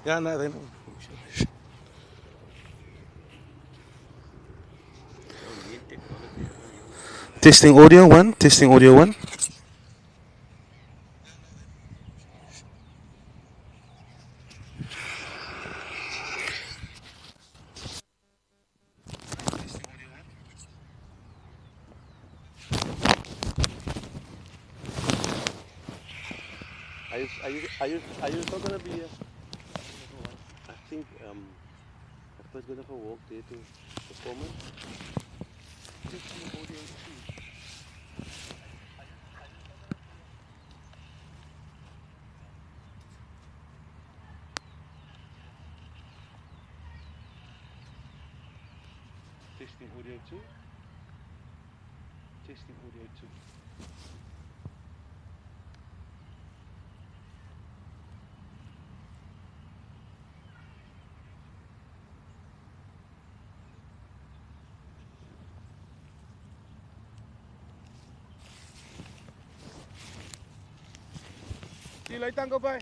Yeah, no, they know. Testing audio one. Testing audio one. Are you still gonna be? I think I first gonna go walk there to performance. Testing audio two. Testing audio two. Testing audio two. Die lei tango by.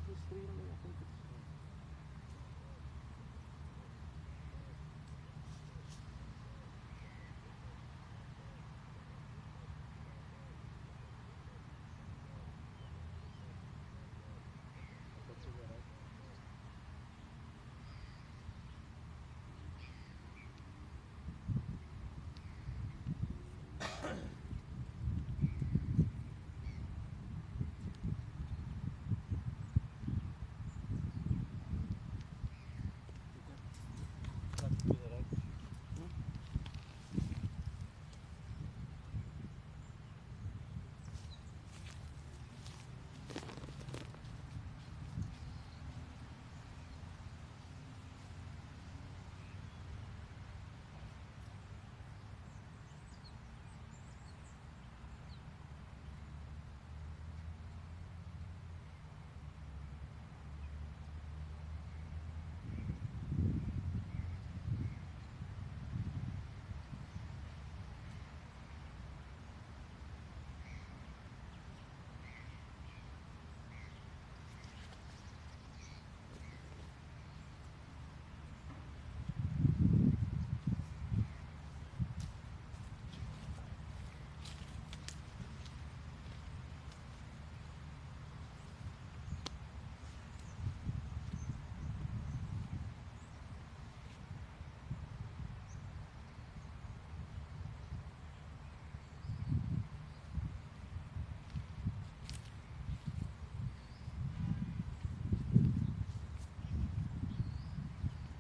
the stream, I think it's...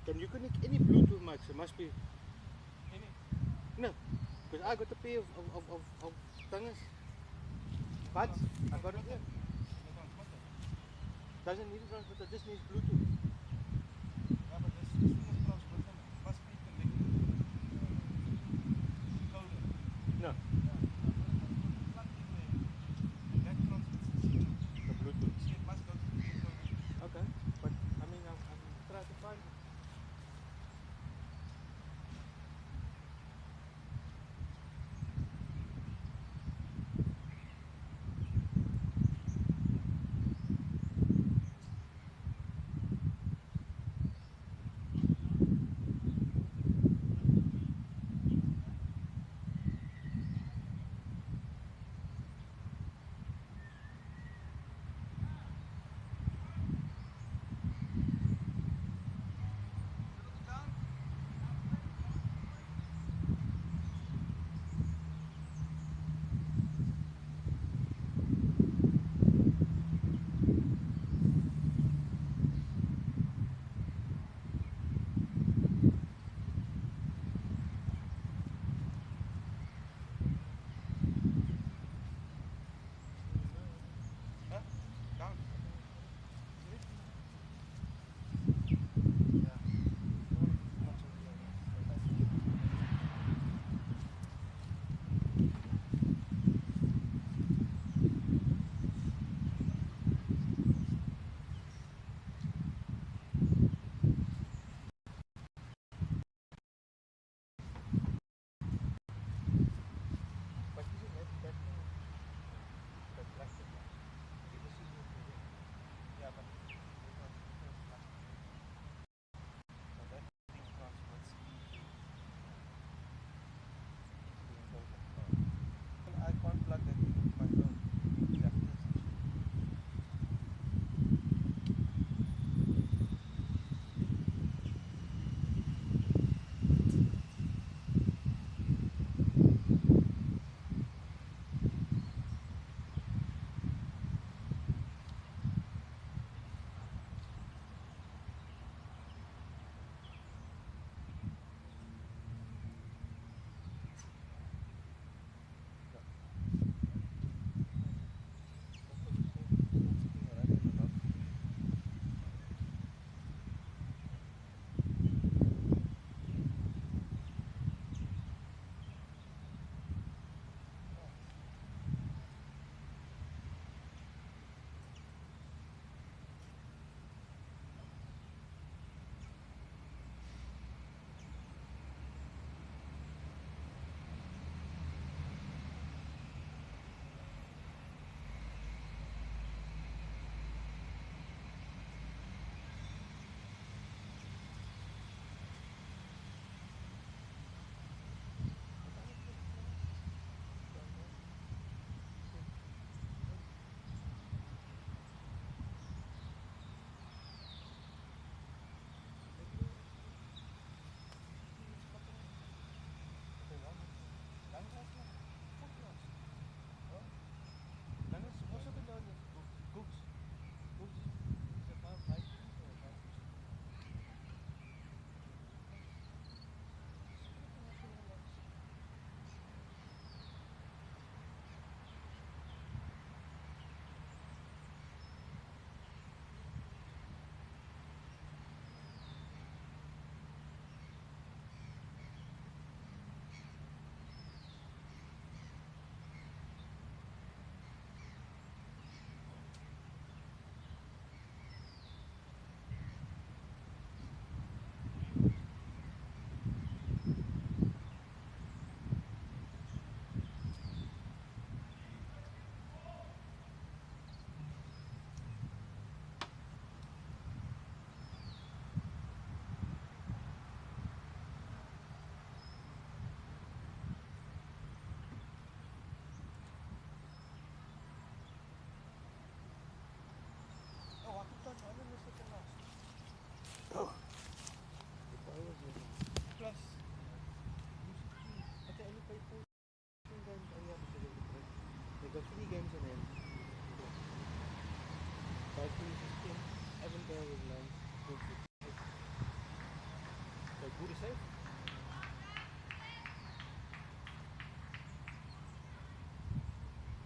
Can you connect any Bluetooth mics? It must be... Any? No, because I got a pair of tongues. Buds, I got it here. Doesn't need a transmitter, just needs Bluetooth. Yeah, but this thing is transmitter. It must be connected to decoder. No, Plug in there. That transmits the signal. the Bluetooth. See, it must go to the decoder. Okay, but I mean, I'm trying to find it. safe?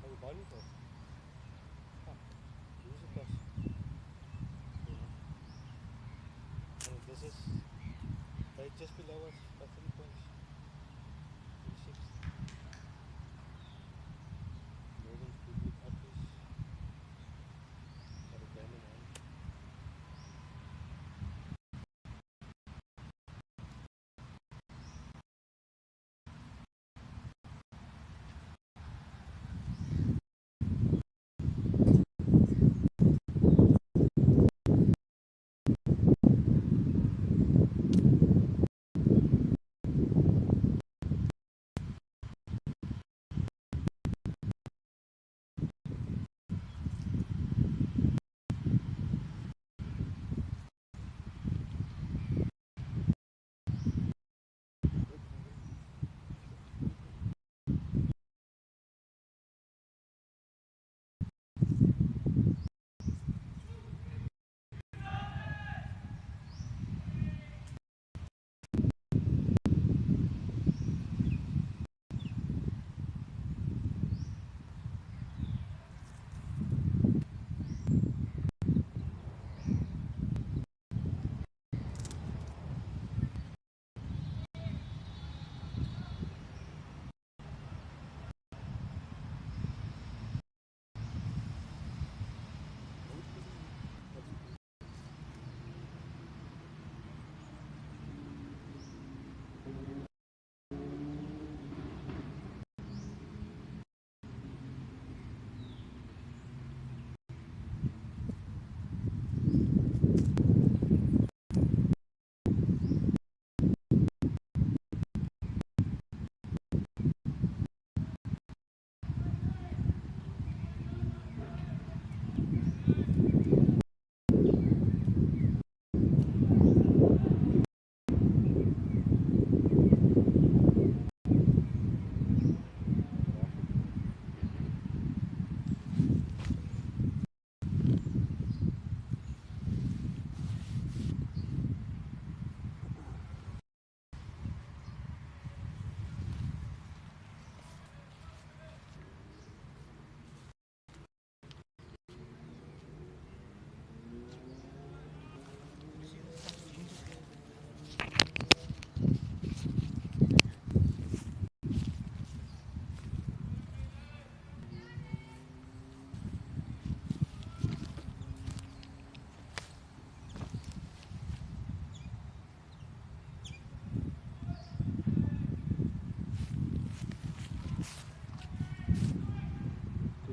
Are we bowling for? Ah, use it toss. And this is right just below us by 3 points. In sixth. Morgan's good with uppies. Got a diamond on.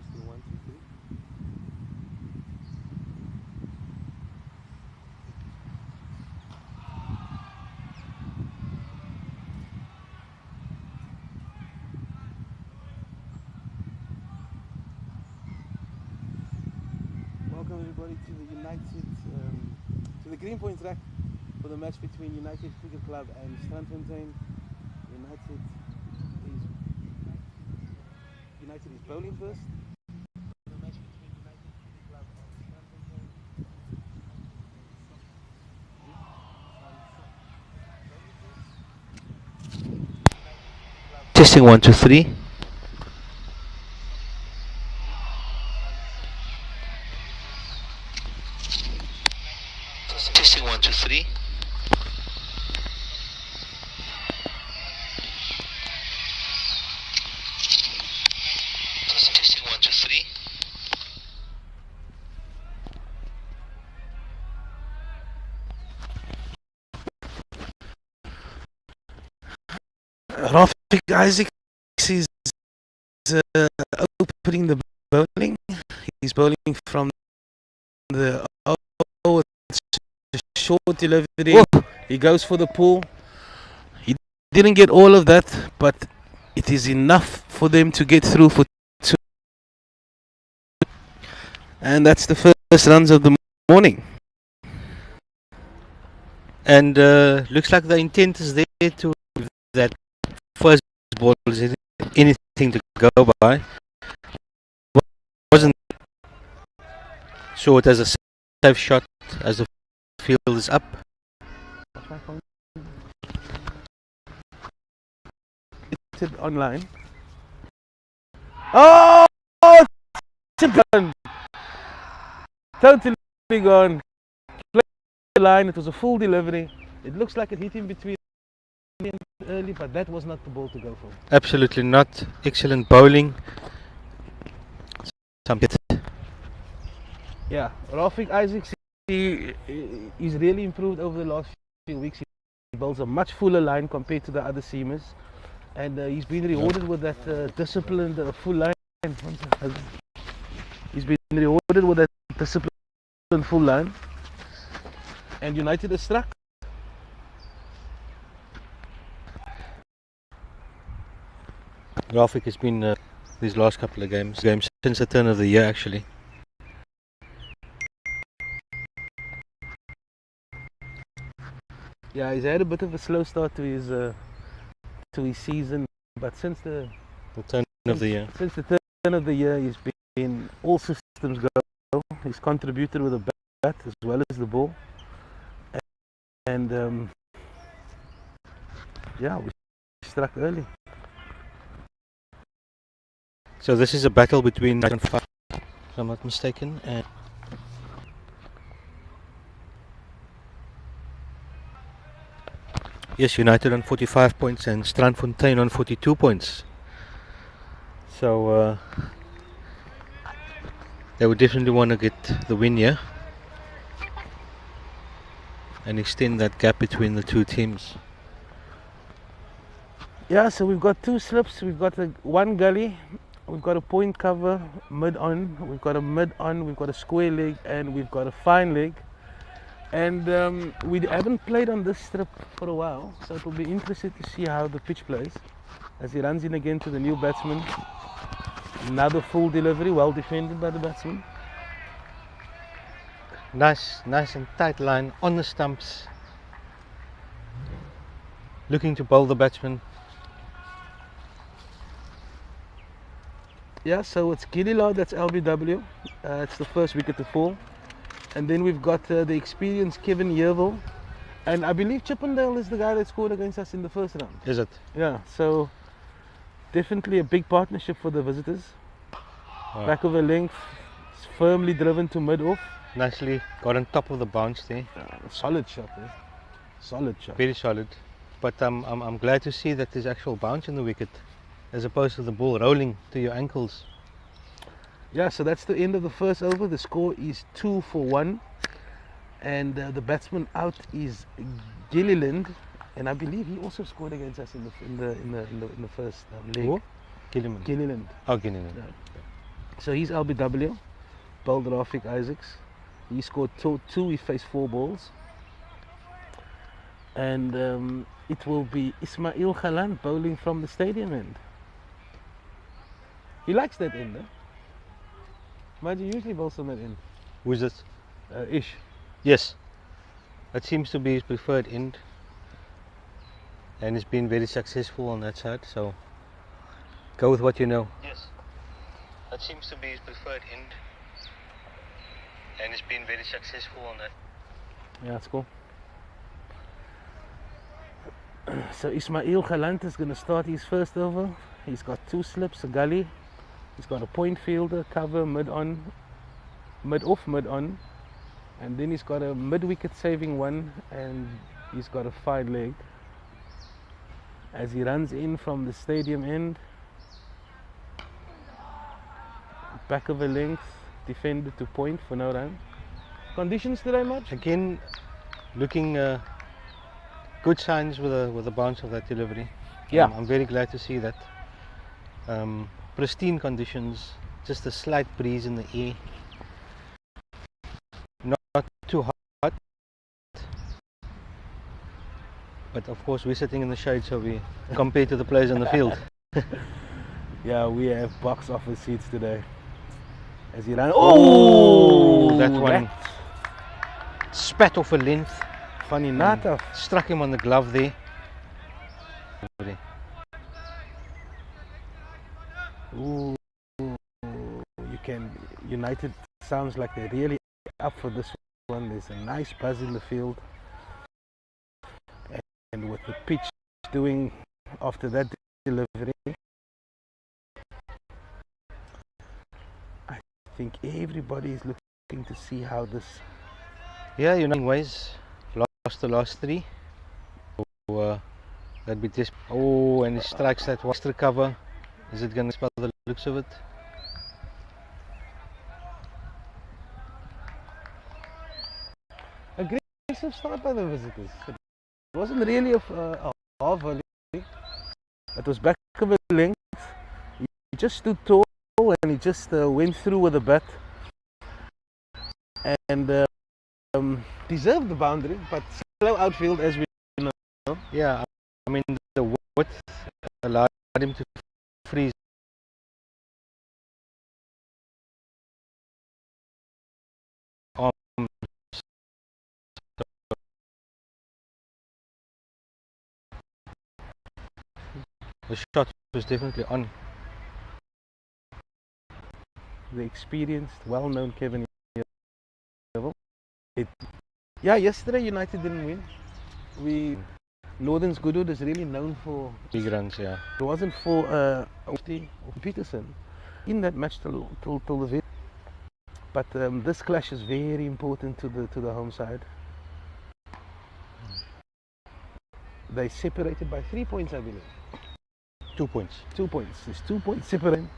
Testing 1, 2, 3. Welcome everybody to the to the Green Point track for the match between United Cricket Club and Strandfontein. United is bowling first. The match between United Cricket Club and Strandfontein. Testing 1, 2, 3. Testing 1, 2, 3. Testing 1, 2, 3. Rafik Isaac is opening the bowling. He's bowling from the it's a short delivery. Whoa. He goes for the pull. He didn't get all of that, but it is enough for them to get through for two. And that's the first runs of the morning. And looks like the intent is there to that first ball is anything to go by. Wasn't sure it as a safe shot as the field is up. United online. Oh, it's gone. Totally gone. Play the line. It was a full delivery. It looks like it hit him between early, but that was not the ball to go for. Absolutely not. Excellent bowling. Yeah, Rafik Isaacs, he's really improved over the last few weeks. He bowls a much fuller line compared to the other seamers, and he's been rewarded with that disciplined full line. He's been rewarded with that disciplined full line, and United is struck. Rafik has been these last couple of games since the turn of the year actually. Yeah, he's had a bit of a slow start to his season, but since the turn of the year, he's been all systems go. He's contributed with a bat as well as the ball, and yeah, we struck early. So this is a battle between 9 and 5, if I'm not mistaken. And yes, United on 45 points and Strandfontein on 42 points. So they would definitely want to get the win here and extend that gap between the two teams. Yeah, so we've got two slips. We've got one gully. We've got a point cover mid-on, we've got a mid-on, we've got a square leg, and we've got a fine leg. And we haven't played on this strip for a while, so it will be interesting to see how the pitch plays. As he runs in again to the new batsman. Another full delivery, well defended by the batsman. Nice and tight line on the stumps. Looking to bowl the batsman. Yeah, so it's Gilila, that's LBW. It's the first wicket to fall. And then we've got the experienced Kevin Yerville. And I believe Chippendale is the guy that scored against us in the first round. Is it? Yeah, so definitely a big partnership for the visitors. Oh. Back of a length, firmly driven to mid-off. Nicely got on top of the bounce there. Solid shot there. Solid shot. Very solid. But I'm glad to see that there's actual bounce in the wicket, as opposed to the ball rolling to your ankles. Yeah, so that's the end of the first over. The score is 2 for 1, and the batsman out is Gilliland, and I believe he also scored against us in the first leg. Who? Gilliland. Gilliland. Oh, Gilliland. Yeah. So he's LBW, bowled Rafik Isaacs. He scored two. He faced 4 balls, and it will be Ismail Khalan bowling from the stadium end. He likes that end, eh? Imagine usually bowls on that end. Who is this? Ish. Yes. That seems to be his preferred end. And he's been very successful on that side, so go with what you know. Yes. That seems to be his preferred end. And he's been very successful on that. Yeah, that's cool. So Ismail Khalant is going to start his first over. He's got 2 slips, a gully. He's got a point fielder, cover, mid-on, mid-off, mid-on. And then he's got a mid-wicket saving one, and he's got a fine leg. As he runs in from the stadium end, back of a length, defended to point for no run. Conditions today, much? Again, looking good signs with the bounce of that delivery. Yeah. I'm very glad to see that. Pristine conditions, just a slight breeze in the air. Not too hot. But of course we're sitting in the shade, so we compare to the players on the field. Yeah, we have box office seats today. As he ran, oh, that one spat off a length. Funny nata. Struck him on the glove there. Ooh, you can. United sounds like they're really up for this one. There's a nice buzz in the field, and with the pitch doing after that delivery. I think everybody is looking to see how this. Yeah, ways lost the last 3. So, that'd be just. Oh, and he strikes that west recover. Is it gonna spell the looks of it? Aggressive start by the visitors. It wasn't really a half volley. It was back of a length. He just stood tall and he just went through with the bat and deserved the boundary, but slow outfield as we know. Yeah, I mean the width allowed him to freeze. The shot was definitely on. The experienced, well-known Kevin level. Yeah, yesterday United didn't win. Northern's Goodwood is really known for big runs. Yeah, it wasn't for Peterson in that match till the very. But this clash is very important to the home side. They separated by 3 points, I believe. 2 points. 2 points. There's 2 points separating.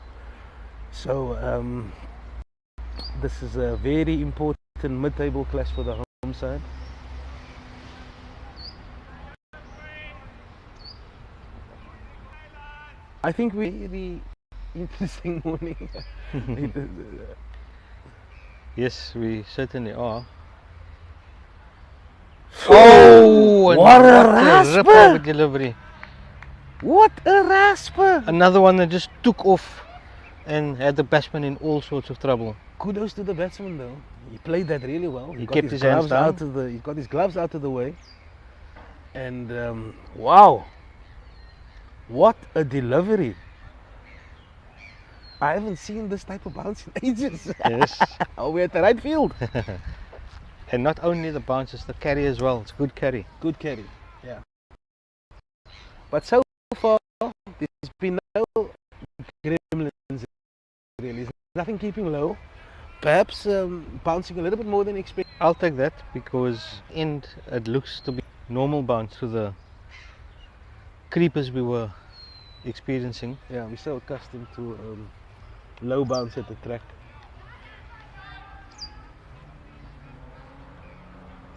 So this is a very important mid-table clash for the home side. I think we really interesting morning. Yes, we certainly are. Oh, what a rasper! Delivery. What a rasper! Another one that just took off and had the batsman in all sorts of trouble. Kudos to the batsman though. He played that really well. He kept his hands down. He got his gloves out of the way. And wow! What a delivery! I haven't seen this type of bounce in ages. Yes. Oh, we're at the right field. And not only the bounce, it's the carry as well. It's good carry. Good carry, yeah. But so far, there's been no gremlins really. There's nothing keeping low. Perhaps bouncing a little bit more than expected. I'll take that because it looks to be normal bounce to the creepers we were experiencing. Yeah, we're so accustomed to low bounce at the track.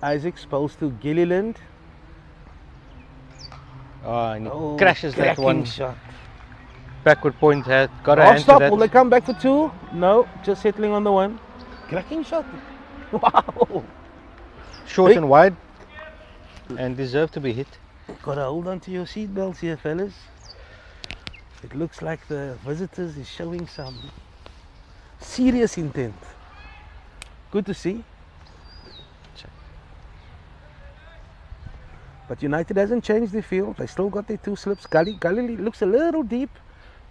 Isaac's pulls to Gilliland. And he crashes that one. Shot. Backward point had got a hand Stop. to that. Will they come back for 2? No, just settling on the 1. Cracking shot. Wow. Short and wide and deserved to be hit. Gotta hold on to your seatbelts here, fellas. It looks like the visitors is showing some serious intent. Good to see. But United hasn't changed their field. They still got their 2 slips. Gully looks a little deep,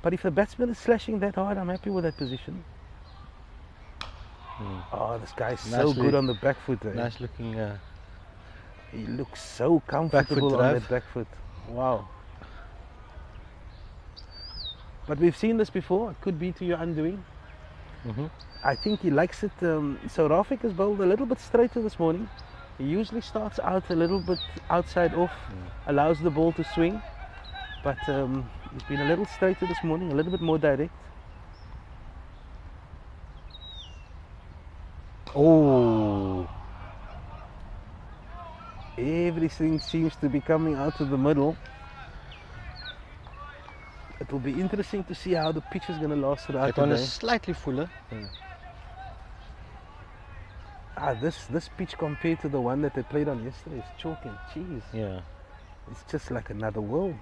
but if the batsman is slashing that hard, I'm happy with that position. Oh, this guy's so good on the back foot. Nice looking. He looks so comfortable on that back foot. Wow. But we've seen this before. It could be to your undoing. I think he likes it. So Rafik has bowled a little bit straighter this morning. He usually starts out a little bit outside off, allows the ball to swing. But he's been a little straighter this morning, a little bit more direct. Oh! Everything seems to be coming out of the middle. It will be interesting to see how the pitch is going to last throughout That the one day. is slightly fuller. This pitch compared to the one that they played on yesterday is chalk and cheese. Yeah. It's just like another world.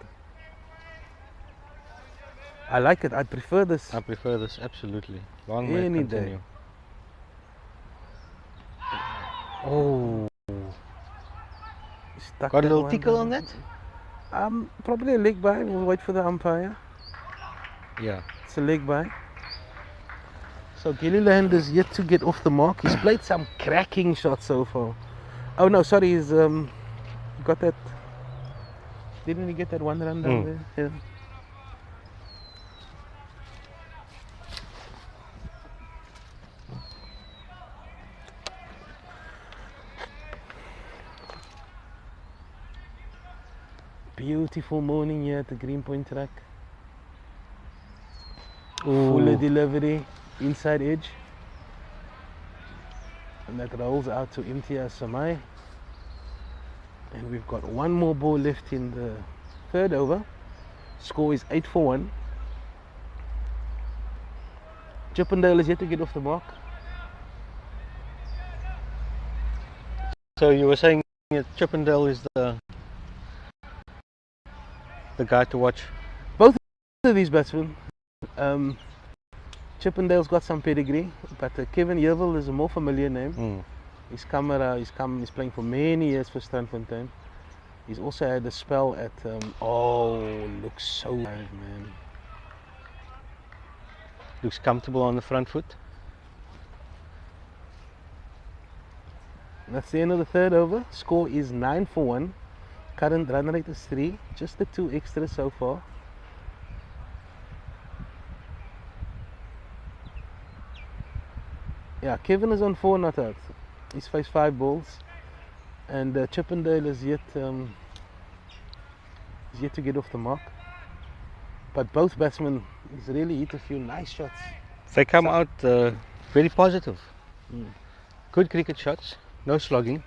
I like it. I prefer this. I prefer this absolutely. Long may it Any continue. day. Oh! Stuck Got a that little one tickle down. on that? Probably a leg by. We'll wait for the umpire. Yeah. It's a leg by. So Gilliland is yet to get off the mark. He's played some cracking shots so far. Oh no, sorry, he's got that. Didn't he get that 1 run down there? Yeah. Beautiful morning here at the Greenpoint track. Ooh. Fuller delivery, inside edge. And that rolls out to Imtiaz Samai. And we've got one more ball left in the third over. Score is 8 for 1. Chippendale is yet to get off the mark. So you were saying that Chippendale is the guy to watch? Both of these batsmen. Chippendale's got some pedigree, but Kevin Yerville is a more familiar name. He's playing for many years for Strandfontein. He's also had a spell at, looks so live, man. Looks comfortable on the front foot. That's the end of the third over. Score is 9 for 1. Current run rate is 3. Just the 2 extras so far. Yeah, Kevin is on 4 not out. He's faced 5 balls. And Chippendale is yet to get off the mark. But both batsmen, he's really hit a few nice shots. They come out very positive. Good cricket shots, no slogging.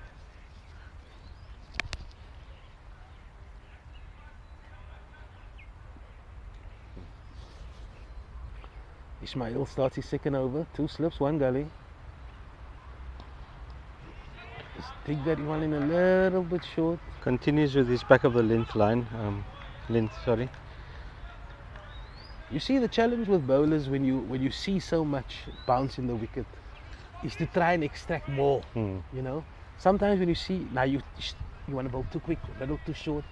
Ismail starts his second over. 2 slips, 1 gully. Just dig that one in a little bit short. Continues with his back of the length line. You see, the challenge with bowlers when you see so much bounce in the wicket is to try and extract more. You know, sometimes when you see now you want to bowl too quick, a little too short.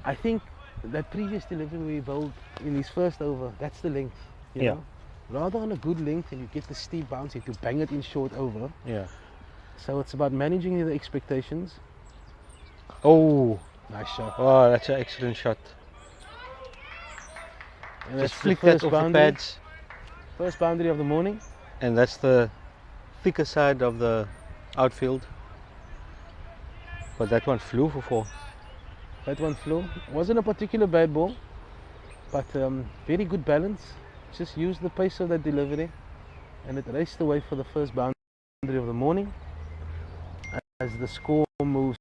I think that previous delivery we bowled in his first over, that's the length. You know, rather on a good length and you get the steep bounce, you have to bang it in short over. Yeah. So it's about managing the expectations. Oh, nice shot. Oh, that's an excellent shot. And just flick that off the pads. First boundary of the morning. And that's the thicker side of the outfield. But that one flew for 4. That one flew. Wasn't a particular bad ball, but very good balance. Just used the pace of that delivery, and it raced away for the first boundary of the morning. As the score moves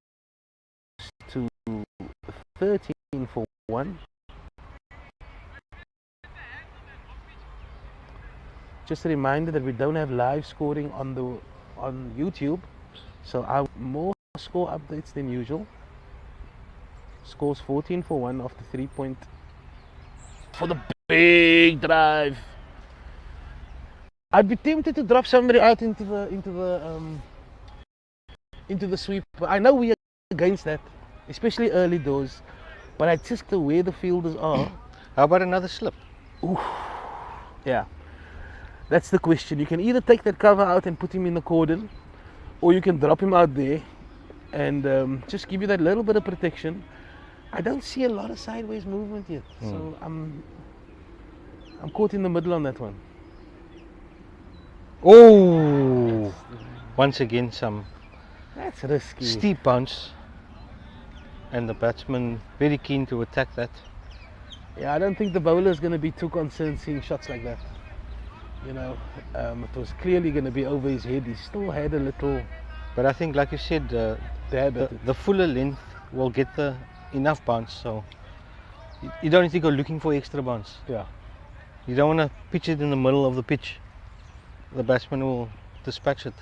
to 13 for 1. Just a reminder that we don't have live scoring on YouTube, so our more score updates than usual. Scores 14 for 1 after 3 point for the big drive. I'd be tempted to drop somebody out into the sweep. I know we are against that, especially early doors, but I just the way the fielders are. How about another slip? Oof. Yeah. That's the question. You can either take that cover out and put him in the cordon, or you can drop him out there and just give you that little bit of protection. I don't see a lot of sideways movement yet, so I'm caught in the middle on that one. Oh, once again that's risky. Steep bounce, and the batsman very keen to attack that. Yeah, I don't think the bowler is going to be too concerned seeing shots like that. You know, it was clearly going to be over his head. He still had a little. But I think, like you said, the fuller length will get enough bounce. So you don't need to go looking for extra bounce. Yeah. You don't want to pitch it in the middle of the pitch. The batsman will dispatch it.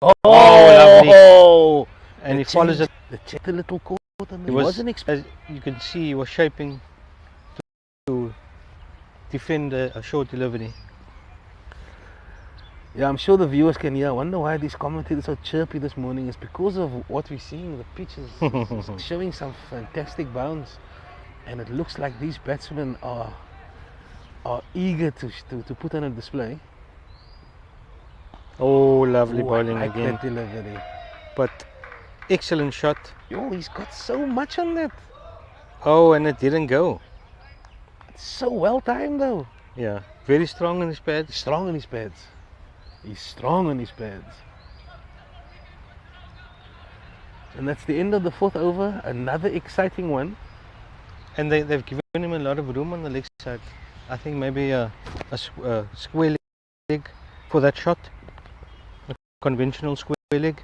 Oh, lovely! And he follows it. The little court. He wasn't as you can see, he was shaping to defend a short delivery. Yeah, I'm sure the viewers can hear. I wonder why these commentators are so chirpy this morning. It's because of what we're seeing. The pitch is showing some fantastic bounce, and it looks like these batsmen are eager to put on a display. Oh, lovely bowling I like again. That delivery. But excellent shot. Yo, he's got so much on that. Oh, and it didn't go. It's so well timed though. Yeah, very strong in his pads. Strong in his pads. He's strong on his pads. And that's the end of the 4th over. Another exciting one. And they've given him a lot of room on the leg side. I think maybe a square leg for that shot. A conventional square leg.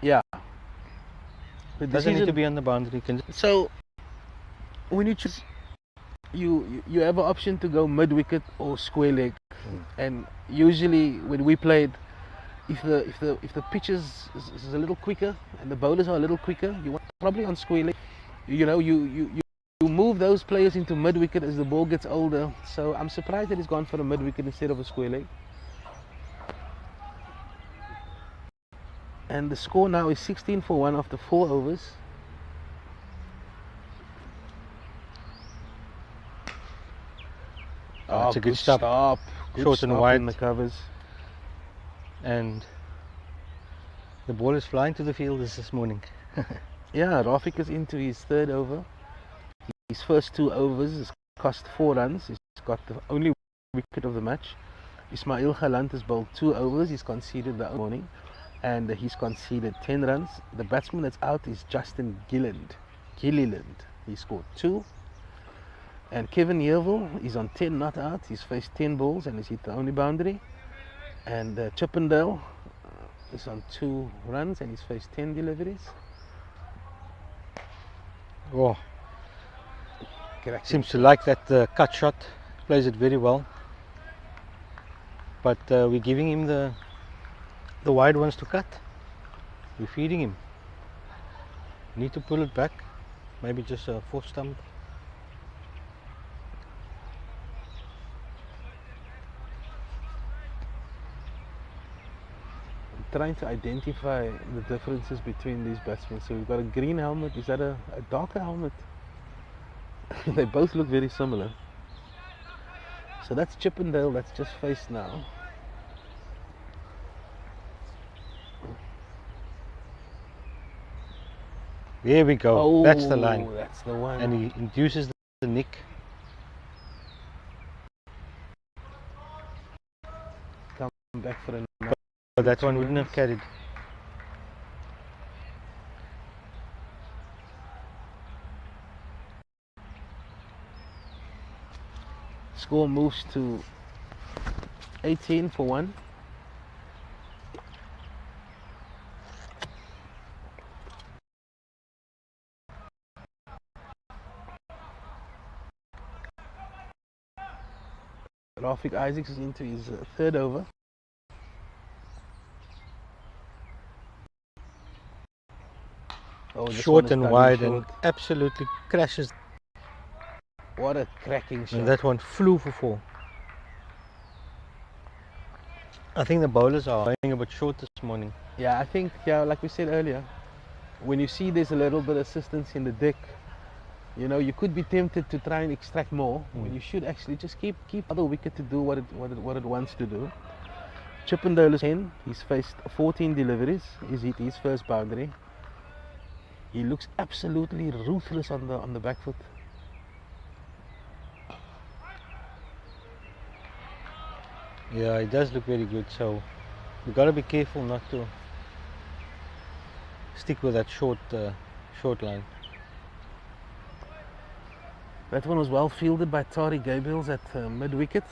Yeah. The Doesn't need to decision. be on the boundary. Can So when you choose, you have an option to go mid wicket or square leg. And usually when we played, if the pitch is a little quicker and the bowlers are a little quicker, you want probably on square leg. You know, you move those players into mid wicket as the ball gets older. So I'm surprised that he's gone for a mid wicket instead of a square leg. And the score now is 16 for 1 after 4 overs. it's a good stop. Good Short and stop wide. in the covers. And the ball is flying to the fielders this morning. Yeah, Rafik is into his 3rd over. His first 2 overs has cost 4 runs. He's got the only wicket of the match. Ismail Galant has bowled 2 overs. He's conceded the morning, and he's conceded 10 runs. The batsman that's out is Justin Gilliland. He scored 2. And Kevin Yeovil is on 10 not out. He's faced 10 balls and he's hit the only boundary. And Chippendale is on 2 runs and he's faced 10 deliveries. Oh, seems to like that cut shot. Plays it very well. But we're giving him the wide ones to cut. We're feeding him. Need to pull it back. Maybe just a 4th stump. Trying to identify the differences between these batsmen. So we've got a green helmet. Is that a darker helmet? They both look very similar. So that's Chippendale that's just faced now. There we go. Oh, that's the line. That's the one. And he induces the nick. Come back for another. But that one wouldn't have carried. Score moves to 18 for 1. Rafik Isaacs is into his 3rd over. Oh, Short and wide and absolutely crashes. What a cracking shot. And that one flew for 4. I think the bowlers are going a bit short this morning. Yeah, I think, like we said earlier, when you see there's a little bit of assistance in the deck, you know, you could be tempted to try and extract more when you should actually just keep other wicket to do what it wants to do. Chippendale is 10. He's faced 14 deliveries. He's hit his first boundary. He looks absolutely ruthless on the back foot. Yeah, it does look very good. So we got to be careful not to stick with that short line. That one was well fielded by Tariq Gabriels at mid wicket.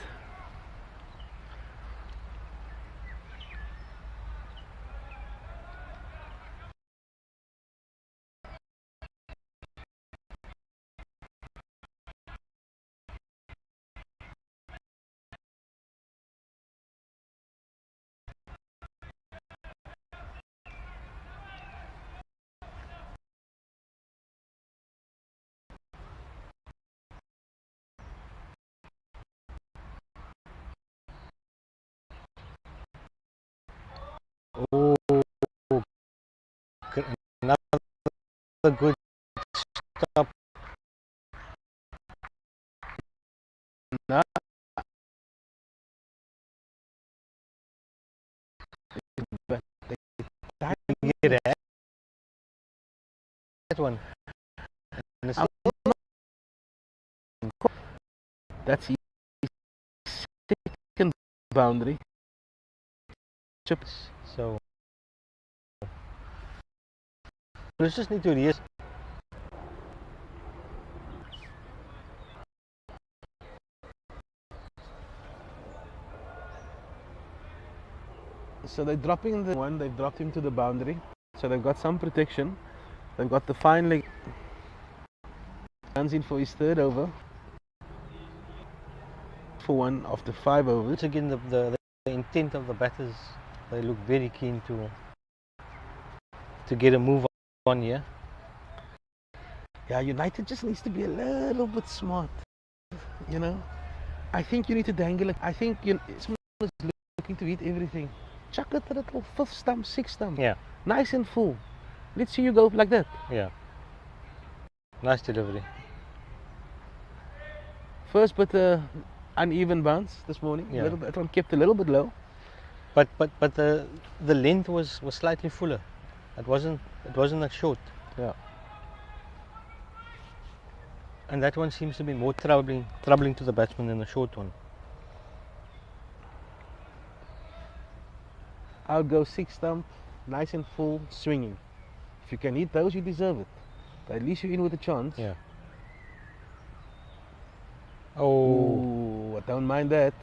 Oh, another good stop. Now, Get that one. And it's that's his second boundary. chips. So let's just need to reassess. So they're dropping the one, they've dropped him to the boundary. So they've got some protection. They've got the fine leg. Runs in for his third over. For one after 5 overs. Once again, the intent of the batters, they look very keen to get a move on here. Yeah, United just needs to be a little bit smart, you know. I think you need to dangle it. I think someone is looking to hit everything. Chuck it to the little 5th stump, 6th stump. Yeah. Nice and full. Let's see you go like that. Yeah. Nice delivery. First bit uneven bounce this morning. Yeah. That one kept a little bit low. But the length was slightly fuller. It wasn't that short. Yeah. And that one seems to be more troubling to the batsman than the short one. I'll go 6th stump, nice and full, swinging. If you can hit those, you deserve it. But at least you're in with a chance. Yeah. Oh, Ooh, I don't mind that.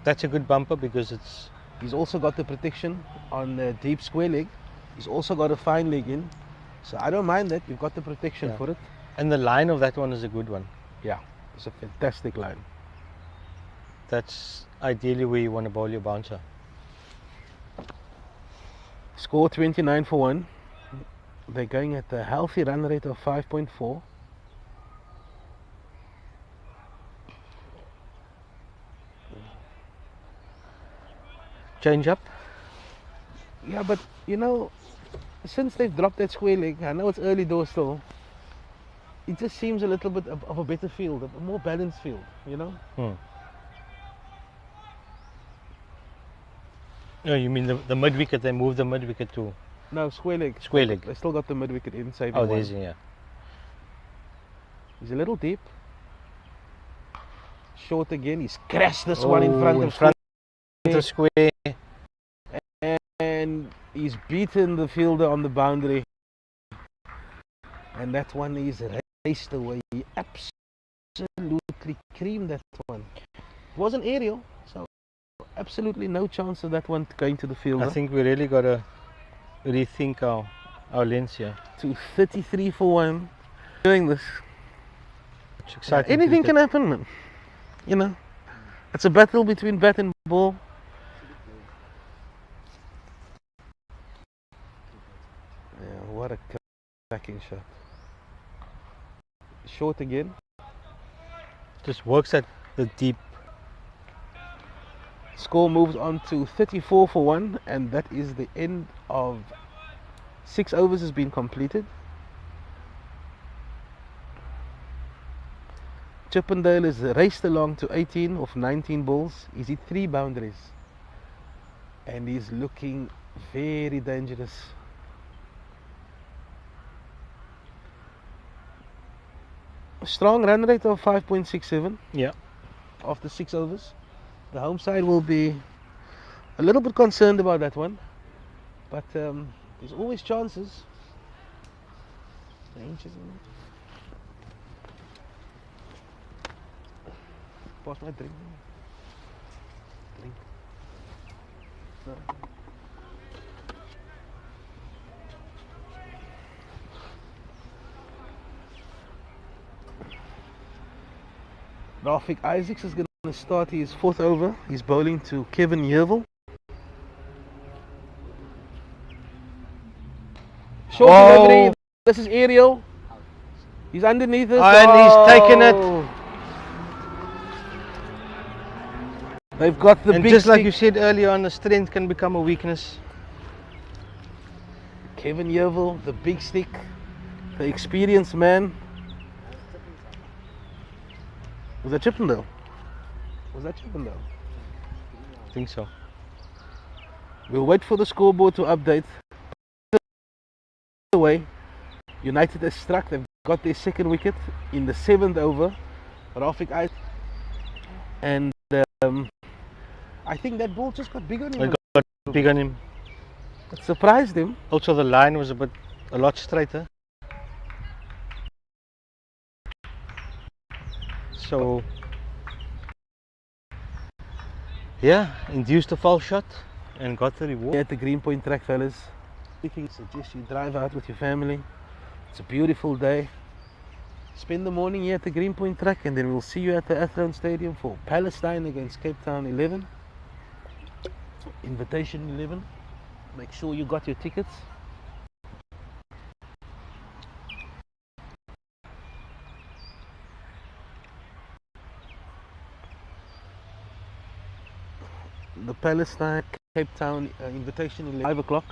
that's a good bumper because it's He's also got the protection on the deep square leg. He's also got a fine leg in. So I don't mind that. You've got the protection Yeah. for it. and the line of that one is a good one. Yeah, it's a fantastic line. That's ideally where you want to bowl your bouncer. Score 29 for 1. They're going at a healthy run rate of 5.4. Change up. Yeah, but you know, since they've dropped that square leg, I know it's early doors still, it just seems a little bit of a better field, a more balanced field, you know? No, you mean the mid wicket? They moved the mid wicket to No, square leg. square leg. They still got the mid wicket in, saving Oh, one. there's yeah. He's a little deep. Short again. He's crashed this one in front of the square. and he's beaten the fielder on the boundary. And that one is raced away. He absolutely creamed that one. It was an aerial, so absolutely no chance of that one going to the fielder. I think we really got to rethink our lens here. To 33 for 1. Doing this. It's exciting. Anything can happen, man. You know, it's a battle between bat and ball. Yeah, what a cracking shot. Short again. Just works at the deep. Score moves on to 34 for 1, and that is the end of 6 overs has been completed. Chippendale is raced along to 18 of 19 balls. He's hit 3 boundaries. And he's looking very dangerous. A strong run rate of 5.67 Yeah. after 6 overs. The home side will be a little bit concerned about that one. But there's always chances. Pass my drink. Drink. No. Rafik Isaacs is going to start his 4th over. He's bowling to Kevin Yerville. Short delivery. This is aerial. He's underneath us. And he's taken it. They've got the And big just like stick. you said earlier on, the strength can become a weakness. Kevin Yerville, the big stick, the experienced man. Was that Chippendale? Was that Chippendale? I think so. We'll wait for the scoreboard to update. Away, United has struck. They've got their 2nd wicket in the 7th over. Rafik Isaacs. And I think that ball just got big on him. It got big on him. It surprised him. Also the line was a lot straighter. So yeah, induced a foul shot and got the reward. Here at the Greenpoint track, fellas. I suggest you drive out with your family. It's a beautiful day. Spend the morning here at the Greenpoint track, and then we'll see you at the Athlone Stadium for Palestine against Cape Town 11. Invitation 11. Make sure you got your tickets. The Palestine Cape Town invitation 11, 5 o'clock.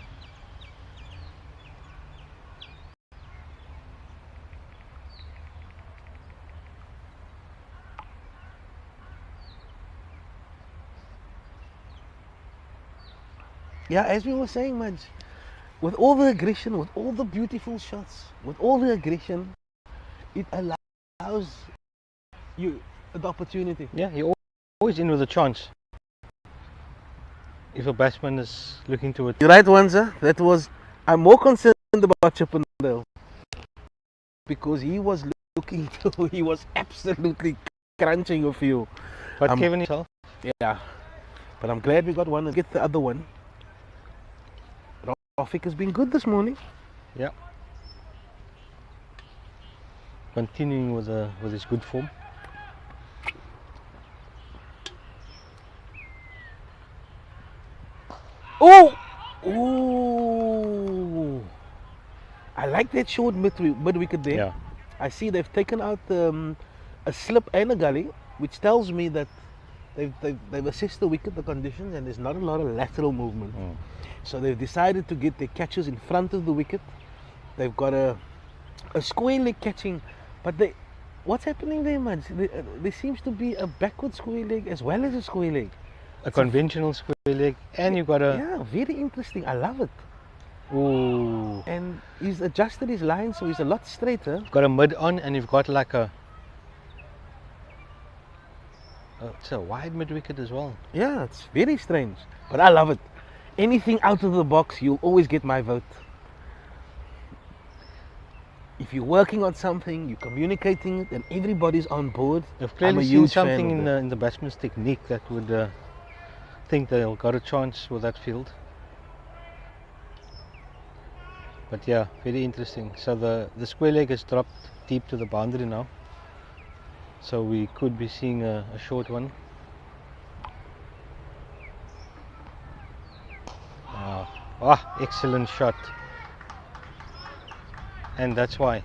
Yeah, as we were saying, Maj, with all the aggression, with all the beautiful shots, with all the aggression, it allows you the opportunity. Yeah, you're always in with a chance. If a batsman is looking to it. You're right, Wanza. That was. I'm more concerned about Chippendale because he was looking to. He was absolutely crunching a few. But Kevin himself. Yeah, but I'm glad we got one and get the other one. Rafik has been good this morning. Yeah. Continuing with his good form. Oh! Ooh! I like that short mid wicket there. Yeah. I see they've taken out a slip and a gully, which tells me that they've assessed the wicket, the conditions, and there's not a lot of lateral movement. So they've decided to get their catches in front of the wicket. They've got a square leg catching, but what's happening there, man? There seems to be a backward square leg as well as a square leg. A conventional square leg, and you got a. Yeah, very interesting. I love it. Ooh. And he's adjusted his line, so he's a lot straighter. You've got a mid on, and you've got like a. It's a wide mid wicket as well. Yeah, it's very strange, but I love it. Anything out of the box, you'll always get my vote. If you're working on something, you're communicating it, and everybody's on board. I've clearly seen something in the batsman's technique that would think they'll got a chance with that field. But yeah, very interesting. So the square leg has dropped deep to the boundary now. So we could be seeing a short one. Excellent shot. And that's why.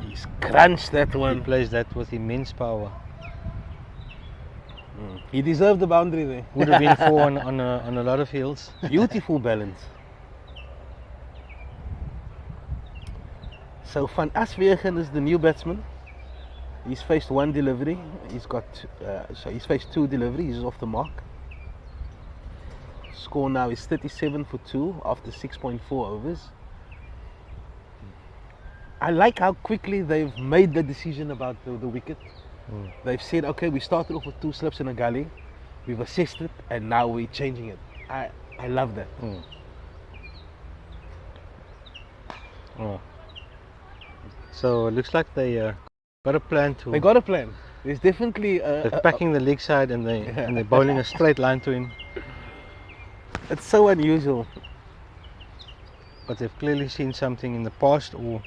He's crunched that He one. plays that with immense power. He deserved the boundary there. Would have been 4 on a lot of fields. Beautiful balance. So Van Aswegen is the new batsman. He's faced one delivery. He's faced 2 deliveries. He's off the mark. Score now is 37 for 2 after 6.4 overs. I like how quickly they've made the decision about the wicket. They've said, okay, we started off with 2 slips and a gully. We've assessed it, and now we're changing it. I love that. So it looks like they got a plan to. They got a plan. There's definitely They're packing the leg side and they're bowling a straight line to him. It's so unusual. But they've clearly seen something in the past, or.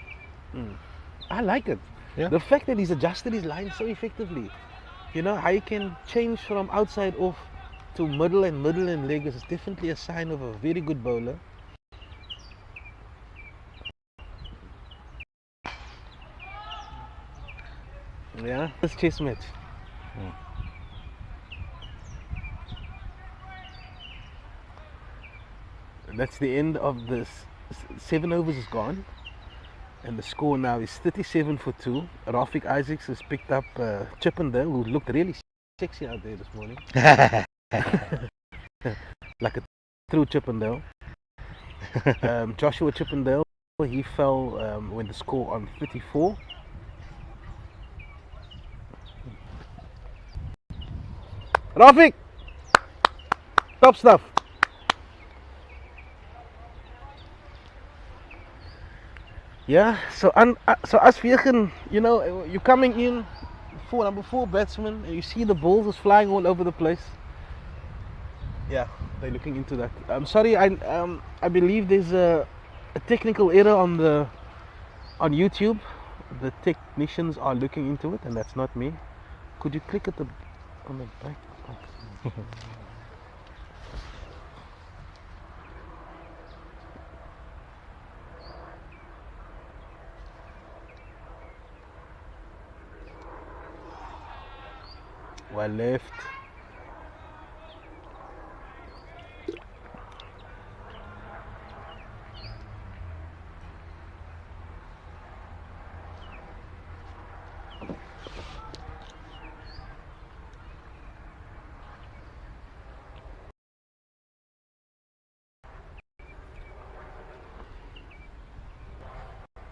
I like it. Yeah. The fact that he's adjusted his line so effectively. You know, how he can change from outside off to middle and leg is definitely a sign of a very good bowler. Yeah, this chess match. That's the end of this. 7 overs is gone, and the score now is 37 for 2. Rafik Isaacs has picked up Chippendale, who looked really sexy out there this morning. Like a true Chippendale. Joshua Chippendale, he fell when the score on 34. Rafik! Top stuff! Yeah, so as Viergen, you know, you're coming in for number 4 batsman and you see the balls is flying all over the place. Yeah, they're looking into that. I'm sorry, I believe there's a technical error on YouTube. The technicians are looking into it, and that's not me. Could you click at the on the back? Well left.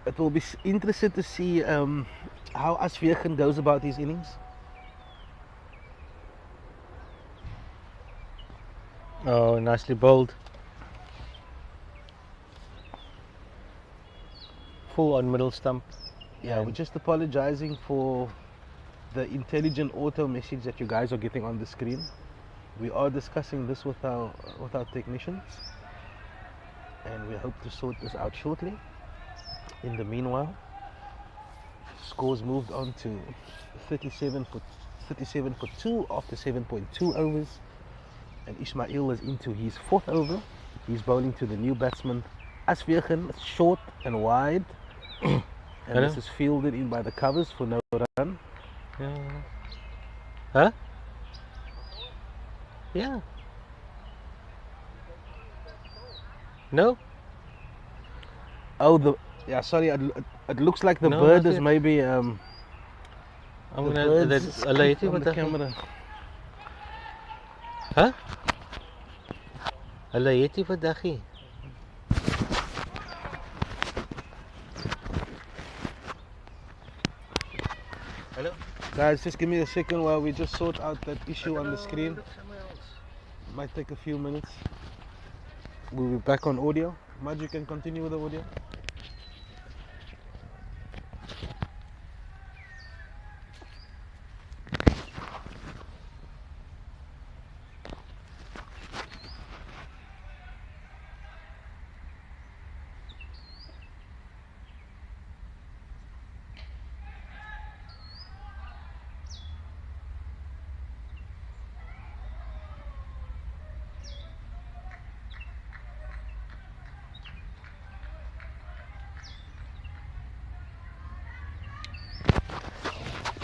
It will be interesting to see how Asvegen goes about his innings. Oh, nicely bowled. Full on middle stump. Yeah, we're just apologizing for the intelligent auto message that you guys are getting on the screen. We are discussing this with our technicians, and we hope to sort this out shortly. In the meanwhile, scores moved on to 37 for 2 after 7.2 overs, and Ismail is into his 4th over. He's bowling to the new batsman Asvegen, short and wide, and Hello? this is fielded in by the covers for no run. Yeah. Huh? Yeah. No? Oh, yeah, sorry, it looks like the No, bird not is yet. maybe I'm the gonna birds that's a lady on with the the camera. Huh? A lady with the Hello? Guys, just give me a second while we just sort out that issue on the screen. Look somewhere else. Might take a few minutes. We'll be back on audio. Maj, you can continue with the audio.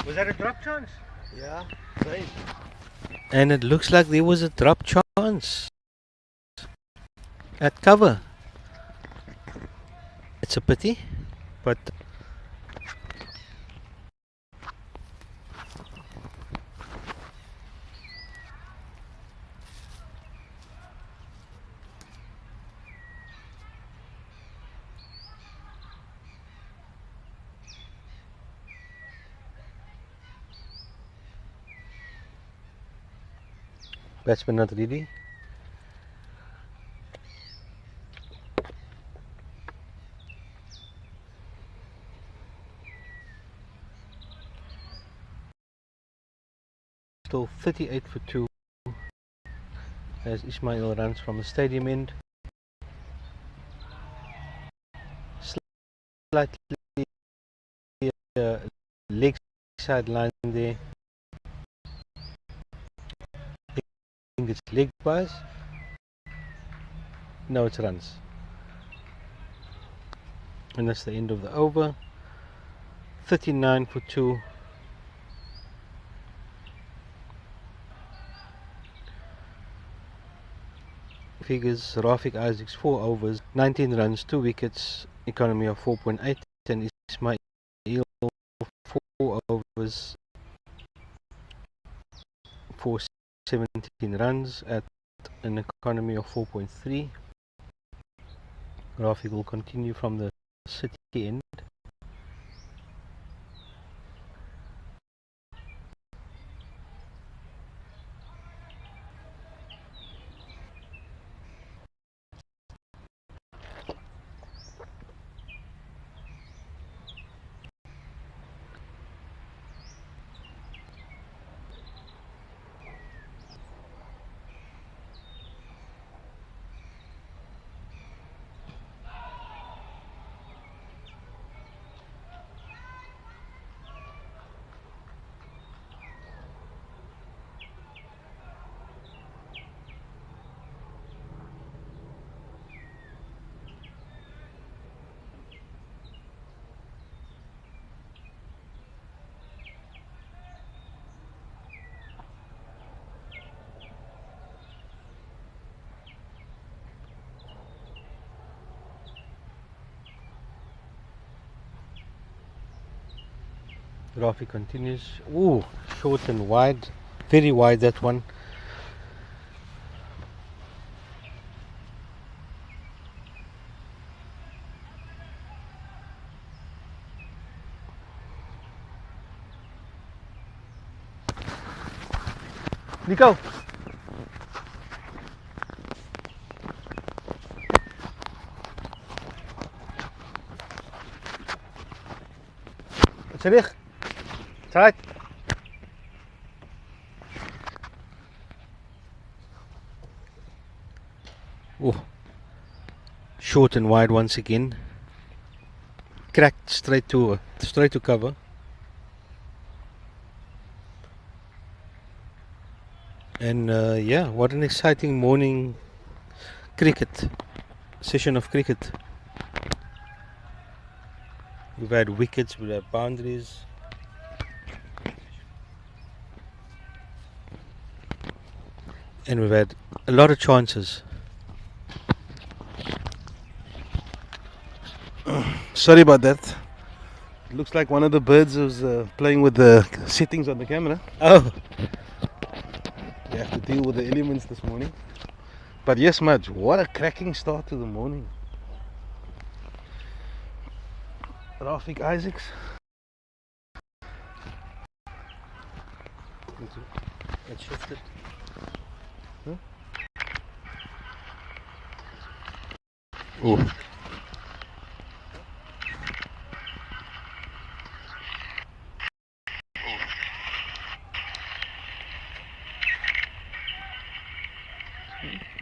Was that a drop chance? Yeah, great. And it looks like there was a drop chance at cover. It's a pity, but batsman not ready. Still 38 for 2 as Ismail runs from the stadium end. Slightly leg side line there. I think it's leg pass. No, it's runs. And that's the end of the over. 39 for 2. Figures Rafik Isaac's 4 overs, 19 runs, 2 wickets, economy of 4.8, and Ismail 4 overs for 17 runs at an economy of 4.3. Rafik will continue from the city end. Rafi continues. Ooh, short and wide. Very wide, that one. Nico. Terug. Tijd. Oh, short and wide once again. Cracked straight to cover. And yeah, what an exciting morning session of cricket. We've had wickets, we've had boundaries. And we've had a lot of chances. Sorry about that. It looks like one of the birds was playing with the settings on the camera. Oh, You have to deal with the elements this morning. But yes, Madge, what a cracking start to the morning. Rafik Isaacs. let's shift it. Oh.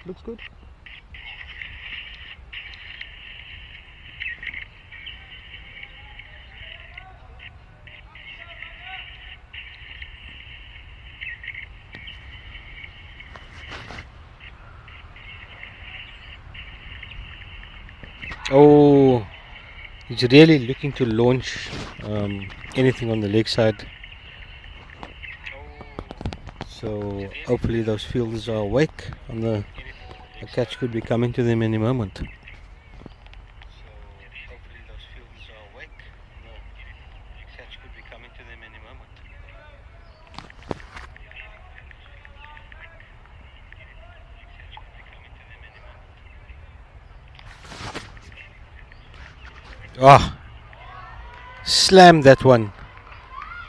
Looks good. Oh, he's really looking to launch anything on the leg side. So hopefully those fielders are awake and the catch could be coming to them any moment. Ah, slammed that one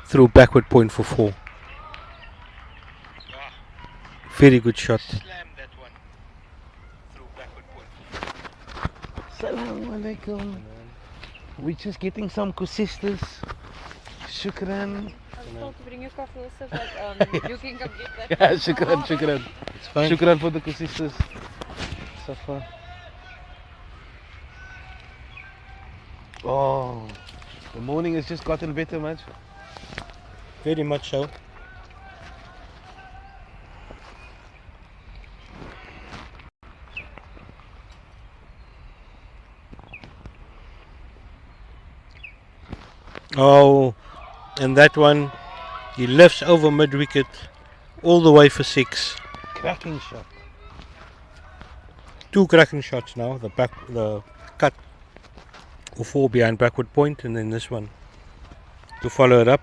through backward point for 4. Very good shot. Assalamu alaikum. We're just getting some kusistas. Shukran. I was told to bring you coffee also, but you can come get that. Yeah, shukran. It's fine. Shukran for the kusistas. Safa. Oh, the morning has just gotten better, Madge. Very much so. Oh, and that one, he lifts over mid wicket all the way for 6. Cracking shot. 2 cracking shots now. The cut or 4 behind backward point, and then this one to follow it up.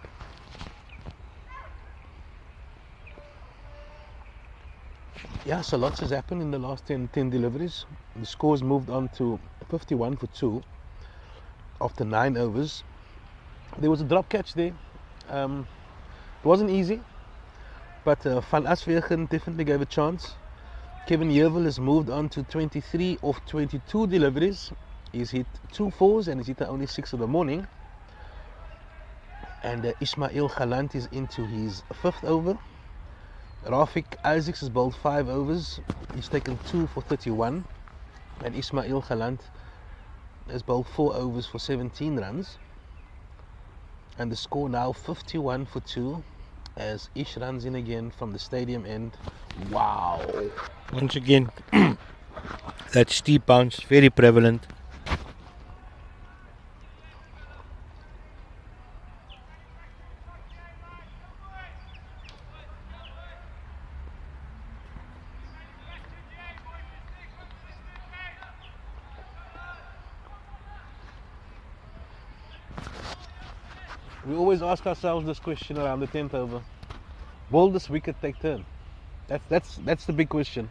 Yeah, so lots has happened in the last 10 deliveries. The scores moved on to 51 for 2 after 9 overs. There was a drop catch there. It wasn't easy, but Van Aswegen definitely gave a chance. Kevin Yervil has moved on to 23 of 22 deliveries. He's hit 2 fours and he's hit only 6 of the morning. And Ismail Galant is into his 5th over. Rafik Isaacs has bowled 5 overs. He's taken 2 for 31. And Ismail Galant has bowled 4 overs for 17 runs. And the score now 51 for 2 as Ish runs in again from the stadium end. Wow. Once again, that steep bounce, very prevalent. We always ask ourselves this question around the 10th over. Will this wicket take turn? That's the big question.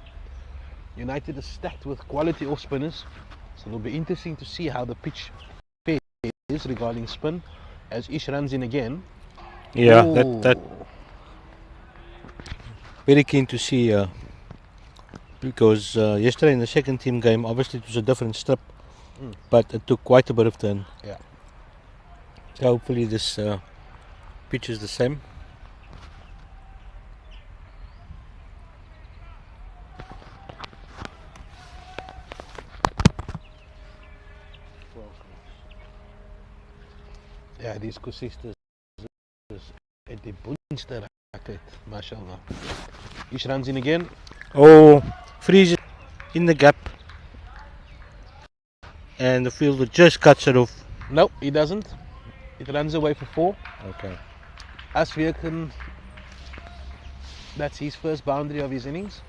United is stacked with quality off spinners, so it'll be interesting to see how the pitch fares regarding spin as Ish runs in again. Yeah, Ooh. that very keen to see because yesterday in the second team game, obviously it was a different strip, but it took quite a bit of turn. Yeah. So hopefully this pitch is the same. Ja, die is consistent. En die boonste raket, mashallah. Ish runs in again. Oh, freezes in the gap, and the fielder just cuts it off. No, he doesn't. It runs away for 4. Okay. Asvirken, that's his first boundary of his innings.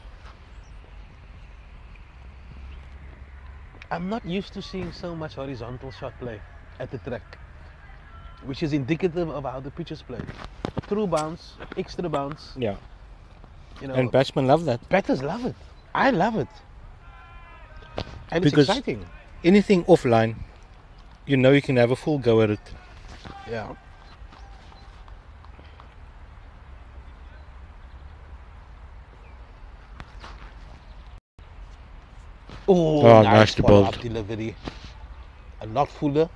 I'm not used to seeing so much horizontal shot play at the track, which is indicative of how the pitch is played. Through bounce, extra bounce. Yeah. You know, And batsmen love that. batters love it. I love it. And Because it's exciting. anything offline, you know you can have a full go at it. Yeah. Oh, nice nicely follow-up bowled. delivery. A lot fuller.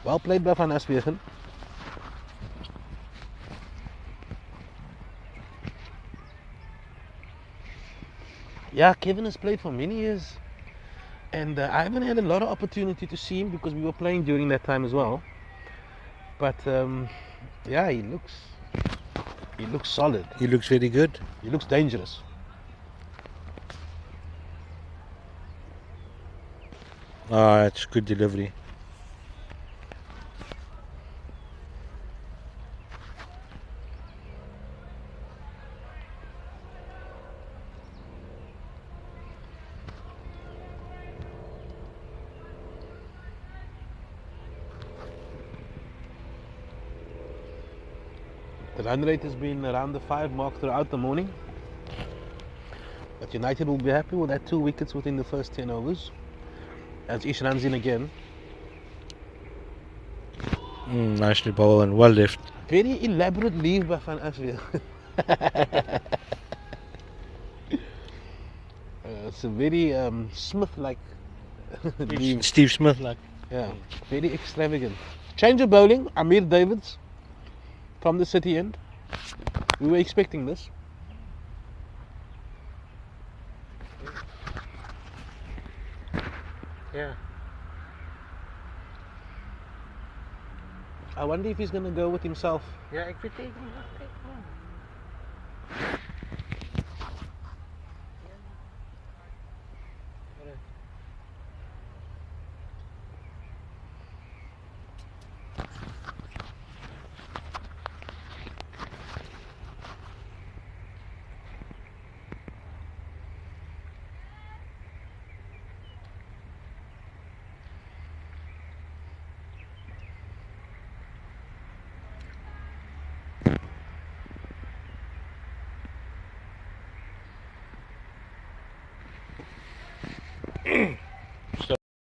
Well played by Van Aswegen. Yeah, Kevin has played for many years, and I haven't had a lot of opportunity to see him because we were playing during that time as well. But yeah, he looks solid. He looks very good. He looks dangerous. Ah, it's good delivery. The run rate has been around the 5 mark throughout the morning. But United will be happy with that 2 wickets within the first 10 overs. As Ish runs in again. Nicely bowled and well left. Very elaborate leave by Van Aswegen. It's a very Smith-like leave. Steve Smith like. Yeah, very extravagant. Change of bowling, Amir Davids from the City end. We were expecting this. Yeah. I wonder if he's going to go with himself. Ja, ik weet het niet.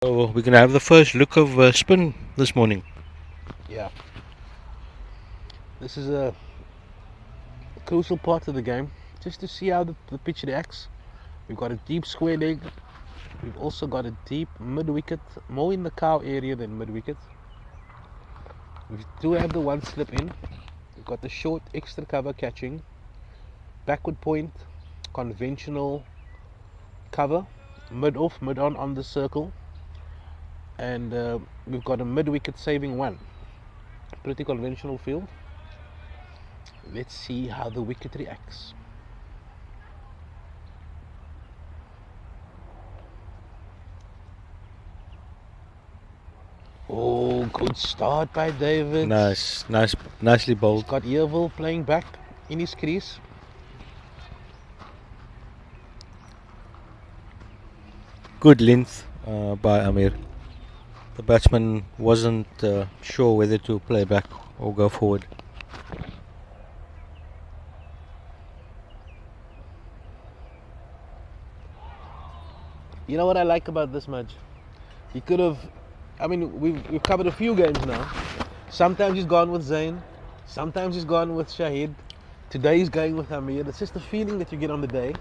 So we're going to have the first look of spin this morning. Yeah. This is a crucial part of the game, just to see how the pitch reacts. We've got a deep square leg. We've also got a deep mid-wicket, more in the cow area than mid-wicket. We do have the one slip in. We've got the short extra cover catching, backward point, conventional cover, mid-off, mid-on on the circle. And we've got a mid-wicket saving one. Pretty conventional field. Let's see how the wicket reacts. Oh, good start by David. Nicely bowled. Got Earville playing back in his crease. Good length by Amir. the batsman wasn't sure whether to play back or go forward. You know what I like about this match? He could have, I mean, we've covered a few games now. Sometimes he's gone with Zayn, sometimes he's gone with Shahid. Today he's going with Amir. It's just the feeling that you get on the day.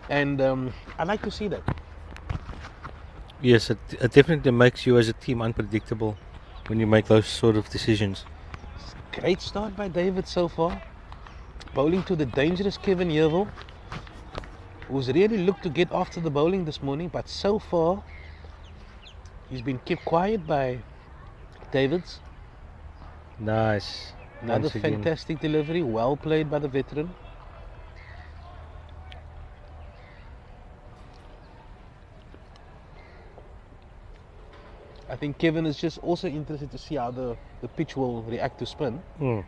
And I like to see that. Yes, it definitely makes you as a team unpredictable when you make those sort of decisions. Great start by David so far. Bowling to the dangerous Kevin Yerville, who's really looked to get after the bowling this morning, but so far he's been kept quiet by Davids. Nice. Another Once again. fantastic delivery, well played by the veteran. I think Kevin is just also interested to see how the pitch will react to spin. Mm.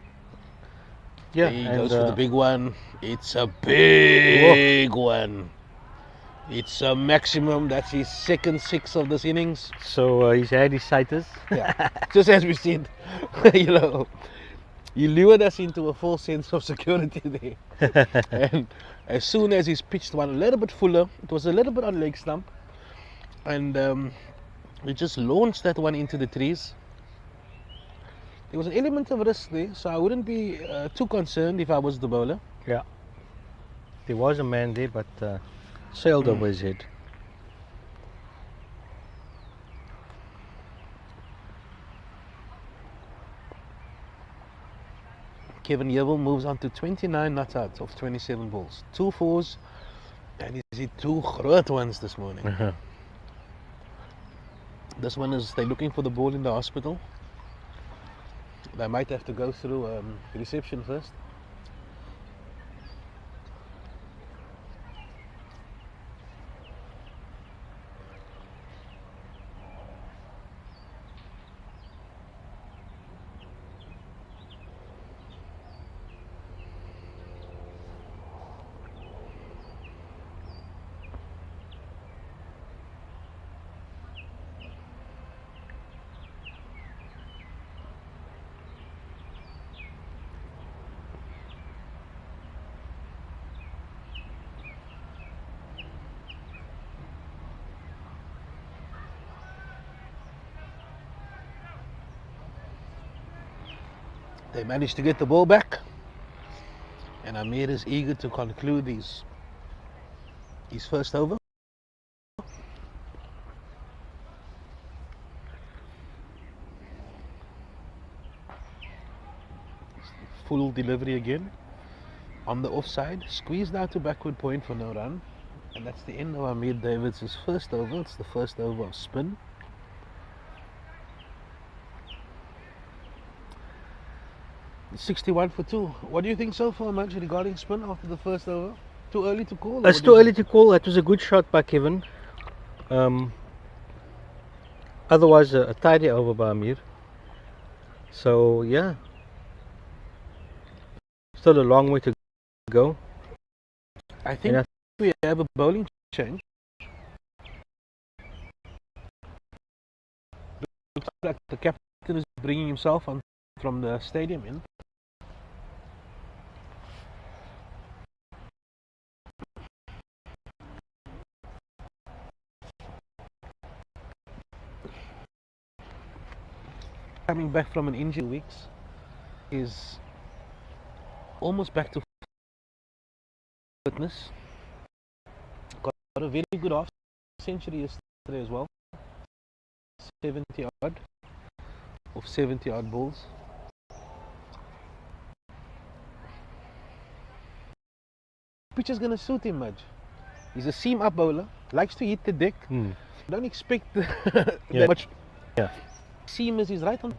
Yeah, He and goes for the big one. It's a big one. It's a maximum. That's his second six of this innings. so he's had his sighters. Yeah, just as we said, you know, he lured us into a false sense of security there. And as soon as he's pitched one a little bit fuller, it was a little bit on leg stump, and we just launched that one into the trees. There was an element of risk there, so I wouldn't be too concerned if I was the bowler. Yeah. There was a man there, but sailed over his head. Kevin Yerville moves on to 29 not out of 27 balls. 2 fours, and he's hit 2 groot ones this morning. This one is, they're looking for the ball in the hospital. They might have to go through reception first. They managed to get the ball back, and Amir is eager to conclude his first over. Full delivery again on the offside, squeezed out to backward point for no run, and that's the end of Amir Davids' first over. It's the first over of spin. It's 61 for 2. What do you think so far, Manj, regarding spin after the first over? Too early to call? It's too early to call. That was a good shot by Kevin. Otherwise, a tidy over by Amir. So, yeah. Still a long way to go. I think we have a bowling change. Looks like the captain is bringing himself on from the stadium in. Coming back from an injury weeks, is almost back to fitness. Got a very good half century yesterday as well. 70 odd of 70 odd balls. Pitch is gonna suit him much. He's a seam up bowler, likes to hit the deck. Don't expect that much. Yeah. Seam is he's right on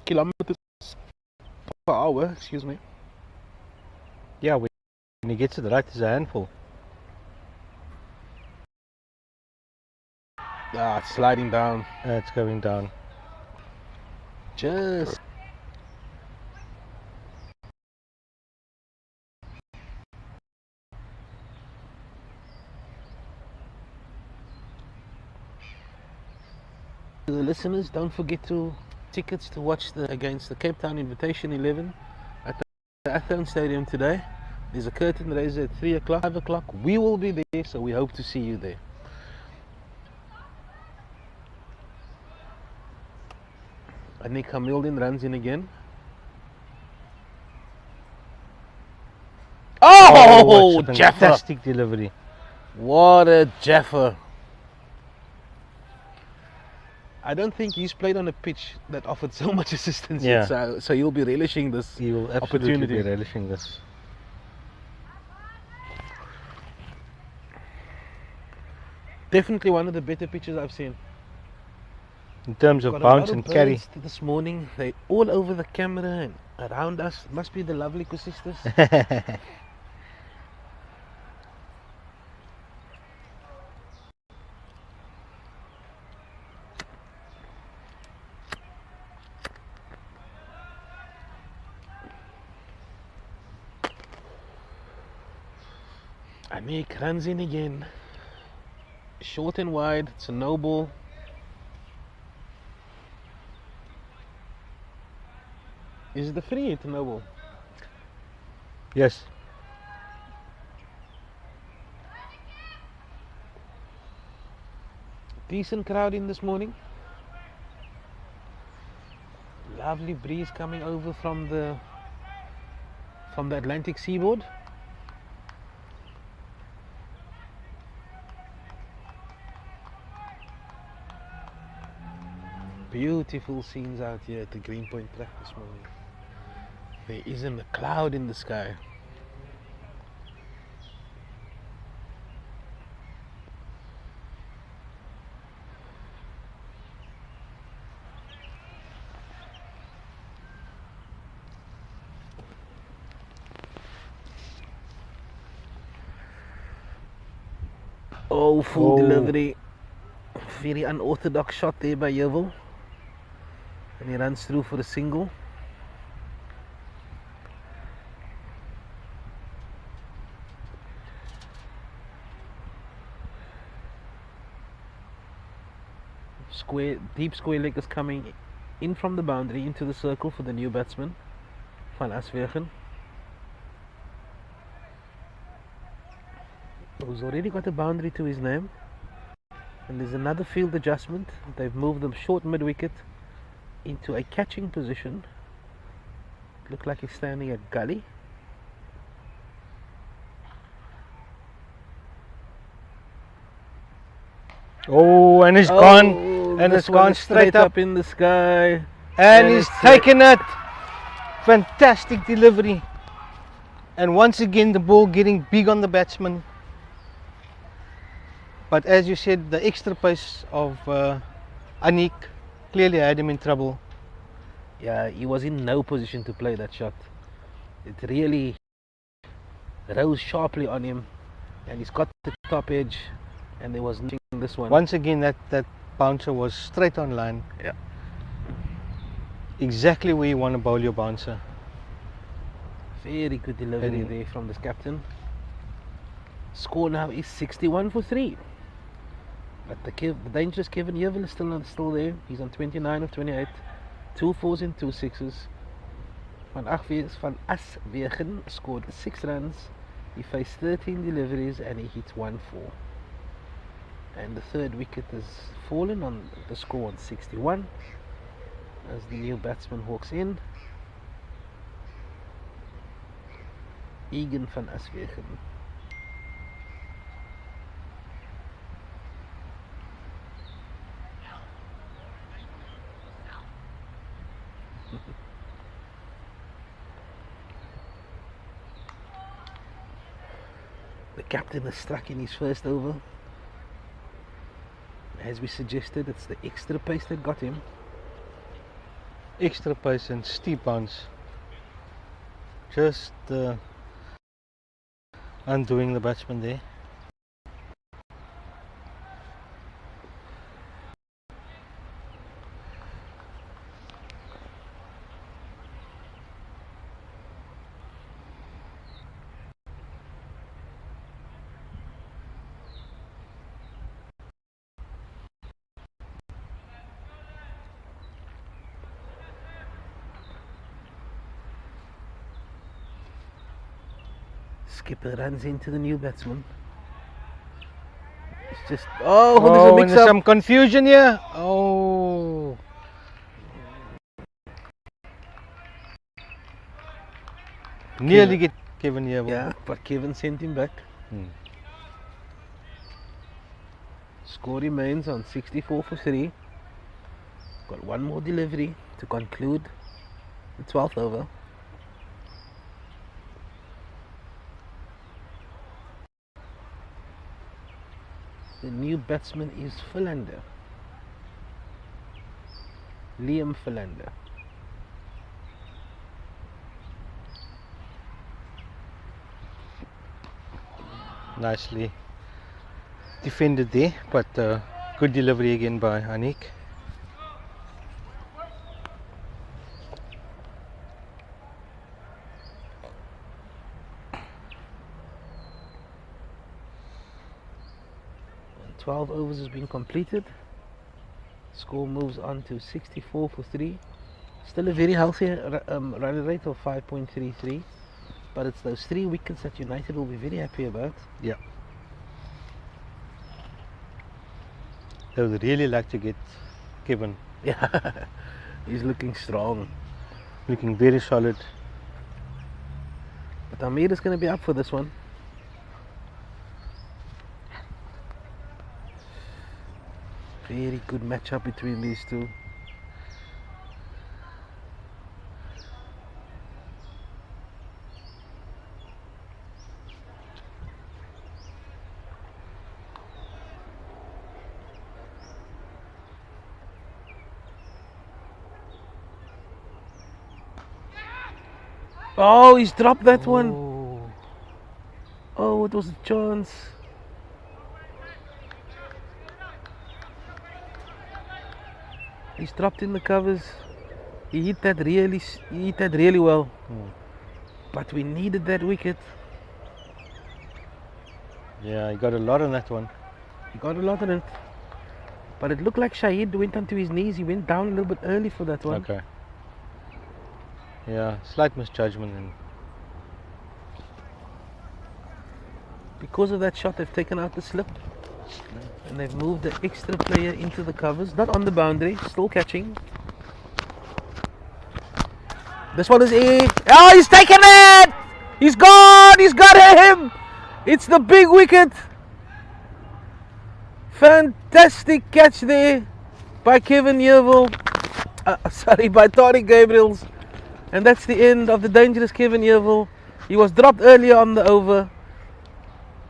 kilometers per hour, excuse me. Yeah, when he gets it right, it's a handful. It's sliding down. It's going down. Just To the listeners, don't forget to tickets to watch against the Cape Town Invitation 11 at the Athens Stadium today. There's a curtain raiser at 3 o'clock, 5 o'clock. We will be there, so we hope to see you there. And Nick Hamilton runs in again. Oh, it's a Jaffa! fantastic delivery. What a Jaffa! I don't think he's played on a pitch that offered so much assistance Yeah. yet, so he'll be relishing this He will absolutely opportunity. be relishing this. Definitely one of the better pitches I've seen. In terms of Got a lot bounce of and carry. birds this morning. They all over the camera and around us. Must be the lovely sisters. Anik runs in again. Short and wide. It's a no ball. Is it a free hit, no ball? Yes. Decent crowd in this morning. Lovely breeze coming over from the Atlantic seaboard. Beautiful scenes out here at the Greenpoint track this morning. There isn't a cloud in the sky. Oh, full delivery. Very unorthodox shot there by Yevel. And he runs through for a single. Deep square leg is coming in from the boundary into the circle for the new batsman, Van Aswegen, who's already got a boundary to his name. And there's another field adjustment. They've moved them short mid-wicket into a catching position. Look like he's standing at gully. Oh, and it's gone. And it's gone straight up. In the sky. And he's taken it. Fantastic delivery. And once again the ball getting big on the batsman. But as you said, the extra pace of Anik clearly had him in trouble. Yeah, he was in no position to play that shot. It really rose sharply on him, and he's got the top edge, and there was nothing in this one. Once again that bouncer was straight on line. Yeah. Exactly where you want to bowl your bouncer. Very good delivery there from this captain. Score now is 61 for 3. But the dangerous Kevin Yevel is still there. He's on 29 of 28. 2 4s and 2 6s. Van Aswegen scored 6 runs. He faced 13 deliveries and he hit 1 4. And the third wicket has fallen on the score on 61 as the new batsman walks in. Egan van Aswegen. The captain has struck in his first over. As we suggested, it's the extra pace that got him. Extra pace and steep bounce. Just undoing the batsman there. Skipper runs into the new batsman. It's just there's a and mix there's up. some confusion here. Oh. Nearly get Kevin here. Yeah, but Kevin sent him back. Score remains on 64 for 3. Got one more delivery to conclude the 12th over. The new batsman is Philander. Liam Philander. Nicely defended there, but good delivery again by Anik. And 12 overs has been completed. Score moves on to 64 for 3. Still a very healthy run rate of 5.33. But it's those 3 wickets that United will be very happy about. Yeah. They would really like to get Kevin. Yeah, he's looking strong. Looking very solid. But Amir is going to be up for this one. Very good matchup between these two. Oh, he's dropped that one. Oh, it was a chance. He's dropped in the covers. He hit that really well. But we needed that wicket. Yeah, he got a lot on that one. He got a lot on it. But it looked like Shahid went onto his knees. He went down a little bit early for that one. Okay. Yeah, slight misjudgment. And because of that shot, they've taken out the slip. And they've moved the extra player into the covers. Not on the boundary, still catching. This one is in. Oh, he's taken it! He's gone! He's got him! It's the big wicket. Fantastic catch there by Kevin Yeovil. By Tariq Gabriels. And that's the end of the dangerous Kevin Yeovil. He was dropped earlier on the over.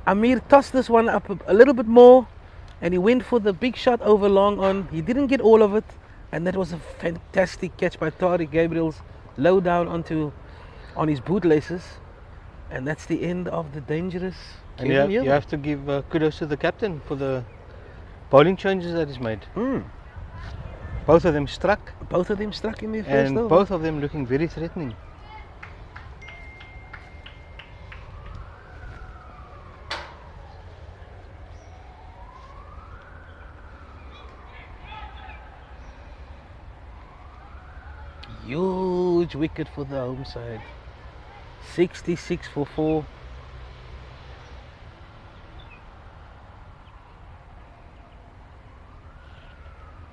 Amir tossed this one up a little bit more and he went for the big shot over long on. He didn't get all of it, and that was a fantastic catch by Tariq Gabriels, low down on his bootlaces. And that's the end of the dangerous Kevin Yeovil. You have to give kudos to the captain for the bowling changes that he's made. Both of them struck. Both of them struck in their first over. And both of them looking very threatening. Huge wicket for the home side. 66 for 4.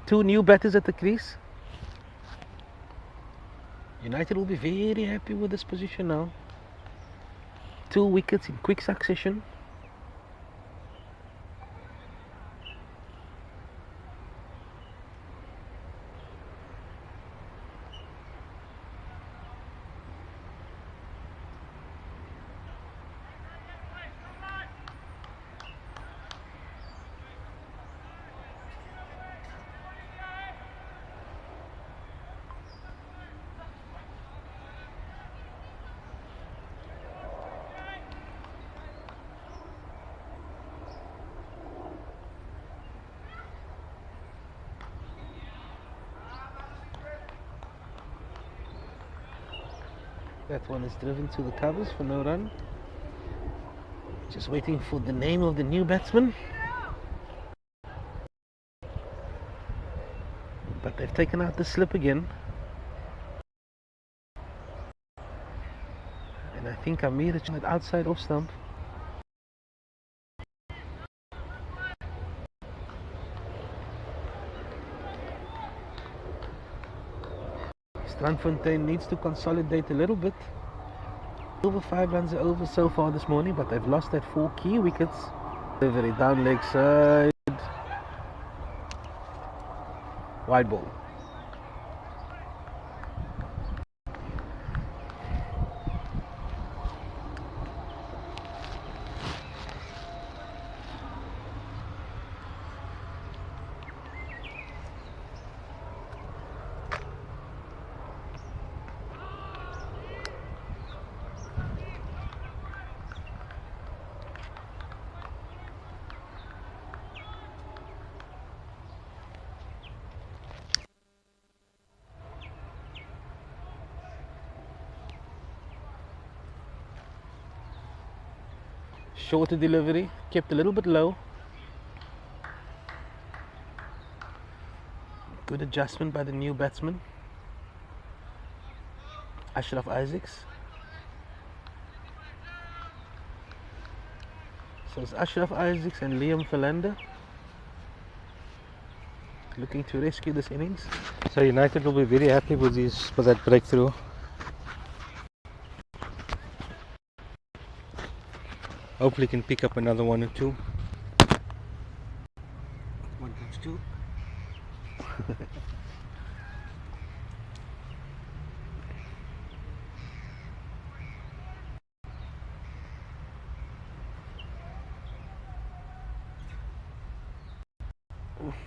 Two new batters at the crease. United will be very happy with this position now. 2 wickets in quick succession. That one is driven to the covers for no run. Just waiting for the name of the new batsman. But they've taken out the slip again. And I think Amir is on that outside off stump. Strandfontein needs to consolidate a little bit. Over 5 runs are over so far this morning, but they've lost that 4 key wickets. Delivery down leg side. Wide ball. Shorter delivery, kept a little bit low. Good adjustment by the new batsman, Ashraf Isaacs. So it's Ashraf Isaacs and Liam Philander looking to rescue this innings. So United will be very happy with this, for that breakthrough. Hopefully can pick up another 1 or 2. 1 times 2.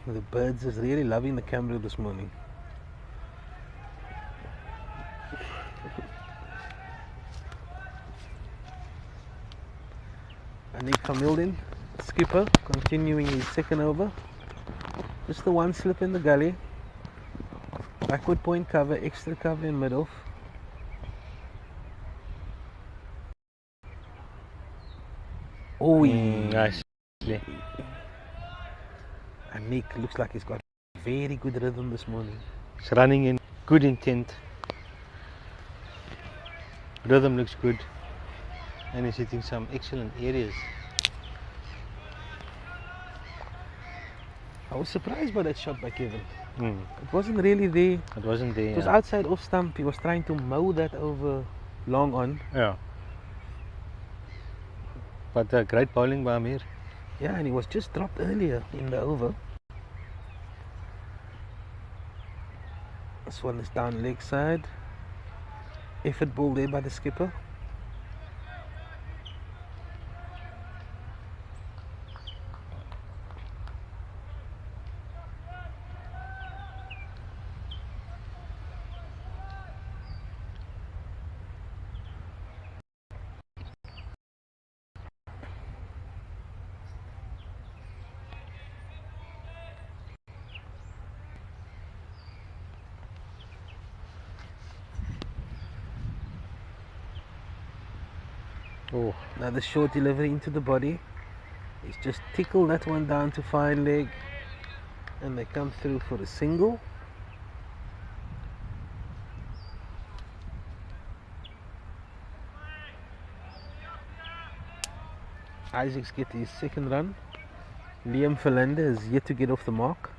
The birds is really loving the camera this morning. Anik Kamildin, skipper, continuing his second over. Just the one slip in the gully. Backward point cover, extra cover in mid-off. Oh, Nice. Anik looks like he's got very good rhythm this morning. It's running in good intent. Rhythm looks good. And he's hitting some excellent areas. I was surprised by that shot by Kevin. Mm. It wasn't really there. It wasn't there. It was outside off stump. He was trying to mow that over long on. Yeah. But great bowling by Amir. Yeah, and he was just dropped earlier in the over. This one is down leg side. Effort ball there by the skipper. Oh, Another short delivery into the body. He's just tickled that one down to fine leg. And they come through for a single. Isaacs gets his second run. Liam Philander is yet to get off the mark.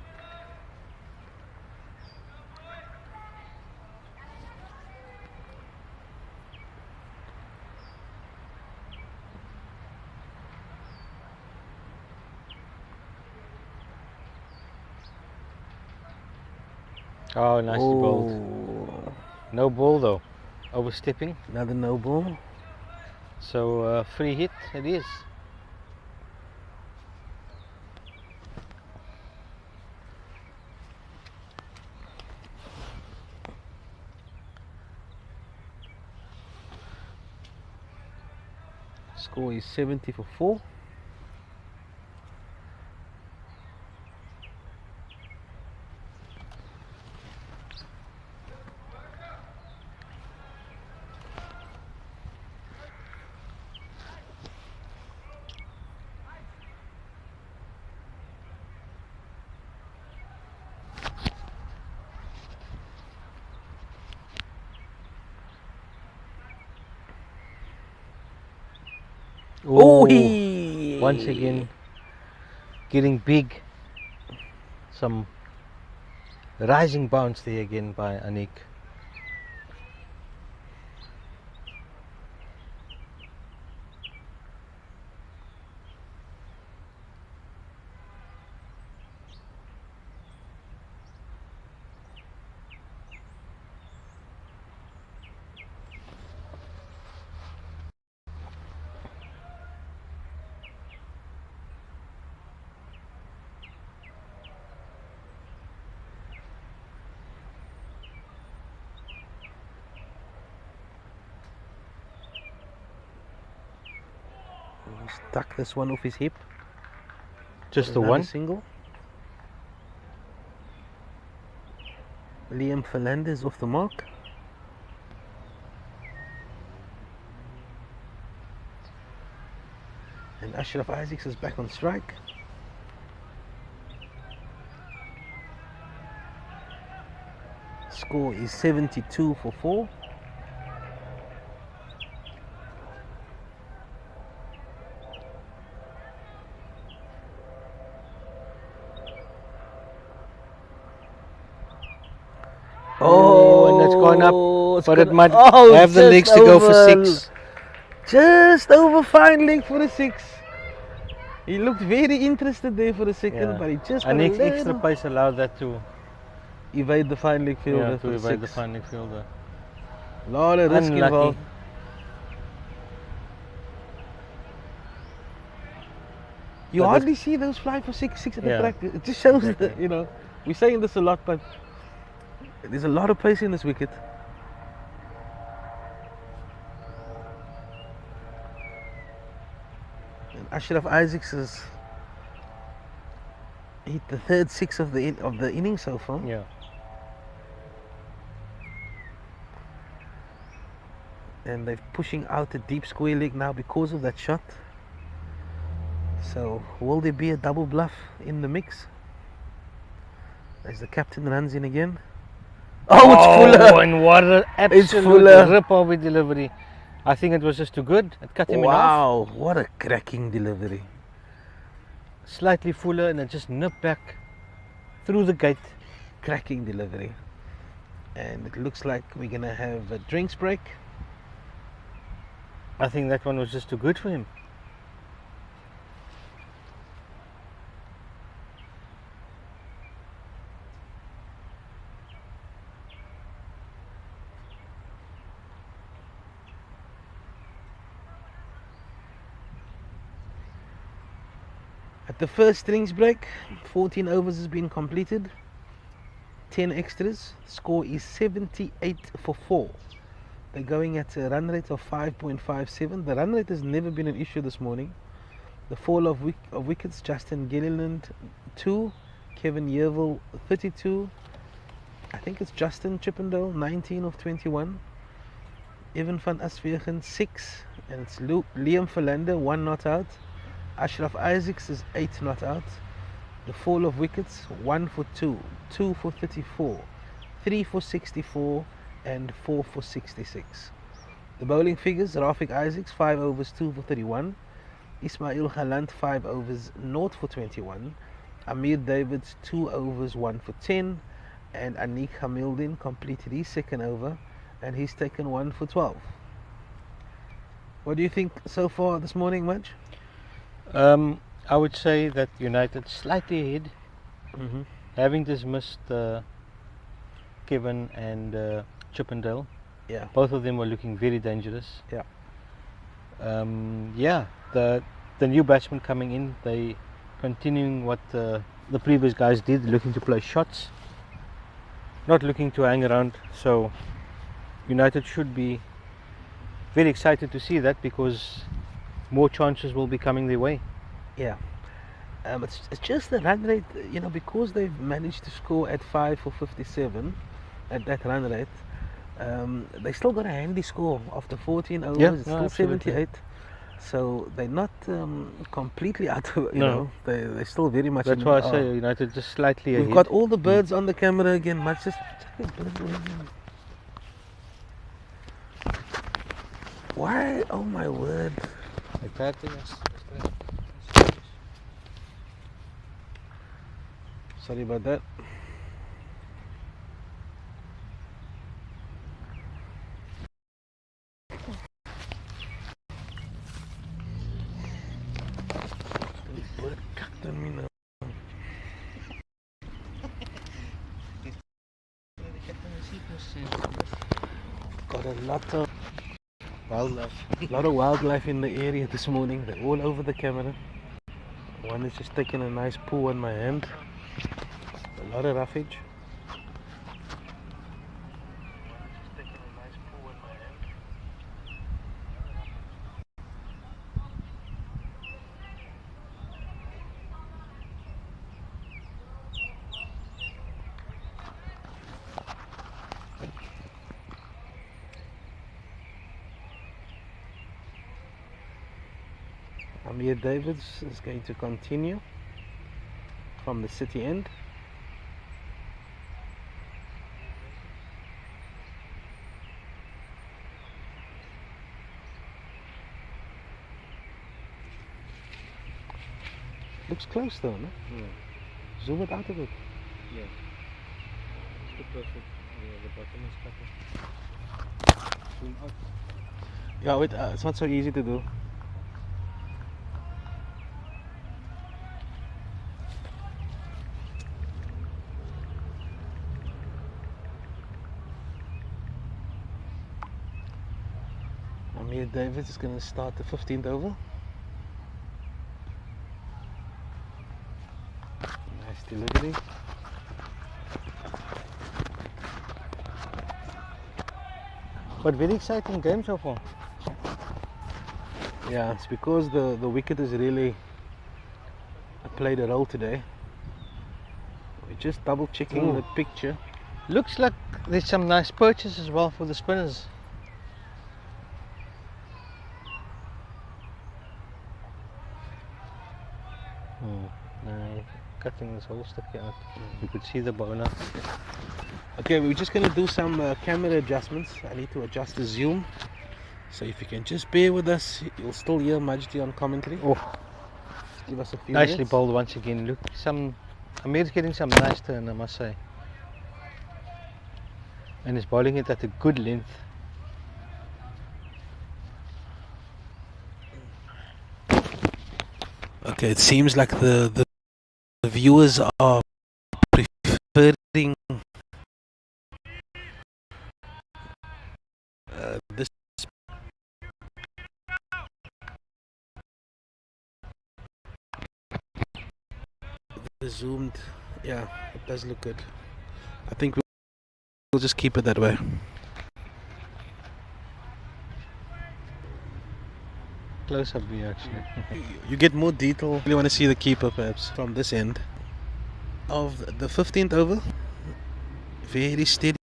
oh, nicely bowled. No ball though. Overstepping. Another no ball. So free hit it is. Score is 70 for 4. Oh, Once again, getting big. Some rising bounce there again by Anik. Stuck this one off his hip. Just the Another one. single. Liam Fernandez off the mark. And Ashraf Isaacs is back on strike. Score is 72 for 4. Oh, and it's gone up, but it might Oh, have the legs just to go for over. 6. Just over fine leg for a 6. He looked very interested there for a second, Yeah. but he just got a Anik's extra little pace allowed that to, evade the fine leg fielder for to the evade the 6. fine leg fielder. Lot of risk Unlucky. involved. You But hardly see those fly for 6 at the Yeah, track. It just shows that, exactly. you know, we're saying this a lot, but there's a lot of pace in this wicket. And Ashraf Isaacs has hit the third 6 of the inning so far. Yeah. And they're pushing out a deep square leg now because of that shot. So will there be a double bluff in the mix as the captain runs in again? Oh, it's Fuller! And what an It's absolute Fuller. rip of a delivery. I think it was just too good. It cut him in half. Wow, what a cracking delivery. Slightly fuller and it just nipped back through the gate. Cracking delivery. And it looks like we're gonna have a drinks break. I think that one was just too good for him. At the first innings break, 14 overs has been completed. 10 extras. Score is 78 for 4. They're going at a run rate of 5.57. The run rate has never been an issue this morning. The fall of wickets: Justin Gilliland 2, Kevin Yerville 32. I think it's Justin Chippendale 19 of 21. Evan van Aswegen 6, and it's Liam Philander 1 not out. Ashraf Isaacs is 8 not out. The fall of wickets: 1 for 2, 2 for 34, 3 for 64, and 4 for 66. The bowling figures: Rafiq Isaacs 5 overs 2 for 31, Ismail Halant 5 overs 0 for 21, Amir Davids 2 overs 1 for 10, and Anik Hamildin completed his second over and he's taken 1 for 12. What do you think so far this morning, Mudge? I would say that United slightly ahead, having dismissed Kevin and Chippendale. Yeah. Both of them were looking very dangerous. Yeah. Yeah, the new batsmen coming in, they continuing what the previous guys did, looking to play shots, not looking to hang around. So United should be very excited to see that, because more chances will be coming their way. Yeah. It's just the run rate, you know, because they've managed to score at 5 for 57 at that run rate. They still got a handy score after 14 overs. Yeah, It's no, still absolutely. 78. So they're not completely out of, you No. know, they're still very much That's in. why I say United just slightly We've ahead. got all the birds on the camera again. Much just why? Oh my word! Like that, yes. Sorry about that. Got a lot of wildlife in the area this morning. They're all over the camera. One is just taking a nice poo on my hand. A lot of roughage. Amir Davids is going to continue from the city end. Looks close though, no? Yeah. Zoom it out a bit. Yeah. It's too close. The bottom is covered. Zoom out. Yeah, wait, it's not so easy to do. Amir Davids is going to start the 15th over. Nice delivery. But very exciting game so far. Yeah, it's because the wicket has really played a role today. We're just double checking Ooh. the picture. Looks like there's some nice perches as well for the spinners. No, cutting this whole stick out. You could see the bowler. Okay, we're just going to do some camera adjustments. I need to adjust the zoom. So if you can just bear with us, you'll still hear Majdi on commentary. Oh, Give us a few nicely minutes. bowled once again. Look, Amir's getting some nice turn, I must say. And he's bowling it at a good length. Okay, it seems like the viewers are preferring this. The zoomed, yeah, it does look good. I think we'll just keep it that way. Close-up view actually. You get more detail. You want to see the keeper perhaps from this end of the 15th over. Very steady.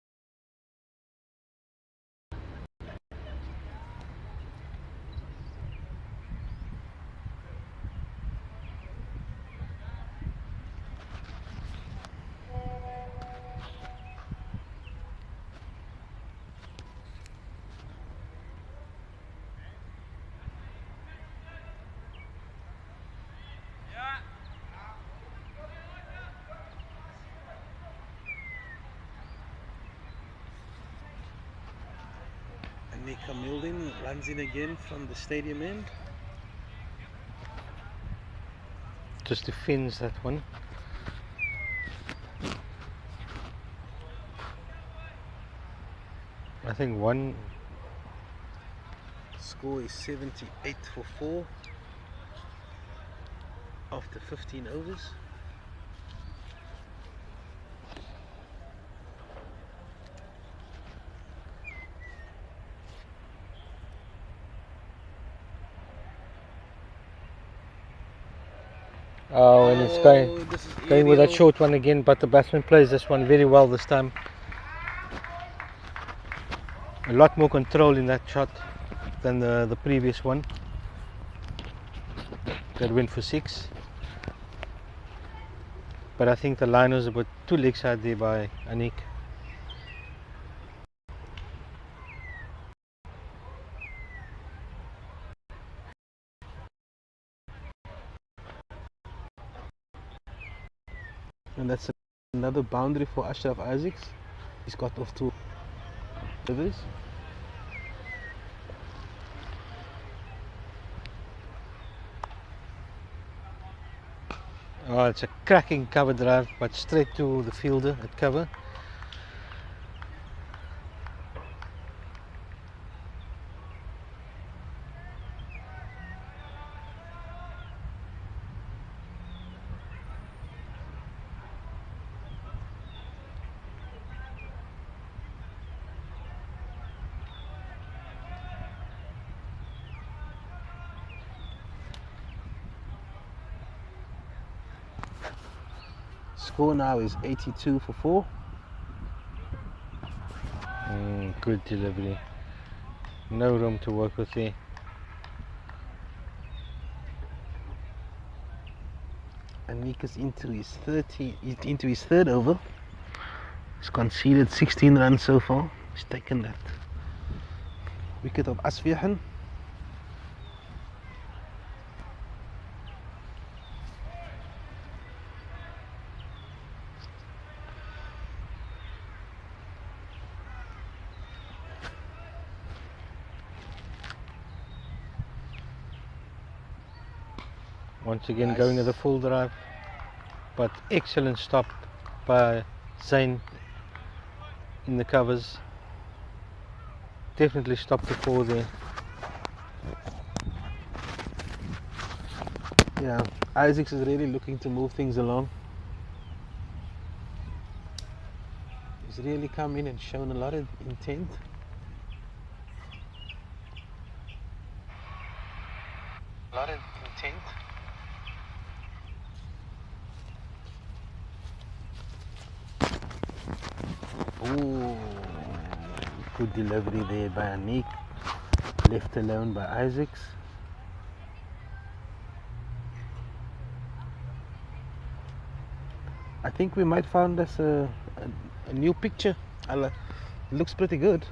Nick Hamilton runs in again from the stadium end. Just to finish that one. I think one Score is 78 for 4 after 15 overs. Oh, and it's going with that short one again, but the batsman plays this one very well this time. A lot more control in that shot than the previous one. That went for 6. But I think the line was about 2 legs out there by Anik. And that's another boundary for Ashraf Isaacs. He's got off to others. Oh, it's a cracking cover drive, but straight to the fielder at cover. Score now is 82 for 4. Good delivery. No room to work with there. And Nika's into his third over. He's conceded 16 runs so far. He's taken that wicket of Asfihan. Once again going to the full drive, but excellent stop by Zain in the covers. Definitely stopped the 4 there. Yeah, Isaacs is really looking to move things along. He's really come in and shown a lot of intent. Ooh, good delivery there by Anik. Left alone by Isaacs. I think we might find us a new picture. It looks pretty good.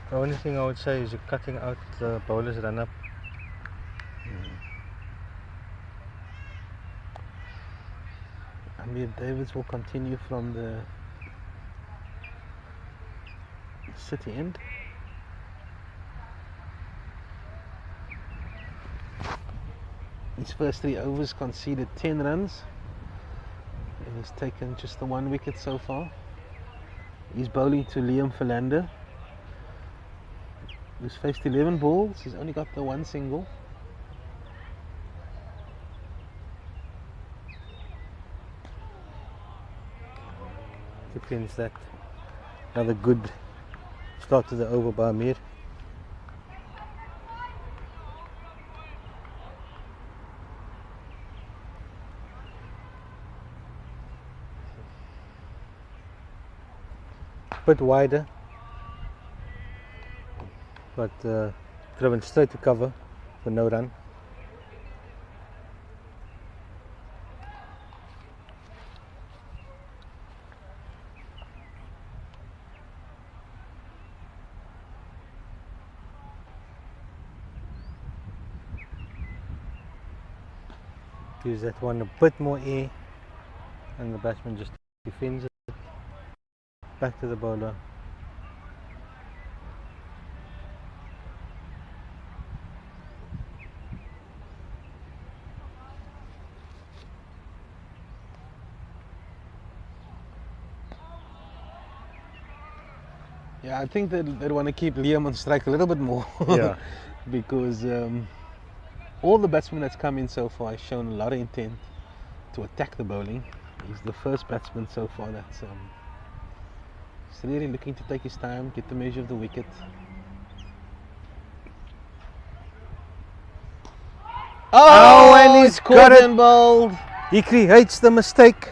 The only thing I would say is you're cutting out the bowler's run up. Amir Davids will continue from the city end. His first 3 overs conceded 10 runs and he's taken just the 1 wicket so far. He's bowling to Liam Philander, who's faced 11 balls. He's only got the 1 single. Depends that. Another good start to the over by Amir. Bit wider, but driven straight to cover for no run. Gives that one a bit more air and the batsman just defends it. Back to the bowler. Yeah, I think they'd want to keep Liam on strike a little bit more. Yeah. Because all the batsmen that's come in so far have shown a lot of intent to attack the bowling. He's the first batsman so far that's he's really looking to take his time, get the measure of the wicket. Oh, and he's caught got it. and bowled. He creates the mistake.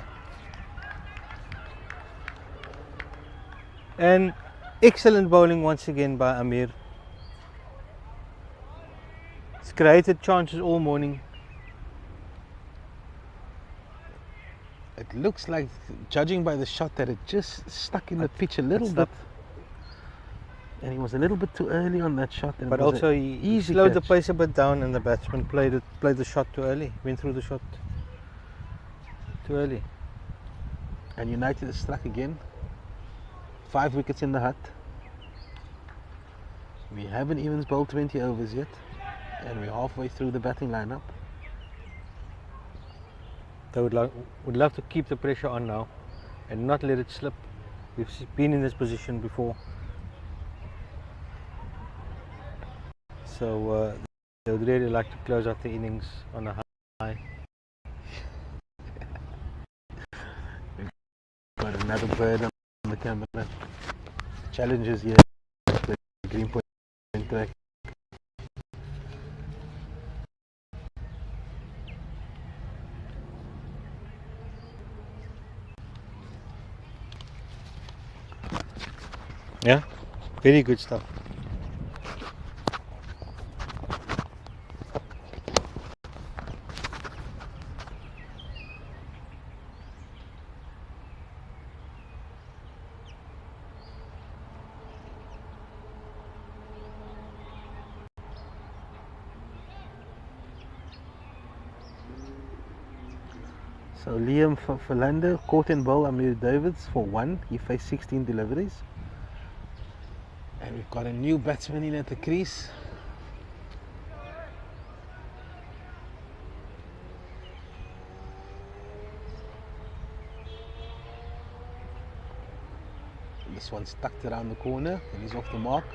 And excellent bowling once again by Amir. It's created chances all morning. It looks like, judging by the shot, that it just stuck in the pitch a little bit. And he was a little bit too early on that shot. And But it was also a he easy slowed the catch. pace a bit down and the batsman played the shot too early, went through the shot. Too early. And United is struck again. 5 wickets in the hut. We haven't even bowled 20 overs yet, and we're halfway through the batting lineup. They would love to keep the pressure on now and not let it slip. We've been in this position before, so they would really like to close out the innings on a high. Got another bird on the camera. Challenges here at the green point track. Yeah, very good stuff. So Liam Philander caught and bowled Amir Davids for 1. He faced 16 deliveries. And we've got a new batsman in at the crease. This one's tucked around the corner and he's off the mark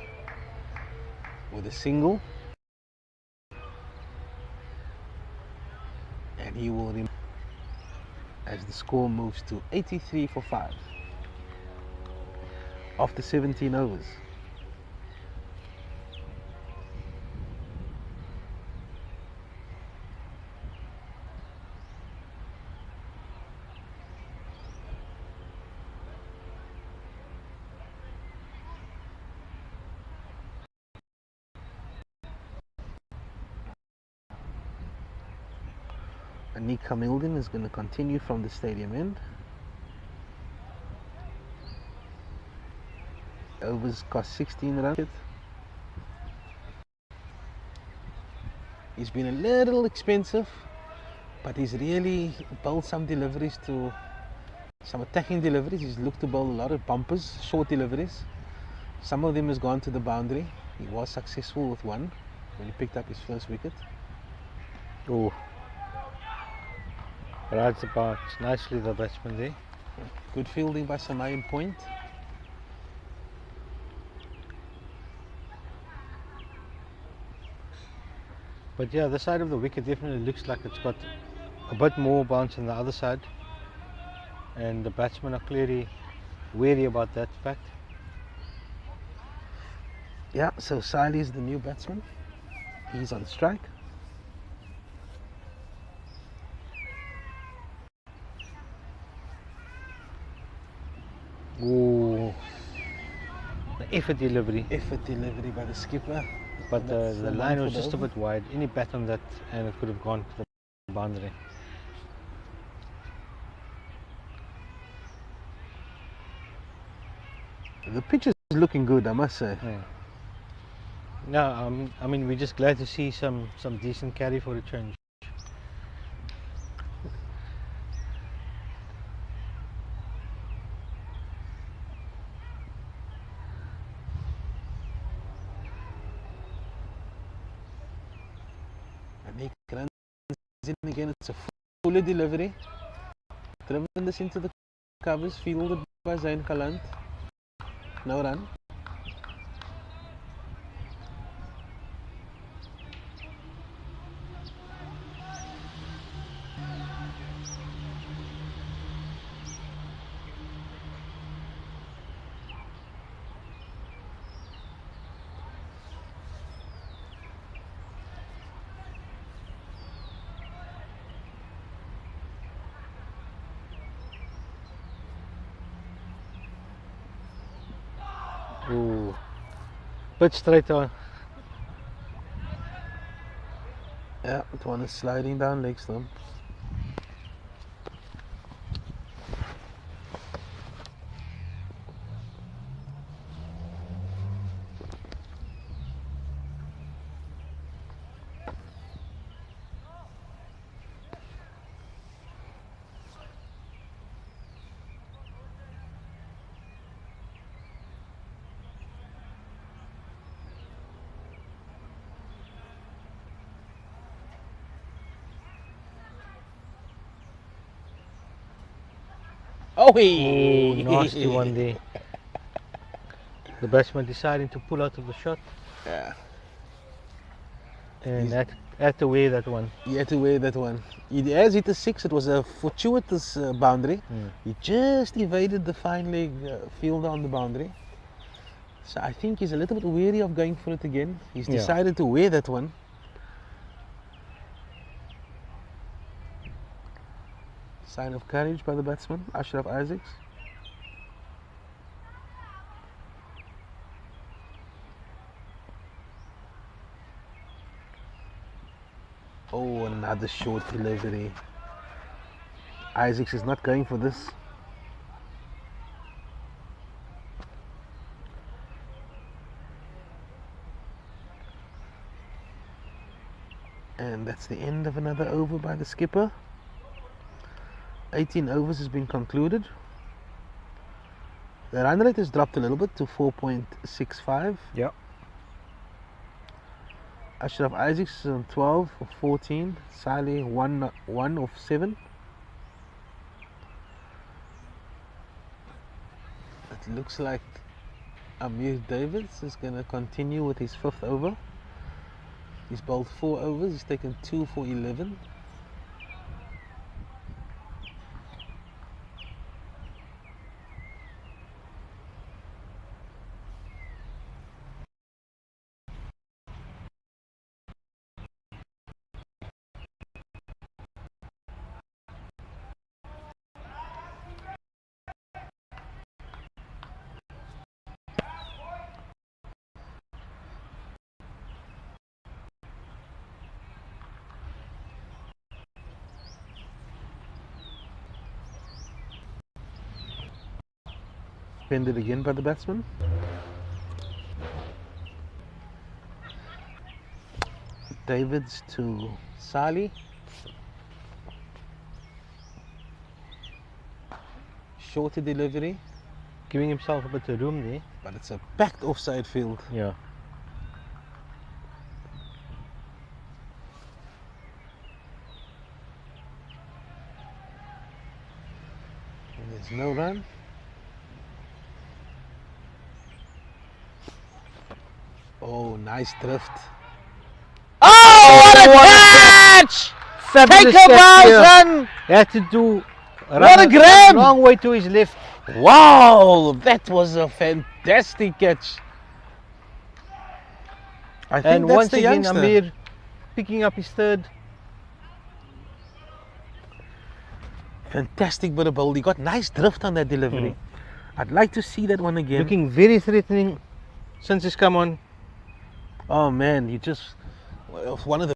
with a single. And he will remain as the score moves to 83 for 5 after 17 overs. Nick Hamilton is going to continue from the stadium end. Overs cost 16 runs. He's been a little expensive, but he's really bowled some deliveries to some attacking deliveries. He's looked to bowl a lot of bumpers, short deliveries. Some of them has gone to the boundary. He was successful with one when he picked up his first wicket. Oh, rides about nicely the batsman there. Good fielding by Samayan Point. But yeah, the side of the wicket definitely looks like it's got a bit more bounce than the other side, and the batsmen are clearly wary about that fact. Yeah, so Siley is the new batsman. He's on strike. Ooh, the effort delivery. Effort delivery by the skipper. But That's the the line one was for the just a over. bit wide. Any bat on that and it could have gone to the boundary. The pitch is looking good, I must say. Yeah. No, I mean, we're just glad to see some decent carry for a change. And he runs in again. It's a fuller delivery. Driven this into the covers, fielded by Zain Galant. No run. Ooh, bit straight on. Yeah, that one is sliding down leg stump. Oh, nasty one there. The batsman deciding to pull out of the shot. Yeah. And had to wear that one. He had to wear that one. He has hit a 6. It was a fortuitous boundary. He just evaded the fine leg fielder on the boundary. So I think he's a little bit wary of going for it again. He's decided to wear that one. Sign of courage by the batsman, Ashraf Isaacs. Oh, another short delivery. Isaacs is not going for this. And that's the end of another over by the skipper. 18 overs has been concluded. The run rate has dropped a little bit to 4.65. Yeah. Ashraf Isaacs is on 12 of 14. Saleh 1 of 7. It looks like Amir Davids is going to continue with his 5th over. He's bowled 4 overs. He's taken 2 for 11. Pended again by the batsman. Davids to Saleh. Shorter delivery, Giving himself a bit of room there. but it's a packed offside field. Yeah. And there's no run. Oh, nice drift. Oh, what a catch! Fabulous Take a bow, catch here. son! Had to do What a grab! long way to his left. Wow, that was a fantastic catch. I think And that's once the again, youngster. Amir picking up his 3rd. Fantastic bit of bowl. He got nice drift on that delivery. I'd like to see that one again. Looking very threatening since he's come on. Oh man, you just one of the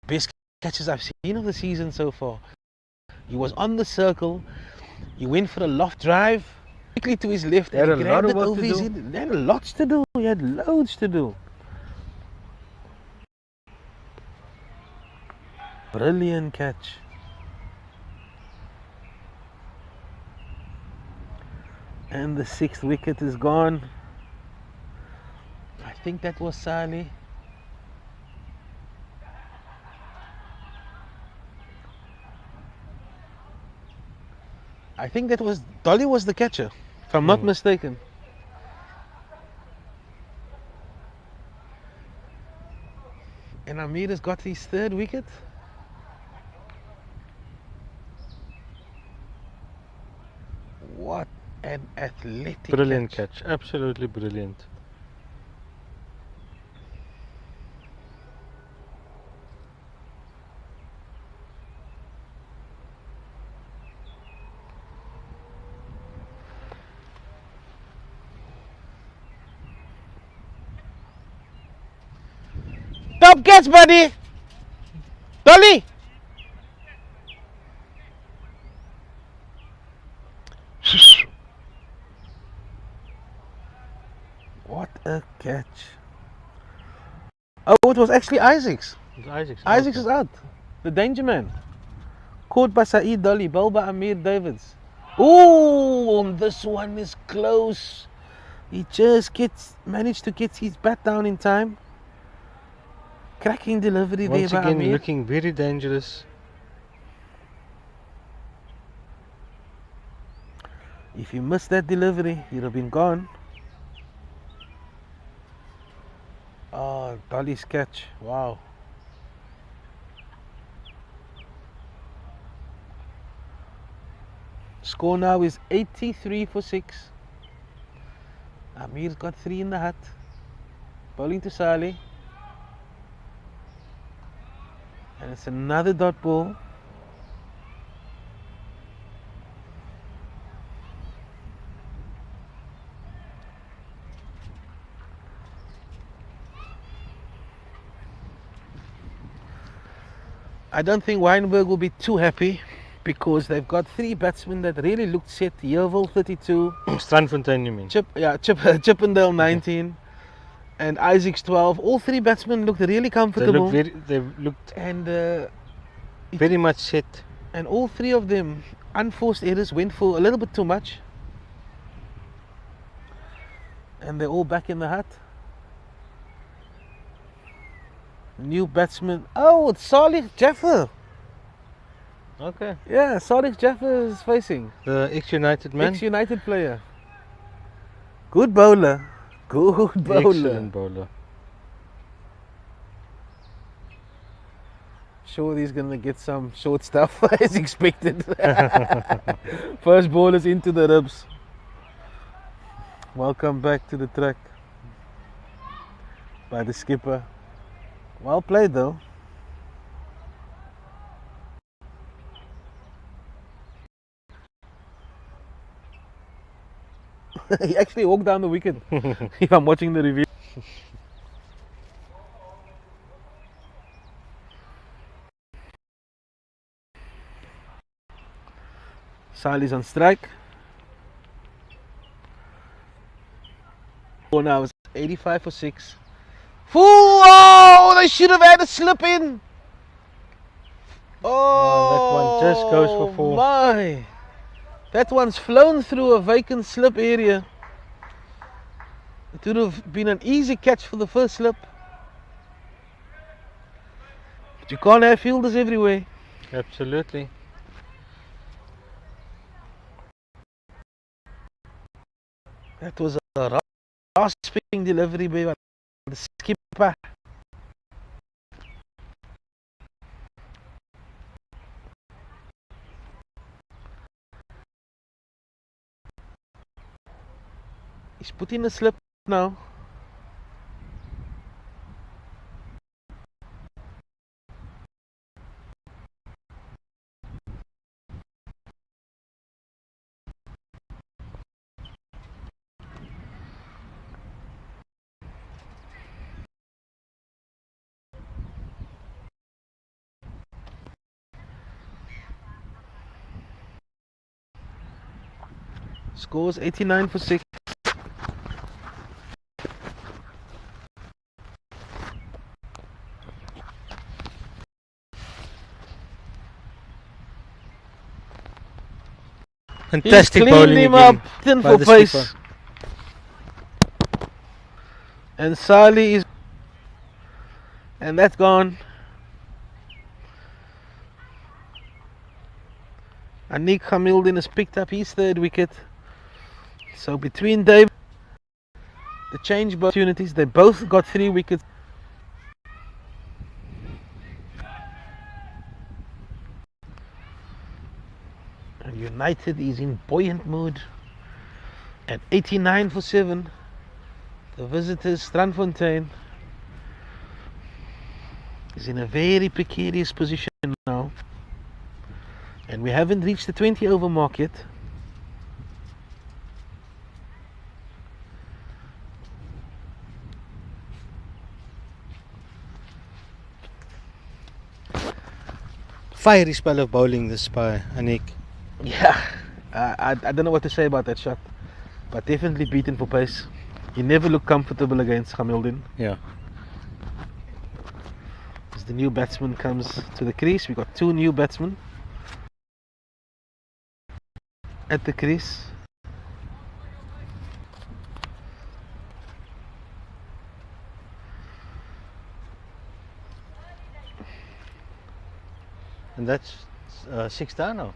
best catches I've seen of the season so far. He was on the circle. He went for a loft drive quickly to his left. He had and a grabbed lot of it work over to his do. head. He had lots to do. He had loads to do. Brilliant catch. And the 6th wicket is gone. I think that was Saleh. I think that was Dolly was the catcher, if I'm not mistaken. And Amir has got his 3rd wicket. What an athletic Brilliant catch. Absolutely brilliant. Top catch, buddy! Dolly! What a catch. Oh, it was actually Isaacs. Isaacs is out. The danger man. Caught by Saeed Dolly, bowled by Amir Davids. Oh, this one is close. He just managed to get his bat down in time. Cracking delivery Once there by again, Amir. looking very dangerous. If you missed that delivery, you'd have been gone. Oh, Dolly's catch. Wow. Score now is 83 for 6. Amir's got 3 in the hut. Bowling to Saleh. And it's another dot ball. I don't think Weinberg will be too happy because they've got 3 batsmen that really looked set. Yeovil 32, Strandfontein, you mean? Chippendale 19, and Isaacs 12. All 3 batsmen looked really comfortable. They looked and very much set. And all 3 of them, unforced errors, went for a little bit too much. And they're all back in the hut. New batsman. Oh, it's Saleh Jaffer. Okay. Yeah, Saleh Jaffer is facing. The ex-United man. Ex-United player. Good bowler. Good bowler. Excellent bowler. Sure, he's going to get some short stuff as expected. First ball is into the ribs. Welcome back to the track by the skipper. Well played though. He actually walked down the wicket. If I'm watching the review. Saleh's on strike. Oh, now it's 85 for 6. Oh, they should have had a slip in. Oh, that one just goes for 4. My. That one's flown through a vacant slip area. It would have been an easy catch for the first slip. But you can't have fielders everywhere. Absolutely. That was a rasping delivery by the skipper. He's putting a slip now. Scores 89 for 6. Fantastic He's bowling cleaned him again up, 10 by for the pace. skipper. And Saleh is, and that's gone. Anik Hamildin has picked up his 3rd wicket. So between Dave, the change opportunities, they both got 3 wickets. And United is in buoyant mood. At 89 for 7, the visitors, Strandfontein, is in a very precarious position now. And we haven't reached the 20 over mark yet. Fiery spell of bowling this by Anik. Yeah, I don't know what to say about that shot, but definitely beaten for pace. He never looked comfortable against Hamildin. Yeah. As the new batsman comes to the crease, we got 2 new batsmen at the crease. And that's 6 down now.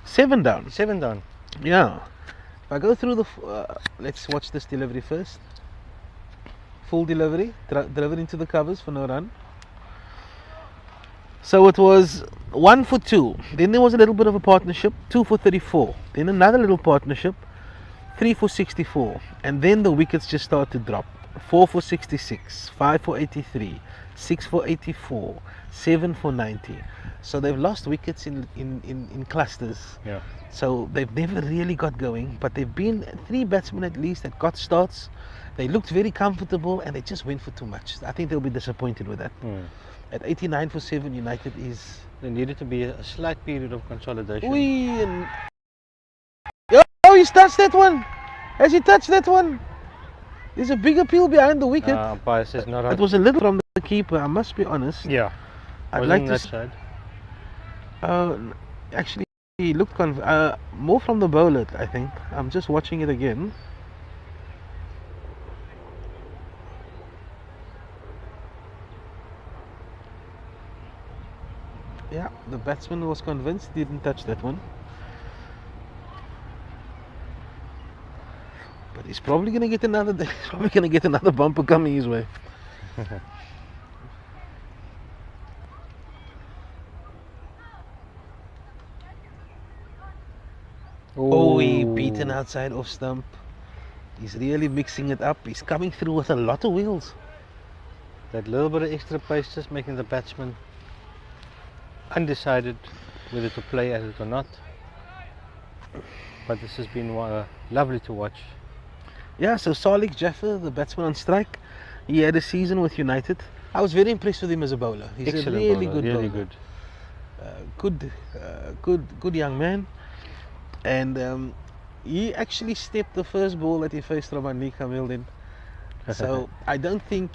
7 down. 7 down. Yeah. If I go through the, let's watch this delivery first. Full delivery, delivered into the covers for no run. So it was 1 for 2. Then there was a little bit of a partnership, 2 for 34. Then another little partnership, 3 for 64. And then the wickets just start to drop. 4 for 66, 5 for 83, 6 for 84, 7 for 90. So they've lost wickets in clusters. Yeah. So they've never really got going. But they've been 3 batsmen at least that got starts. They looked very comfortable and they just went for too much. I think they'll be disappointed with that. At 89 for 7, United is... There needed to be a slight period of consolidation. Oh, he's touched that one! Has he touched that one? There's a big appeal behind the wicket. Umpire says not out. It was a little from the keeper, I must be honest. Yeah. I'd Wasn't like to... that side? Actually, he looked more from the bowler, I think. I'm just watching it again. Yeah, the batsman was convinced he didn't touch that one. But he's probably gonna get another bumper coming his way. Oh, he beaten outside off stump. He's really mixing it up. He's coming through with a lot of wheels. That little bit of extra pace just making the batsman undecided whether to play at it or not. But this has been lovely to watch. Yeah, so Salik Jaffer, the batsman on strike, he had a season with United. I was very impressed with him as a bowler. He's Excellent a really bowler, good really bowler. Good young man. And he actually stepped the first ball that he faced from Anika Milden. So I don't think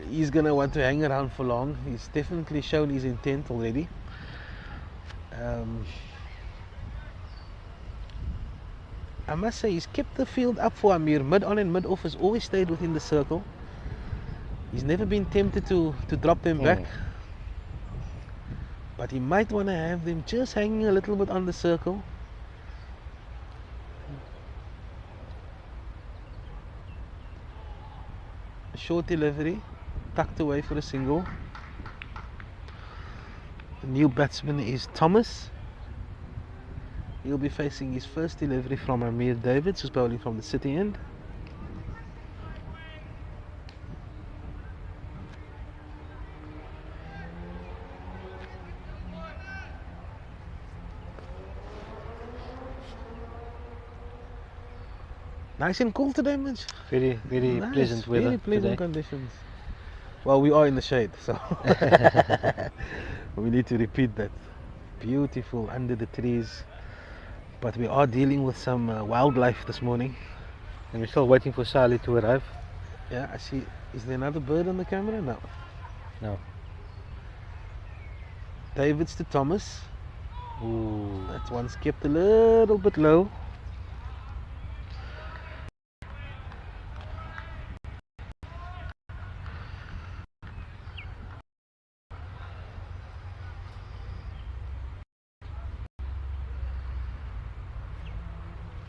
he's gonna want to hang around for long. He's definitely shown his intent already. I must say he's kept the field up for Amir. Mid on and mid off has always stayed within the circle. He's never been tempted to drop them back. But he might want to have them just hanging a little bit on the circle. A short delivery, tucked away for a single. The new batsman is Thomas. He'll be facing his first delivery from Amir Davids, who's bowling from the city end. Nice and cool today, Mitch. Very nice, pleasant weather. Very pleasant today. conditions. Well, we are in the shade, so we need to repeat that. Beautiful under the trees. But we are dealing with some wildlife this morning. And we're still waiting for Sally to arrive. Yeah, I see. Is there another bird on the camera? No. No. Davids to Thomas. Ooh. That one's kept a little bit low.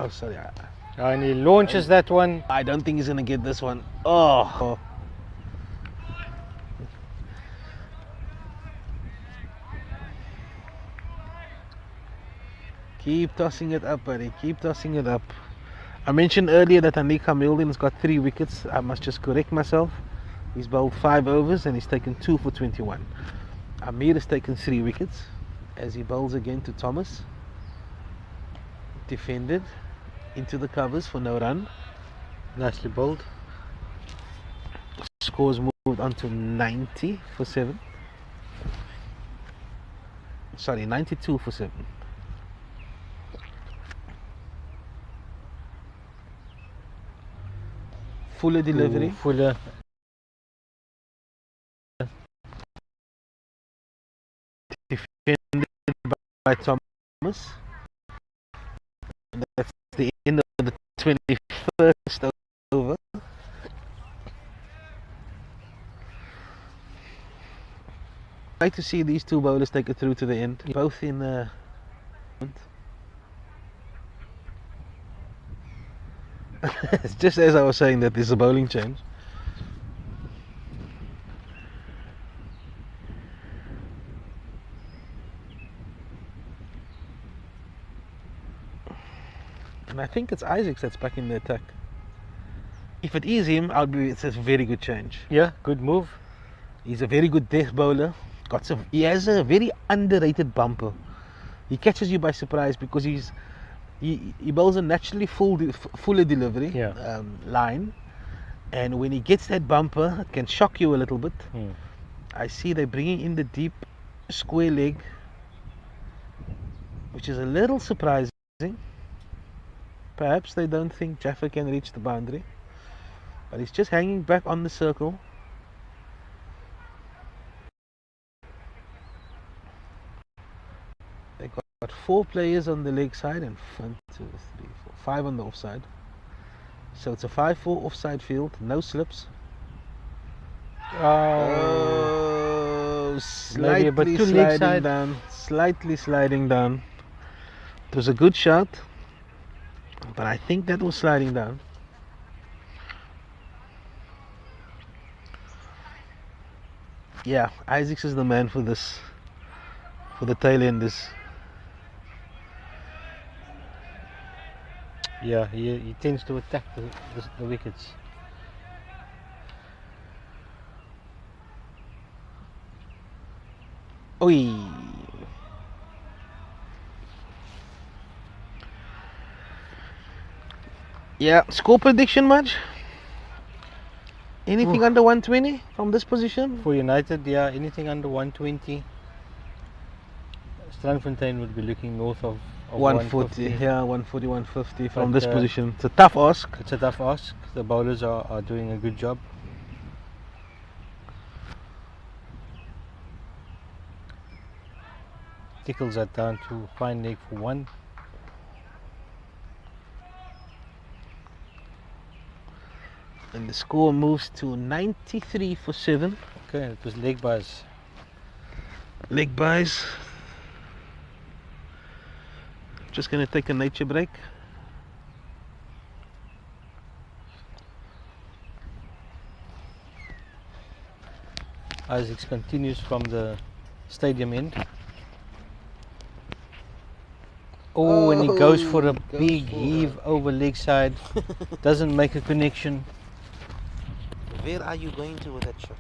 Oh, sorry. And he launches that one. I don't think he's going to get this one. Oh. Keep tossing it up, buddy. Keep tossing it up. I mentioned earlier that Anika Milden's got 3 wickets. I must just correct myself. He's bowled 5 overs and he's taken 2 for 21. Amir has taken 3 wickets as he bowls again to Thomas. Defended into the covers for no run. Nicely bowled. Scores moved on to 90 for 7. Sorry, 92 for 7. Fuller delivery. Ooh, Fuller. Defended by Thomas. And that's the end of the 21st over. I like to see these 2 bowlers take it through to the end. Both in It's just as I was saying that there's a bowling change. And I think it's Isaacs that's back in the attack. If it is him, it's a very good change. Yeah, good move. He's a very good death bowler. He has a very underrated bumper. He catches you by surprise because he bowls a naturally fuller delivery line, and when he gets that bumper, it can shock you a little bit. I see they're bringing in the deep square leg, which is a little surprising. Perhaps they don't think Jaffa can reach the boundary, but he's just hanging back on the circle. They got 4 players on the leg side and 1, 2, 3, 4, 5 on the offside. So it's a 5-4 offside field, no slips. Oh, Slightly sliding down. Slightly sliding down. It was a good shot, but I think that was sliding down. Yeah, Isaacs is the man for this, for the tail enders. Yeah, he tends to attack the wickets. Oi. Yeah, score prediction much? Anything under 120 from this position? For United, yeah, anything under 120. Strandfontein would be looking north of 140, yeah, 140, 150 from this position. It's a tough ask. It's a tough ask. The bowlers are doing a good job. Tickles that down to fine leg for 1. And the score moves to 93 for 7. Okay, it was leg buys. Leg buys. Just going to take a nature break. Isaacs continues from the stadium end. Oh, and he goes for a big heave over leg side. Doesn't make a connection. Where are you going to with that shot?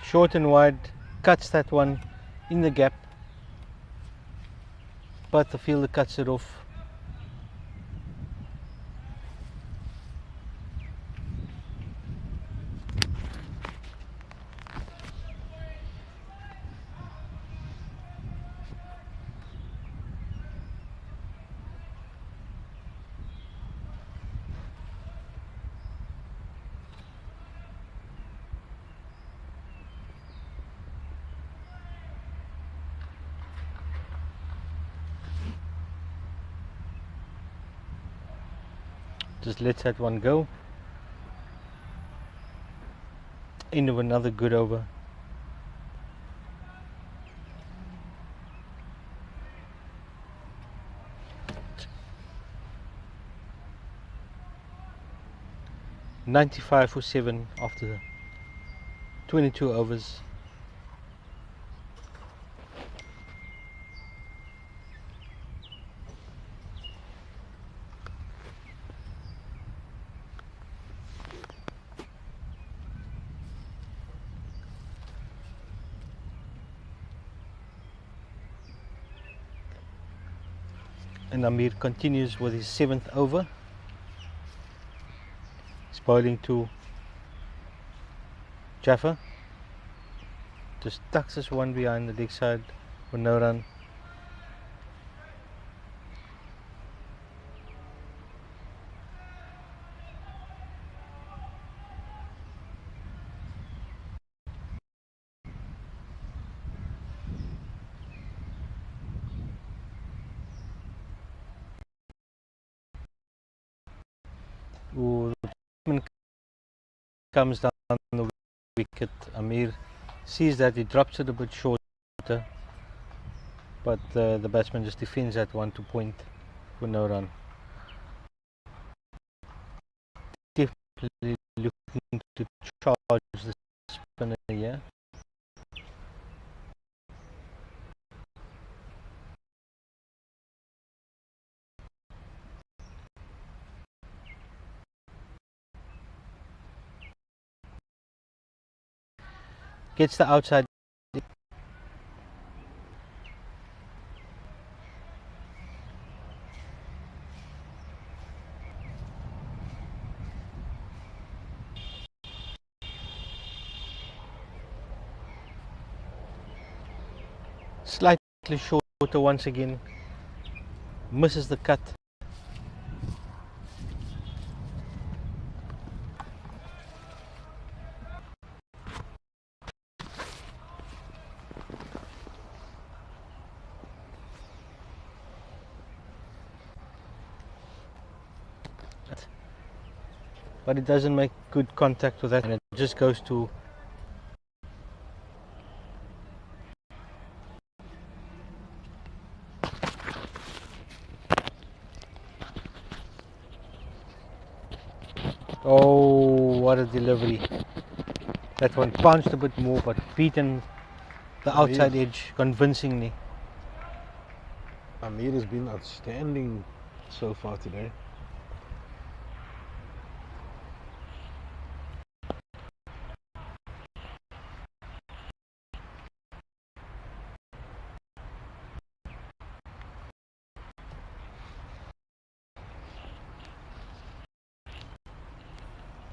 Short and wide, cuts that one in the gap, but the fielder cuts it off. Just lets that one go. End of another good over. .95 for 7 after 22 overs. And Amir continues with his 7th over. He's bowling to Jaffa. Just tucks this one behind the leg side for no run. Ooh, the batsman comes down the wicket. Amir sees that, he drops it a bit shorter, but the batsman just defends that one to point for no run. Definitely looking to charge the spinner here. Gets the outside. Slightly shorter once again. Misses the cut. But it doesn't make good contact with that, and it just goes to oh, what a delivery. That one bounced a bit more, but beaten the outside edge convincingly. Amir has been outstanding so far today.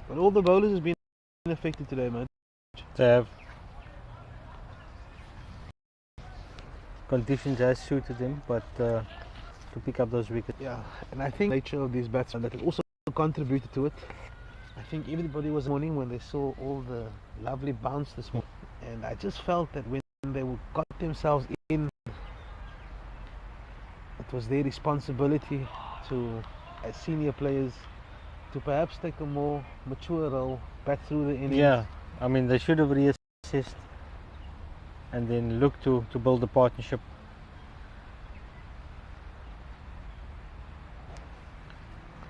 But all the bowlers has been affected today, man. They have conditions has suited them, but to pick up those wickets. Yeah, and I think the nature of these batsmen that has also contributed to it. I think everybody was morning when they saw all the lovely bounce this morning, and I just felt that when they got themselves in, it was their responsibility to, as senior players, to perhaps take a more mature role back through the innings. Yeah, I mean they should have reassessed and then look to build a partnership.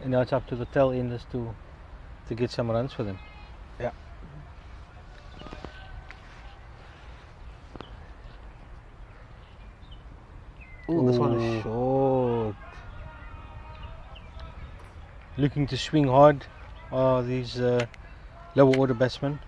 And now it's up to the tail enders to get some runs for them. Yeah. Oh, this one is short. Looking to swing hard are these lower order batsmen.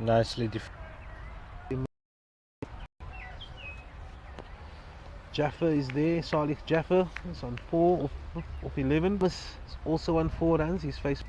Nicely Jaffa is there, Salih Jaffa is on 4 of 11. Is also on 4 runs. He's faced.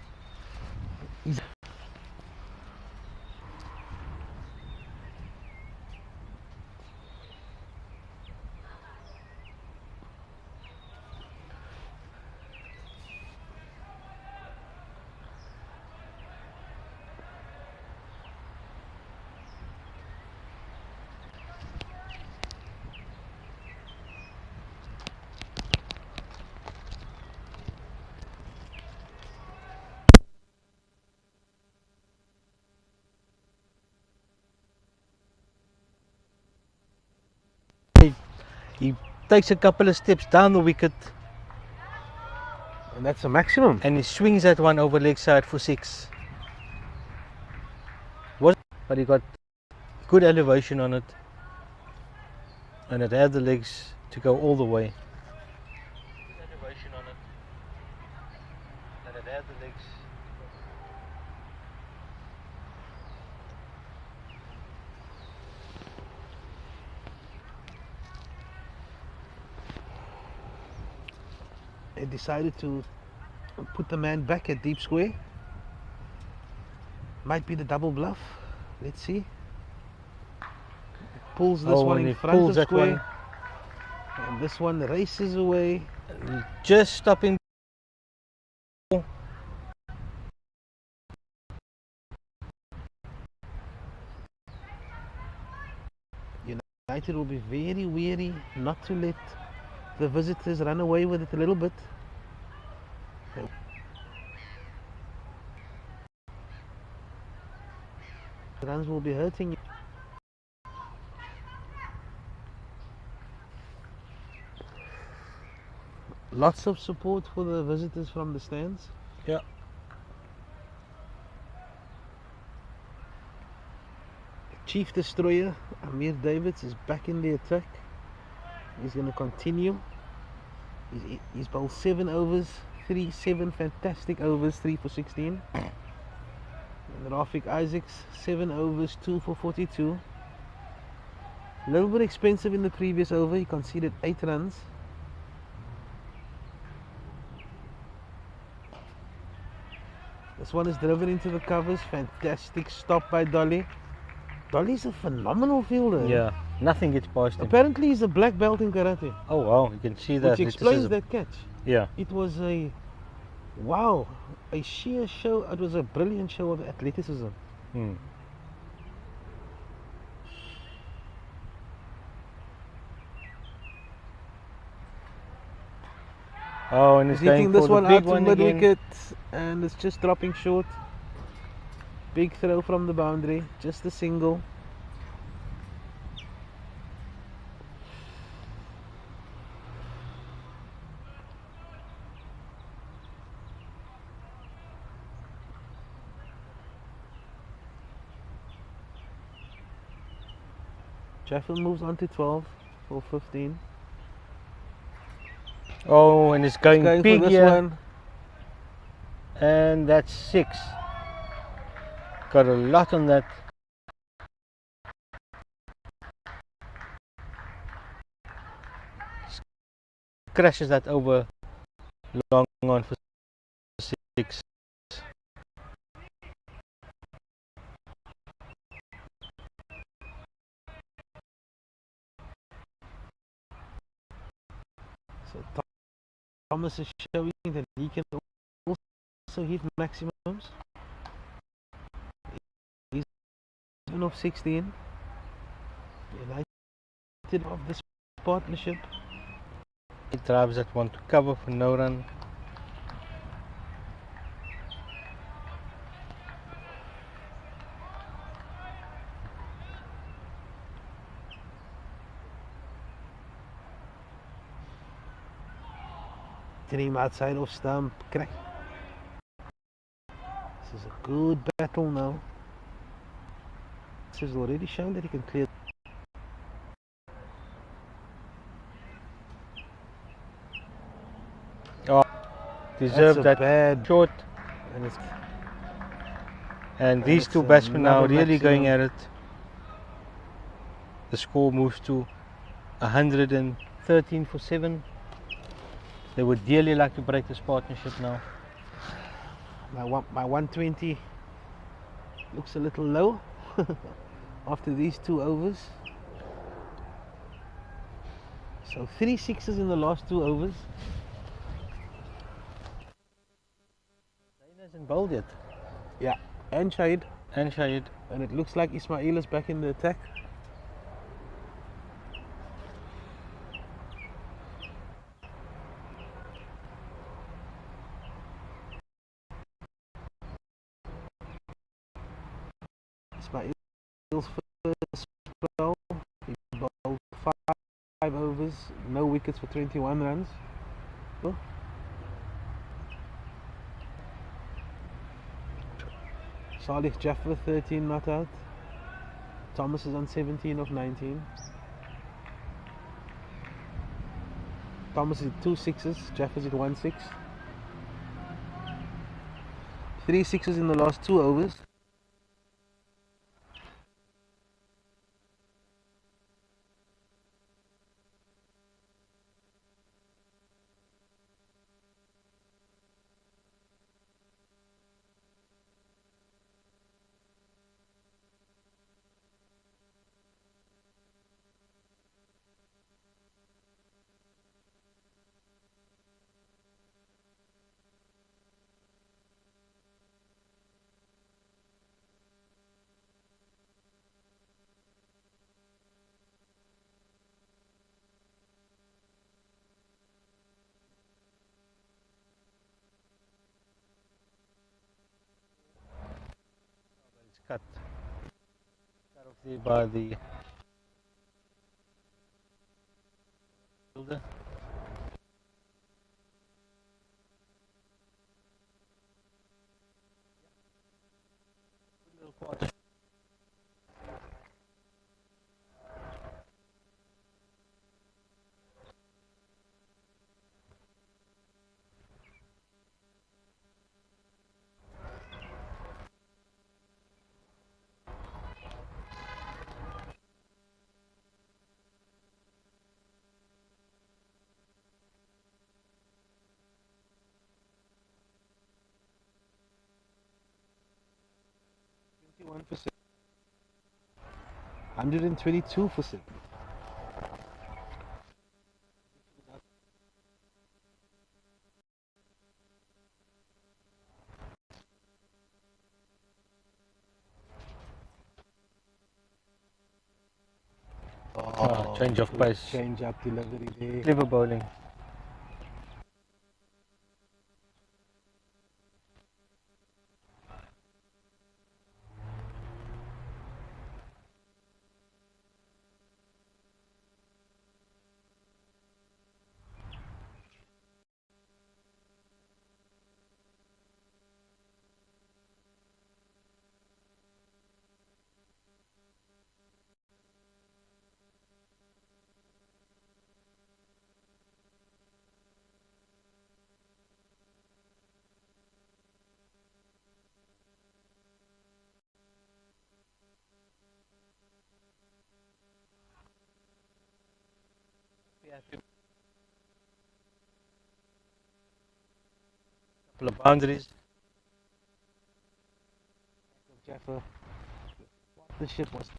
He takes a couple of steps down the wicket And that's a maximum. and he swings that one over leg side for 6. But he got good elevation on it, and it had the legs to go all the way. They decided to put the man back at deep square. Might be the double bluff. Let's see. Pulls this one in front of square. And this one races away. Just stopping. United will be very wary not to let the visitors run away with it a little bit. Runs will be hurting you. Lots of support for the visitors from the stands. Yeah. Chief Destroyer Amir Davids is back in the attack. He's going to continue. He's bowled 7 overs, 7 fantastic overs, 3 for 16. And Rafiq Isaacs, 7 overs, 2 for 42. A little bit expensive in the previous over, he conceded 8 runs. This one is driven into the covers, fantastic stop by Dolly. Dolly's a phenomenal fielder. Yeah, nothing gets past him. Apparently he's a black belt in karate. Oh wow, you can see that. Which explains that catch. Yeah. It was a, wow, a sheer show. It was a brilliant show of athleticism. Hmm. Oh, and He's it's going hitting for this the one big out to one mid again. wicket, and it's just dropping short. Big throw from the boundary, just a single. Jeffel moves on to 12 for 15. Oh, and it's going big for this here. one. And that's 6. Got a lot on that. Crashes that over long on for 6. So Thomas is showing that he can also hit maximums. He's even of 16. United of this partnership. It drives that one to cover for no run. Hitting him outside of stump. Crack. This is a good battle now. This has already shown that he can clear. Oh, deserved that bad short. And, it's, And these it's two batsmen now another really going maximum. at it. The score moves to 113 for 7. They would dearly like to break this partnership now. my 120 looks a little low after these 2 overs. So 3 sixes in the last 2 overs. Zain hasn't bowled yet. Yeah, and Shahid. And Shahid. And it looks like Ismail is back in the attack. Ismail's first spell, he bowled 5 overs, wickets for 21 runs. Salih Jaffer 13 not out. Thomas is on 17 of 19. Thomas is 2 sixes, Jaffer's at 1 6. 3 sixes in the last 2 overs. It's cut off there by the fielder. Little quarter. One for 6. 122 for 6. Change of pace. Change up delivery there. Clever bowling. Couple of boundaries. Jaffer. The ship was.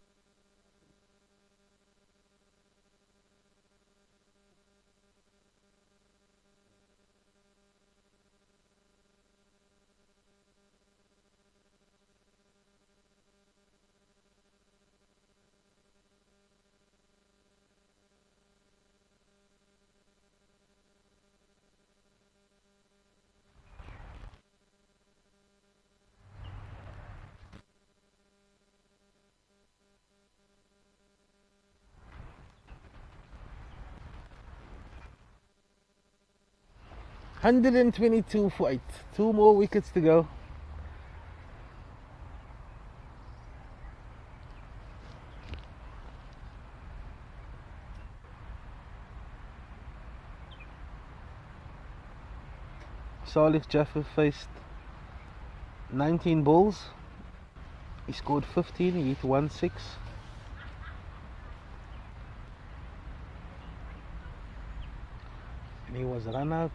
$122 for 8. 2 more wickets to go. Salih Jaffer faced 19 balls. He scored 15, he hit 1 6. And he was run out.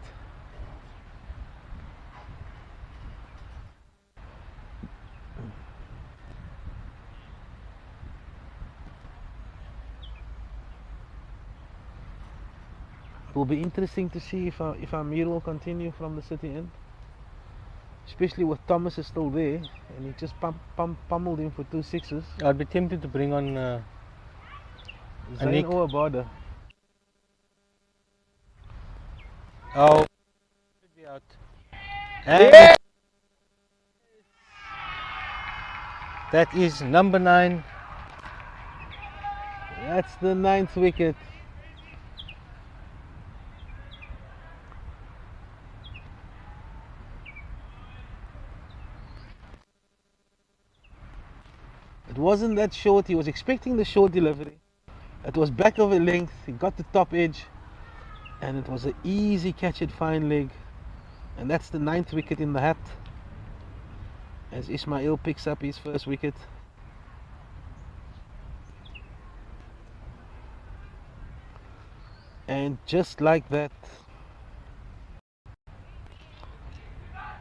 It will be interesting to see if Amir will continue from the city end, especially with Thomas is still there and he just pummeled him for 2 sixes. I'd be tempted to bring on Zain or Abada. Oh, should be out. And that is number 9. That's the 9th wicket. It wasn't that short. He was expecting the short delivery. It was back of a length. He got the top edge, and it was an easy catch at fine leg. And that's the 9th wicket in the hat, as Ismail picks up his first wicket. And just like that,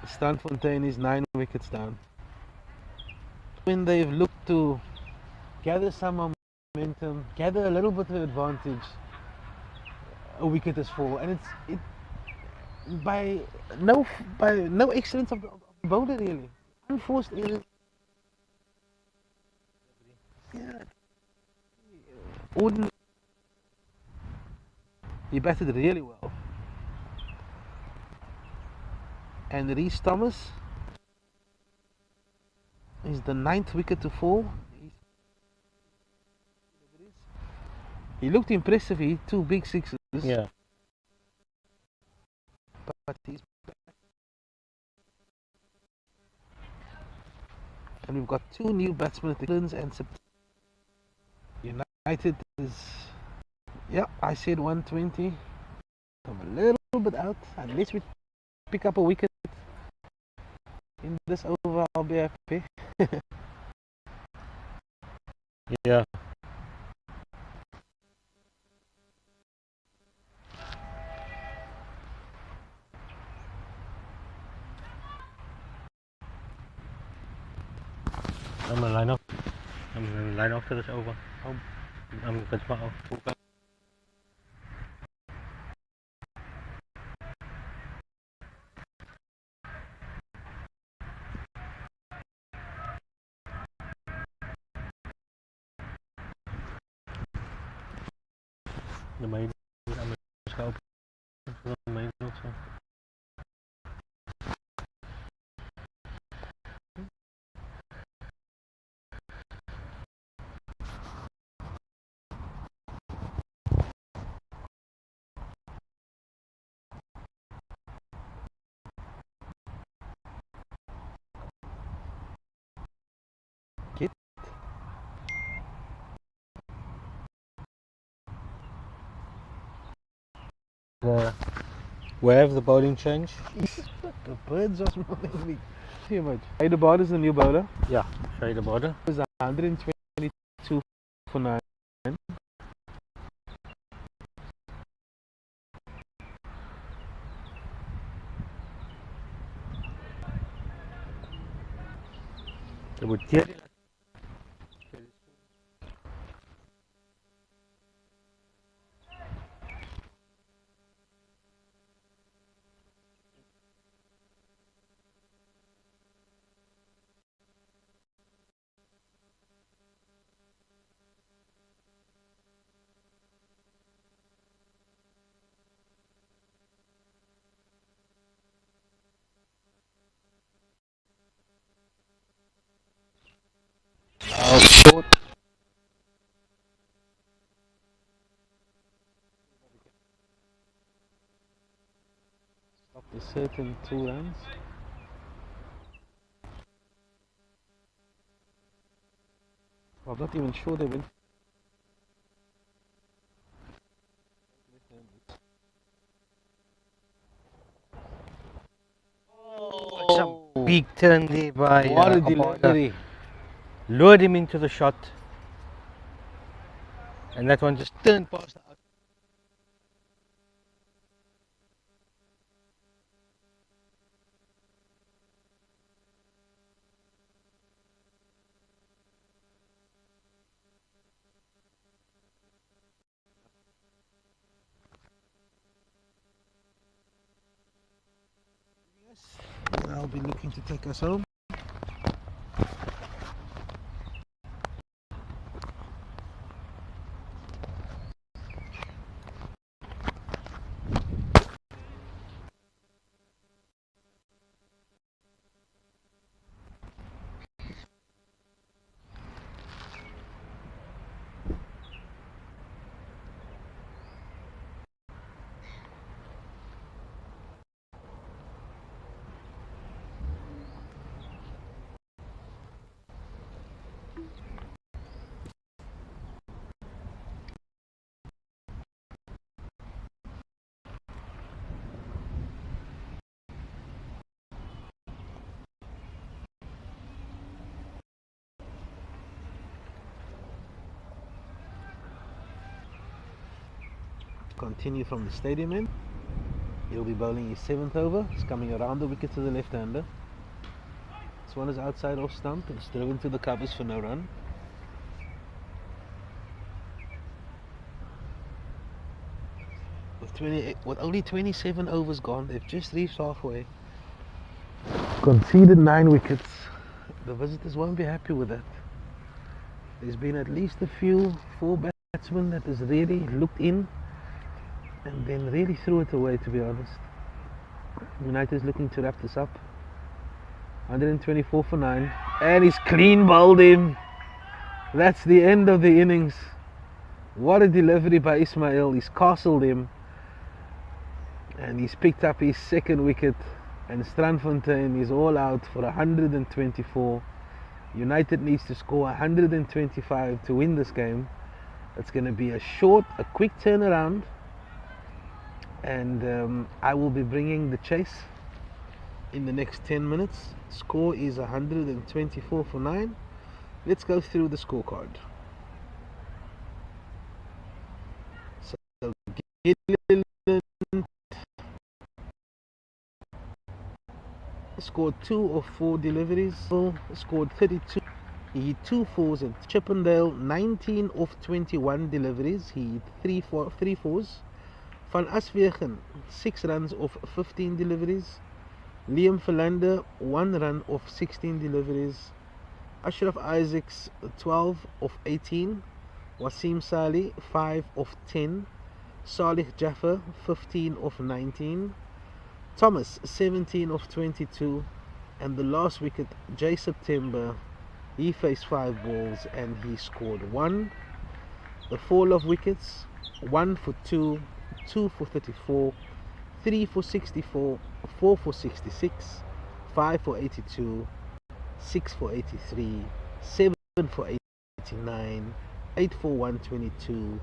Strandfontein is 9 wickets down. When they've looked to gather some momentum, gather a little bit of advantage, a wicket is fall, and it's by no excellence of the bowler really. Unforced errors. Yeah. Ordinary. He batted really well. And Reece Thomas is the 9th wicket to fall. He looked impressive. He hit 2 big sixes. Yeah. But he's back. And we've got 2 new batsmen at the Clins and United is, yeah, I said 120. I'm a little bit out. Unless we pick up a wicket in this over, I'll be happy. Yeah. I'm gonna line up. I'm gonna line off to this over. I'm gonna cut off. De meiden, I'm gonna help the meiden also. Where have the bowling change? The birds are smelling me too much. Shader Bard is the new bowler. Yeah, Shader Bard. It was 122 for 9. They would get it. Short. Stop the certain 2 runs. I'm not even sure they went. Some big turn there by What a Abada. delivery. Lured him into the shot, and that one just turned past the out. I'll be looking to take us home. continue from the stadium end. He'll be bowling his 7th over. He's coming around the wicket to the left-hander. This one is outside off stump. It's driven to the covers for no run. With only 27 overs gone, they've just reached halfway. Conceded 9 wickets. The visitors won't be happy with that. There's been at least a few 4 batsmen that has really looked in and then really threw it away, to be honest. United is looking to wrap this up. 124 for 9, and he's clean bowled him. That's the end of the innings. What a delivery by Ismail. He's castled him, and he's picked up his 2nd wicket, and Strandfontein is all out for 124. United needs to score 125 to win this game. It's going to be a quick turnaround, and I will be bringing the chase in the next 10 minutes. Score is 124 for 9. Let's go through the scorecard. So Gilliland scored 2 of 4 deliveries, scored 32. He hit 2 fours. And Chippendale 19 of 21 deliveries. He hit 3 fours. Van Aswegen 6 runs of 15 deliveries. Liam Philander 1 run of 16 deliveries. Ashraf Isaacs 12 of 18. Wasim Saleh 5 of 10. Salih Jaffer 15 of 19. Thomas 17 of 22. And the last wicket, Jay September, he faced 5 balls and he scored 1. The fall of wickets: 1 for 2, 2 for 34, 3 for 64, 4 for 66, 5 for 82, 6 for 83, 7 for 89, 8 for 122,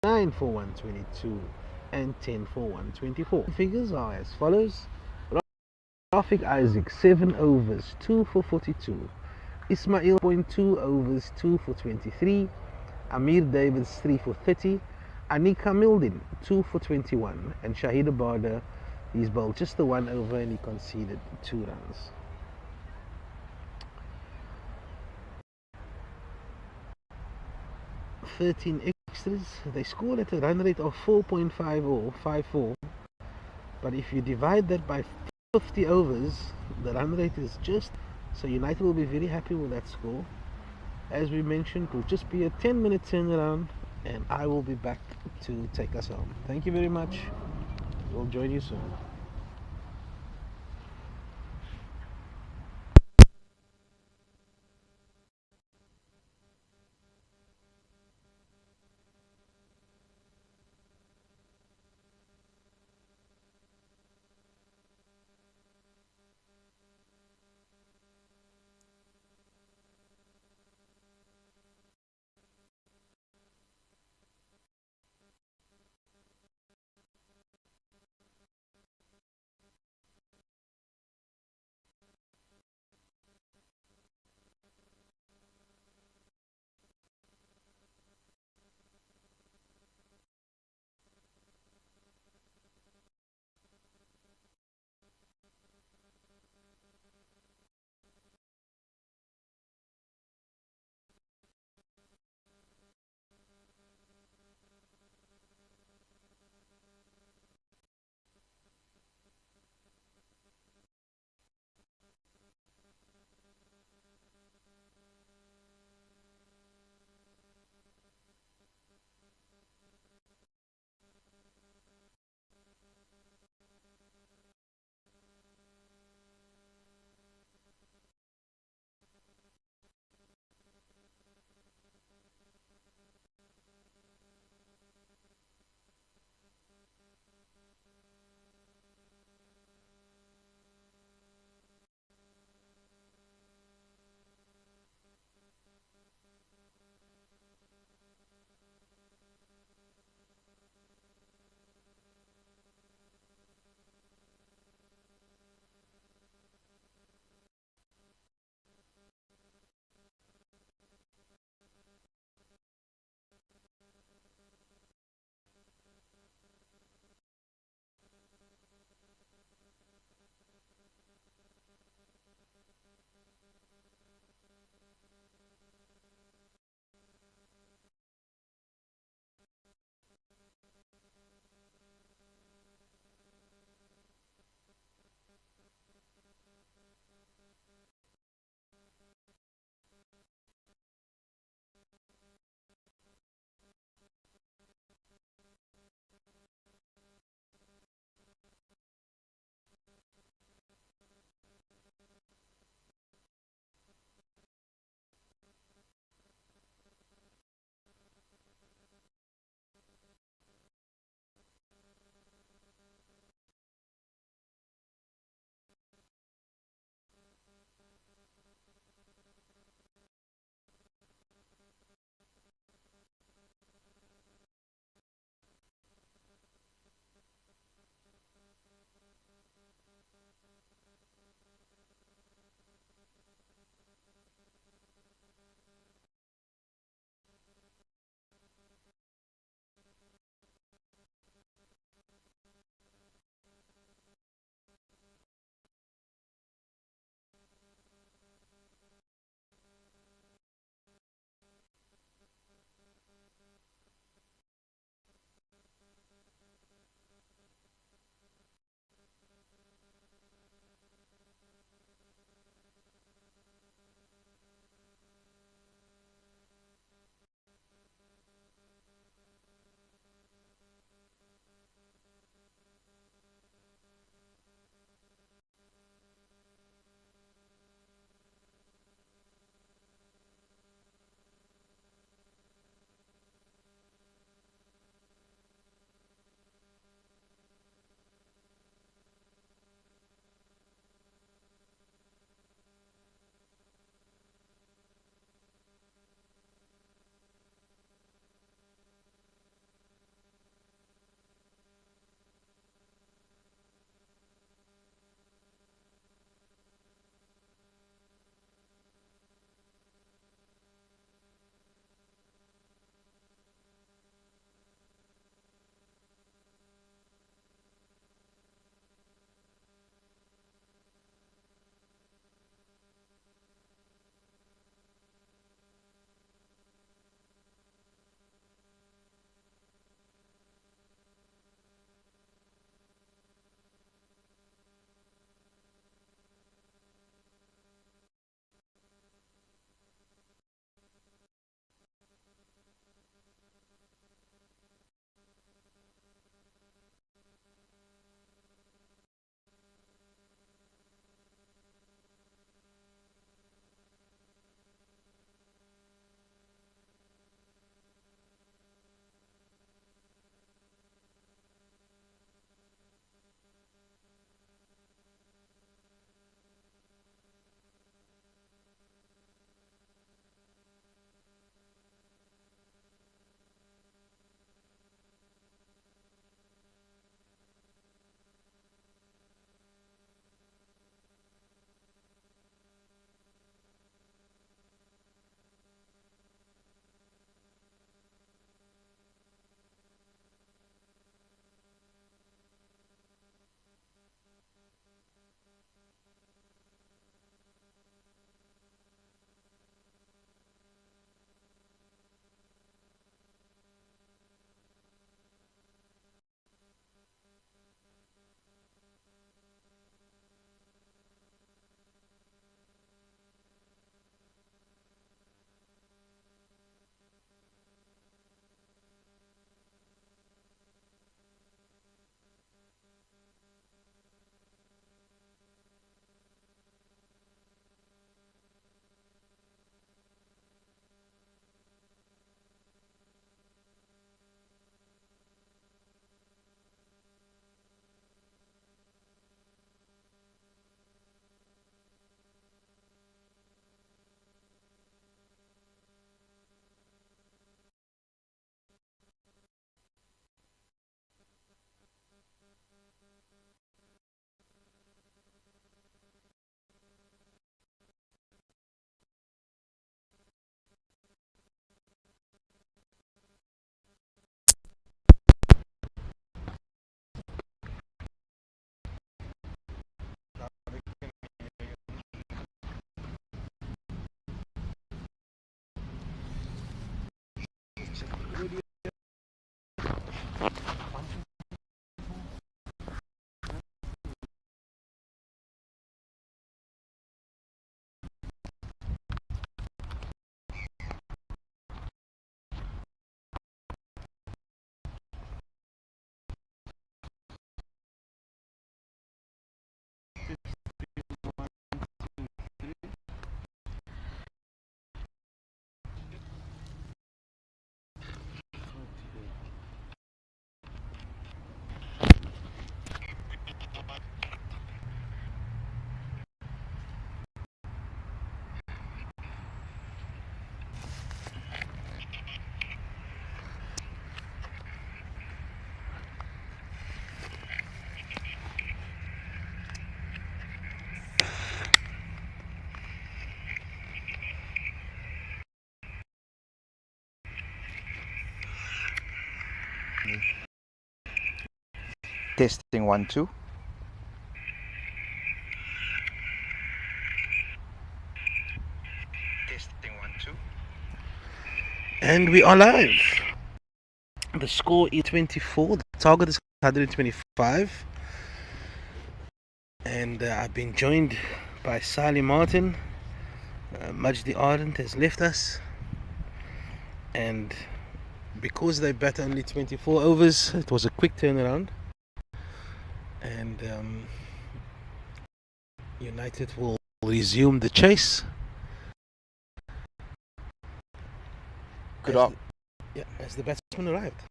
9 for 122, and 10 for 124. Figures are as follows: Rafiq Isaac 7 overs, 2 for 42. Ismail 0.2 overs, 2 for 23. Amir Davids 3 for 30. Anika Mildin 2 for 21. And Shahid Abada, he's bowled just the 1 over and he conceded 2 runs. "13 extras. They scored at a run rate of 4.5 or 54. But if you divide that by 50 overs, the run rate is just... So United will be very happy with that score. As we mentioned, it will just be a 10-minute turnaround, and I will be back to take us home. Thank you very much. We'll join you soon. Testing 1 2. Testing 1 2. And we are live. The score is 24. The target is 125. And I've been joined by Sally Martin. Majdi Ardent has left us. And because they bat only 24 overs, it was a quick turnaround. And United will resume the chase. As the batsman arrived.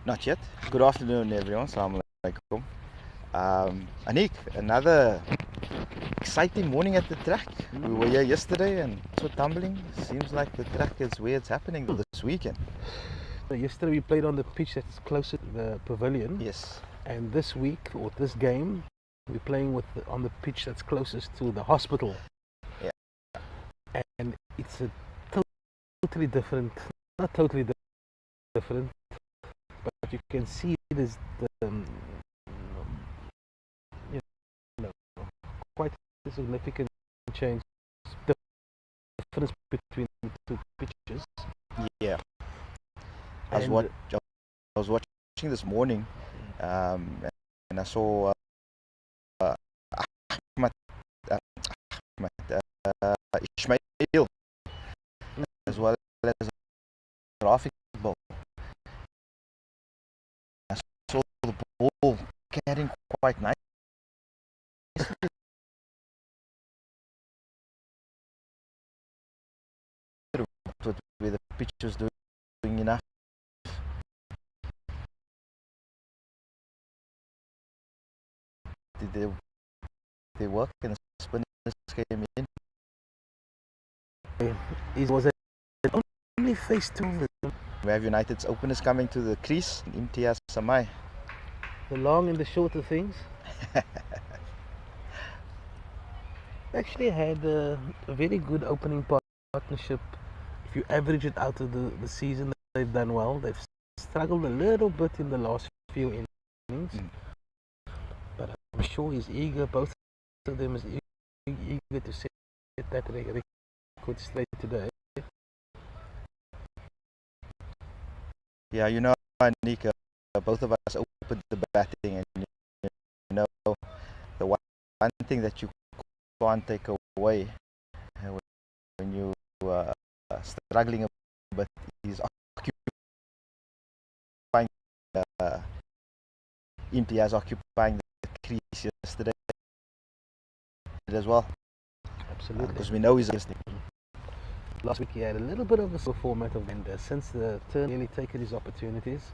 Not yet. Good afternoon, everyone. Assalamu alaikum. Anik, another exciting morning at the track. We were here yesterday and saw tumbling. Seems like the track is where it's happening this weekend. Yesterday we played on the pitch that's closer to the pavilion. Yes. And this week, or this game, we're playing on the pitch that's closest to the hospital. Yeah. And it's a totally different, not totally different, but you can see there's quite a significant change, difference between the two pitches. Yeah. I was watching this morning, and I saw Ismail as well as Rafiq ball. I saw the ball carrying quite nice. Where the pitch was doing enough. Did they work and the spinners came in? It was only phase 2 of them. We have United's openers coming to the crease, Imtiaz Samai. The long and the short of things. Actually had a very good opening partnership. If you average it out of the season, they've done well. They've struggled a little bit in the last few innings. But I'm sure he's eager, both of them is eager to set that record straight today. Yeah, you know, Nika, both of us opened the batting, and you know, the one thing that you can't take away when you struggling a bit is occupying Imtiaz occupying the crease yesterday as well. Absolutely. Because we know he's listening. Last week he had a little bit of a format of Bender. Since the turn, really taken his opportunities.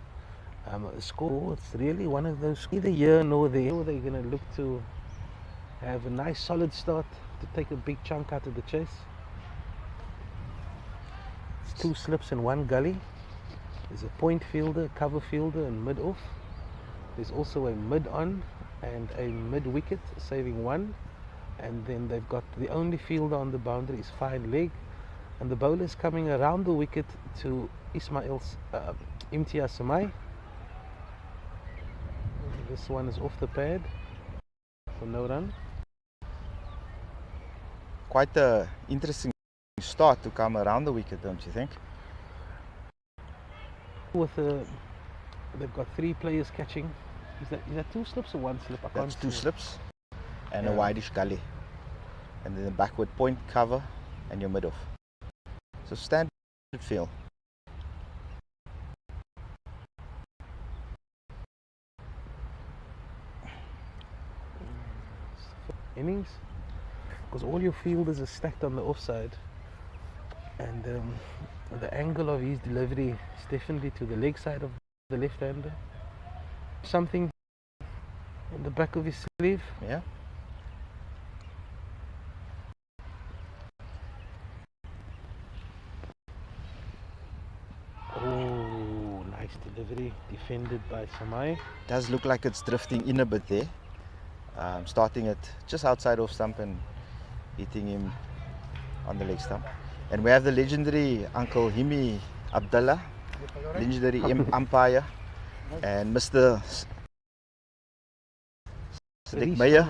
The score, it's really one of those, neither here nor there. They're going to look to have a nice solid start to take a big chunk out of the chase. It's 2 slips and 1 gully. There's a point fielder, cover fielder and mid off. There's also a mid on and a mid wicket, saving 1. And then they've got the only fielder on the boundary is fine leg. And the bowler is coming around the wicket to Ismail's Imtiaz Samai. This one is off the pad for no run. Quite an interesting start to come around the wicket, don't you think? They've got 3 players catching. Is that 2 slips or 1 slip? That's 2 slips and a wideish gully. And then the backward point cover and your mid off. So standard feel. Innings, because all your fielders are stacked on the offside, and the angle of his delivery is definitely to the leg side of the left-hander. Something in the back of his sleeve. Yeah. Oh, nice delivery, defended by Samai. Does look like it's drifting in a bit there. Starting it just outside off stump and hitting him on the leg stump. And we have the legendary Uncle Himi Abdullah, legendary umpire, And Mr. Sadiq Meyer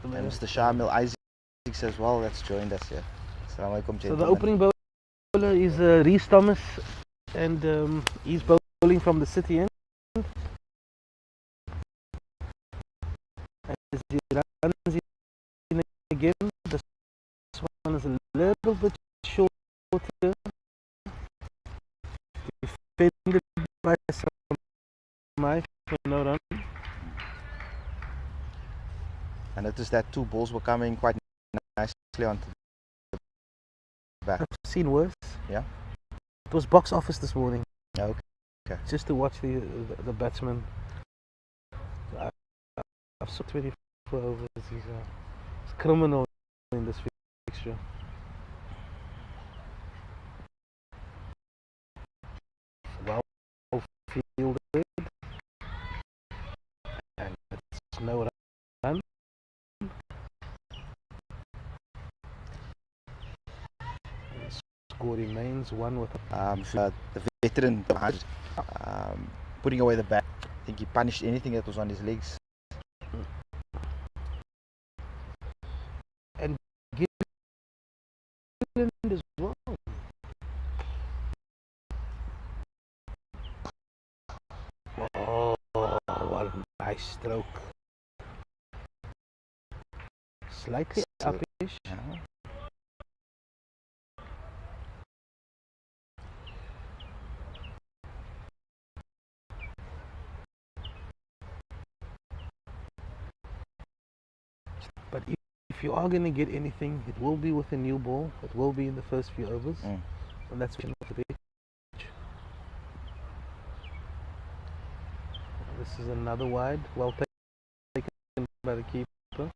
and Mr. Shamil Isaacs as well, that's joined us here. Assalamu alaikum, So gentlemen. the opening bowler is Reese Thomas, and he's bowling from the city end. As he runs in again, this one is a little bit shorter, defended by Samai for no run. I noticed that 2 balls were coming quite nicely onto the back. I've seen worse. Yeah. It was box office this morning. Yeah, okay. Just to watch the batsman. I've saw 24 overs. He's criminal in this fixture. Well fielded, and it's no run. Score remains 1 with The veteran putting away the bat. I think he punished anything that was on his legs. and Gilliland as well. Oh, what a nice stroke. Slightly upish. Yeah. But if you are going to get anything, it will be with a new ball. It will be in the first few overs. And that's the pitch. This is another wide, well taken by the keeper.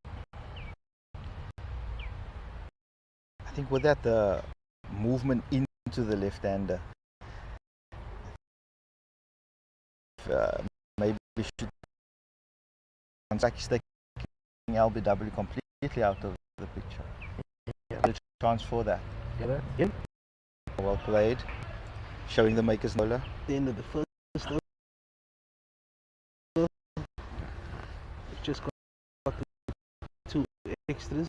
I think with that, the movement into the left-hander, maybe we should. Sounds like he's taking LBW completely out of the picture. Yeah. The chance for that. Get it? In. Well played. Showing the makers bowler. The end of the first over. We've just got the 2 extras.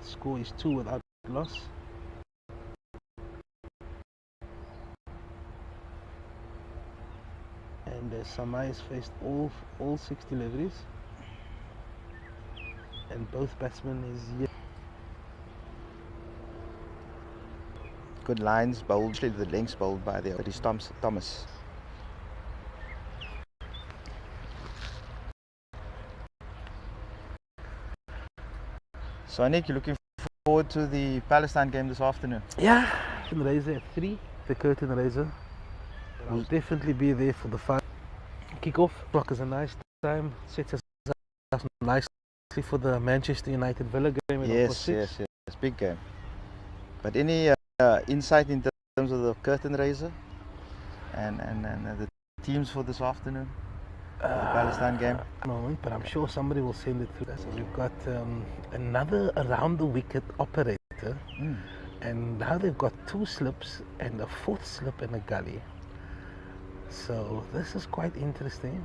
Score is 2 without loss. And Samai has faced all 6 deliveries. And both batsmen is yet. Good lines bowled, actually the lengths bowled by the Reese Thomas. So Anik, you're looking forward to the Palestine game this afternoon? Yeah, curtain raiser at 3, the curtain raiser. I'll definitely be there for the final kick-off. Clock is a nice time, sets us up nicely for the Manchester United Villa game at Yes, big game. But any insight in terms of the curtain raiser and the teams for this afternoon, the Palestine game? Moment, but I'm sure somebody will send it through. So we've got another around the wicket operator, and now they've got 2 slips and a 4th slip and a gully. So this is quite interesting.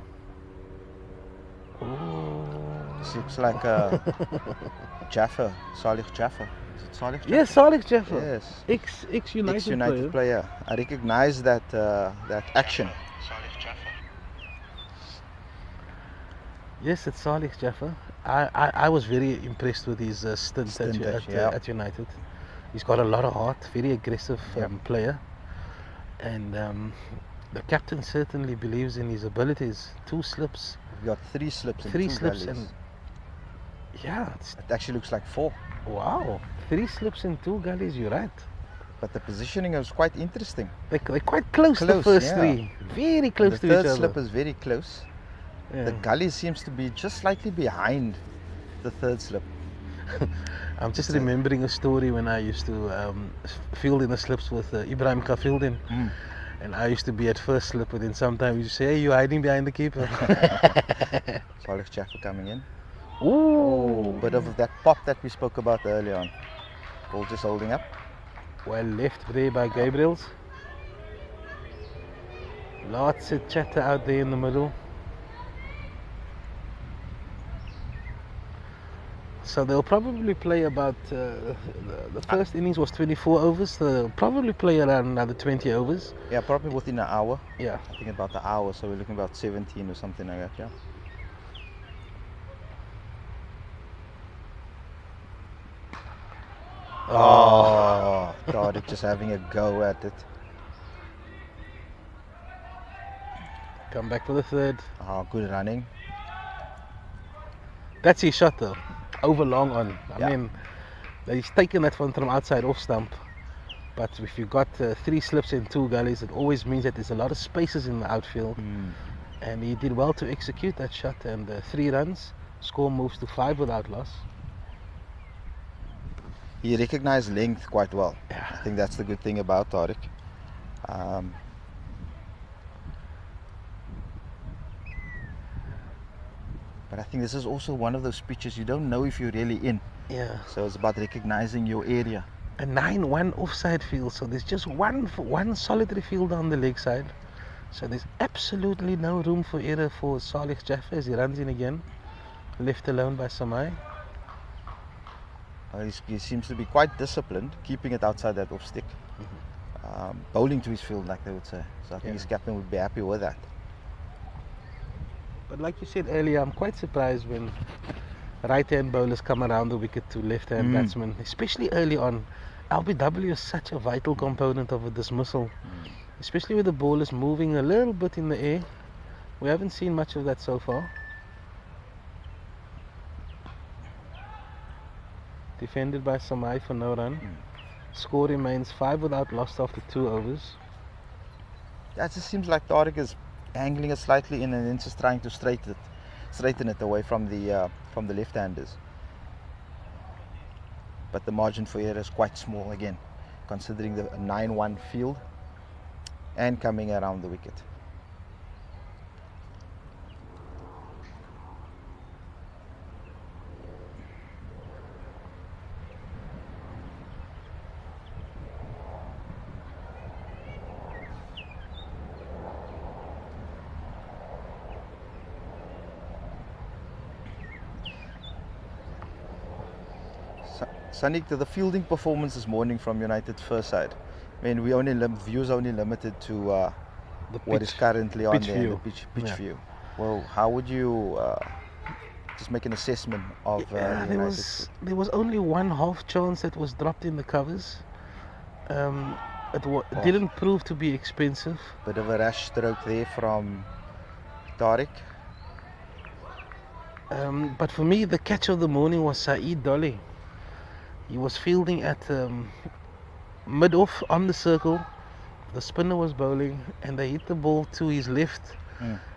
This looks like Jaffa, Salih Jaffa. Is it Salih Jaffa? Yes, Salih Jaffa. Yes. Ex-United player. I recognize that action. Yes, it's Salih Jaffa. I was very impressed with his stint at United. He's got a lot of heart, very aggressive player. And the captain certainly believes in his abilities. 2 slips. We've got 3 slips and 3 2 slips gullies. and It actually looks like 4. Wow, 3 slips and 2 gullies, you're right. But the positioning is quite interesting. They're quite close, the first 3. Very close to each other. The 3rd slip is very close. Yeah. The gully seems to be just slightly behind the 3rd slip. I'm just remembering a story when I used to field in the slips with Ibrahim Kafieldin. And I used to be at first slip, and then sometimes you say, hey, you're hiding behind the keeper. Salih Jaffa coming in. Ooh. Bit of that pop that we spoke about earlier on. Ball just holding up. Well left there by Gabriels. Lots of chatter out there in the middle. So they'll probably play about, the first innings was 24 overs, so they'll probably play around another 20 overs. Yeah, probably within an hour. Yeah. I think about the hour, so we're looking about 17 or something like that, yeah. Oh, Tariq just having a go at it. Come back for the third. Oh, good running. That's his shot though, over long on. I Yeah. mean, he's taken that from outside off stump. But if you've got 3 slips and 2 gullies, it always means that there's a lot of spaces in the outfield. And he did well to execute that shot, and 3 runs, score moves to 5 without loss. He recognized length quite well. Yeah. I think that's the good thing about Tariq. But I think this is also one of those pitches you don't know if you're really in. Yeah. So it's about recognizing your area. A 9-1 offside field, so there's just one solitary field on the leg side. So there's absolutely no room for error for Salih Jaffa as he runs in again, left alone by Samai. He seems to be quite disciplined, keeping it outside that off stick. Bowling to his field, like they would say. So I think his captain would be happy with that. But like you said earlier, I'm quite surprised when right-hand bowlers come around the wicket to left-hand batsmen, especially early on. LBW is such a vital component of a dismissal, especially with the ball is moving a little bit in the air. We haven't seen much of that so far. Defended by Samai for no run. Score remains 5 without loss after 2 overs. Yeah, it just seems like Tariq is angling it slightly in and then just trying to straighten it away from the left-handers. But the margin for error is quite small again, considering the 9-1 field and coming around the wicket. Sanik, the fielding performance this morning from United's first side. I mean, we only views only limited to what is currently on there, view. the pitch view. Well, how would you just make an assessment of there was only one half chance that was dropped in the covers. It didn't prove to be expensive. Bit of a rash stroke there from Tariq. But for me, the catch of the morning was Saeed Dolly. He was fielding at mid-off on the circle. The spinner was bowling, and they hit the ball to his left.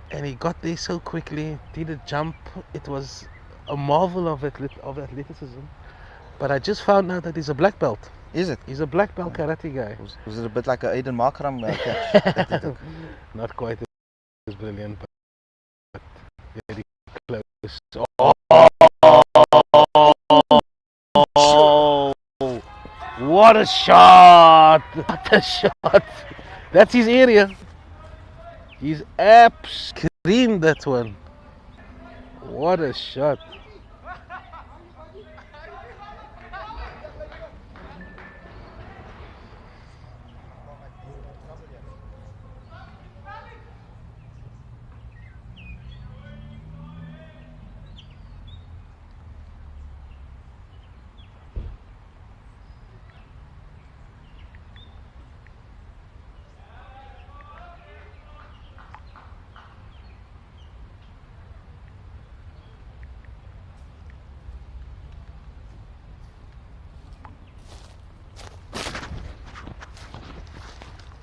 And he got there so quickly, did a jump. It was a marvel of athleticism. But I just found out that he's a black belt. Is it? He's a black belt karate guy. Was it a bit like a Aiden Markram catch that he took? Not quite as brilliant, but very close. Oh, what a shot! What a shot! That's his area. He's screamed that one. What a shot!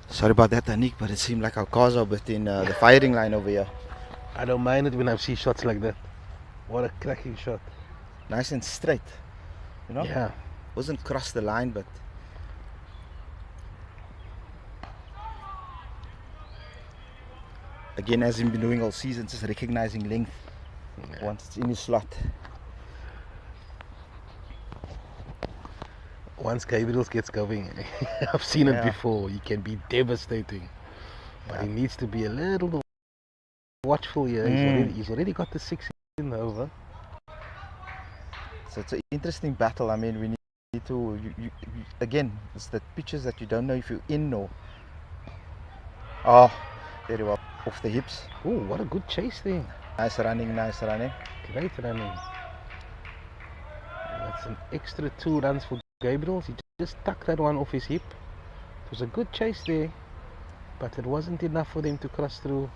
Sorry about that, Anik, but it seemed like our cars are within the firing line over here. I don't mind it when I see shots like that. What a cracking shot! Nice and straight, you know? Yeah. Wasn't cross the line, but again, as he's been doing all season, just recognizing length once it's in his slot. Once Gabriel gets going, I've seen it before. He can be devastating. But he needs to be a little more watchful here. He's already got the 6 in the over. So it's an interesting battle. I mean, we need to, again, it's the pitches that you don't know if you're in or. Oh, very well. Off the hips. Oh, what a good chase there. Nice running, nice running. Great running. And that's an extra 2 runs for Gabriel. He just tucked that one off his hip. It was a good chase there, but it wasn't enough for them to cross through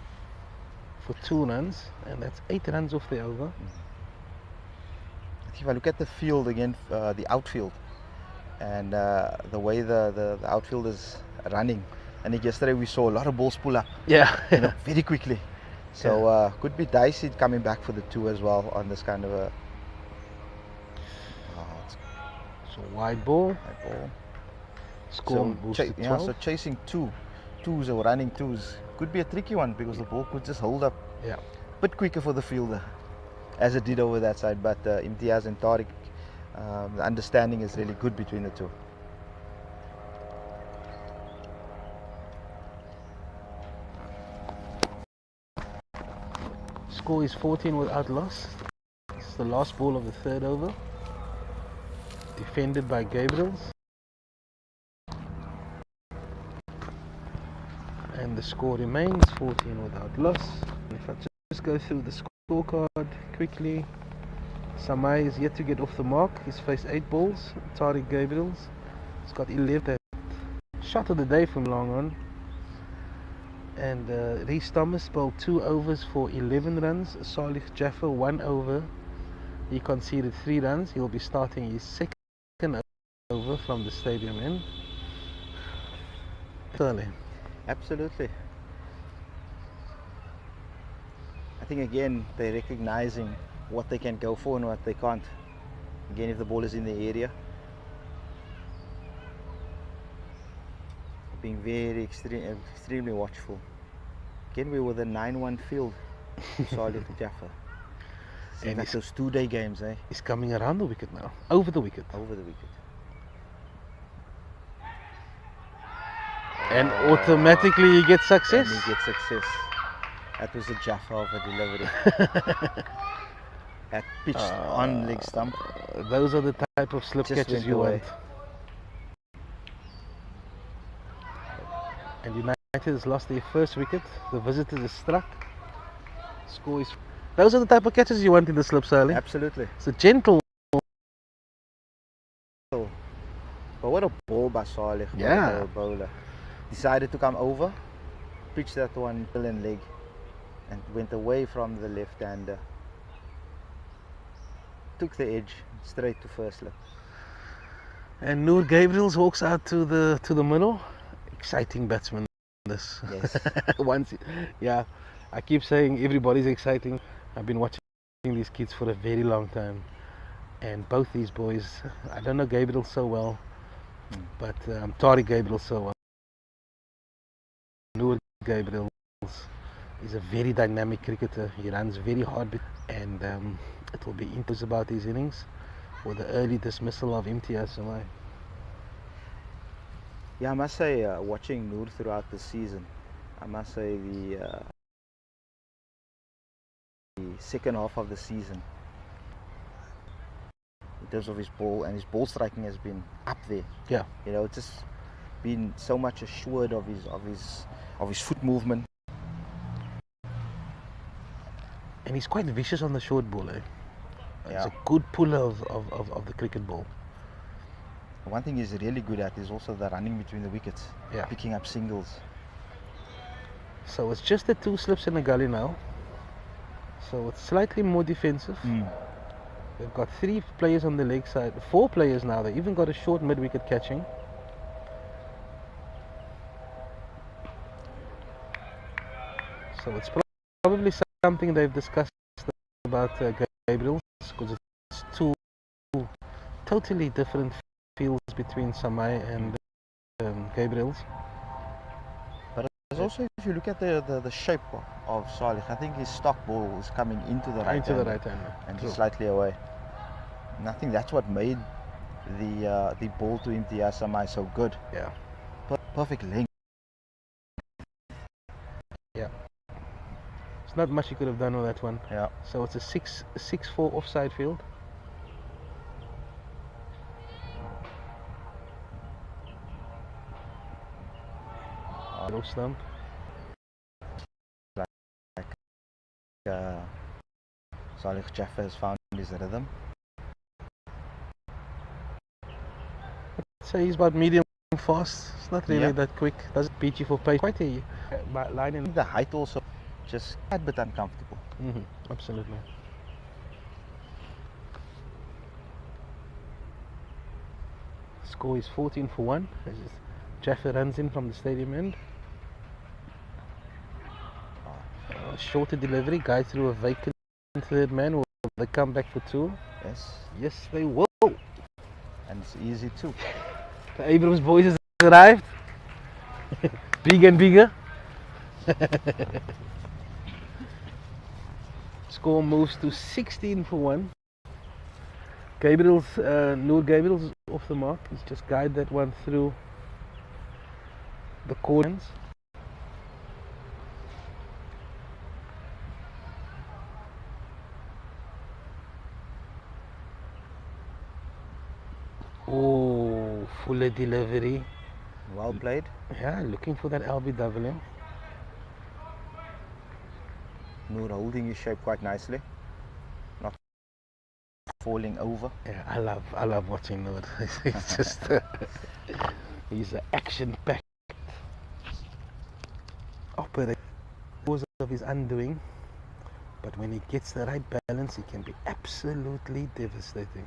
for 2 runs, and that's 8 runs off the over. If I look at the field again, the outfield, and the way the outfield is running, I think yesterday we saw a lot of balls pull up. Yeah. Very quickly. So could be dicey coming back for the 2 as well on this kind of a. So wide ball. Score so chasing 2s or running 2s could be a tricky one because the ball could just hold up. Yeah. A bit quicker for the fielder, as it did over that side. But Imtiaz and Tariq, the understanding is really good between the 2. Score is 14 without loss. It's the last ball of the 3rd over. Defended by Gabriels. And the score remains 14 without loss. If I just go through the scorecard quickly, Samai is yet to get off the mark. He's faced 8 balls. Tariq Gabriels has got 11. Shot of the day from long on. And Reece Thomas bowled 2 overs for 11 runs. Salih Jaffer 1 over. He conceded 3 runs. He'll be starting his 2nd over from the stadium end. Early. Absolutely. I think again they're recognizing what they can go for and what they can't. Again, if the ball is in the area, being very extremely watchful. Again, we were the 9-1 field. Salih Jaffer. And like those 2-day games, eh? He's coming around the wicket now. Over the wicket. Over the wicket. And automatically he gets success. And he gets success. That was a Jaffa of a delivery. That pitched on leg stump. Those are the type of slip catches you want. And United has lost their 1st wicket. The visitors are struck. Score is. Those are the type of catches you want in the slips early. Absolutely. It's a gentle. But what a ball by Salih. Yeah. Bowler. Decided to come over, pitched that one and leg, and went away from the left-hander. Took the edge straight to first slip. And Noor Gabriels walks out to the middle. Exciting batsman. This. Yes. Yeah. I keep saying everybody's exciting. I've been watching these kids for a very long time, and both these boys. I don't know Gabriel so well, but Tariq Gabriel so well. Noor Gabriel is a very dynamic cricketer. He runs very hard, and it will be interesting about his innings with the early dismissal of Imtiaz Samai. Yeah, I must say, watching Noor throughout the season, I must say the 2nd half of the season, in terms of his ball, and his ball striking has been up there. Yeah. It's just been so much assured of his foot movement. And he's quite vicious on the short ball, eh? Yeah. He's a good puller of the cricket ball. One thing he's really good at is also the running between the wickets, picking up singles. So it's just the 2 slips in the gully now. So it's slightly more defensive. They've got 3 players on the leg side, 4 players now. They even got a short mid-wicket catching. So it's probably something they've discussed about Gabriel, because it's 2 totally different fields between Samai and Gabriel's. But it's also, if you look at the shape of Salih, I think his stock ball is coming into the right hand and slightly away. And I think that's what made the ball to Imtiaz Samai so good. Yeah. Perfect length. It's not much you could have done with that one. Yeah. So it's a 6-4 offside field. Little stump. Salih Jaffa has found his rhythm. So he's about medium fast. It's not really Yeah. that quick. Doesn't beat you for pace. Quite a line I in. think the height also just a bit uncomfortable. Absolutely. Score is 14-1 as Jaffa runs in from the stadium end. Shorter delivery, guy through a vacant third man. Will they come back for two? Yes. Yes, they will. And it's easy too. The Abrams boys has arrived. Bigger and bigger. Score moves to 16-1. Noor Gabriel's off the mark. He's just guided that one through the corners. Oh, fuller delivery. Well played. Yeah, looking for that LBW. Noor holding his shape quite nicely. Not falling over. Yeah, I love watching Noor. It's just he's an action-packed operator because of his undoing. But when he gets the right balance, he can be absolutely devastating.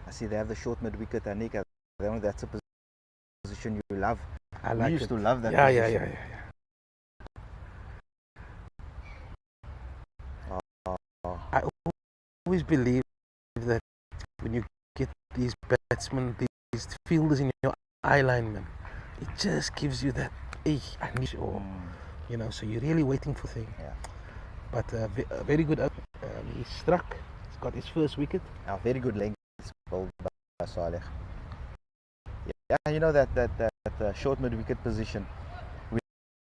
I see they have the short mid wicket, Anik. I don't know if that's a position you love. I like We used it. to love that Yeah. position. I always believe that when you get these batsmen, these fielders in your eye lineman, it just gives you that, I need, or you know, so you're really waiting for things. Yeah. But very good. He struck. He's got his first wicket. Very good length bowled by Saleh. Yeah, you know that short mid wicket position. We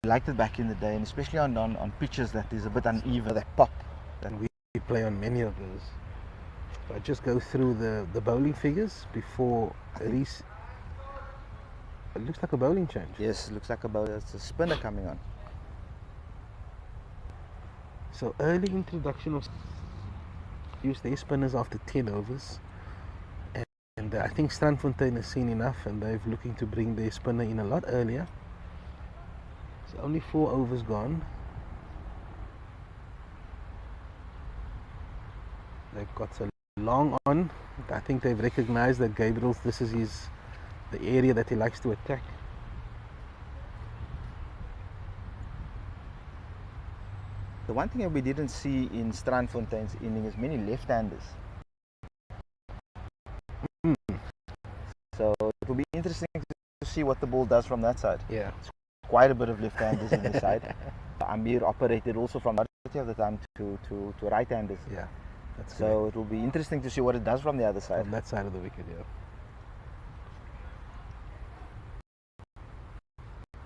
liked it back in the day, and especially on pitches that is a bit uneven, that pop. And we play on many of those. So I just go through the bowling figures before Reese. It looks like a bowling change. Yes, it looks like it's a spinner coming on. So early introduction of use their spinners after 10 overs. And I think Strandfontein has seen enough, and they're looking to bring their spinner in a lot earlier. So only 4 overs gone. They've got a long on. I think they've recognized that Gabriel's, this is the area that he likes to attack. The one thing that we didn't see in Strandfontein's inning is many left-handers. So it will be interesting to see what the ball does from that side. Yeah. Quite a bit of left-handers in the side. Amir operated also from majority of the time to right-handers. Yeah. That's so it will be interesting to see what it does from the other side. From that side of the wicket, yeah.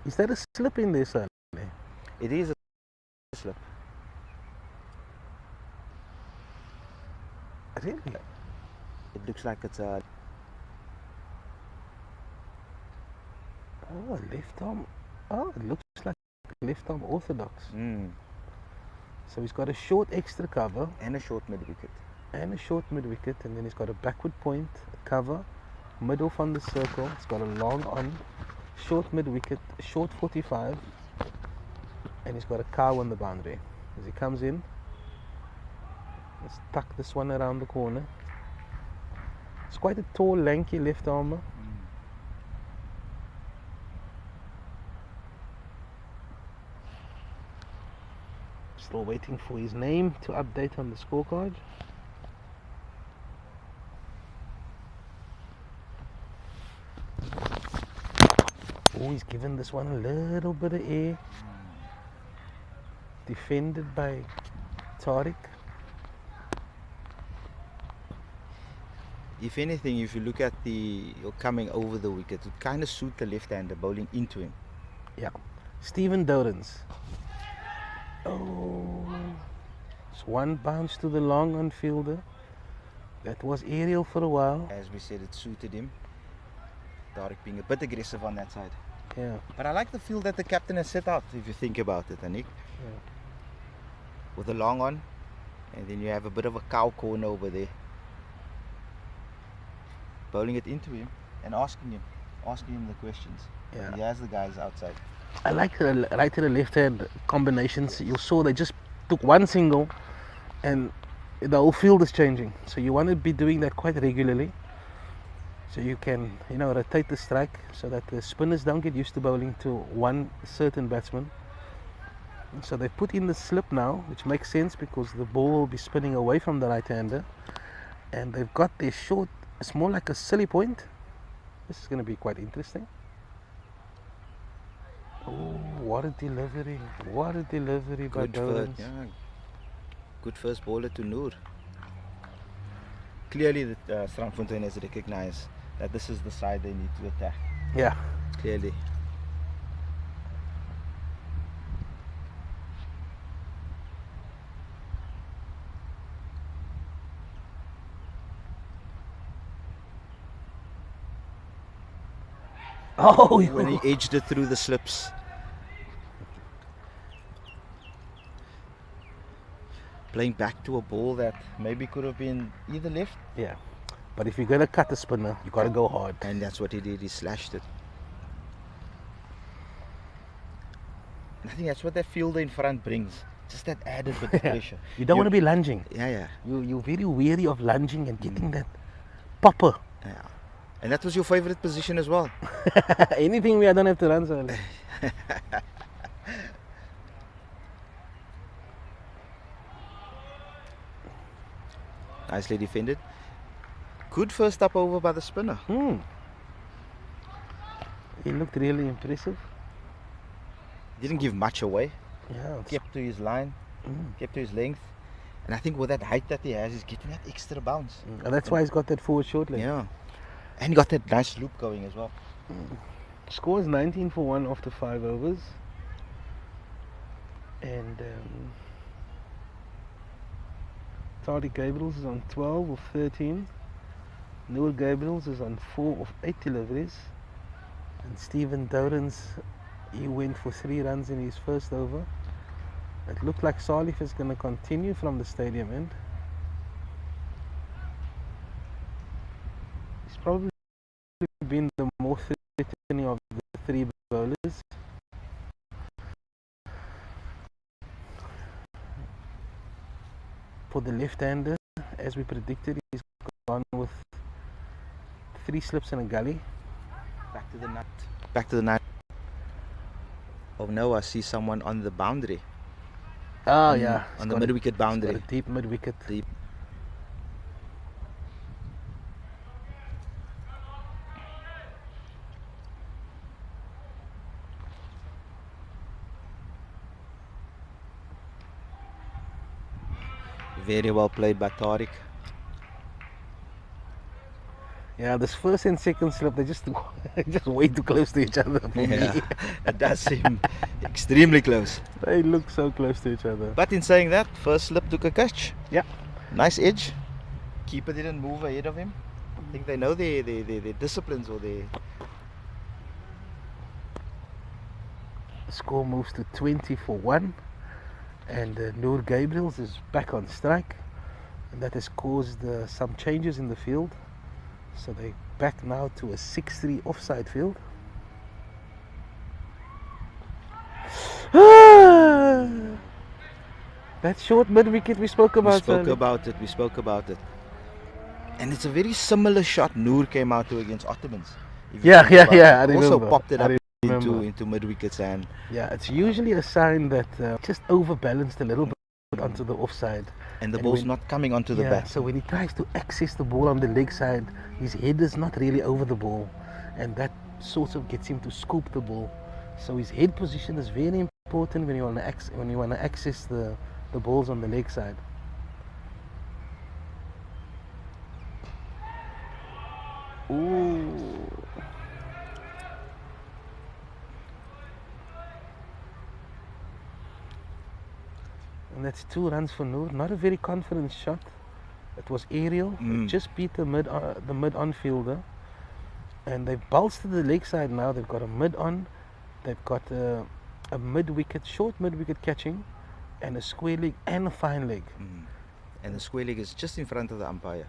Is that a slip in there, sir? It is a slip. Really? It looks like it's a... Oh, left arm. Oh, it looks like left arm orthodox. So he's got a short extra cover. And a short mid-wicket. And a short mid-wicket. And then he's got a backward point, cover, mid off on the circle. It's got a long on, short mid-wicket, short 45. And he's got a cow on the boundary. As he comes in, let's tuck this one around the corner. It's quite a tall, lanky left armer. Still waiting for his name to update on the scorecard. Oh, he's given this one a little bit of air. Defended by Tariq. if anything, if you look at the coming over the wicket, it kind of suit the left-hander bowling into him. Yeah. Stephen Dowdens. Oh, it's one bounce to the long on fielder. That was aerial for a while. As we said, it suited him. Tariq being a bit aggressive on that side. Yeah. But I like the field that the captain has set out, if you think about it, Anik. Yeah. With a long on, and then you have a bit of a cow corner over there. Bowling it into him and asking him the questions. Yeah. He has the guys outside. I like the right to the left hand combinations. You saw they just took one single and the whole field is changing. So you want to be doing that quite regularly. So you can, rotate the strike so that the spinners don't get used to bowling to one certain batsman. So they put in the slip now, which makes sense because the ball will be spinning away from the right-hander. And they've got their short, it's more like a silly point. This is going to be quite interesting. Oh, what a delivery. What a delivery by Dowdens. Good first bowler to Noor. Clearly the Strandfontein has recognized that this is the side they need to attack. Yeah. Clearly. Oh, When he edged it through the slips. Playing back to a ball that maybe could have been either left. Yeah. But if you're going to cut the spinner, you got to go hard. And that's what he did, he slashed it. And I think that's what that fielder in front brings. Just that added bit of pressure. You don't want to be lunging. Yeah. You're very wary of lunging and getting that popper. Yeah. And that was your favorite position as well. Anything where I don't have to run so early. Nicely defended. Good first up over by the spinner. He looked really impressive. Didn't give much away. Yeah. Kept to his line, kept to his length. And I think with that height that he has, he's getting that extra bounce. And that's why he's got that forward short leg. Yeah. And he got that nice loop going as well. Score is 19 for 1 after 5 overs. And Tariq Gabriels is on 12 of 13. Noor Gabriels is on 4 of 8 deliveries. And Stephen Dowdens, he went for 3 runs in his first over. It looked like Salif is going to continue from the stadium end. He's probably been the more threatening of the 3 bowlers. For the left-hander, as we predicted, he's gone with 3 slips and a gully. Back to the nut. Back to the nut. Oh no, I see someone on the boundary. Oh yeah. On the mid-wicket boundary. Got a deep mid-wicket. Deep. Very well played by Tariq. Yeah, this first and second slip, they're just way too close to each other for me. It does seem extremely close. They look so close to each other. But in saying that, first slip took a catch. Yeah. Nice edge. Keeper didn't move ahead of him. I think they know their disciplines or their... The score moves to 20 for 1. And Noor Gabriels is back on strike. And that has caused some changes in the field. So they back now to a 6-3 offside field. That short mid-wicket we spoke about. We spoke about it. And it's a very similar shot Noor came out to against Ottomans. Yeah, I remember. Also popped it up into mid-wickets and... Yeah, it's usually a sign that just overbalanced a little bit onto the offside. And the ball's not coming onto the bat. So when he tries to access the ball on the leg side, his head is not really over the ball, and that sort of gets him to scoop the ball. So his head position is very important when you want to access the balls on the leg side. And that's 2 runs for Noor. Not a very confident shot. It was aerial. It just beat the mid-on fielder. And they've bolstered the leg side now. They've got a mid-on. They've got a mid-wicket, short mid-wicket catching, and a square leg and a fine leg. And the square leg is just in front of the umpire.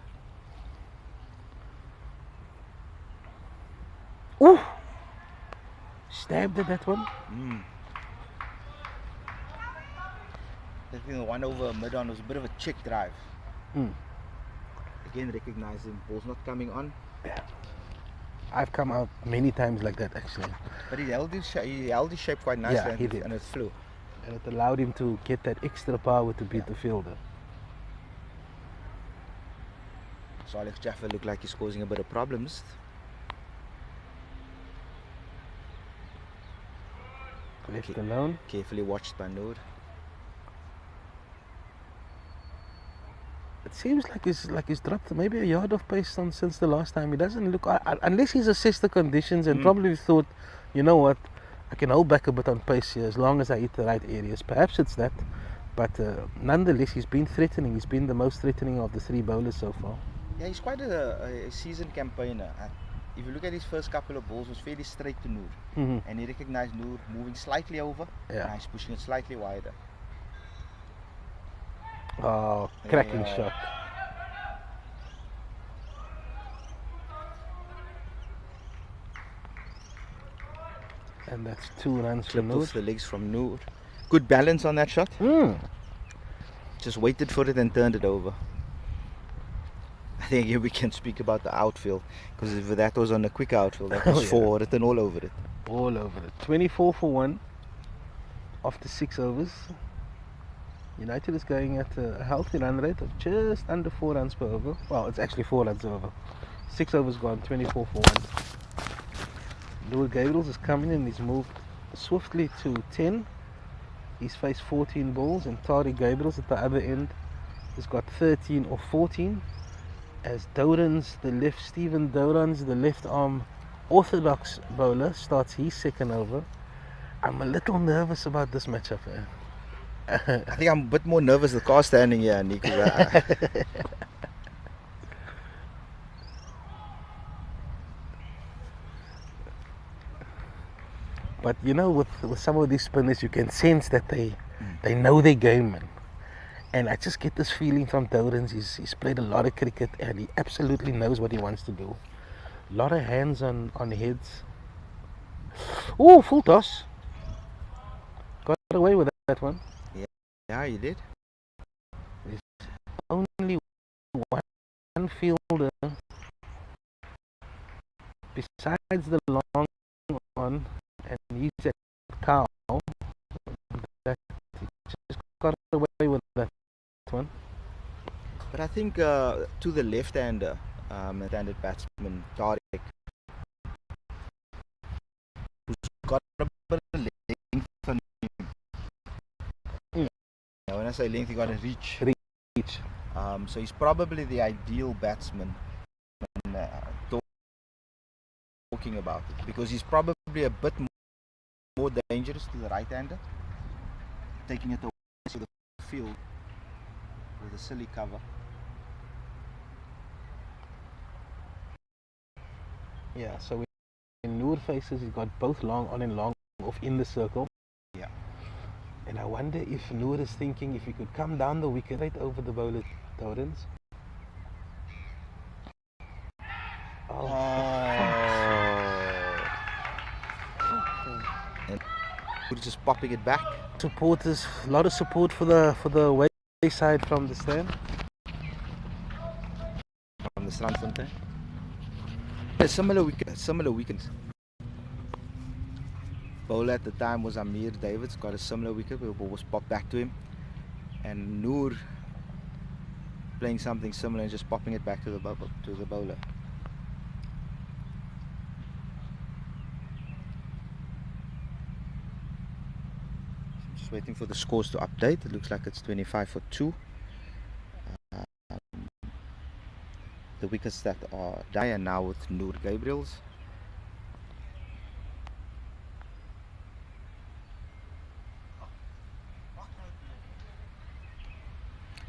Ooh! Stabbed at that one. I think the one over mid-on was a bit of a check drive. Again, recognizing ball's not coming on. Yeah. I've come out many times like that actually. But he held his shape quite nicely, Yeah, he did. and it flew. And it allowed him to get that extra power to beat the fielder. Saleh Jaffer looked like he's causing a bit of problems. Left alone. Carefully watched by Noor. It seems like he's dropped maybe a yard of pace since the last time. He doesn't look, unless he's assessed the conditions and probably thought, you know what, I can hold back a bit on pace here as long as I hit the right areas. Perhaps it's that, but nonetheless he's been threatening. He's been the most threatening of the 3 bowlers so far. Yeah, he's quite a seasoned campaigner. If you look at his first couple of balls, it was fairly straight to Noor, and he recognized Noor moving slightly over, and he's pushing it slightly wider. Oh, cracking shot. And that's 2 runs for Clipped Noor. off the legs from Noor. Good balance on that shot. Just waited for it and turned it over. I think here we can speak about the outfield, because if that was on a quick outfield, that was 4 written all over it. All over it. 24 for 1 after 6 overs. United is going at a healthy run rate of just under 4 runs per over. Well, it's actually 4 runs over. 6 overs gone, 24 for 1. Noor Gabriels is coming in. He's moved swiftly to 10. He's faced 14 balls, and Tariq Gabriels at the other end has got 13 or 14. As Stephen Doran's the left arm orthodox bowler, starts his second over. I'm a little nervous about this matchup. I think I'm a bit more nervous the car standing here, Nico. But you know, with some of these spinners, you can sense that they know their game, man. And I just get this feeling from Dourans. He's played a lot of cricket and he absolutely knows what he wants to do. A lot of hands on heads. Oh, full toss. Got away with that one. Yeah, you did. There's only one fielder besides the long one, and he's at cow. That he just got away with that one. But I think to the left-hander, left-handed batsman Tariq, who's got a bit of length on him. Now, when I say length, he got a reach. So he's probably the ideal batsman when talking about it, because he's probably a bit more dangerous to the right-hander, taking it away to the field with a silly cover. Yeah, so in Noor faces, he's got both long on and long off in the circle. Yeah. And I wonder if Noor is thinking if he could come down the wicket right over the bowler, Dourans. Oh. And we're just popping it back. Supporters, a lot of support for the away side from the stand. From the Strandfontein. A similar wicket. Bowler at the time was Amir Davids, got a similar wicket, the ball was popped back to him. And Noor playing something similar and just popping it back to the bowler. Just waiting for the scores to update. It looks like it's 25 for 2. The wickets that are dying now with Noor Gabriels.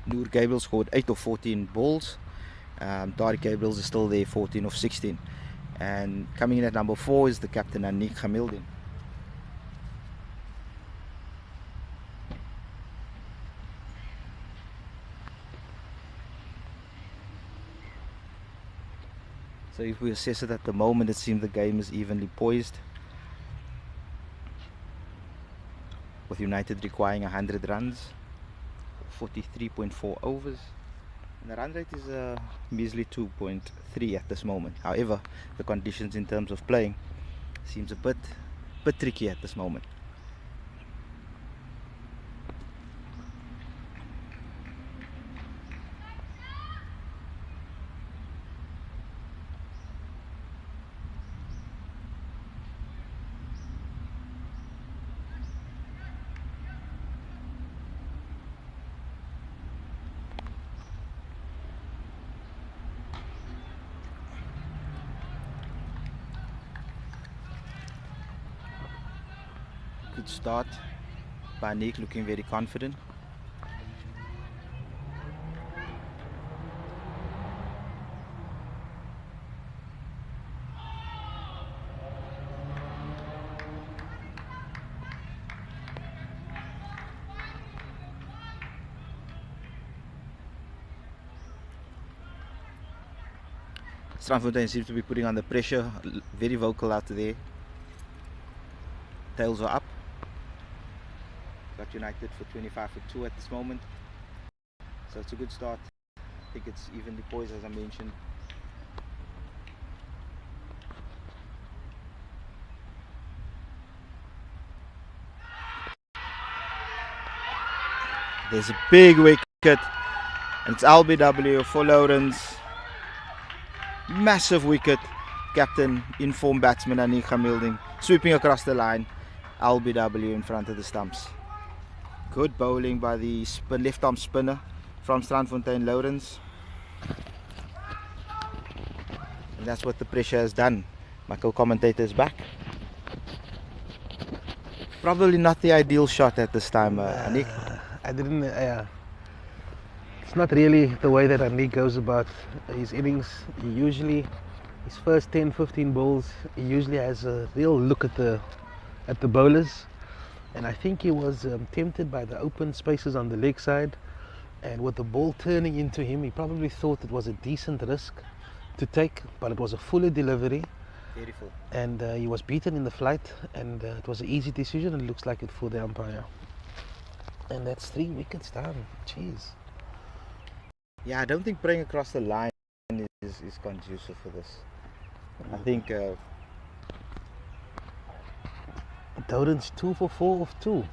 Noor Gabriel scored 8 of 14 balls. Tariq Gabriel is still there, 14 of 16. And coming in at number 4 is the captain Anik Hamildin. So if we assess it at the moment, it seems the game is evenly poised, with United requiring 100 runs, 43.4 overs, and the run rate is a measly 2.3 at this moment. However, the conditions in terms of playing seems a bit tricky at this moment. Good start by Nick, looking very confident. Strandfontein seems to be putting on the pressure, very vocal out there. Tails are up. Got United for 25 for 2 at this moment. So it's a good start. I think it's evenly poised, as I mentioned. There's a big wicket, and it's LBW for Lawrence. Massive wicket. Captain, informed batsman Anik Hamildin sweeping across the line. LBW in front of the stumps. Good bowling by the left arm spinner from Strandfontein, Lawrence. And that's what the pressure has done. My co-commentator is back. Probably not the ideal shot at this time, Anik. I didn't. It's not really the way that Anik goes about his innings. He usually, his first 10-15 balls, he usually has a real look at the bowlers, and I think he was tempted by the open spaces on the leg side, and with the ball turning into him, he probably thought it was a decent risk to take, but it was a fuller delivery. Beautiful. And he was beaten in the flight, and it was an easy decision, and it looks like it for the umpire. And that's 3 wickets down. Jeez. Yeah, I don't think playing across the line is conducive for this. I think Doden's 2 for 4 of 2.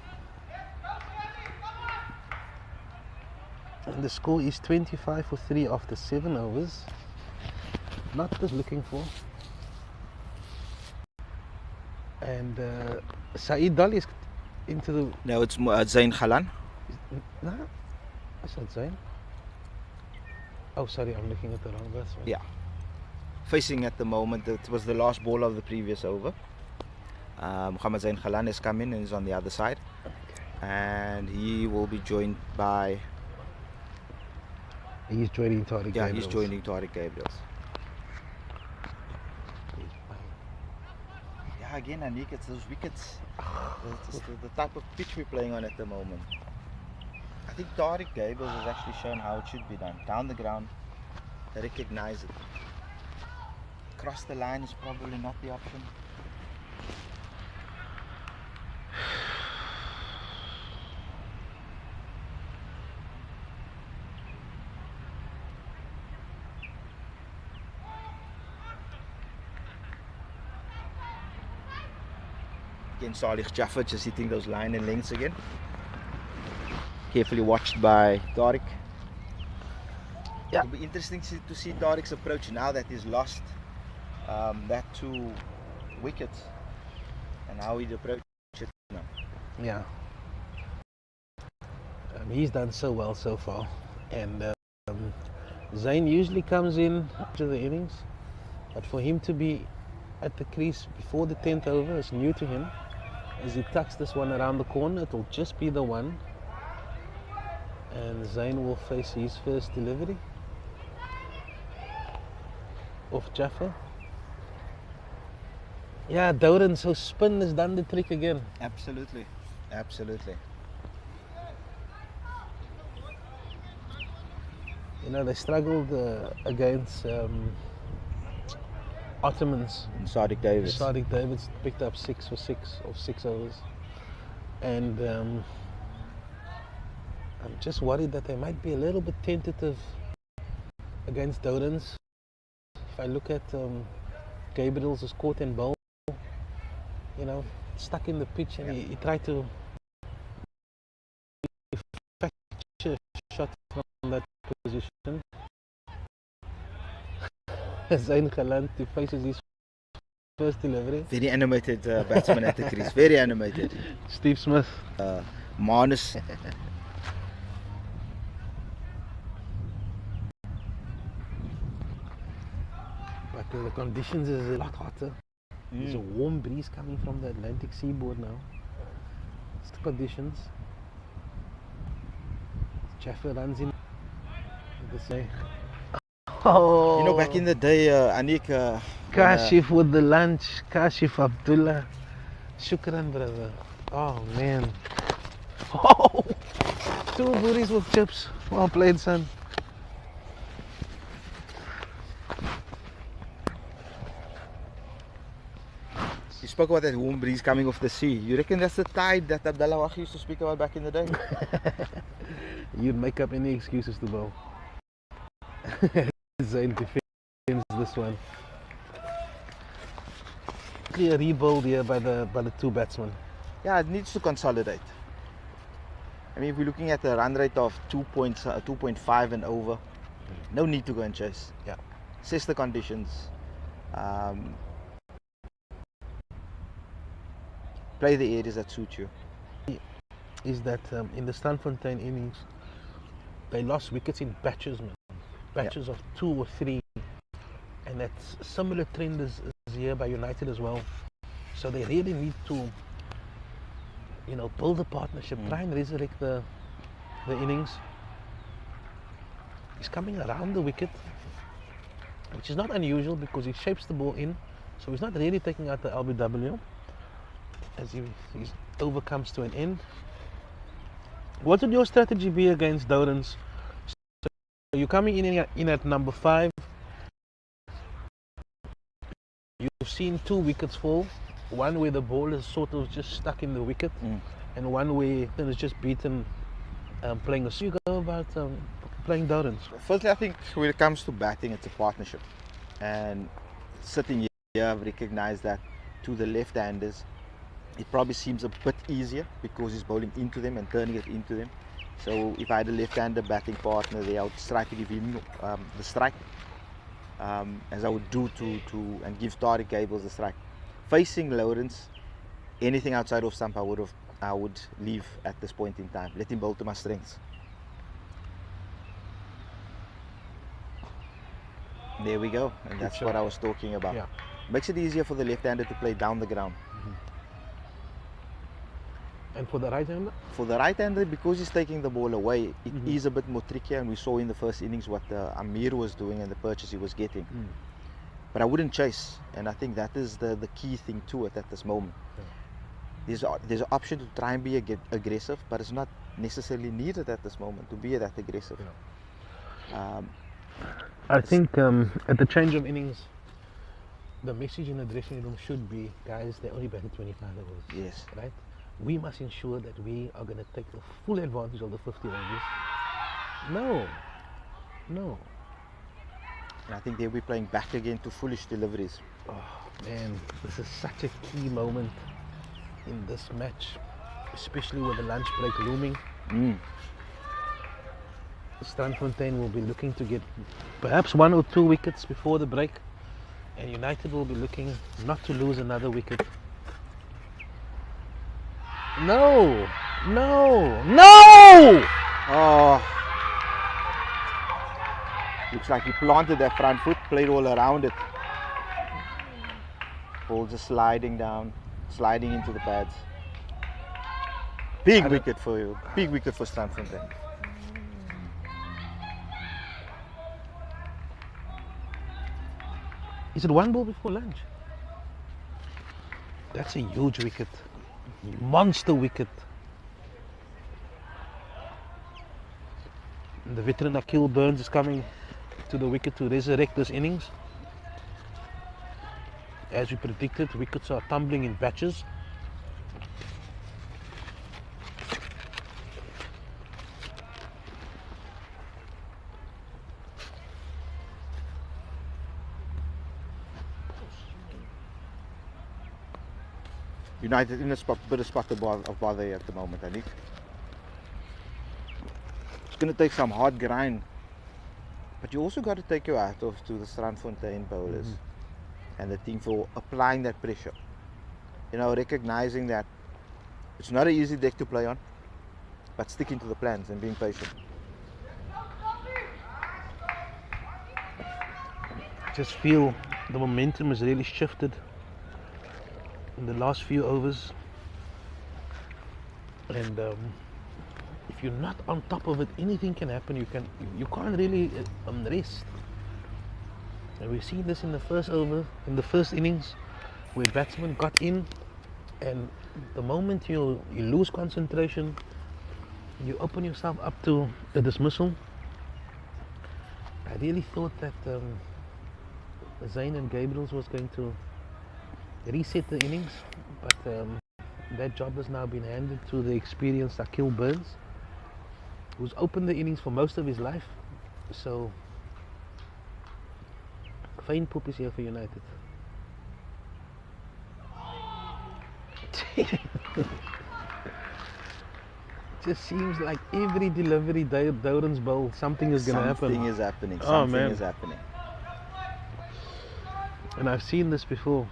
And the score is 25 for 3 after 7 overs. Not just looking for. And Saeed Dali is into the... No, it's Zain Khalan. No, that's not Zain. Oh, sorry, I'm looking at the wrong batsman. Yeah. Facing at the moment, it was the last ball of the previous over. Mohammad Zain Khalan has come in and is on the other side. Okay. And he will be joined by... He's joining Tariq Yeah, Gabriels. he's joining Tariq Gabriels. Yeah, again, Anik, it's those wickets. It's the type of pitch we're playing on at the moment. I think Tariq Gabriels has actually shown how it should be done. Down the ground, recognize it. Cross the line is probably not the option. Again, Salih Jaffer just hitting those line and lengths again. Carefully watched by Tariq. Yeah. It'll be interesting to see Tariq's approach now that he's lost that 2 wickets, and how he'd approach it now. Yeah. He's done so well so far, and Zain usually comes in after the innings, but for him to be at the crease before the 10th over is new to him. As he tucks this one around the corner, it will just be the one, And Zayn will face his first delivery off Jaffa. Yeah, Douran, so spin has done the trick again. Absolutely, absolutely. You know, they struggled against Ottomans. Sadiq Davids. Sadiq Davids picked up 6 for 6 of 6 overs. And I'm just worried that they might be a little bit tentative against Doran's. If I look at Gabriel's court and bowl, you know, stuck in the pitch, and he tried to fetch a shot from that position. Zayn Galant faces his first delivery. Very animated batsman at the crease. Very animated. Steve Smith. Manus. But the conditions is a lot hotter. There's a warm breeze coming from the Atlantic seaboard now. It's the conditions. Jaffa runs in. Oh, You know, back in the day, Anik. Kashif with the lunch. Kashif Abdullah. Shukran, brother. Oh, man. Oh, 2 booties with chips. Well played, son. You spoke about that warm breeze coming off the sea. You reckon that's the tide that Abdullah Wahid used to speak about back in the day? You'd make up any excuses to bowl. Zayn defends this one. Clear rebuild here by the 2 batsmen. Yeah, it needs to consolidate. I mean, if we're looking at a run rate of 2.5 and over, no need to go and chase. Yeah. Assess the conditions. Play the areas that suit you. Is that in the Strandfontein innings, they lost wickets in batches, man. Batches of 2 or 3. And that's a similar trend is here by United as well. So they really need to, you know, build a partnership, try and resurrect the innings. He's coming around the wicket, which is not unusual because he shapes the ball in. So he's not really taking out the LBW as he over comes to an end. What would your strategy be against Doran's? So you're coming in at number 5. You've seen 2 wickets fall. One where the ball is sort of just stuck in the wicket, and one where it's just beaten playing. So you go about playing Doran's. Firstly, I think when it comes to batting, it's a partnership. And sitting here, I've recognized that to the left-handers, it probably seems a bit easier because he's bowling into them and turning it into them. So if I had a left-hander batting partner there, I would try to give him the strike, as I would do and give Tariq Gables the strike. Facing Lawrence, anything outside of stump I would leave at this point in time. Let him bowl to my strengths. There we go, and that's what I was talking about. Yeah. Makes it easier for the left-hander to play down the ground. And for the right-hander? For the right-hander, because he's taking the ball away, it is a bit more trickier, and we saw in the first innings what Amir was doing and the purchase he was getting. But I wouldn't chase, and I think that is the key thing to it at this moment. Yeah. There's an option to try and be aggressive, but it's not necessarily needed at this moment to be that aggressive. Yeah. I think at the change of innings, the message in the dressing room should be, guys, they only batted 25 overs. Yes. Right? We must ensure that we are going to take the full advantage of the 50 overs. No. And I think they'll be playing back again to foolish deliveries. Oh man, this is such a key moment in this match, especially with the lunch break looming. Strandfontein will be looking to get perhaps 1 or 2 wickets before the break, and United will be looking not to lose another wicket. No! Oh! Looks like he planted that front foot, played all around it. Ball just sliding down, sliding into the pads. Big wicket for you. Big wicket for Stanton then. Is it one ball before lunch? That's a huge wicket. Monster wicket. And the veteran Akil Burns is coming to the wicket to resurrect this innings. As we predicted, wickets are tumbling in batches. United in a bit of spot of bother at the moment, I think. It's going to take some hard grind, but you also got to take your hat off to the Strandfontein bowlers and the team for applying that pressure. You know, recognizing that it's not an easy deck to play on, but sticking to the plans and being patient. Just feel the momentum has really shifted in the last few overs, and if you're not on top of it, anything can happen. You can't really rest. And we've seen this in the first over, in the first innings, where batsmen got in, and the moment you lose concentration, you open yourself up to a dismissal. I really thought that Zayn and Gabriels was going to reset the innings, but that job has now been handed to the experienced Akil Burns, who's opened the innings for most of his life. So fine poop is here for United. It just seems like every delivery Douran's bowl, something is going to happen. Something is happening. Oh, Something man. is happening. And I've seen this before.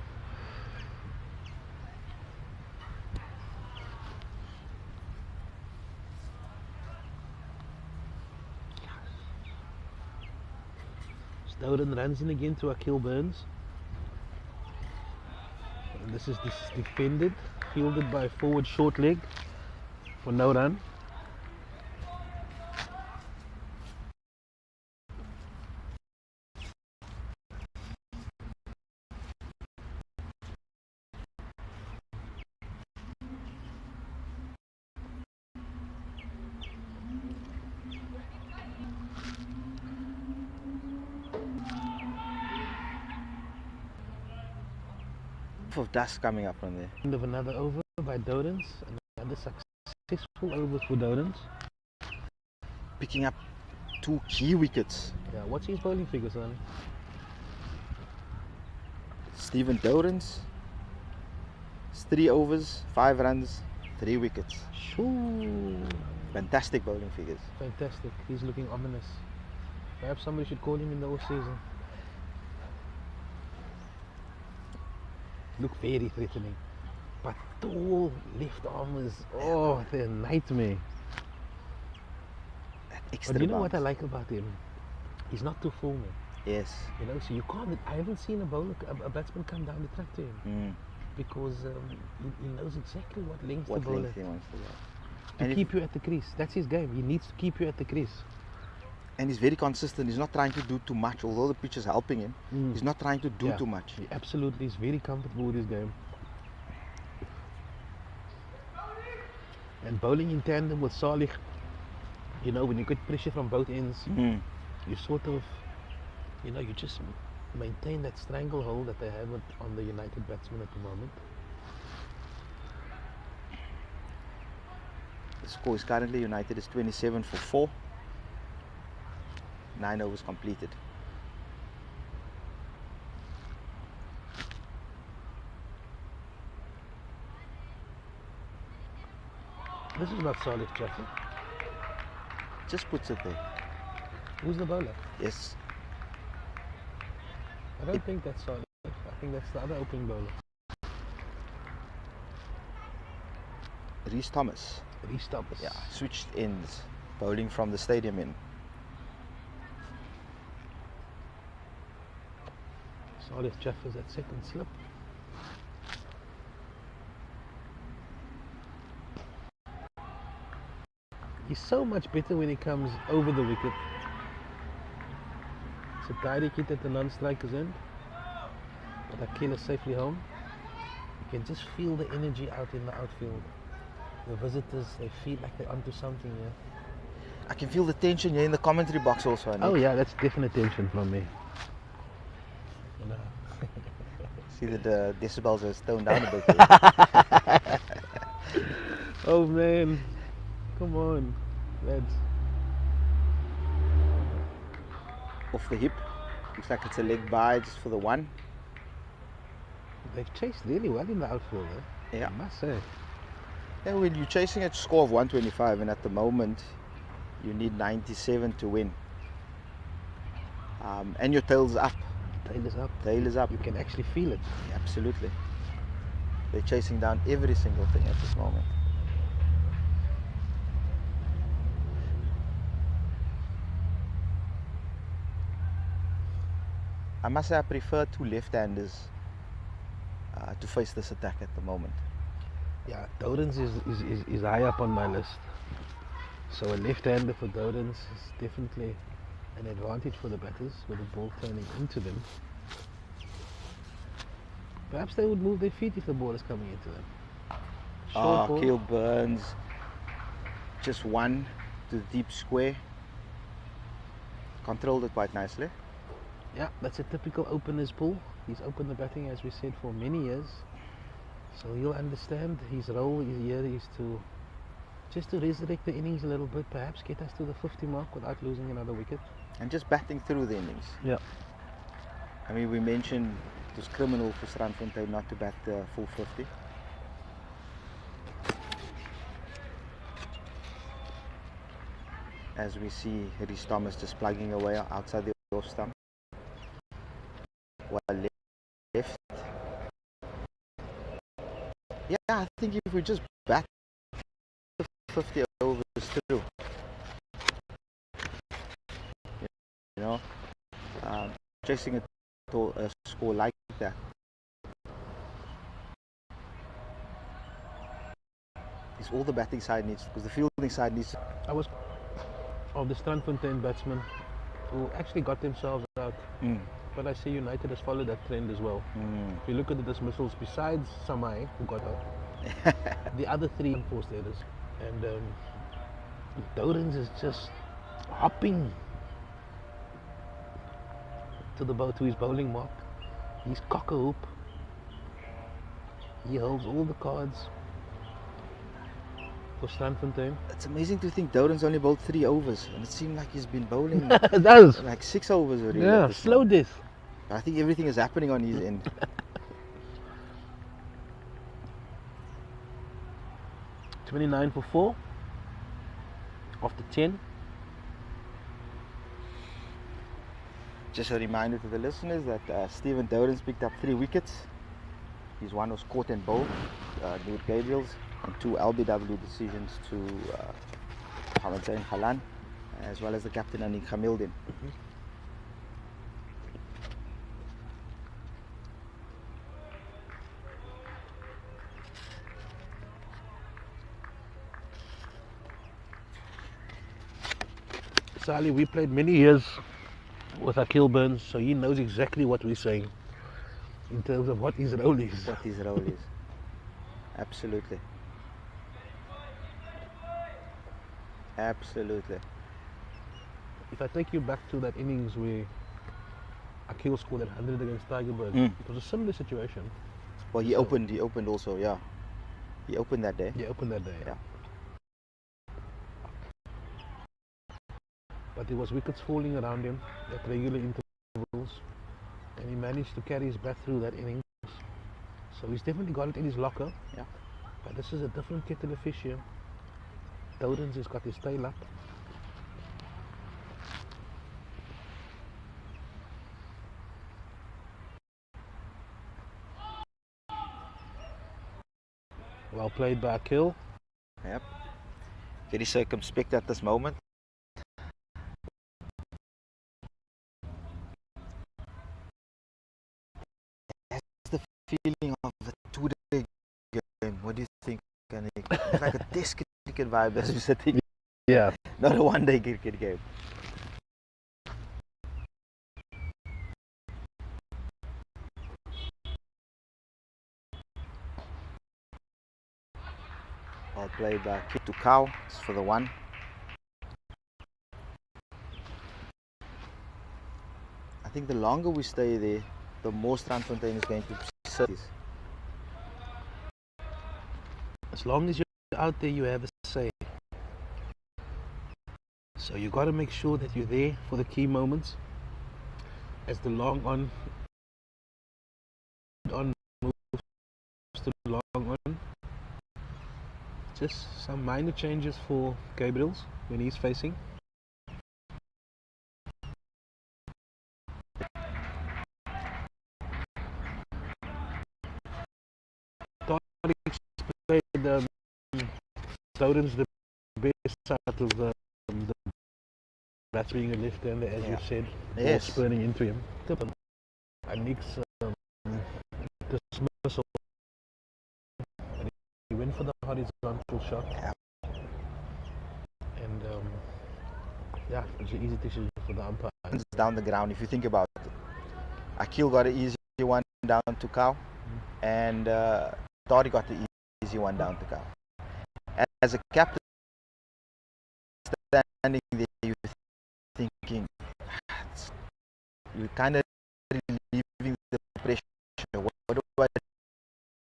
Douran runs in again to Akil Burns. And this is defended, fielded by forward short leg for no run. Of dust coming up from there. End of another over by Douran's. Another successful over for Douran's. Picking up 2 key wickets. Yeah, what's his bowling figure, son? Stephen Douran's 3 overs, 5 runs, 3 wickets. Shoo. Fantastic bowling figures. Fantastic. He's looking ominous. Perhaps somebody should call him in the off season. Look very threatening. But tall left armers, oh, they're a nightmare. Extra But you know bounce. what I like about him? He's not too full, man. Yes. You know, so you can't. I haven't seen a batsman come down the track to him because he knows exactly what length What to bowl length at he wants to go. to And keep you at the crease. That's his game. He needs to keep you at the crease. And he's very consistent. He's not trying to do too much. Although the pitch is helping him, he's not trying to do Yeah. too much. He absolutely is very comfortable with his game. And bowling in tandem with Salih, you know, when you get pressure from both ends, you sort of, you know, you just maintain that stranglehold that they have on the United batsmen at the moment. The score is currently United is 27 for 4. 9 overs completed. This is not Salih Jaffa. Just puts it there. Who's the bowler? Yes. I don't think that's Salih. I think that's the other opening bowler. Reece Thomas. Reece Thomas. Yeah. Switched ends. Bowling from the stadium in. Salih Jaffa's that second slip. He's so much better when he comes over the wicket. It's a tidy hit at the non-striker's end. But Akil is safely home. You can just feel the energy out in the outfield. The visitors, they feel like they're onto something here. I can feel the tension here in the commentary box also, Nick. Oh yeah, that's definite tension from me. You know. See that the decibels are toned down a bit here. Oh man, come on, lads. Off the hip. Looks like it's a leg by just for the one. They've chased really well in the outfield, eh? Yeah. I must say. Yeah, when you're chasing a score of 125, and at the moment you need 97 to win. And your tail's up. Tail is up. Tail is up. You can actually feel it. Absolutely. They're chasing down every single thing at this moment. I must say I prefer two left-handers to face this attack at the moment. Yeah, Dodens is high up on my list. So a left-hander for Dodens is definitely an advantage for the batters with the ball turning into them. Perhaps they would move their feet if the ball is coming into them. Short ball. Keel Burns, just one to the deep square. Controlled it quite nicely. Yeah, that's a typical opener's pull. He's opened the batting, as we said, for many years. So he'll understand his role here is to just to resurrect the innings a little bit, perhaps get us to the 50 mark without losing another wicket. And just batting through the innings. Yeah. I mean, we mentioned it was criminal for Strandfontein not to bat the full 50. As we see Rhys Thomas just plugging away outside the off stump. While left. Yeah, I think if we just bat the 50 overs through, you know, chasing a score like that is all the batting side needs, because the fielding side needs. I was of the Strandfontein batsmen who actually got themselves out. But I see United has followed that trend as well. If you look at the dismissals, besides Samai, who got out, the other three enforced errors. And Dodens is just hopping to his bowling mark. He's cock-a-hoop. He holds all the cards for Strandfontein. It's amazing to think Dodens only bowled 3 overs, and it seemed like he's been bowling It does. like 6 overs already. Yeah, slow death. I think everything is happening on his end. 29 for 4 after 10. Just a reminder to the listeners that Stephen Dodens picked up 3 wickets. His one was caught and bowled, Noor Gabriel's, and 2 LBW decisions to Mohamed Zain Khalan, as well as the captain Anik Hamildin. Sally, we played many years with Akil Burns, so he knows exactly what we're saying in terms of what his role is. What his role is. Absolutely. Absolutely. If I take you back to that innings where Akil scored that 100 against Tigerbird, it was a similar situation. Well, he opened also, yeah. He opened that day. He opened that day, Yeah. But there was wickets falling around him at regular intervals, and he managed to carry his bat through that innings. So he's definitely got it in his locker. Yeah. But this is a different kettle of fish here. Dodens has got his tail up. Well played by Akil. Yep. Very circumspect at this moment. Feeling of the 2-day game. What do you think, Anik? It's like a test cricket vibe as we said. Yeah. Not a 1-day cricket game. play back to Cow for the 1. I think the longer we stay there, the more Strandfontein is going to persist. As long as you're out there, you have a say. So you got to make sure that you're there for the key moments. As the long on moves to long on, just some minor changes for Gabriel's when he's facing. The Snowden's the best out of the that's being a left-hander, as you said, yes, spurning into him. And Nick's dismissal, and he went for the horizontal shot. And yeah, it was an easy decision for the umpire. Down the ground, if you think about it, Akil got an easy one down to Cow, and Tori got the easy one down to Cow. As a captain standing there, you're thinking, you're kind of relieving the pressure. What do I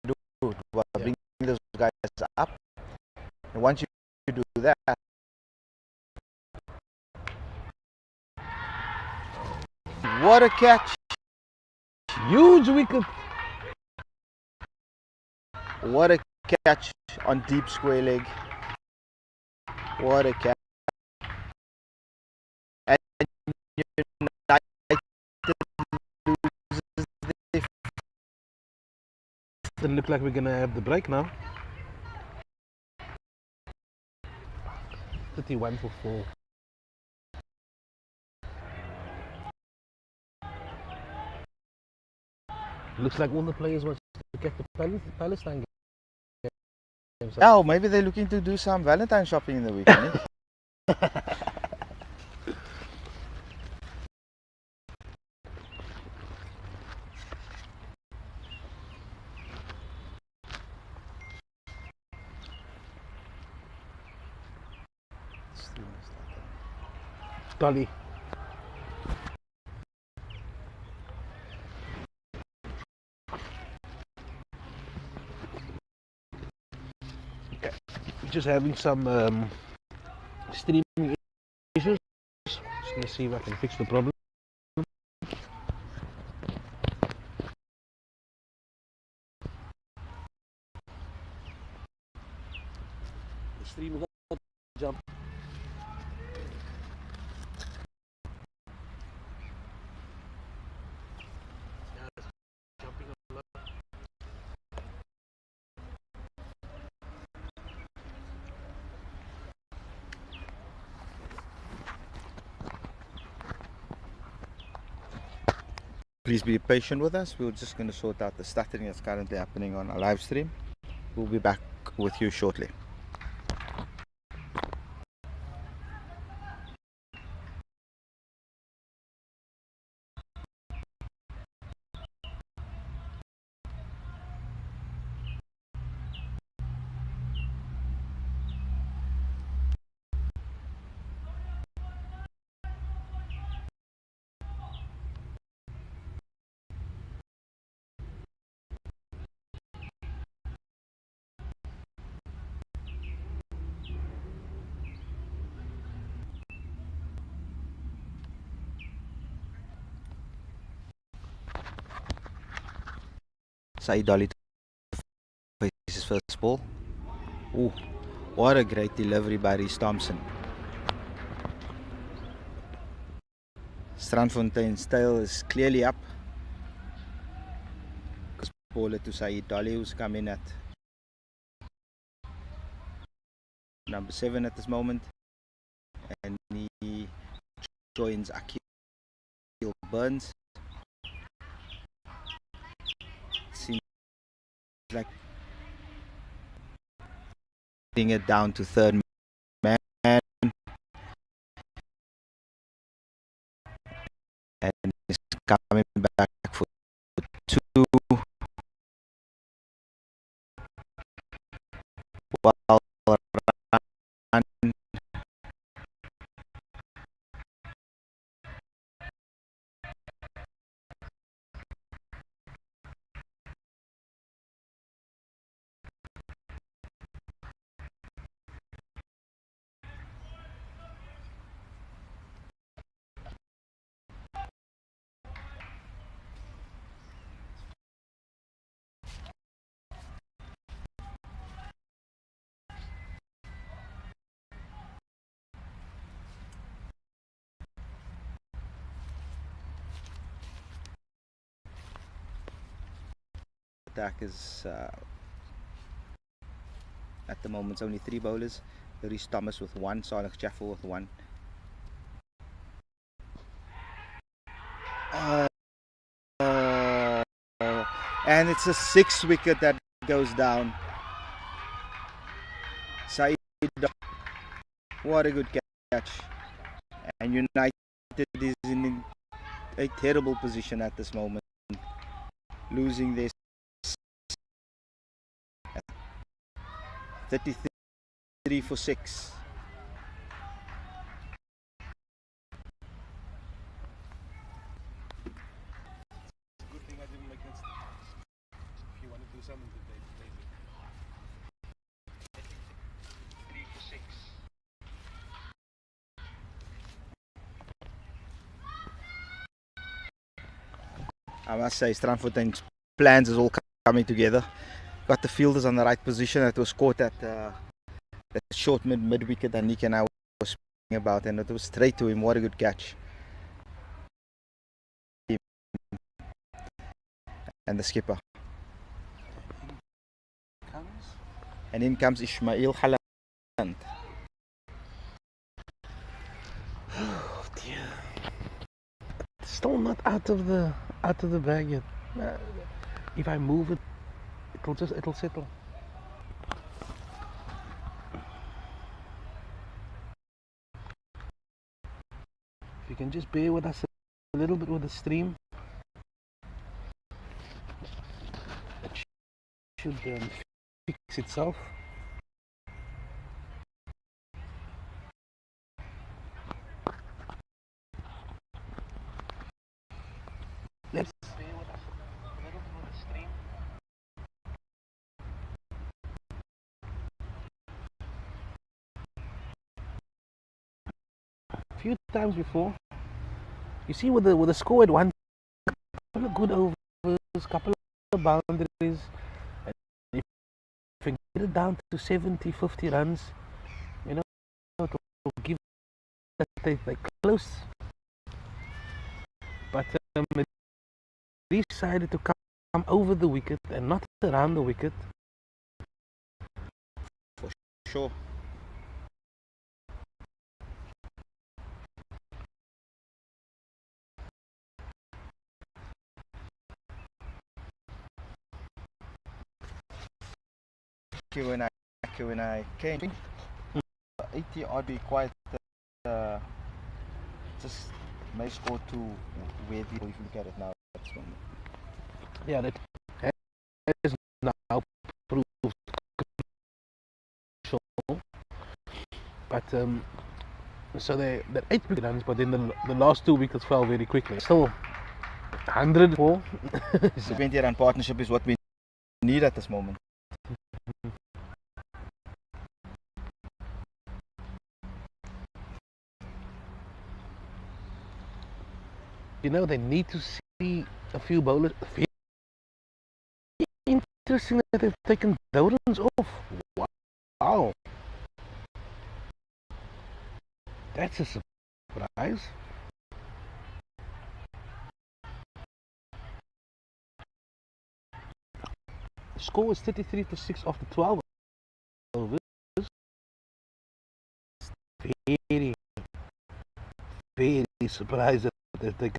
do? Do I bring those guys up? And once you do that, what a catch! Huge wicket! What a catch on deep square leg. What a catch. And United loses their Doesn't look like we're gonna have the break now. 31 for 4. Looks like all the players want to get the Palestine game. Oh, maybe they're looking to do some Valentine shopping in the weekend. Dolly. Okay, we're just having some streaming issues. Just gonna see if I can fix the problem. The stream is not jump. Please be patient with us. We're just going to sort out the stuttering that's currently happening on our live stream. We'll be back with you shortly. Saeed Dolly to his first ball. Ooh, what a great delivery by Reece Thompson. Strandfontein's tail is clearly up. Baller to Saeed Dolly, who's come in at number 7 at this moment, and he joins Akil Burns. Seems like getting it down to third man, and he's coming back for 2. Well attack is at the moment it's only 3 bowlers. Rhys Thomas with 1, Sarlix Jaffel with 1. And it's a 6 wicket that goes down. Saeed, what a good catch. And United is in a terrible position at this moment, losing their 33 for 6. Good thing I didn't make that. If you want to do something today, play 3 for 6. I must say, Strandfontein's plans is all coming together. Got the fielders on the right position. It was caught at that short mid wicket that Nick and I were speaking about, and it was straight to him. What a good catch! And the skipper. And in comes Ismail Haaland. Oh dear. Still not out of the bag yet. If I move it, it'll settle. If you can just bear with us a little bit with the stream, it should fix itself. Let's bear with us a little bit with the stream. A few times before, you see with the score at 1, couple of good overs, couple of boundaries, and if you get it down to 70, 50 runs, you know, it'll give that they close. But it decided to come over the wicket and not around the wicket. For sure. When I came 80 odd, be quite just may score to where if you look at it now at this moment. Yeah, that has now proved crucial. But so that 8 wicket runs, but then the last 2 wickets fell very quickly. Still 104. The 20 run partnership is what we need at this moment. You know, they need to see a few bowlers. Interesting that they've taken Doran's off. Wow. That's a surprise. The score was 33 for 6 after 12 overs. Very, very surprised that they've taken.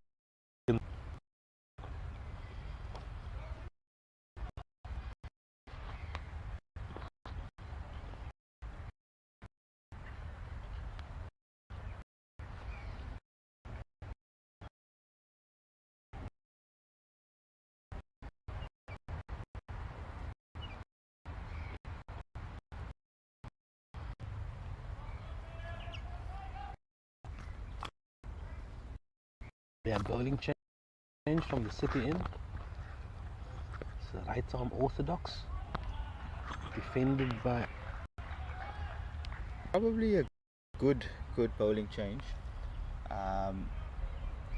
Yeah, bowling change from the city in. It's a right arm orthodox, defended by. Probably a good bowling change.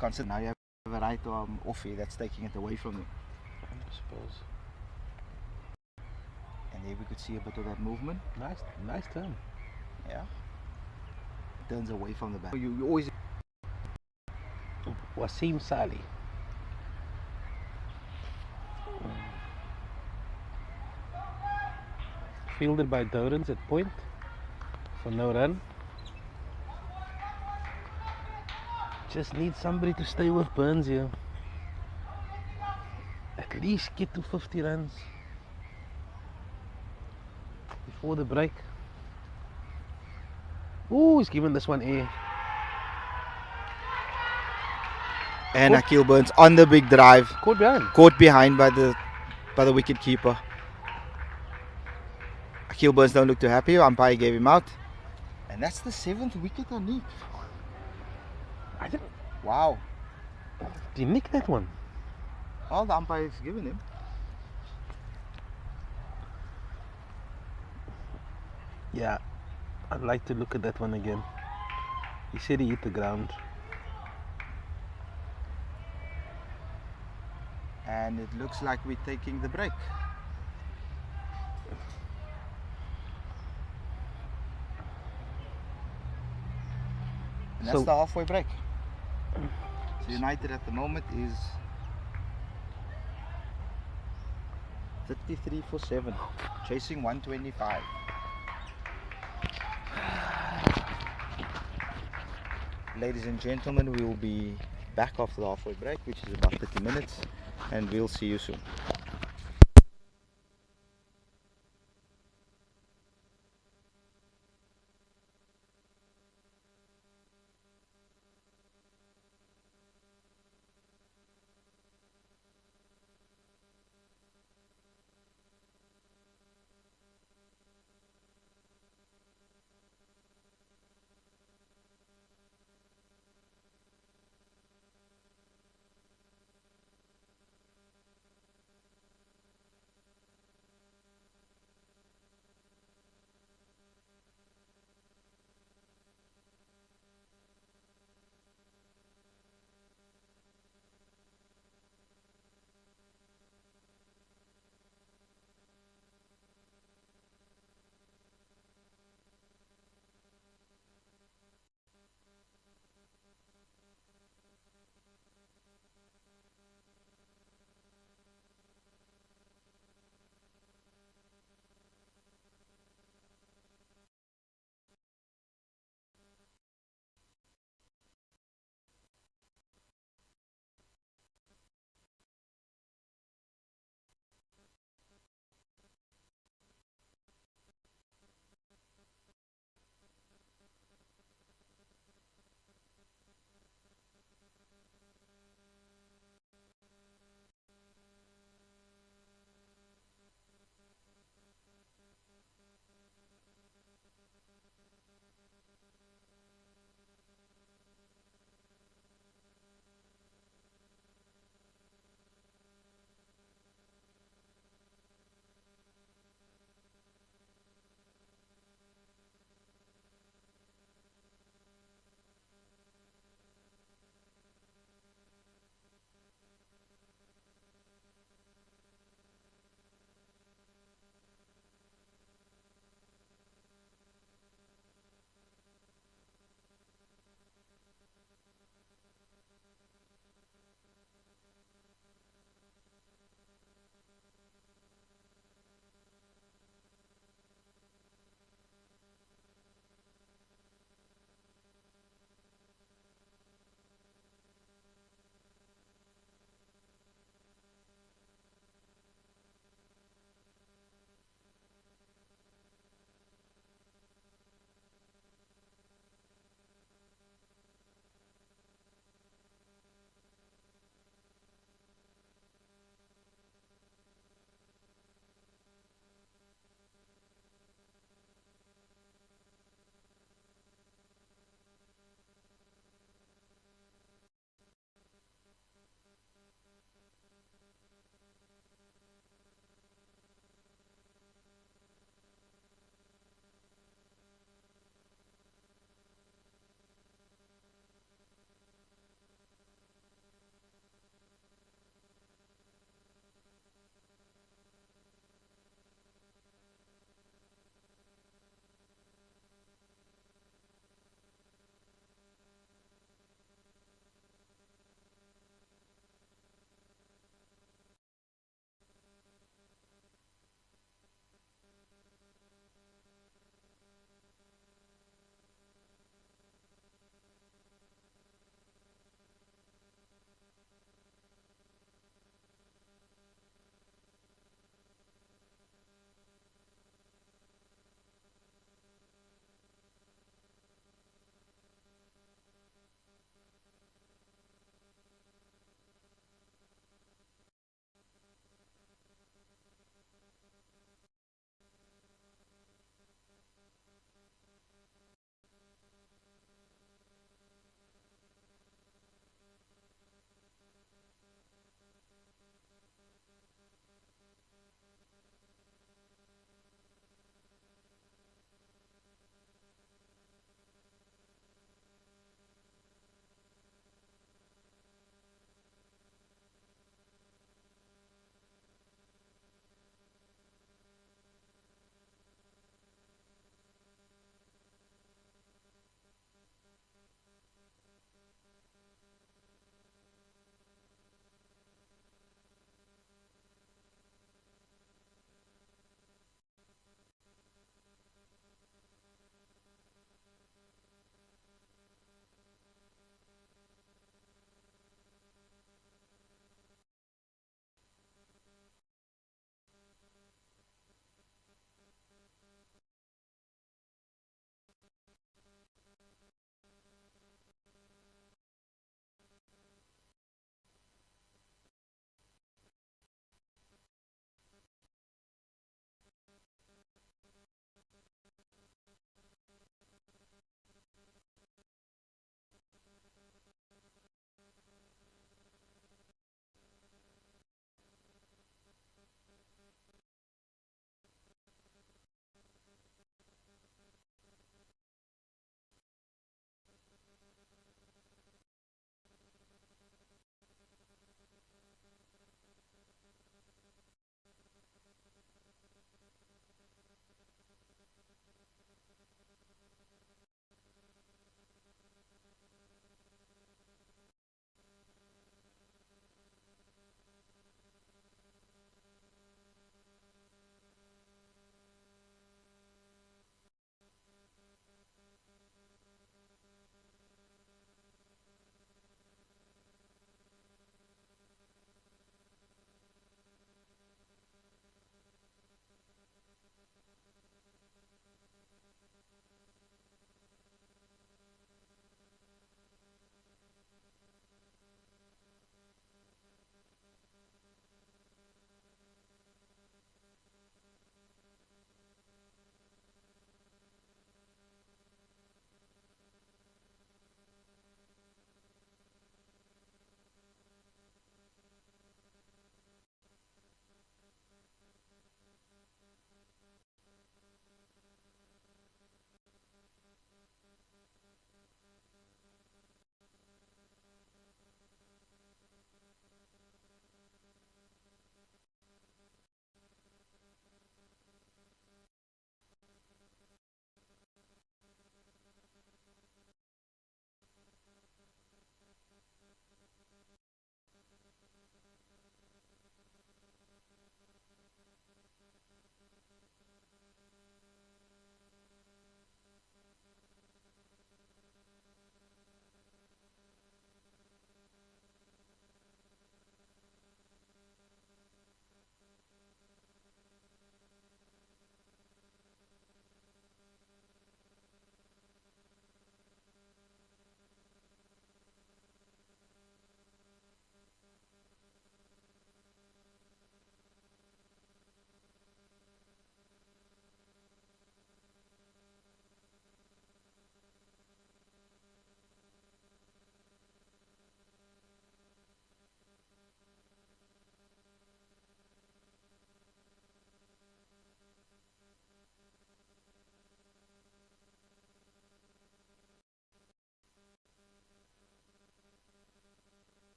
Consider now you have a right arm offie that's taking it away from you. I suppose. And there we could see a bit of that movement. Nice turn. Yeah. Turns away from the back. You always. Wasim Salih. fielded by Dorans at point for no run. Just need somebody to stay with Burns here. At least get to 50 runs before the break. Ooh, he's given this one air. And Akil Burns on the big drive, Caught behind. caught behind by the wicket keeper. Akil Burns don't look too happy. Umpire gave him out, and that's the 7th wicket on Nick. I didn't. Wow. Did he nick that one? All the umpire's given him. Yeah, I'd like to look at that one again. He said he hit the ground. And it looks like we're taking the break. And that's So- the halfway break. So United at the moment is 33 for 7, chasing 125. Ladies and gentlemen, we will be back after the halfway break, which is about 30 minutes, and we'll see you soon.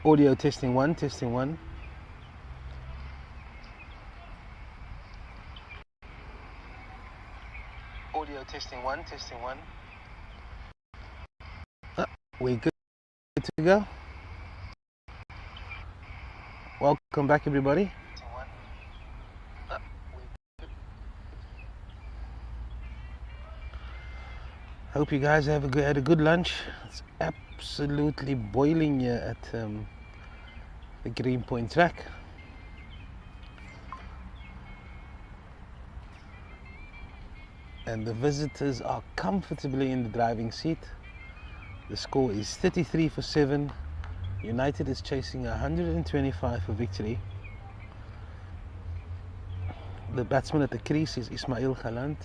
Audio testing one, testing one. Audio testing one, testing one. We're good to go. Welcome back, everybody. Hope you guys had a good lunch. It's absolutely boiling here at the Greenpoint track. And the visitors are comfortably in the driving seat. The score is 33 for 7. United is chasing 125 for victory. The batsman at the crease is Ismail Galant.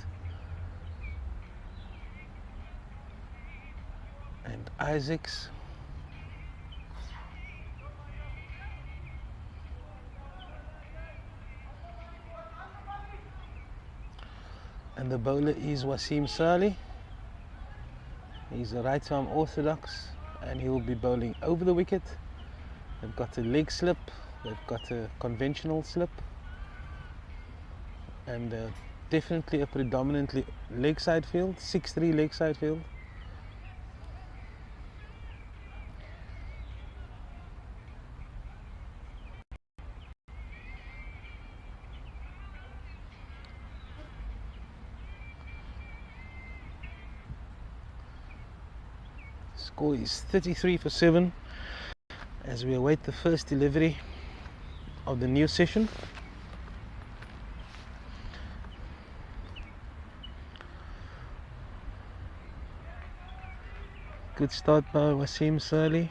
And Isaacs. And the bowler is Wasim Saleh. He's a right arm orthodox and he will be bowling over the wicket. They've got a leg slip, they've got a conventional slip, and definitely a predominantly leg side field, 6-3 leg side field. Score is 33 for 7 as we await the first delivery of the new session. Good start by Wasim Saleh.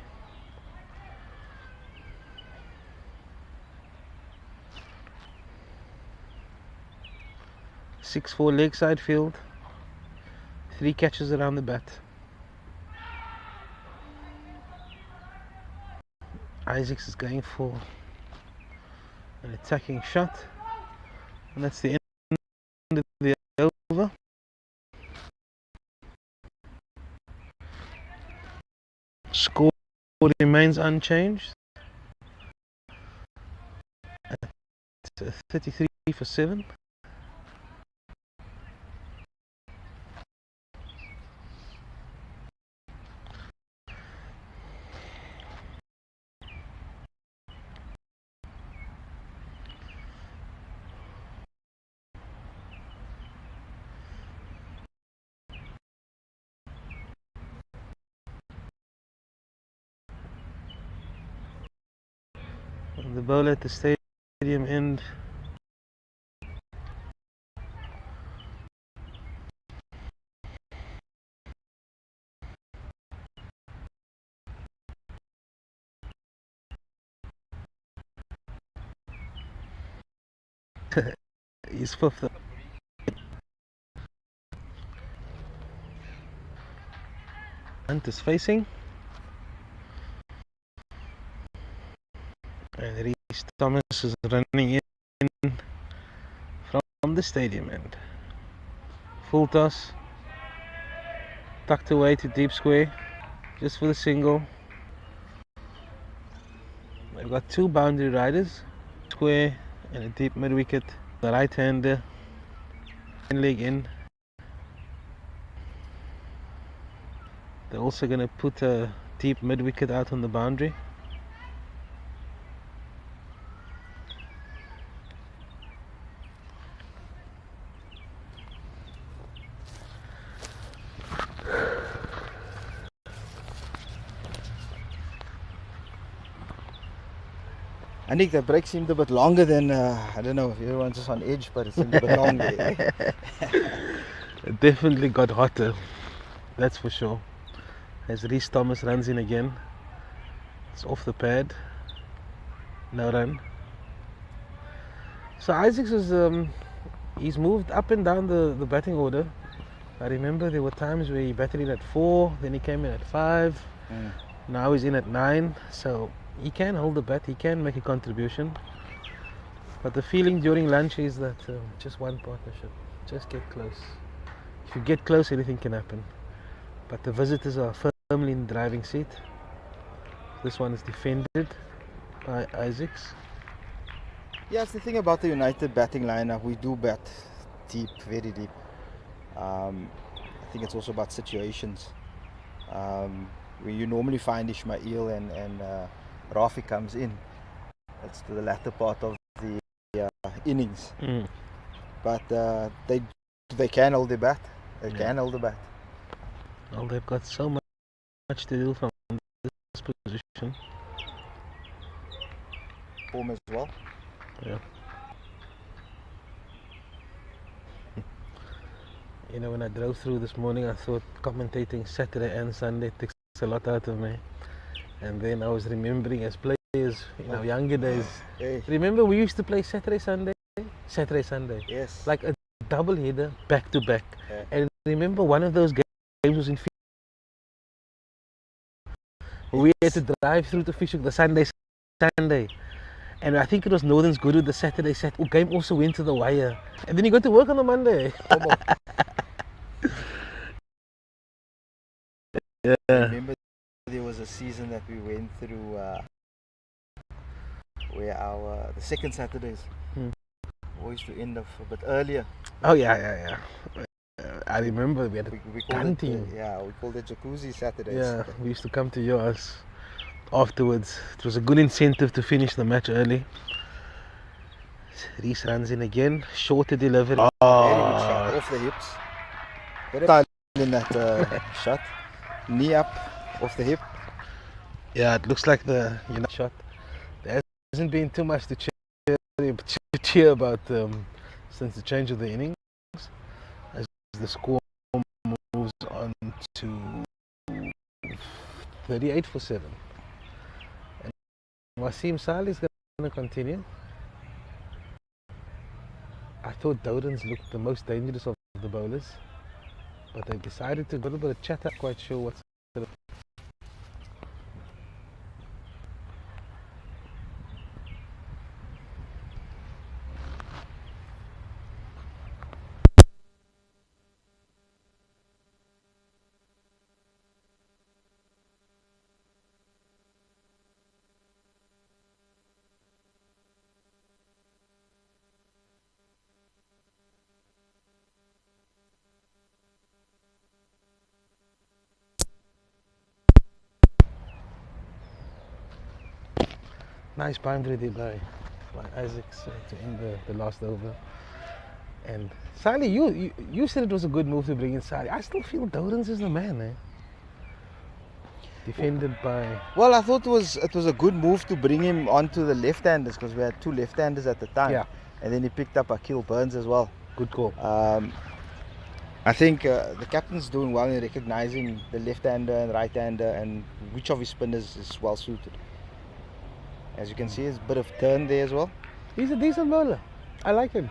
Six-4 leg side field, 3 catches around the bat. Isaacs is going for an attacking shot, and that's the end of the over. Score remains unchanged at 33 for 7. The bowler at the stadium end is 5th. Hunt is facing, and Reece Thomas is running in from the stadium end. Full toss, tucked away to deep square, just for the single. They've got 2 boundary riders, square and a deep mid wicket. The right hander, leg in. They're also going to put a deep mid wicket out on the boundary. I think the break seemed a bit longer than, I don't know if everyone's just on edge, but it seemed a bit long there. It definitely got hotter, that's for sure. As Reece Thomas runs in again, it's off the pad, no run. So Isaacs is, he's moved up and down the batting order. I remember there were times where he batted in at 4, then he came in at 5, now he's in at 9, so he can hold the bat, he can make a contribution. But the feeling during lunch is that just one partnership, just get close. If you get close, anything can happen. But the visitors are firmly in the driving seat. This one is defended by Isaacs. Yeah, it's the thing about the United batting lineup. We do bat deep, very deep. I think it's also about situations. Where you normally find Ismail and Rafi comes in. It's to the latter part of the innings. But they can hold the bat. They can hold the bat. Well, they've got so much to do from this position. Form as well. Yeah. You know, when I drove through this morning, I thought commentating Saturday and Sunday takes a lot out of me. And then I was remembering as players, you know, younger days. Hey. Remember we used to play Saturday, Sunday? Saturday, Sunday. Yes. Like a double header, back to back. Yeah. And remember one of those games was in we had to drive through to Fish the Sunday. And I think it was Northern's good with the Saturday game also went to the wire. And then you got to work on the Monday. I remember there was a season that we went through where the second Saturdays always to end off a bit earlier. Oh yeah. I remember we had a gun team. We called it Jacuzzi Saturdays. Yeah, we used to come to yours afterwards. It was a good incentive to finish the match early. Reese runs in again, shorter delivery. Very good shot, off the hips. Very style in that shot. Knee up, off the hip. Yeah, it looks like the shot. There hasn't been too much to cheer about since the change of the innings. As the score moves on to 38 for 7. And Wasim Saleh is going to continue. I thought Dowden's looked the most dangerous of the bowlers, but they've decided to go a little bit of chatter. Quite sure what's nice boundary there by Isaacs to end the last over. And Saleh, you said it was a good move to bring in Saleh. I still feel Dowden's is the man, eh? Defended by. Well, I thought it was a good move to bring him onto the left-handers because we had two left-handers at the time. Yeah. And then he picked up Akil Burns as well. Good call. I think the captain's doing well in recognizing the left-hander and right-hander and which of his spinners is well suited. As you can see, there's a bit of turn there as well. He's a decent bowler. I like him.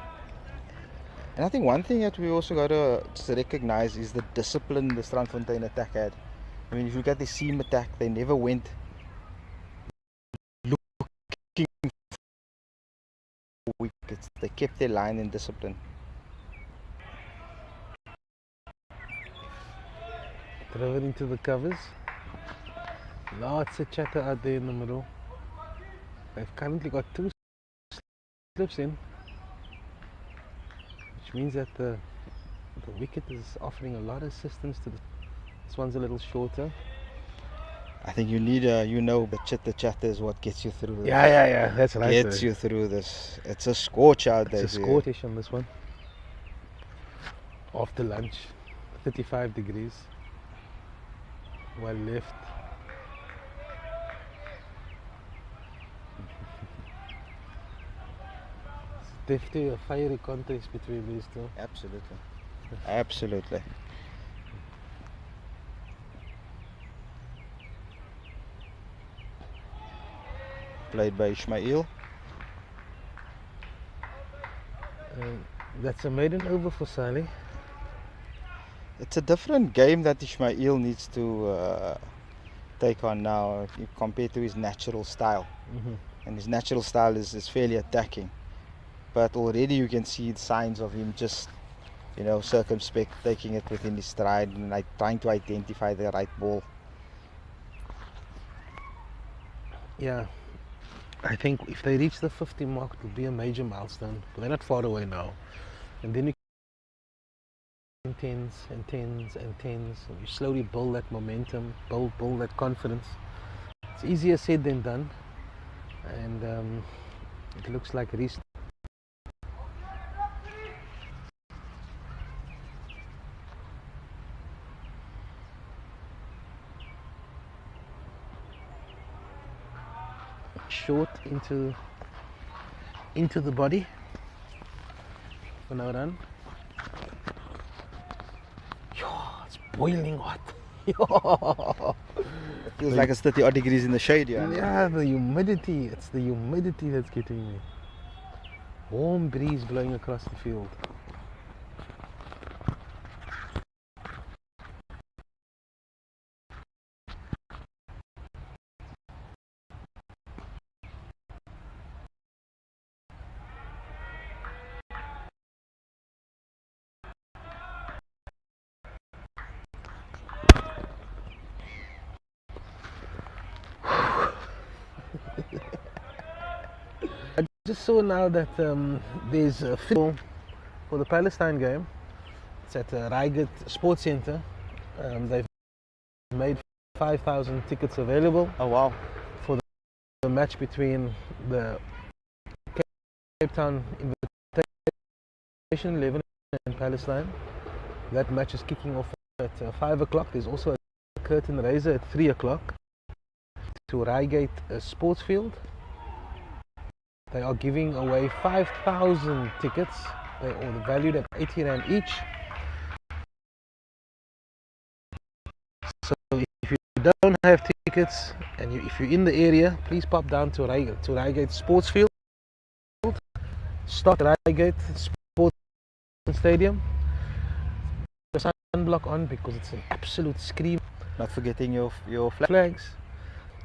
And I think one thing that we also got to recognize is the discipline the Strandfontein attack had. I mean, if you look at the seam attack, they never went looking for wickets. They kept their line in discipline. Throw it into the covers. Lots of chatter out there in the middle. They've currently got 2 slips in, which means that the wicket is offering a lot of assistance to this one's a little shorter. I think you need the chitter-chatter is what gets you through this. Yeah, that's right. Gets you through this. It's a scorch out there. It's a scorchish on this one. After lunch, 35 degrees. Well left. It's definitely a fiery contest between these two. Absolutely. Absolutely. Played by Ismail. That's a maiden over for Saleh. It's a different game that Ismail needs to take on now compared to his natural style. And his natural style is fairly attacking. But already you can see the signs of him just, circumspect, taking it within his stride and trying to identify the right ball. Yeah, I think if they reach the 50 mark, it will be a major milestone. But they're not far away now. And then you can tens and tens and tens. And you slowly build that momentum, build that confidence. It's easier said than done. And it looks like Reese. Short into the body for no run. Yo, it's boiling hot. Yo. It feels like it's 30 odd degrees in the shade, yeah. Yeah, the humidity. It's the humidity that's getting me. Warm breeze blowing across the field. I just saw now that there's a film for the Palestine game. It's at Reigate Sports Center. They've made 5,000 tickets available. Oh wow. For the match between the Cape Town Invitation 11 and Palestine. That match is kicking off at 5 o'clock. There's also a curtain raiser at 3 o'clock to Reigate Sports Field. They are giving away 5,000 tickets. They are valued at 80 Rand each. So if you don't have tickets and if you're in the area, please pop down to Reigate Sports Field. Start Reigate Sports Stadium. The sunblock on because it's an absolute scream. Not forgetting your Flags.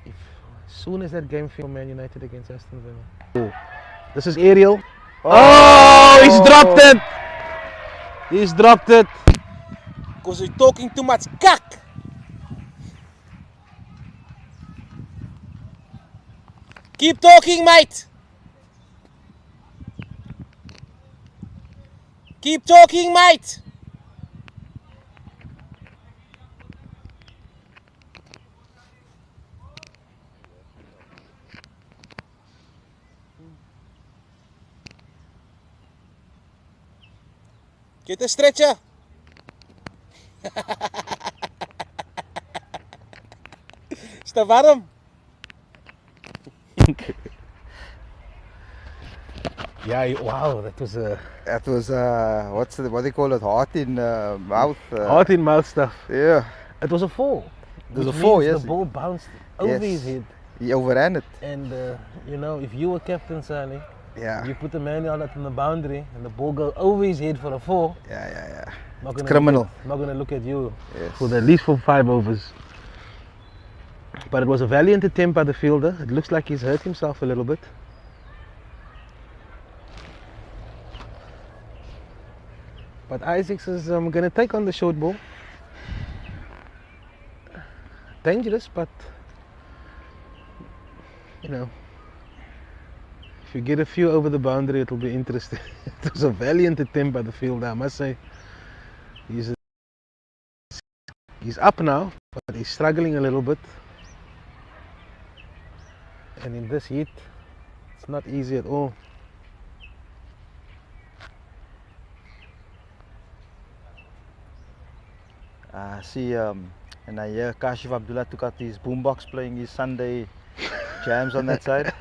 As soon as that game for Man United against Aston Villa. Oh, this is aerial. Oh, he's dropped it. He's dropped it. Because he's talking too much cack. Keep talking, mate. Keep talking, mate. Get a stretcher. Is dat warm? Yeah, wow, that was what do you call it? Heart in mouth. heart in mouth stuff. Yeah. It was a four. It was a four, yes. The ball bounced over his head. He overran it. And you know, if you were captain, Sally, Yeah. you put the man out on the boundary and the ball go over his head for a four. Yeah. Not It's gonna criminal. Not going to look at you Yes. for at least for 5 overs. But it was a valiant attempt by the fielder. It looks like he's hurt himself a little bit. But Isaacs is going to take on the short ball. Dangerous, but you know, if you get a few over the boundary, it'll be interesting. It was a valiant attempt by the fielder, I must say. He's up now, but he's struggling a little bit. And in this heat, it's not easy at all. See, and I hear Kashif Abdullah took out his boombox playing his Sunday jams on that side.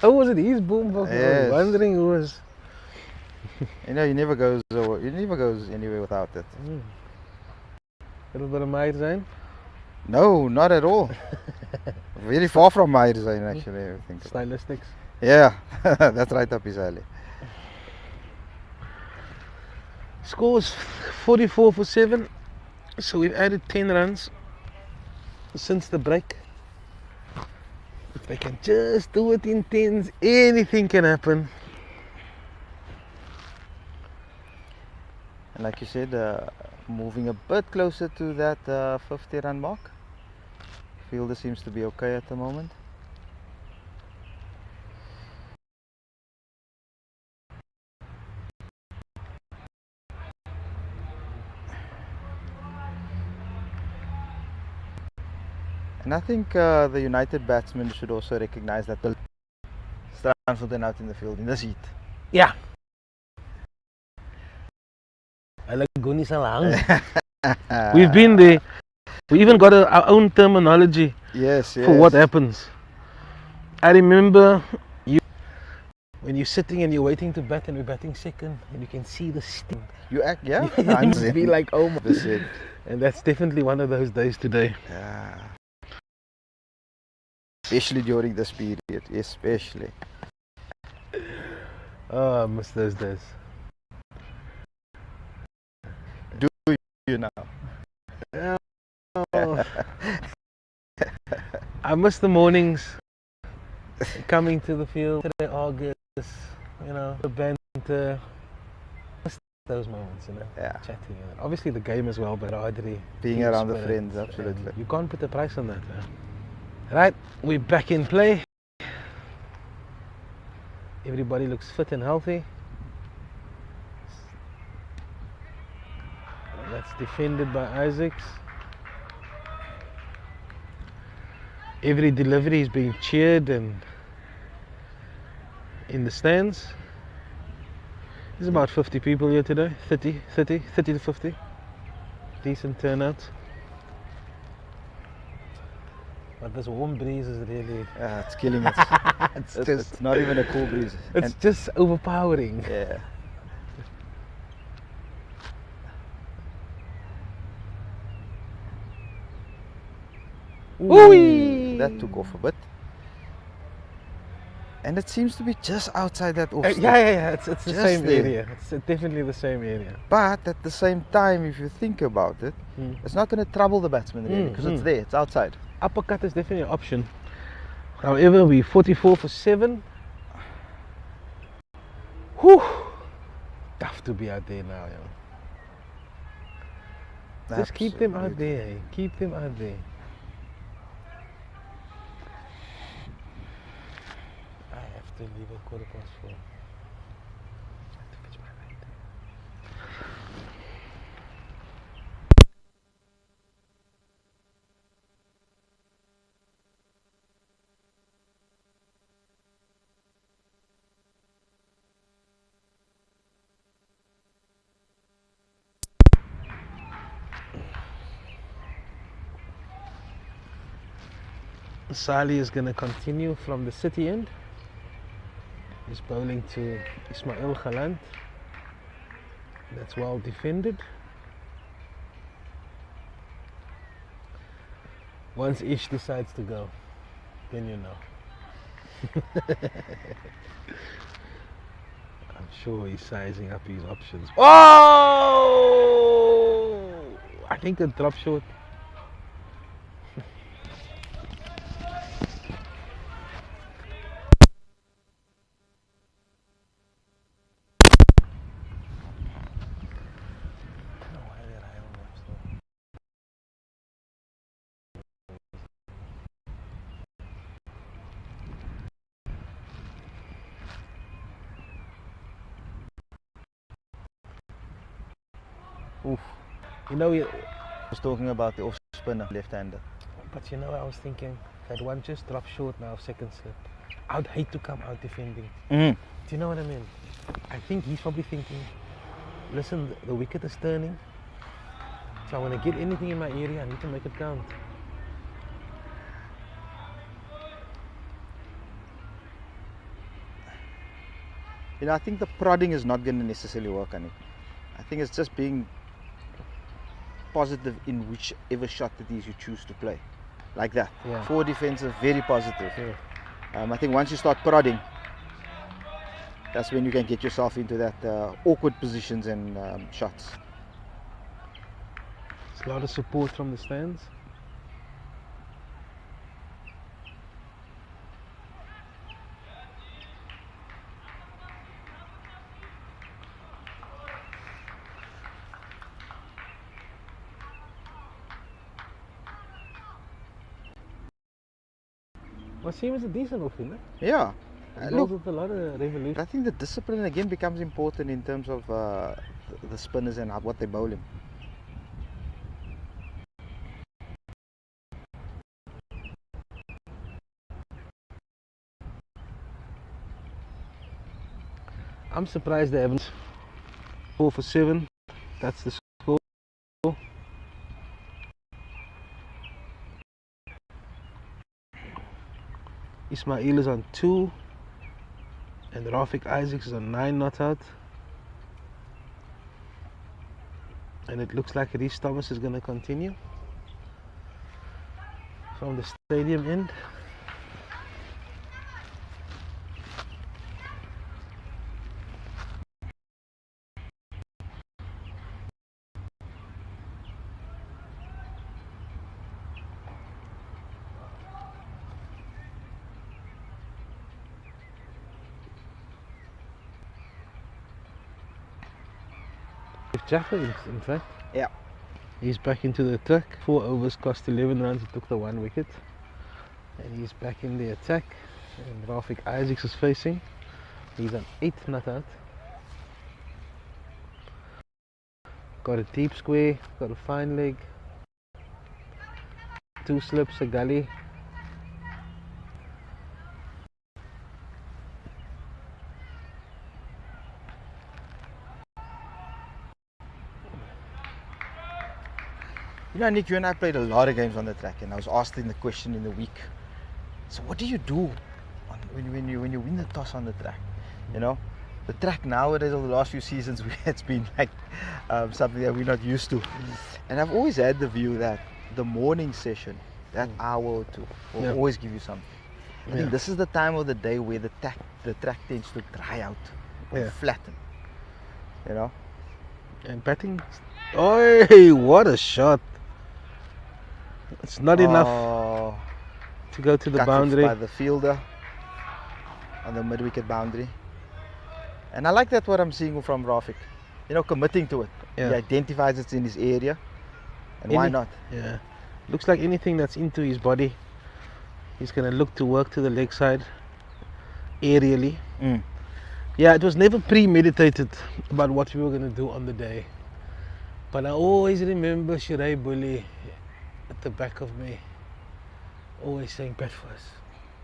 Oh, was it his boombox? Yes. I was wondering who was. You know, he never goes anywhere without it. Little bit of Meyer zijn? No, not at all. Very far from my design, actually. I think. Stylistics. Yeah, that's right up his alley. Scores 44 for 7. So we've added 10 runs since the break. If they can just do it in tens, anything can happen. And like you said, moving a bit closer to that 50 run mark. Fielder seems to be okay at the moment. And I think the United batsmen should also recognize that the Strandfontein out in the field in this heat. Yeah. We've been there. We even got our own terminology Yes, yes. for what happens. I remember when you're sitting and you're waiting to bat and we're batting second and you can see the sting. You act, yeah? And you'd be like, oh my. 100%. And that's definitely one of those days today. Yeah. Especially during this period, especially. Oh, I miss those days. Do you now? Oh. I miss the mornings coming to the field today, August, you know, the banter. I miss those moments, you know, Yeah. chatting. And obviously the game as well, but camaraderie. Being team around the spirit, friends, absolutely. and you can't put a price on that. Right, we're back in play. Everybody looks fit and healthy. That's defended by Isaacs. Every delivery is being cheered and in the stands. There's about 50 people here today, 30 to 50. Decent turnout. But this warm breeze is really... It's killing us. It's not even a cool breeze. It's just overpowering. Yeah. Ooh, that took off a bit. And it seems to be just outside that off yeah, it's the Just same there. area. It's definitely the same area. But at the same time, if you think about it, it's not going to trouble the batsman really because it's there, it's outside. Uppercut is definitely an option. However, we're 44 for 7. Whew! Tough to be out there now, yo. Just keep them out Absolutely. there. Keep them out there. I have to leave at 4:15. Sali is going to continue from the city end. He's bowling to Ismail Khalant. That's well defended. Once Ish decides to go, then you know. I'm sure he's sizing up his options. Oh! I think a drop short. Oof. You know, I was talking about the off spinner, left-hander. but you know, I was thinking that one just dropped short now, second slip. I'd hate to come out defending. Do you know what I mean? I think he's probably thinking, listen, the wicket is turning, so I want to get anything in my area, I need to make it count. You know, I think the prodding is not going to necessarily work on it. I think it's just being positive in whichever shot it is you choose to play. Like that. Yeah. Forward defensive, very positive. Yeah. I think once you start prodding, that's when you can get yourself into that awkward positions and shots. There's a lot of support from the stands. Wasim is a decent outfielder. Yeah. He Look, bowls with a lot of revolution. I think the discipline again becomes important in terms of the spinners and what they bowl him. I'm surprised they haven't. 4 for 7. That's the score. Ismail is on 2 and Rafik Isaacs is on 9 not out. And it looks like Reece Thomas is going to continue from the stadium end. Jaffa, in fact. Yeah. He's back into the attack. 4 overs cost 11 runs. He took the 1 wicket. And he's back in the attack. And Rafik Isaacs is facing. He's on 8 not out. Got a deep square, got a fine leg. 2 slips, a gully. You know, Nick, you and I played a lot of games on the track, and I was asking the question in the week. So, what do you do when you win the toss on the track? You know, the track nowadays over the last few seasons, it's been like something that we're not used to. And I've always had the view that the morning session, that hour or two, will always give you something. I think this is the time of the day where the track tends to dry out or flatten. You know. And batting. Oh, what a shot! It's not enough to go to the boundary. By the fielder on the mid-wicket boundary. And I like that what I'm seeing from Rafik. You know, committing to it. He identifies it's in his area. And why not? Yeah. Looks like anything that's into his body, he's going to look to work to the leg side aerially. Yeah, it was never premeditated about what we were going to do on the day. But I always remember Shirai Bully at the back of me, always saying bat first.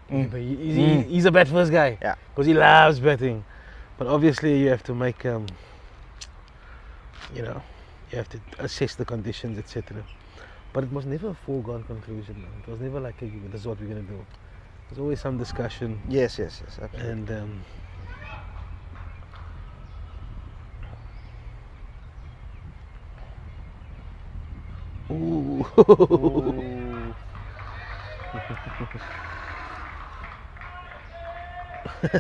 He's a bat first guy, because he loves batting. But obviously you have to make, you know, you have to assess the conditions, etc. But it was never a foregone conclusion. It was never like, okay, this is what we're going to do. There's always some discussion. Yes, absolutely. And ooh.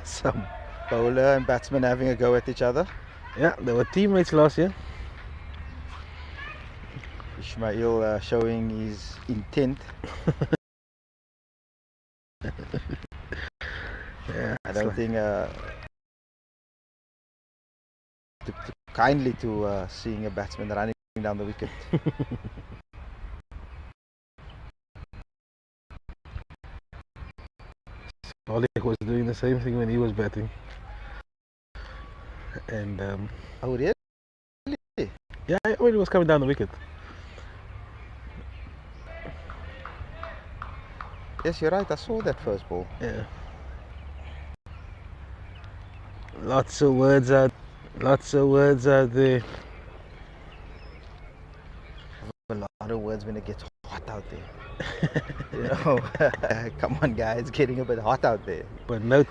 Some bowler and batsman having a go at each other. Yeah, they were teammates last year. Ismail showing his intent. I don't think kindly to seeing a batsman running down the wicket. Oleg was doing the same thing when he was batting. And oh really? Yeah, when he was coming down the wicket. Yes, you're right. I saw that first ball. Yeah. Lots of words out there. A lot of words when it gets hot out there. You know, come on, guys, it's getting a bit hot out there. But note.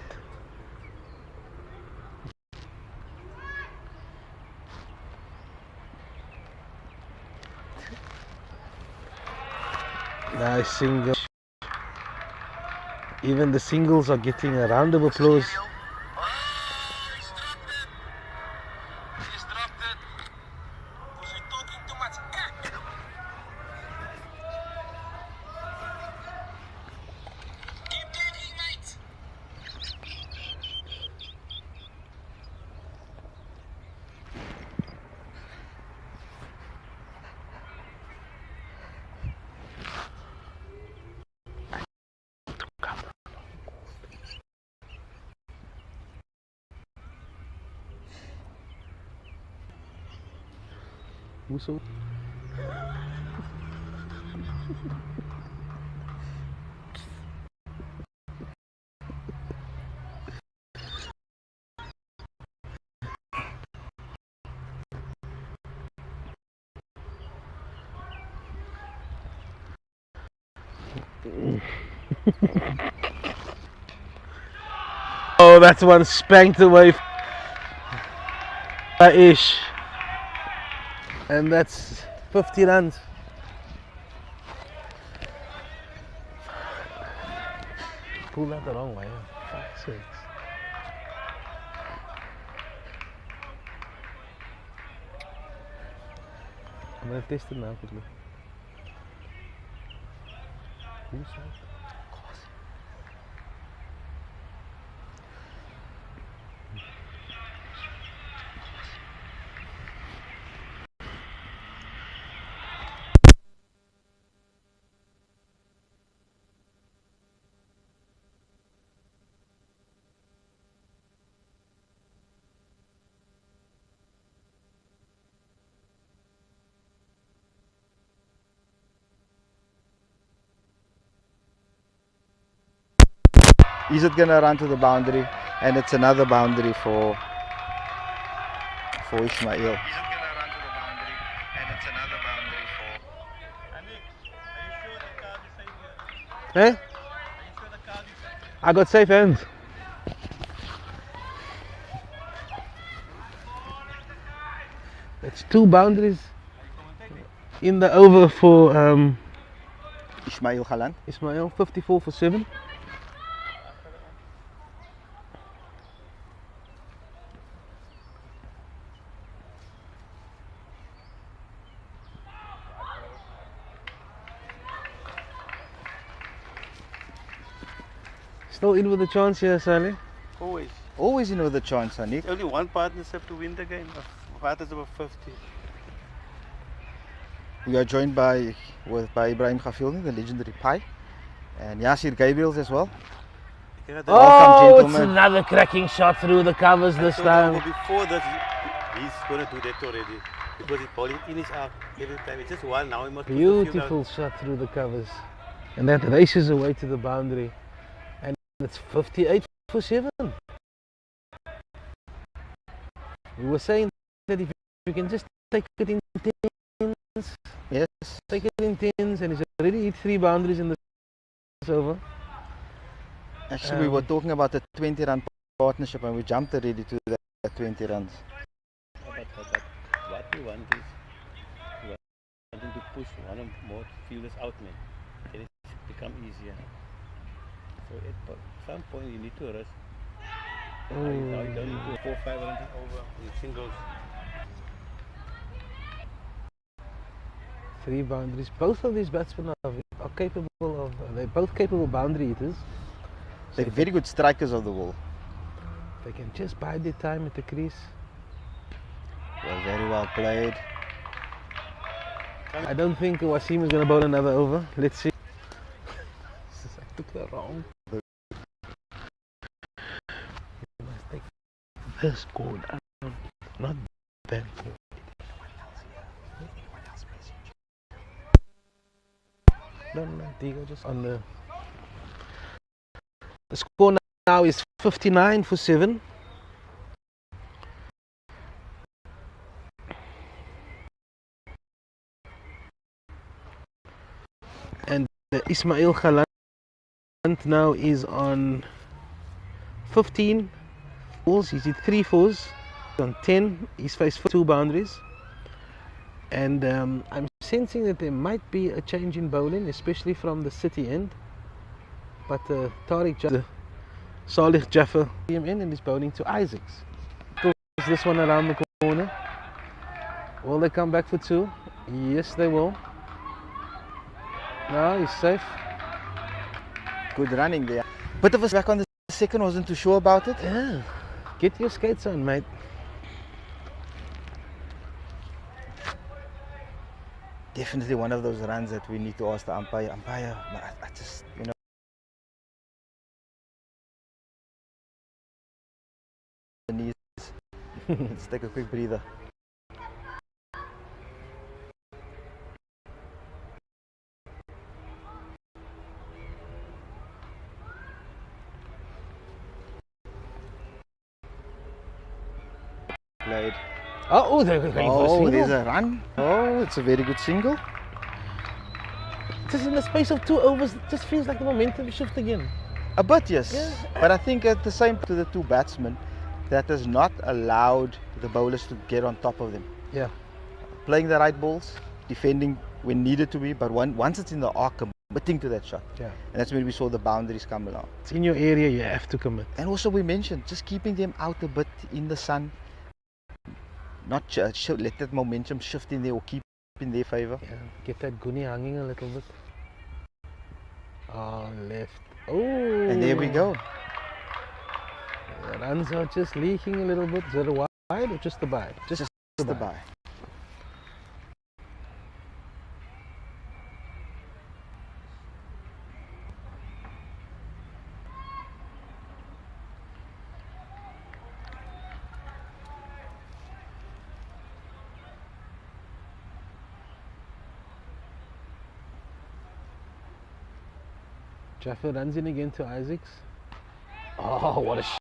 Nice single. Even the singles are getting a round of applause. Hoezo? Oh, that's one spanked away by Ish. And that's 50 runs. Pull that the wrong way. Fuck's sakes. I'm gonna test it now quickly. Who's that? Is it gonna run to the boundary? And it's another boundary for Ismail. Is it gonna run to the boundary? And it's another boundary for. Anik, are you sure the card is safe here? Eh? Are you sure the card is safe here? I got safe hands. It's 2 boundaries in the over for Ismail Galant. Ismail, 54 for 7. Still in with a chance here, Sally. Always. Always in with a chance, Anik. Only one partnership to win the game. Partners over 50. We are joined by Ibrahim Gafilni, the legendary Pi, and Yasir Gabriels as well. Yeah, Oh, it's gentlemen. another cracking shot through the covers this time. Before that, he's going to do that already. Because he's bowling in his out every time. It's just one now. He must put the field out. Beautiful shot through the covers. And that races away to the boundary. And it's 58 for 7. We were saying that if you can just take it in tens, Yes. take it in tens, and he's already hit 3 boundaries in this over. Actually, we were talking about the 20-run partnership, and we jumped already to that 20 runs. But what we want is, we want them to push one or more fielders out, man. Then it's become easier. So at some point you need to rest. Now you don't need to 4 5 runs over in singles. 3 boundaries. Both of these batsmen are capable of, they're both capable boundary hitters. They're very good strikers of the ball. They can just bide their time at the crease. Well, very well played. I don't think Wasim is going to bowl another over. Let's see. I took the wrong. You must take this goal down, not that goal. No, Diego just on the score now is 59 for 7. And Ismail Galant now is on 15 balls. He's hit 3 fours. On 10, he's faced 2 boundaries. And I'm sensing that there might be a change in bowling, especially from the City end. But Salih Jaffer came in and is bowling to Isaacs. Goes this one around the corner. Will they come back for 2? Yes, they will. No, he's safe. Good running there. Bit of a back on the second, wasn't too sure about it. Yeah. Get your skates on, mate. Definitely one of those runs that we need to ask the umpire. Umpire, I just, the knees. Let's take a quick breather. Played. Oh, they're going for a Oh, single. there's a run. Oh, it's a very good single. just in the space of 2 overs, it just feels like the momentum shift again. A bit, yes. Yeah. But I think at the same to the two batsmen, that has not allowed the bowlers to get on top of them. Yeah. Playing the right balls, defending when needed to be, but once it's in the arc, committing to that shot. Yeah. And that's when we saw the boundaries come along. It's in your area, you have to commit. And also we mentioned just keeping them out a bit in the sun, not let that momentum shift in there or keep in their favour. Yeah. Get that guni hanging a little bit. Oh, left. Oh. And there we go. The runs are just leaking a little bit. Is it a wide or just a bye? Just the bye. Jaffa runs in again to Isaacs. Oh, what a shot.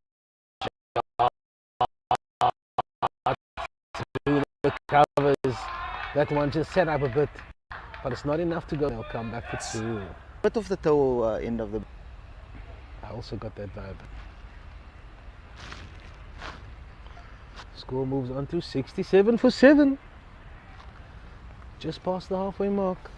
Through the covers. That one just set up a bit. But it's not enough to go. They'll come back for 2. Bit of the toe end of the... I also got that vibe. Score moves on to 67 for 7. Just past the halfway mark.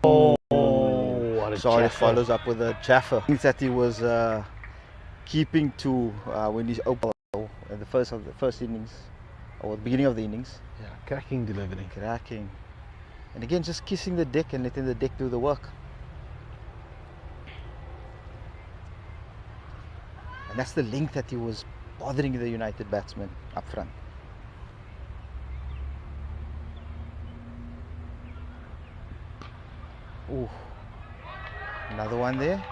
Oh, what a Sorry, Jaffa. follows up with a Jaffa. Things that he was keeping to when he's open at the first innings or the beginning of the innings. Yeah, cracking delivery. Cracking. And again, just kissing the deck and letting the deck do the work. And that's the length that he was bothering the United batsmen up front. Ooh. Another one there.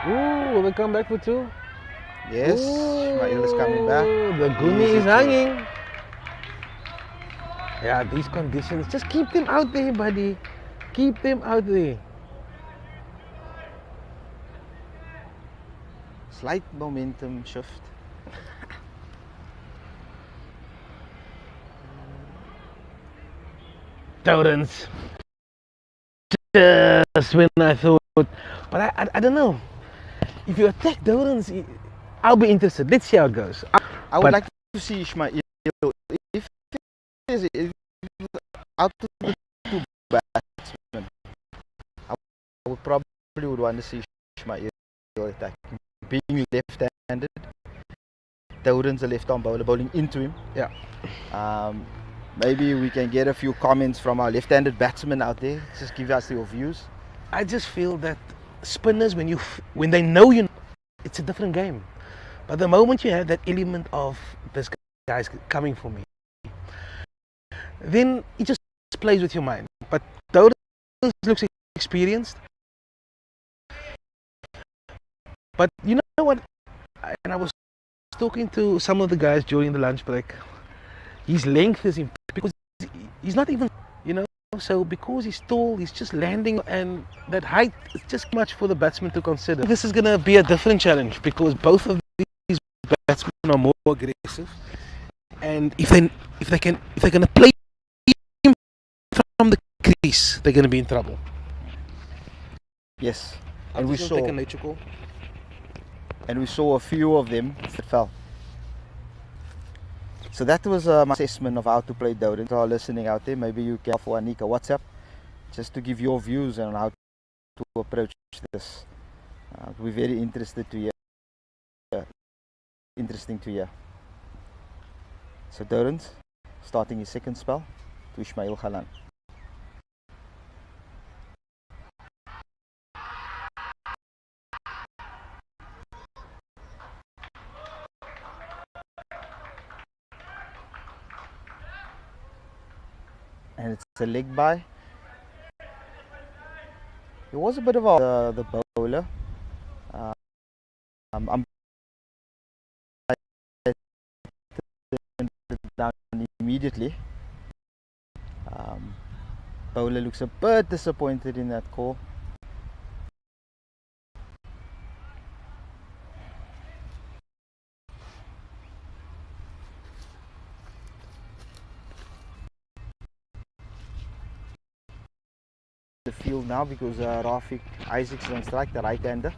Ooh, will they come back for 2? Yes, Ismail is coming back. The Guni Easy is to- hanging. Yeah, these conditions, just keep them out there, buddy. Keep them out there. Slight momentum shift. Torrens. Just when I thought, but I don't know. If you attack Torrens, I'll be interested. Let's see how it goes. I would But- like to see Ismail if there's out of the two batsmen. I would probably want to see Ismail attacking, being left-handed. Torrens, a left-arm bowler, bowling into him. Yeah. Maybe we can get a few comments from our left-handed batsmen out there. Just give us your views. I just feel that spinners, when they know you, it's a different game. But the moment you have that element of this guy's coming for me, then it just plays with your mind. But Torrens looks experienced. But you know what? And I was talking to some of the guys during the lunch break. His length is improved because he's not even, so because he's tall, he's just landing, and that height is just much for the batsman to consider. This is going to be a different challenge because both of these batsmen are more aggressive, and if they're going to play him from the crease, they're going to be in trouble. Yes, And we saw take a nature call. And we saw a few of them that fell. So that was my assessment of how to play Torrens. If you are listening out there, maybe you can for Anika WhatsApp just to give your views on how to approach this. We're very interested to hear. Interesting to hear. So Torrens starting his second spell to Ismail Khalan. And it's a leg by. It was a bit of the bowler. I'm down immediately. Bowler looks a bit disappointed in that call. The field now because Rafiq Isaacs is on strike, the right-hander.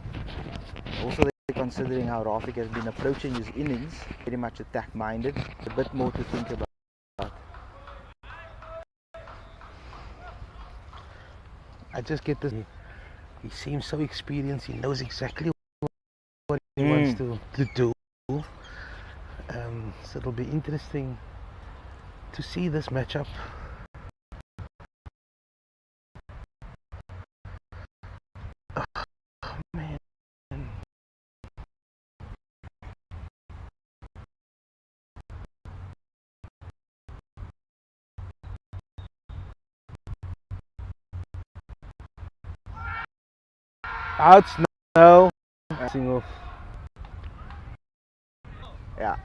Also they're considering how Rafiq has been approaching his innings, very much attack-minded. A bit more to think about. I just get this. He seems so experienced. He knows exactly what he wants to do. So it'll be interesting to see this matchup. Oh, man. Outs now. Off. Yeah.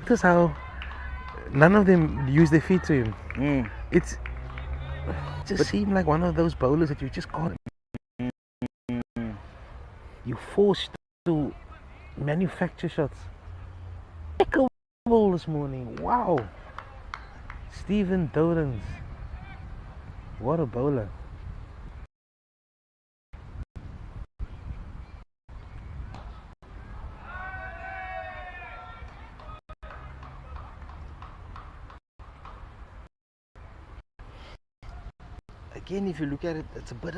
Notice how none of them use their feet to him. It just seemed like one of those bowlers that you just can't. You're forced to manufacture shots. Heck of a ball this morning. Wow. Stephen Dorans. What a bowler. Again, if you look at it, it's a bit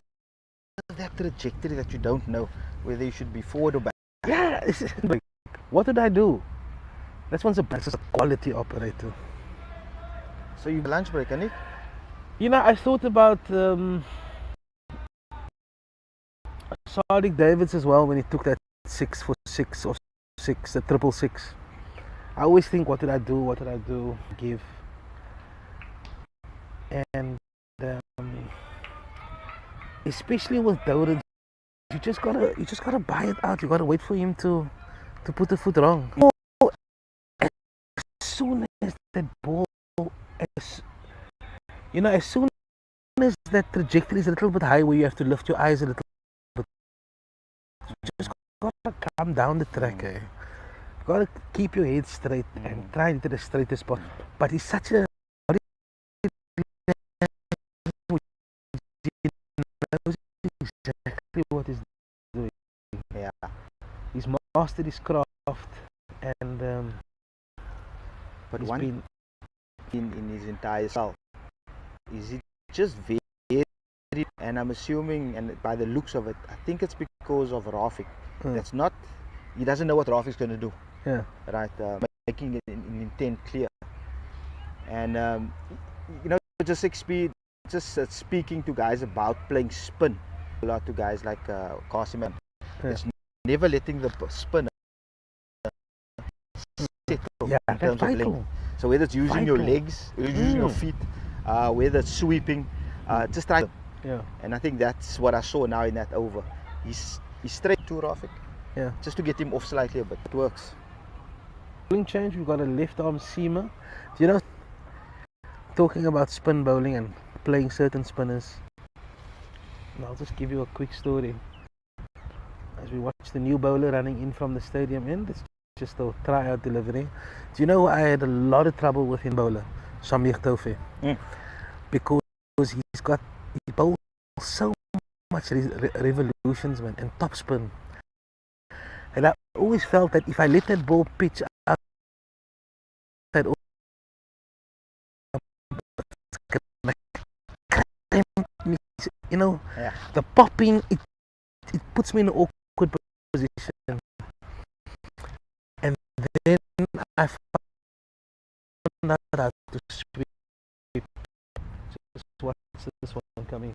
of that trajectory that you don't know whether you should be forward or back. Yeah, what did I do? This one's a quality operator. So you lunch break, Anik? You know, I thought about Sadiq Davids as well when he took that 6 for 6 or 6, the 666. I always think, what did I do? What did I do? Give. And especially with Davids, you just gotta buy it out. You gotta wait for him to put the foot wrong. As soon as that ball, as soon as that trajectory is a little bit high, where you have to lift your eyes a little bit, you just gotta come down the track. You gotta keep your head straight and try to hit it as straight as possible. But he's such a exactly what he's doing. Yeah. He's mastered his craft, and but he's one been in his entire self is it just very, and I'm assuming, and by the looks of it, I think it's because of Rafiq. That's not, he doesn't know what Rafiq's going to do. Yeah. Right. Making it in intent clear, and just speaking to guys about playing spin, a lot to guys like Qasim. It's never letting the spin settle in terms of length. So whether it's using your legs, using your feet, whether it's sweeping, just try. Yeah. And I think that's what I saw now in that over. He's straight to Rafiq. Yeah. Just to get him off slightly a bit. It works. Bowling change. We've got a left arm seamer. You know, talking about spin bowling and playing certain spinners, and I'll just give you a quick story. As we watch the new bowler running in from the stadium in, it's just a tryout delivery. Do you know I had a lot of trouble with him bowler, Samir Tofe, because he bowls so much revolutions, man, and top spin. And I always felt that if I let that ball pitch up, that the popping, it puts me in an awkward position. And then I found out how to sweep. Just watch this one coming,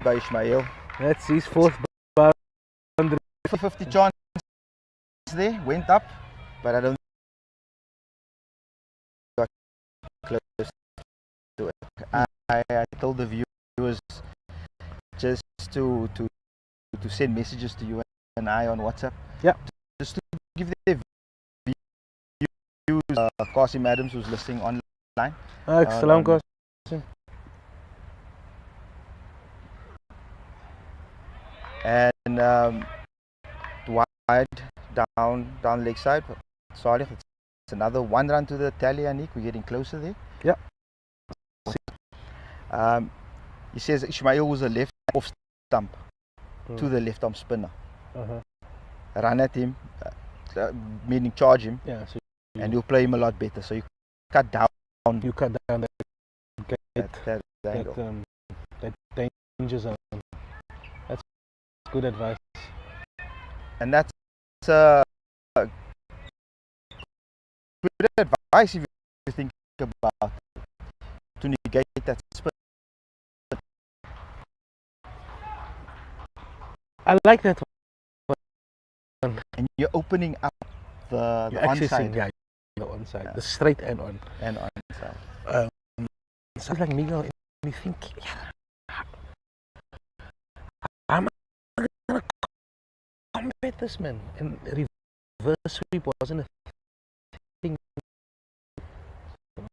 by Ismail. That's his fourth boundary. 50 chance there, went up, but I don't got close to it. I told the viewers just to send messages to you and I on WhatsApp. Yeah. Just to give their views. Qasim Adams, who's listening online. Salam Qasim. And wide down leg side. Sorry, it's another 1 run to the tally, Anik. We're getting closer there. Yeah. He says Ismail was a left off stump to the left arm spinner. Run at him, meaning charge him, Yeah. So and you'll play him a lot better. So you cut down that angle. that danger zone. That's good advice. And that's good advice if you think about it, to negate that spin. I like that one. And you're opening up the onside. Yeah, the onside, yeah. The straight and on. And onside. Sounds like Miguel, and you think, yeah, I'm gonna combat this man. And reverse sweep wasn't a thing.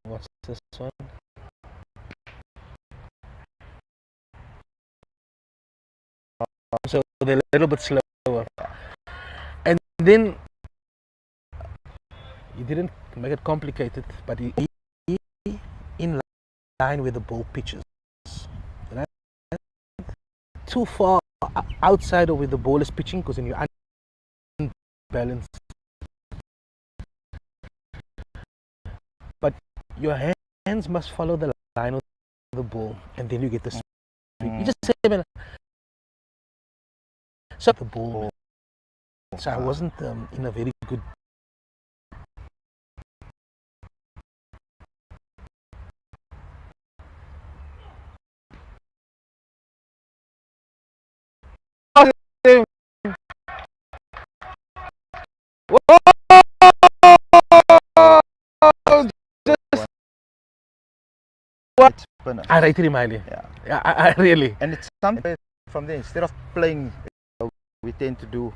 What's this one? So they're a little bit slower. And then he didn't make it complicated, but he in line with the ball pitches. Right? Too far outside of where the ball is pitching, because then you're unbalanced. But your hands must follow the line of the ball, and then you get the sweep. You just say, man, so the ball. So I wasn't in a very good. What? I rated him highly. Yeah, I really. And it's something from there. Instead of playing, we tend to do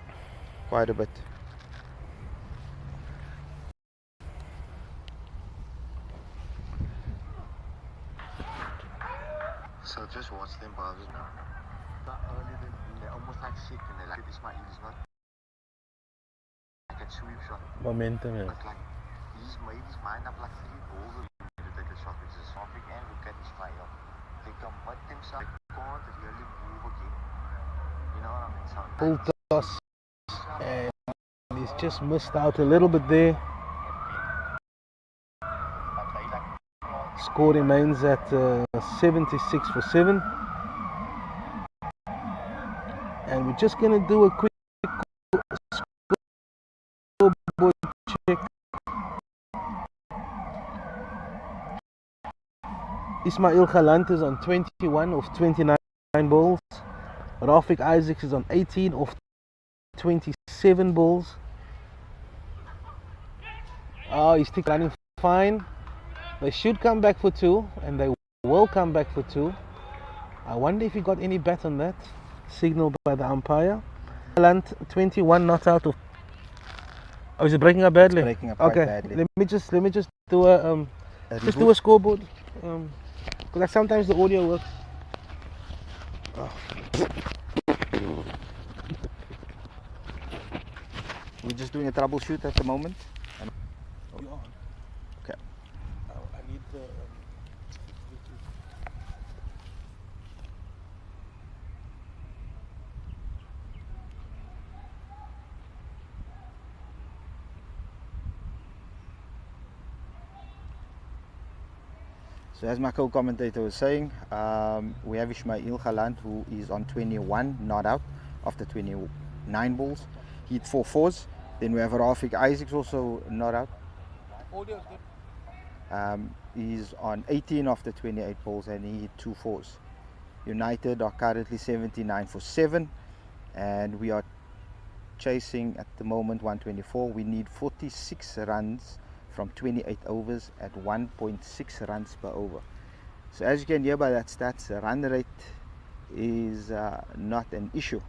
quite a bit. So just watch them bounce now. Early they're almost like sick and they're like, Ismail is not like a sweep shot. Momentum, yeah. But like he's made his mind up like 3 balls to take a shot, which is something, and look at Ismail. They commit themselves, they can't really move again. You know what I mean? So Full toss, and he's just missed out a little bit there. Score remains at 76 for 7. And we're just going to do a quick scoreboard check. Ismail Galant is on 21 of 29 balls. Rafik Isaacs is on 18 of 27 balls. Oh, he's still running fine. They should come back for 2, and they will come back for 2. I wonder if he got any bet on that. Signaled by the umpire. Galant 21 not out of. Oh, is it breaking up badly? It's breaking up quite badly. Let me just do a do a scoreboard. Because sometimes the audio works. Oh. We're just doing a troubleshoot at the moment. Okay. I need the. So as my co-commentator was saying, we have Ismail Galant, who is on 21 not out after 29 balls. He hit 4 fours. Then we have Rafik Isaacs also not out. Audio is good. He's on 18 after 28 balls and he hit 2 fours. United are currently 79 for 7, and we are chasing at the moment 124. We need 46 runs from 28 overs at 1.6 runs per over. So as you can hear by that stats, the run rate is not an issue.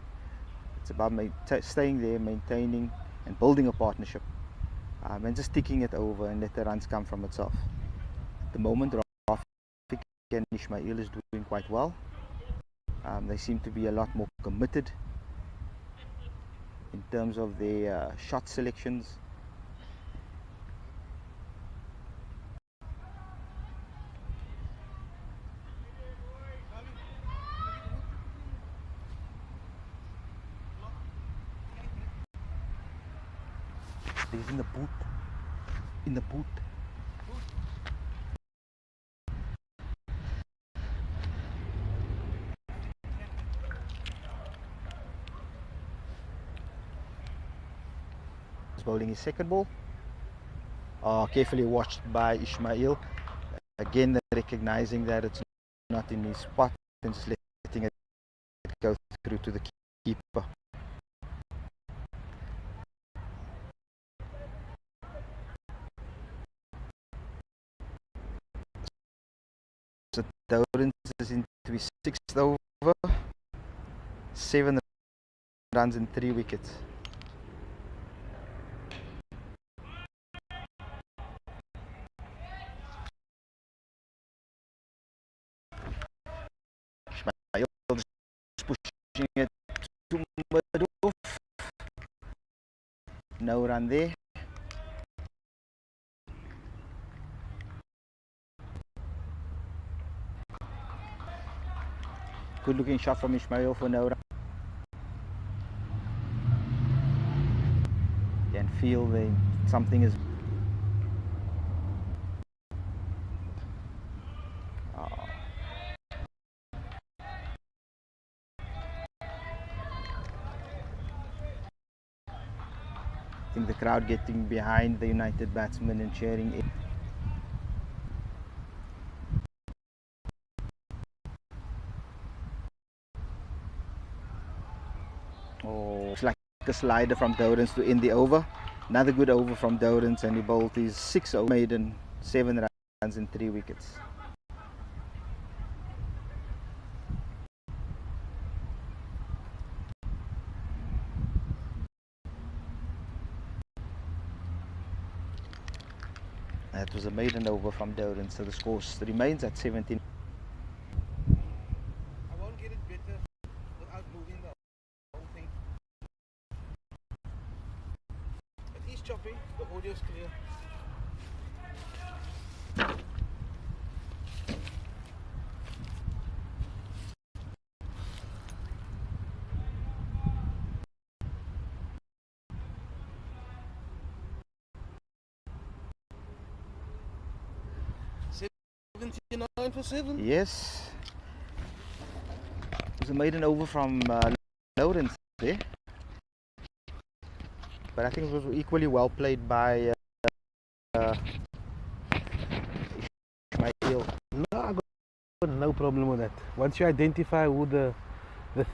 It's about staying there, maintaining and building a partnership, and just ticking it over and let the runs come from itself. At the moment, Rafik and Ismail is doing quite well. They seem to be a lot more committed in terms of their shot selections. He's in the booth. In the booth. He's bowling his second ball. Carefully watched by Ismail. Again, recognizing that it's not in his spot and just letting it go through to the keeper. So Dowrens is into his 6th over, 7 runs and 3 wickets. Ismail just pushing it to mid-off. No run there. Good looking shot from Ismail for no run. Can feel something is. I think the crowd getting behind the United batsman and cheering it. Oh, it's like a slider from Dowrens to end the over. Another good over from Dowrens, and he bowled his 6 over maiden, 7 runs and 3 wickets. That was a maiden over from Dowrens, so the score remains at 17. I won't get it better without moving the whole thing. It is choppy, the audio is clear. For 7. Yes. It was a maiden over from Dowrens there. But I think it was equally well played by Ismail. No, I got no problem with that. Once you identify who the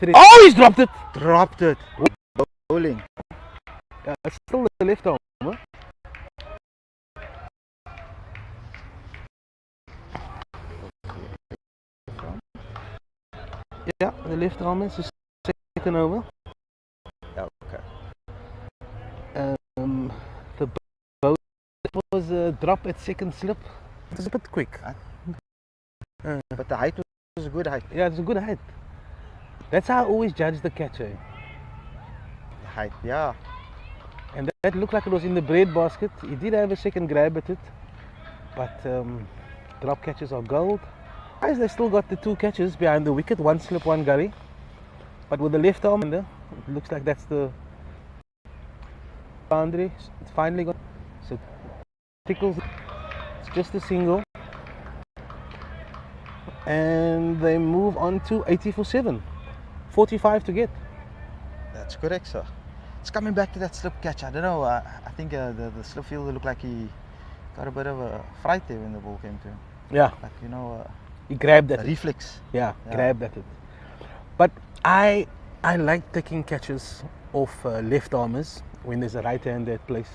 threat. Oh, he's dropped it! Dropped it. Bowling. It's still the left arm, huh? Yeah, the left arm is the second over. Okay. The boat was a drop at second slip. It was a bit quick. But the height was a good height. Yeah, it's a good height. That's how I always judge the catcher. The height, yeah. And that looked like it was in the bread basket. He did have a second grab at it, but drop catches are gold. Guys, they still got the 2 catches behind the wicket, 1 slip, 1 gully. But with the left arm, it looks like that's the boundary. It's finally gone. So tickles. It's just a single, and they move on to 80 for 7. 45 to get. That's correct, sir. It's coming back to that slip catch. I don't know. I think the slip fielder looked like he got a bit of a fright there when the ball came to him. Yeah. But you know, He grabbed at a it. reflex. Yeah, Yeah. grabbed at it. But I like taking catches off left armers when there's a right hand at place.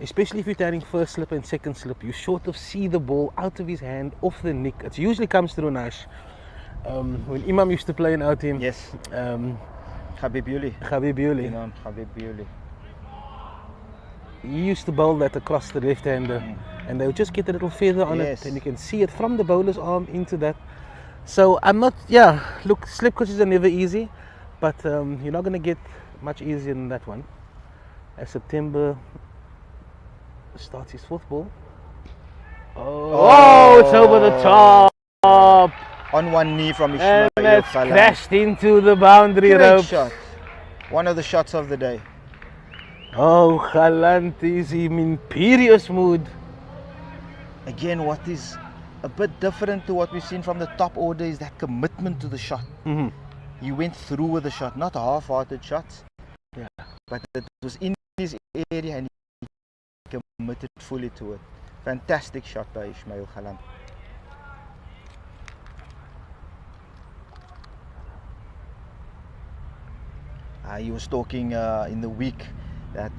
Especially if you're turning first slip and second slip, you sort of see the ball out of his hand, off the nick. It usually comes through Nash. When Imam used to play in our team, Yes. Habib Yuli. Habib Yuli, You know, Habib Yuli. he used to bowl that across the left hander, and they would just get a little feather on Yes. it, and you can see it from the bowler's arm into that. So I'm not, yeah, look, slip coaches are never easy, but you're not going to get much easier than that one. As September starts his fourth ball. Oh, it's over the top. On one knee from Ismail And that's Khalan. crashed into the boundary Great rope. shot. One of the shots of the day. Oh, Khalant is in imperious mood. Again, what is a bit different to what we've seen from the top order is that commitment to the shot. Mhm. He went through with the shot, not half-hearted shots. Yeah. But it was in his area and he committed fully to it. Fantastic shot by Ismail Khalan. He was talking in the week that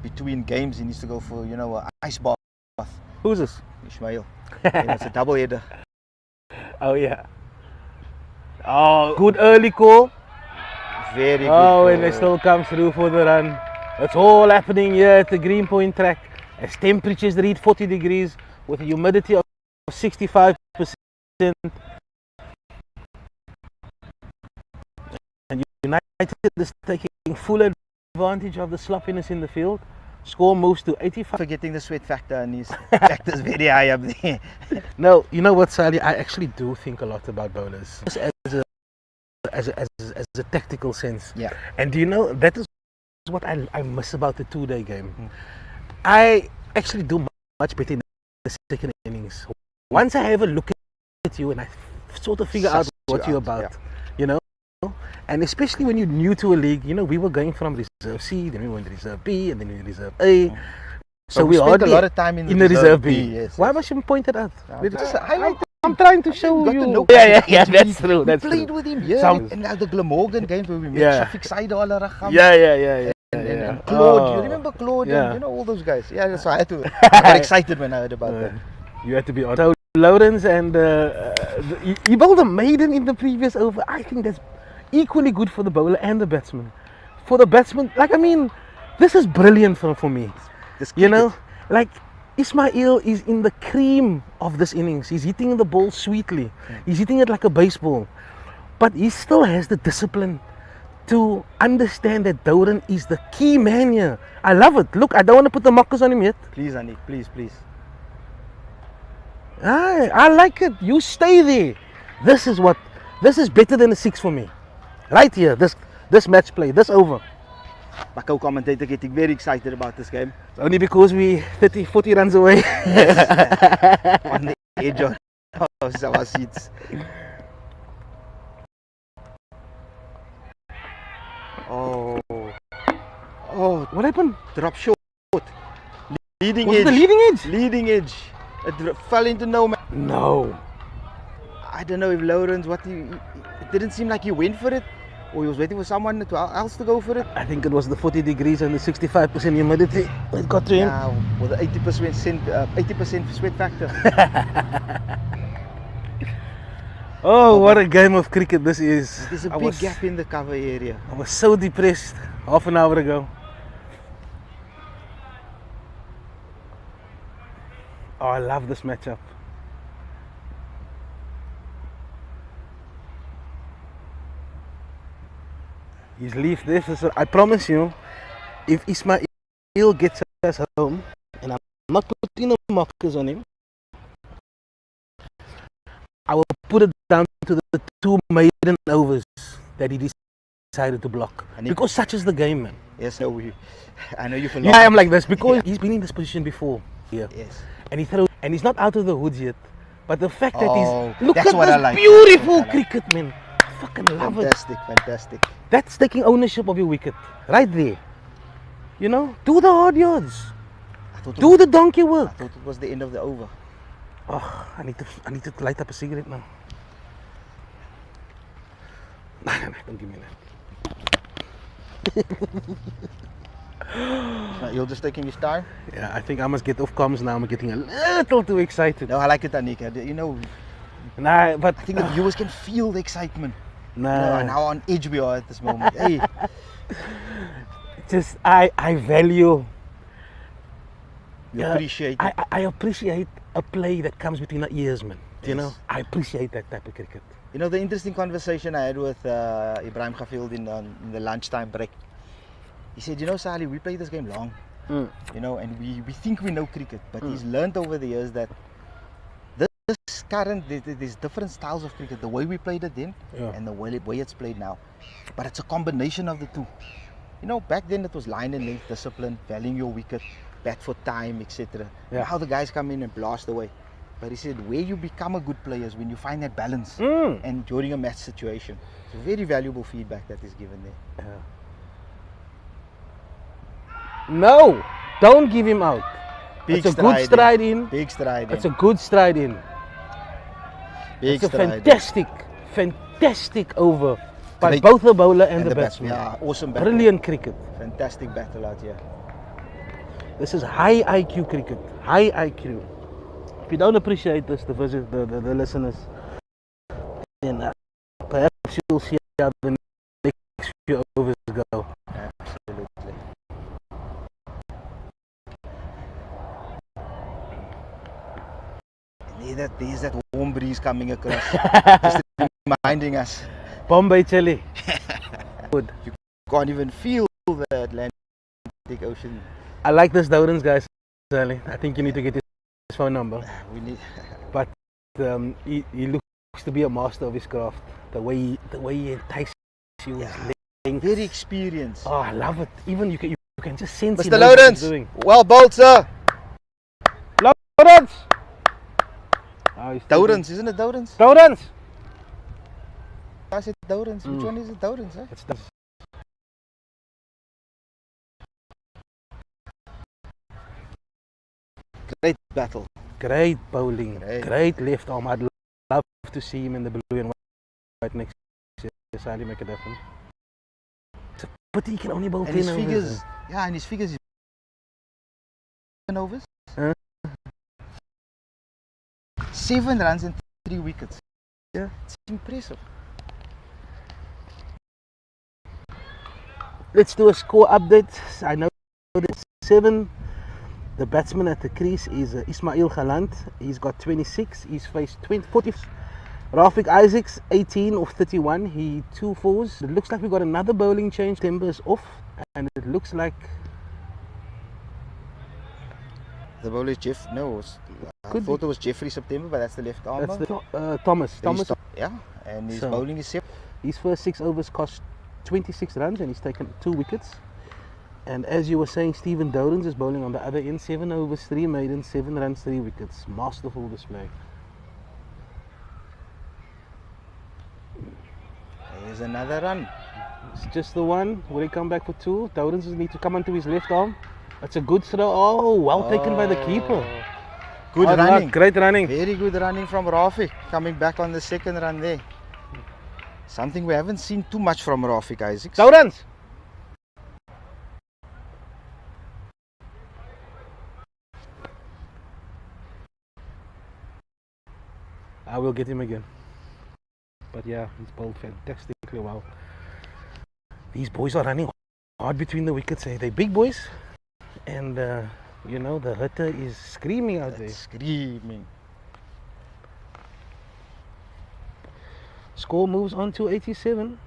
between games he needs to go for, you know, an ice bath. Who's this? Ismail. You know, it's a double header. Oh, yeah. Oh, good early call. Very good. Oh, and they goal. still come through for the run. It's all happening here at the Green Point track as temperatures reach 40 degrees with a humidity of 65%. And United is taking full advantage of the sloppiness in the field. Score moves to 85. Forgetting the sweat factor, and his factor is very high up there. No, you know what, Sally? I actually do think a lot about bowlers as a tactical sense. Yeah. And do you know, that is what I miss about the two-day game. I actually do much better in the second innings. Once I have a look at you and I sort of figure out Suss what you you're out, about, yeah. you know? And especially when you're new to a league, you know, we were going from Reserve C, then we went to Reserve B, and then we went to Reserve A. So we spent hardly a lot of time in the Reserve B. Yes, Why yes. must you point it out? Just highlight I'm trying to show got you. to know Yeah, that's true. We That's played true. with him, yeah. Some- And now the Glamorgan games where we met Yeah. Shafiq Said Al Raham. Yeah. And Claude, Oh. you remember Claude? Yeah. And, you know, all those guys. Yeah, so I had to. I got excited when I heard about that. You had to be on. So Lawrence and he bowled a maiden in the previous over. I think that's equally good for the bowler and the batsman. For the batsman, like, I mean, this is brilliant for me. This You know, cricket. like Ismail is in the cream of this innings. He's hitting the ball sweetly. He's hitting it like a baseball. But he still has the discipline to understand that Douran is the key man here. I love it. Look, I don't want to put the mockers on him yet. Please, Anik, please. I like it. You stay there. This is better than a 6 for me. Right here, this match play, this over. My co-commentator getting very excited about this game. Only because we 30, 40 runs away. On the edge of our seats. Oh, What happened? drop short. Leading Was edge. it the leading edge? Leading edge. It fell into no man. No. I don't know if Lawrence, it didn't seem like he went for it, or he was waiting for someone else to go for it. I think it was the 40 degrees and the 65% humidity that got to him. Yeah, with the 80% sweat factor. Oh, what a game of cricket this is. There's a I big was- gap in the cover area. I was so depressed half an hour ago. Oh, I love this matchup. He's left this. I promise you, if Ismail gets us home, and I'm not putting the markers on him, I will put it down to the 2 maiden overs that he decided to block. And he- Because such is the game, man. Yes, no, I know you for Yeah, I am like this because he's been in this position before. Yeah. Yes. And he's not out of the woods yet. But the fact that Oh, he's look that's at what this I like. beautiful That's what I like. cricket, man. I fucking love it. Fantastic. That's taking ownership of your wicket. Right there. You know? Do the hard yards. I thought, Do the donkey work. I thought it was the end of the over. Oh, I need to light up a cigarette now. No, don't give me that. You're just taking his time? Yeah, I think I must get off comms now. I'm getting a little too excited. No, I like it, Anika. You know, Nah, but I think the viewers can feel the excitement. nah. You know, and how on edge we are at this moment. Hey, Just I value. you appreciate it. I appreciate a play that comes between the ears, man. You know, Yes. I appreciate that type of cricket. You know, the interesting conversation I had with Ibrahim Khafield in the lunchtime break. He said, you know, Sally, we play this game long. You know, and we think we know cricket, but he's learned over the years that this current, there's different styles of cricket, the way we played it then and the way it's played now. But it's a combination of the two. You know, back then it was line and length, discipline, valuing your wicket, bat for time, etc. Yeah. How the guys come in and blast away. But he said, where you become a good player is when you find that balance and during a match situation. It's very valuable feedback that is given there. Yeah. No, don't give him out. Big It's a good stride in. Big stride in. It's a good stride in. Big It's a stride fantastic over by Great. both the bowler and the batsman. Yeah, awesome battle. Brilliant cricket. Fantastic battle out here. This is high IQ cricket. High IQ. If you don't appreciate this, the listeners, then perhaps you'll see how the next few overs go. Absolutely. There's that warm breeze coming across, just reminding us. Bombay chili. Good. You can't even feel the Atlantic Ocean. I like this Dowdens guys, Sally. I think you need to get his phone number. We need. But he looks to be a master of his craft. The way he entices you with length. Very experienced. Oh, I love it. Even you can just sense Mr. Lawrence, well bowled, sir. Lawrence! Oh, Dowdens, isn't it Dowdens? Dowdens! I said Dowdens. Which one is it Dowdens? Eh? It's the Great battle. great bowling, Great. great left arm. I'd love to see him in the blue and white next year. Sally, make it happen. It's a pity he can only bowl And 10 his overs. figures, yeah, and his figures. 10 overs. 7 runs and 3 wickets. Yeah. It's impressive. Let's do a score update. I know there's 7. The batsman at the crease is Ismail Galant. He's got 26. He's faced 40. Rafiq Isaacs, 18 of 31. He 2 fours. It looks like we got another bowling change. Timber's off, and it looks like The bowler is Jeff. No, I thought it was Jeffrey September, but that's the left arm. that's the Thomas. Thomas. Yeah, and his So- bowling is 7. His first 6 overs cost 26 runs, and he's taken 2 wickets. And as you were saying, Stephen Dowdens is bowling on the other end. 7 overs, 3 maidens, 7 runs, 3 wickets. Masterful display. Here's another run. It's just the one. Will he come back for 2? Dowdens will need to come onto his left arm. That's a good throw. Oh, well taken by the keeper. Good Hard running. luck, great running. Very good running from Rafiq. Coming back on the second run there. Something we haven't seen too much from Rafiq Isaacs. Dowdens! I will get him again. But yeah, he's bowled fantastically well. These boys are running hard between the wickets. Eh? They're big boys. And, you know, the hitter is screaming out there. Screaming. Score moves on to 87.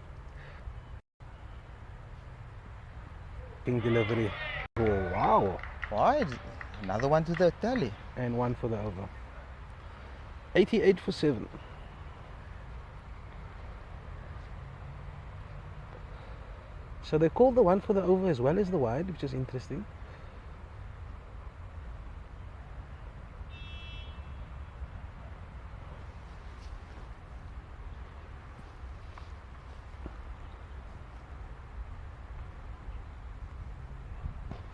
King delivery. Oh, wow. Why? Another one to the tally. And 1 for the over. 88 for 7. So they called the 1 for the over as well as the wide, which is interesting.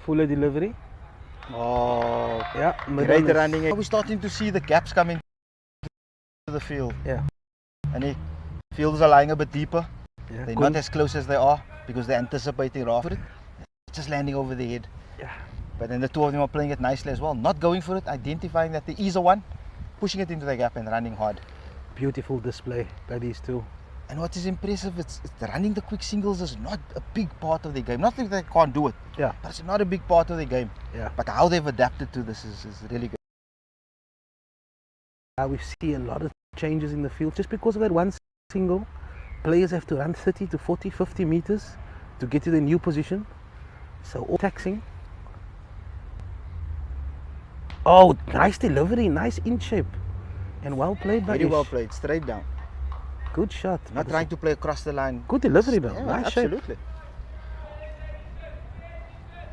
Fuller delivery. Oh, Yeah, great running. We're starting to see the gaps coming to the field. Yeah. And the fields are lying a bit deeper. Yeah, They're not as close as they are because they're anticipating off it. It's just landing over the head. Yeah. But then the two of them are playing it nicely as well. Not going for it, identifying that there is a one, pushing it into the gap and running hard. Beautiful display by these two. And what is impressive, it's running the quick singles is not a big part of their game. Not that they can't do it, Yeah. but it's not a big part of their game. Yeah. But how they've adapted to this is really good. We see a lot of changes in the field just because of that one single. Players have to run 30 to 40, 50 meters to get to their new position. So all taxing. Oh, nice delivery, nice in shape. And well played by Very Ish. well played, straight down. Good shot. Not trying to play across the line. Good delivery though, Yeah, nice shape. absolutely.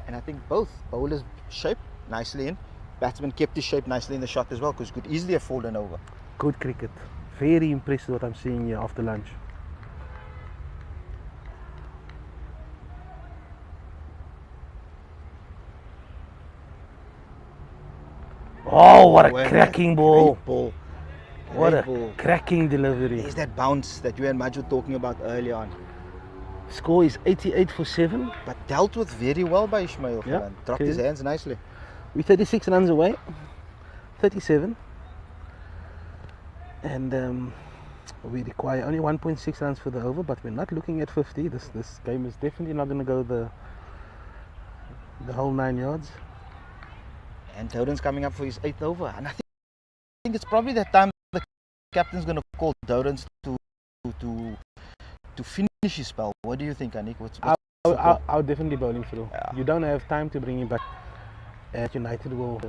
And I think both bowlers shaped nicely in. Batsman kept his shape nicely in the shot as well because could easily have fallen over. Good cricket. Very impressed with what I'm seeing here after lunch. Oh, what a Well, cracking ball. Great ball. What Great a ball. cracking delivery. There's that bounce that you and Maj were talking about earlier on. Score is 88 for 7. But dealt with very well by Ismail. Yeah, Khan. Dropped his hands nicely. We're 36 runs away. 37. And we require only 1.6 runs for the over, but we're not looking at 50. This game is definitely not going to go the whole 9 yards. And Doden's coming up for his 8th over. And I think it's probably that time the captain's going to call Doden's to finish his spell. What do you think, Anik? I'll definitely bowl him through. Yeah. You don't have time to bring him back. United will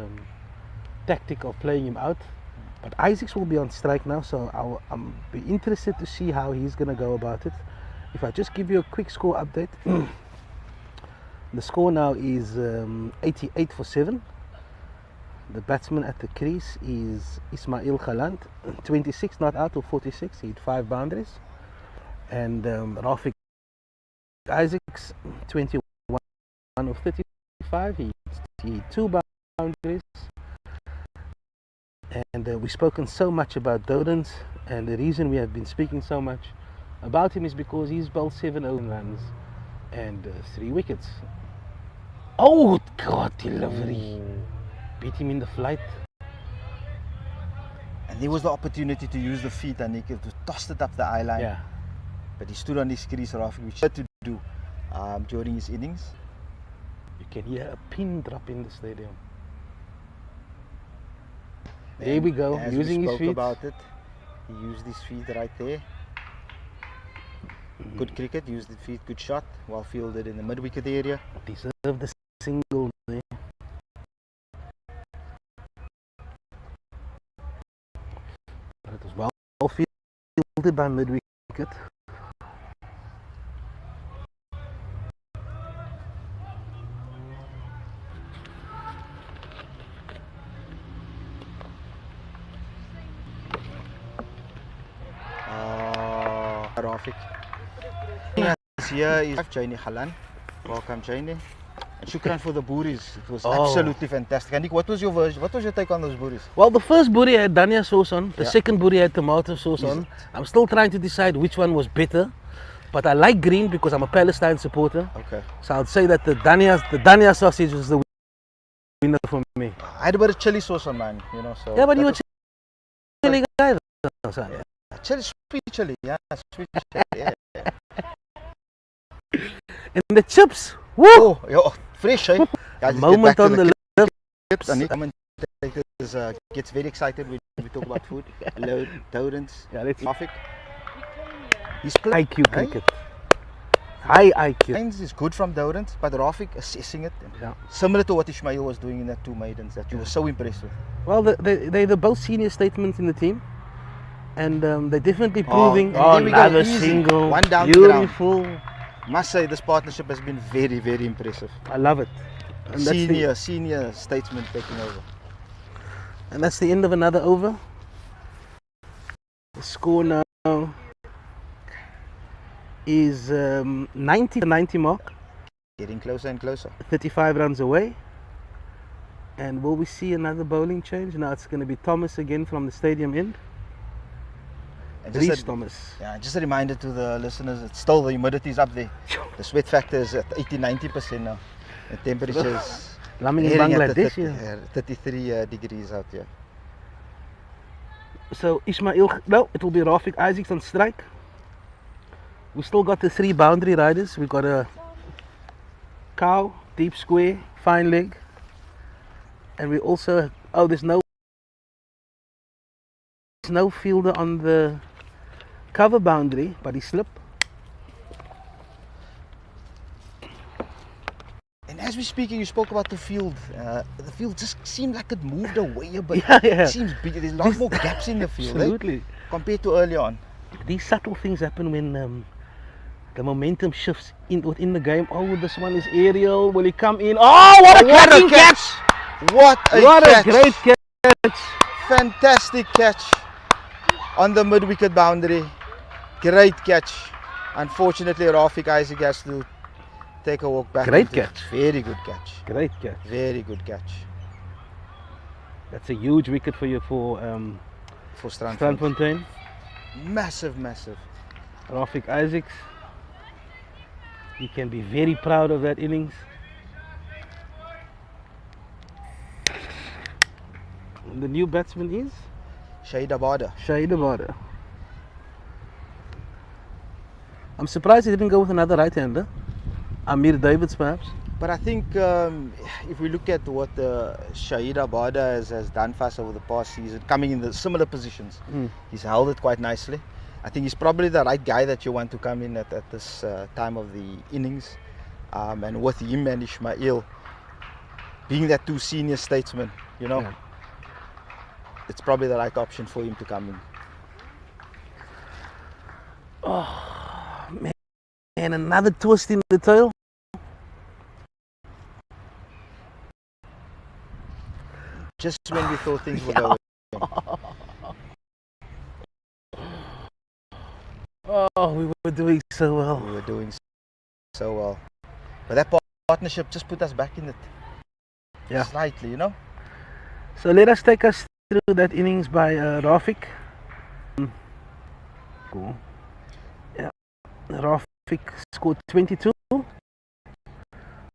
tactic of playing him out. But Isaacs will be on strike now, so I'm be interested to see how he's going to go about it. If I just give you a quick score update, the score now is 88 for 7. The batsman at the crease is Ismail Khalant, 26 not out of 46, he hit 5 boundaries. And Rafiq Isaacs, 21 of 35, he hit 2 boundaries. And we've spoken so much about Dodens, and the reason we have been speaking so much about him is because he's bowled 7 open runs and 3 wickets. Oh God, delivery! Beat him in the flight. And there was the opportunity to use the feet, Anik, to toss it up the eye line. Yeah. But he stood on his crease, Rafiq, which he had to do during his innings. You can hear a pin drop in the stadium. And There we go, as using we his spoke feet. about it, he used his feet right there. Good cricket, used the feet, good shot, well fielded in the mid-wicket area. Deserved the single there. But it was well fielded by mid-wicket. Rafiq. Here is Jaini Halan. Welcome, Jaini. And shukran for the boories. It was absolutely fantastic. Anik, what was your version? What was your take on those boories? Well, the first buri had dhania sauce on. The Yeah. second buri had tomato sauce Is on. it? I'm still trying to decide which one was better. But I like green because I'm a Palestine supporter. Okay. So I'd say that the dhania sausage was the winner for me. I had a bit of chili sauce on mine, you know. So Yeah, but that you were was- chili guy though, son. chili, sweet chili, yeah, sweet chili. Yeah. And the chips, woo! Oh, yo, fresh, eh? Yeah, just get Moment back to on the clips. Anik, commentators gets very excited when we talk about food. Hello, Dodens, Yeah, let's Rafiq. He's playing. IQ cricket. High IQ. Lines is good from Dodens, but Rafiq assessing it. Yeah. Similar to what Ismail was doing in that 2 maidens that you were so impressed with. Well, they're both senior statements in the team. And they're definitely proving. and here we go, another easy. single. One down the ground. Beautiful. Must say this partnership has been very, very impressive. I love it. And Senior statesman taking over. And that's the end of another over. The score now is 90 to 90 mark, Getting closer and closer. 35 runs away. And will we see another bowling change? Now it's going to be Thomas again from the stadium end. And Reece Thomas. Yeah, just a reminder to the listeners, it's still the humidity is up there. The sweat factor is at 80-90% now. The temperature is Lamming in heading at Bangladesh, 33 degrees out here. So Ismail, no, it will be Rafiq Isaacs on strike. We still got the 3 boundary riders. We've got a cow, deep square, fine leg. And we also, there's no fielder on the cover boundary, but he slipped. And as we're speaking, you spoke about the field. The field just seemed like it moved away a bit. Yeah. It seems bigger. There's a lot more gaps in the field, Absolutely. compared to early on. These subtle things happen when the momentum shifts within the game. Oh, this one is aerial. Will he come in? Oh, what a catch! What a What a great catch! Fantastic catch on the mid-wicket boundary. Great catch. Unfortunately, Rafiq Isaac has to take a walk back. Great catch. Very good catch. Great catch. Very good catch. That's a huge wicket for you for Strandfontein. Massive, massive. Rafiq Isaacs. He can be very proud of that innings. And the new batsman is Shahid Abada. Shahid Abada. I'm surprised he didn't go with another right-hander. Amir Davids perhaps. But I think if we look at what Shahid Abada has done for us over the past season, coming in the similar positions, he's held it quite nicely. I think he's probably the right guy that you want to come in at this time of the innings. And with him and Ismail being that 2 senior statesmen, Yeah. it's probably the right option for him to come in. Oh, man. And another twist in the tail. Just when we thought things were going. Oh, we were doing so well. We were doing so well. But that partnership just put us back in it. Yeah. Slightly, So let us take us through that innings by Rafiq. Cool. Yeah. Rafiq scored 22.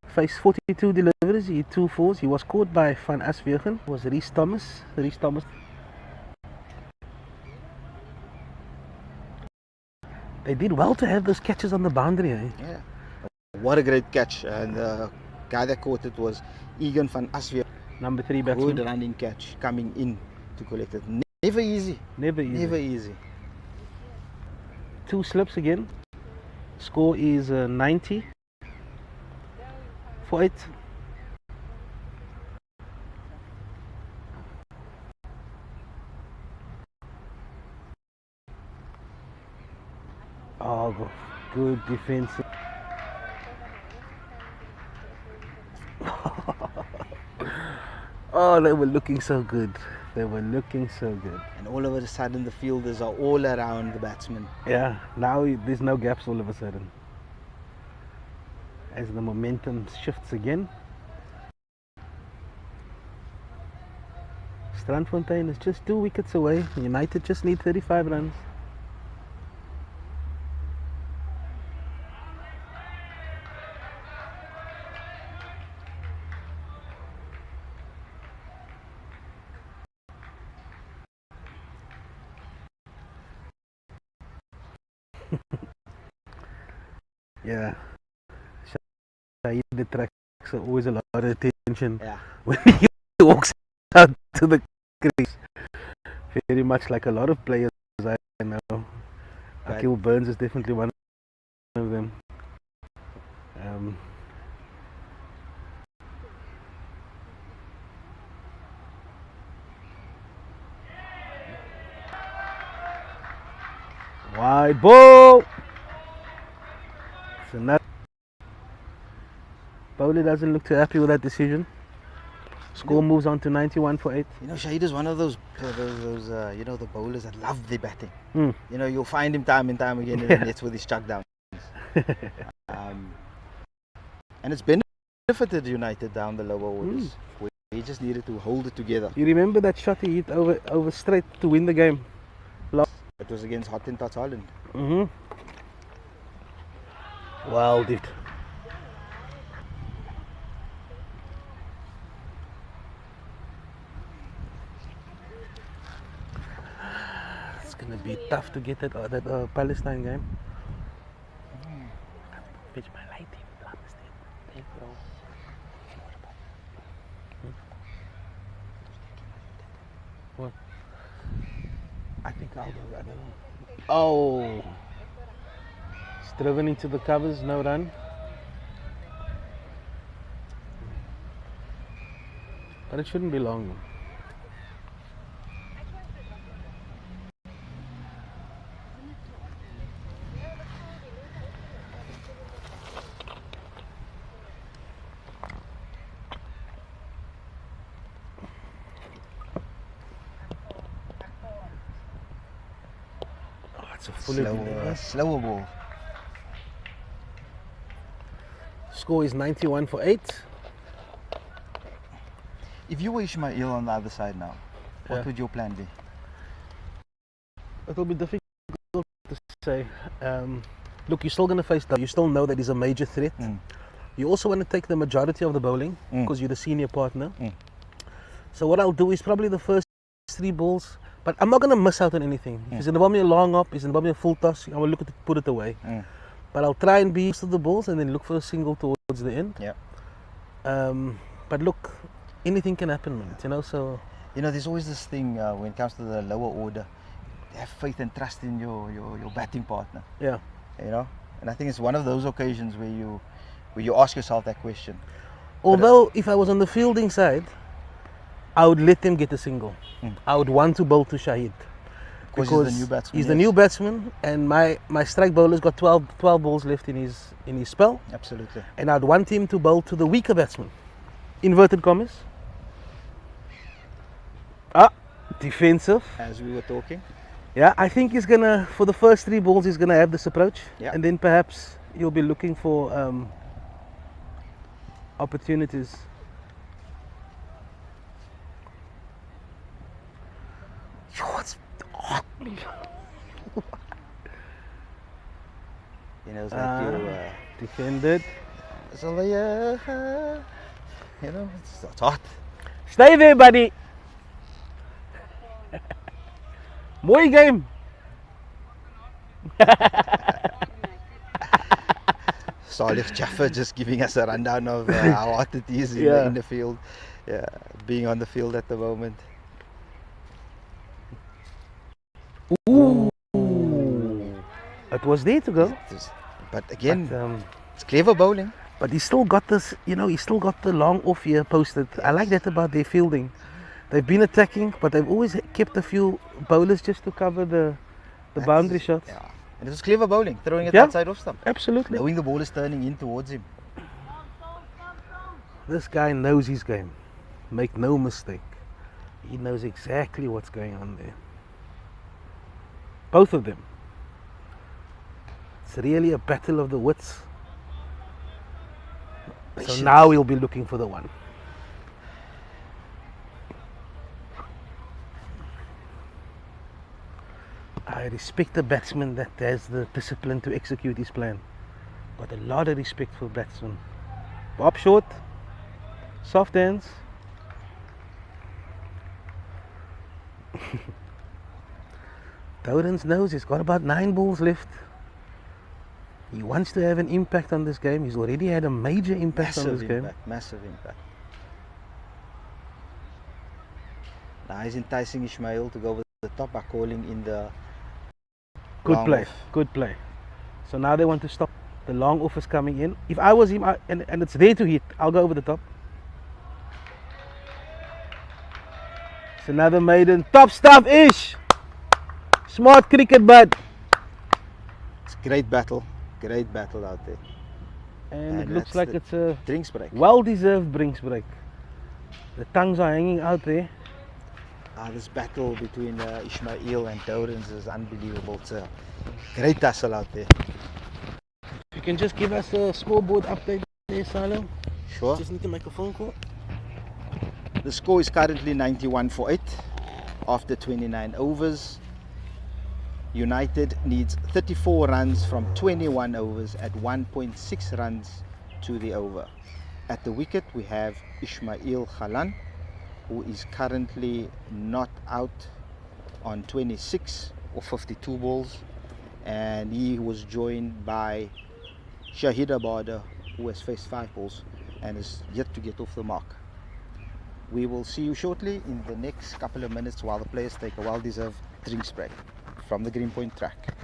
Faced 42 deliveries. He had 2 fours. He was caught by Van Aswegen. Was Reece Thomas. They did well to have those catches on the boundary, eh? Yeah. What a great catch. And the guy that caught it was Egan van Aswegen. Number 3 batsman. Good running catch coming in to collect it. Never easy. Never easy. Never easy. 2 slips again. Score is 90 for 8. Oh, good defense. Oh, they were looking so good. They were looking so good. And all of a sudden the fielders are all around the batsman. Yeah, now there's no gaps all of a sudden. As the momentum shifts again. Strandfontein is just 2 wickets away. United just need 35 runs. Yeah. Shahid attracts always a lot of attention when he walks out to the crease. Very much like a lot of players I know. Akil Burns is definitely one of them. Wide ball. So now Bowley doesn't look too happy with that decision. Score moves on to 91 for 8. Shahid is one of those the bowlers that love their batting. Mm. You'll find him time and time again in the nets with his chuck downs. And it's benefited United down the lower orders, He just needed to hold it together. You remember that shot he hit over straight to win the game? It was against Hottentots Holland. Well, dude. It's gonna be tough to get that Palestine game. Bitch, my light team, Hey, bro. What? I think I'll go. I don't know. Oh! It's driven into the covers, no run. But it shouldn't be long. It's a slower ball. Score is 91 for 8. If you were Ishmael on the other side now, what Yeah. would your plan be? It'll be difficult to say. Look, you're still going to face that. You still know that he's a major threat. You also want to take the majority of the bowling because you're the senior partner. So what I'll do is probably the first 3 balls, but I'm not going to miss out on anything. If he's going to bowl me a long up, he's going to bowl me a full toss, I will look at it, put it away. But I'll try and be used to the balls and then look for a single towards the end. Yeah. But look, anything can happen, man, you know, so... You know, there's always this thing when it comes to the lower order, have faith and trust in your batting partner. Yeah. You know, and I think it's one of those occasions where you ask yourself that question. Although, if I was on the fielding side, I would let them get a single. I would want to bowl to Shahid. Because he's the new batsman. He's the new batsman, and my strike bowler's got 12 balls left in his spell. Absolutely. And I'd want him to bowl to the weaker batsman. Inverted commas. Defensive. As we were talking. Yeah, I think he's gonna, for the first 3 balls, he's gonna have this approach. Yeah. And then perhaps he'll be looking for opportunities. You know, it's like you defended. so you know, it's hot. Stay there, buddy. Mooi game. Salih Jaffer just giving us a rundown of how hot it is in the field. Yeah, being on the field at the moment. Ooh. It was there to go. But again, But, it's clever bowling. but he's still got this, you know, he's still got the long off here posted. I like that about their fielding. They've been attacking, but they've always kept a few bowlers just to cover the boundary shots. Yeah. And it was clever bowling, throwing it Yeah. outside off stump. Absolutely. Knowing the ball is turning in towards him. This guy knows his game. Make no mistake. He knows exactly what's going on there. Both of them. It's really a battle of the wits. So now we'll be looking for the one. I respect the batsman that has the discipline to execute his plan. Got a lot of respect for batsmen. Bob short, soft hands. Dowden's knows he's got about 9 balls left. He wants to have an impact on this game. He's already had a major impact on this game. Massive impact. Now he's enticing Ishmael to go over the top by calling in the Good long play, off. good play. So now they want to stop. The long off is coming in. If I was him and it's there to hit, I'll go over the top. It's another maiden. Top stuff, Ish! Smart cricket, bud. It's great battle out there. And it And looks that's like the it's a Drinks break. well-deserved Brinks break. The tongues are hanging out there. This battle between Ishmael and Dowdens is unbelievable. It's a great tussle out there. If you can just give us a scoreboard update there, Silo. Sure. Just need to make a phone call. The score is currently 91 for 8 after 29 overs. United needs 34 runs from 21 overs at 1.6 runs to the over. At the wicket we have Ismail Khalan, who is currently not out on 26 or 52 balls, and he was joined by Shahid Abada, who has faced 5 balls and is yet to get off the mark. We will see you shortly in the next couple of minutes while the players take a well-deserved drinks break from the Greenpoint track.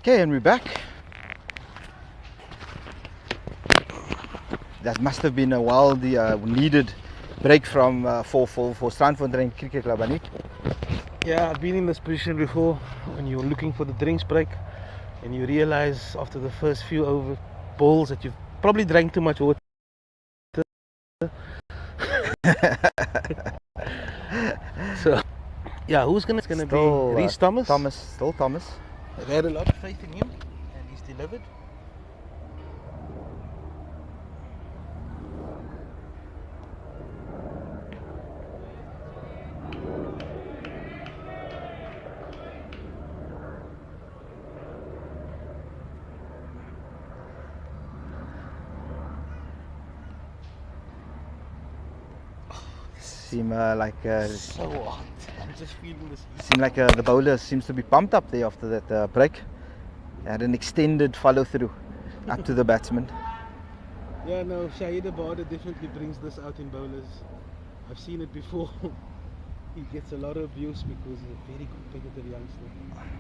Okay, and we're back. That must have been a well needed break from for Strandfontein Cricket Club, Anik. Yeah, I've been in this position before when you're looking for the drinks break and you realize after the first few over balls that you've probably drank too much water. So, yeah, who's gonna be Reece Thomas? Still Thomas. I've had a lot of faith in him and he's delivered. Seem like So hot. I'm just feeling this. seem like the bowler seems to be pumped up there after that break. Had an extended follow through up to the batsman. Yeah, no, Shahid Abada definitely brings this out in bowlers. I've seen it before. He gets a lot of abuse because he's a very competitive youngster.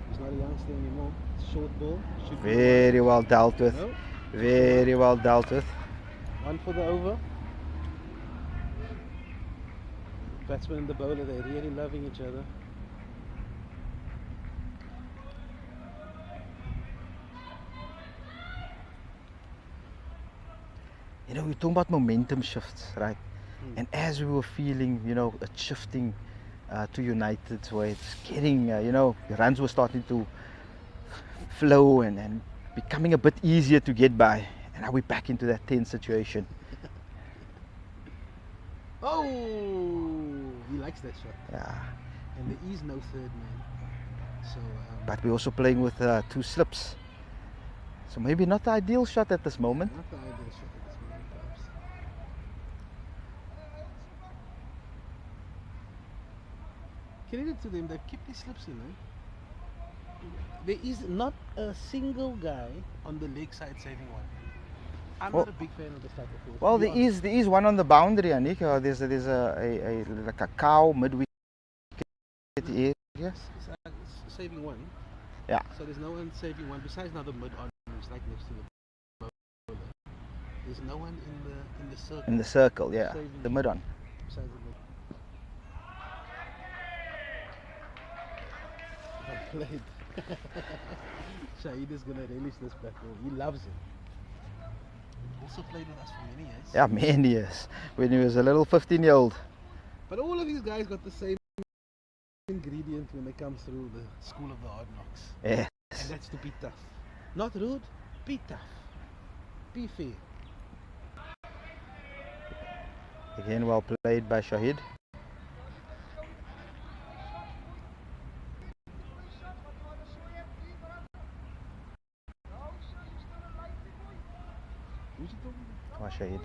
He's not a youngster anymore. It's short ball. Should be Very well dealt with. No. Very well dealt with. One for the over. Batsman and the bowler, they're really loving each other. You know, we're talking about momentum shifts, right? And as we were feeling, you know, it shifting to United's way, it's getting, you know, the runs were starting to flow and becoming a bit easier to get by. And now we're back into that tense situation. Oh, he likes that shot. Yeah. And there is no third man. So, But we're also playing with 2 slips. So maybe not the ideal shot at this moment. not the ideal shot at this moment, perhaps. Credit to them, they've kept their slips, you know. There is not a single guy on the leg side saving one. I'm Well- not a big fan of the type of field. Well, there is one on the boundary, Anik. There's a like a cow mid-wicket area. It's saving one. Yeah. So there's no one saving one besides now the mid on who's right next to the bowler. There's no one in the circle. In the circle, yeah. Saving The mid on. besides the mid. Well played. Shahid is gonna relish this battle. He loves it. Also played with us for many years. Yeah, many years. When he was a little 15-year-old. But all of these guys got the same ingredient when they come through the school of the hard knocks. Yes. And that's to be tough. Not rude, be tough. Be fair. Again, well played by Shahid. Who's he talking about? Oh, Shahid.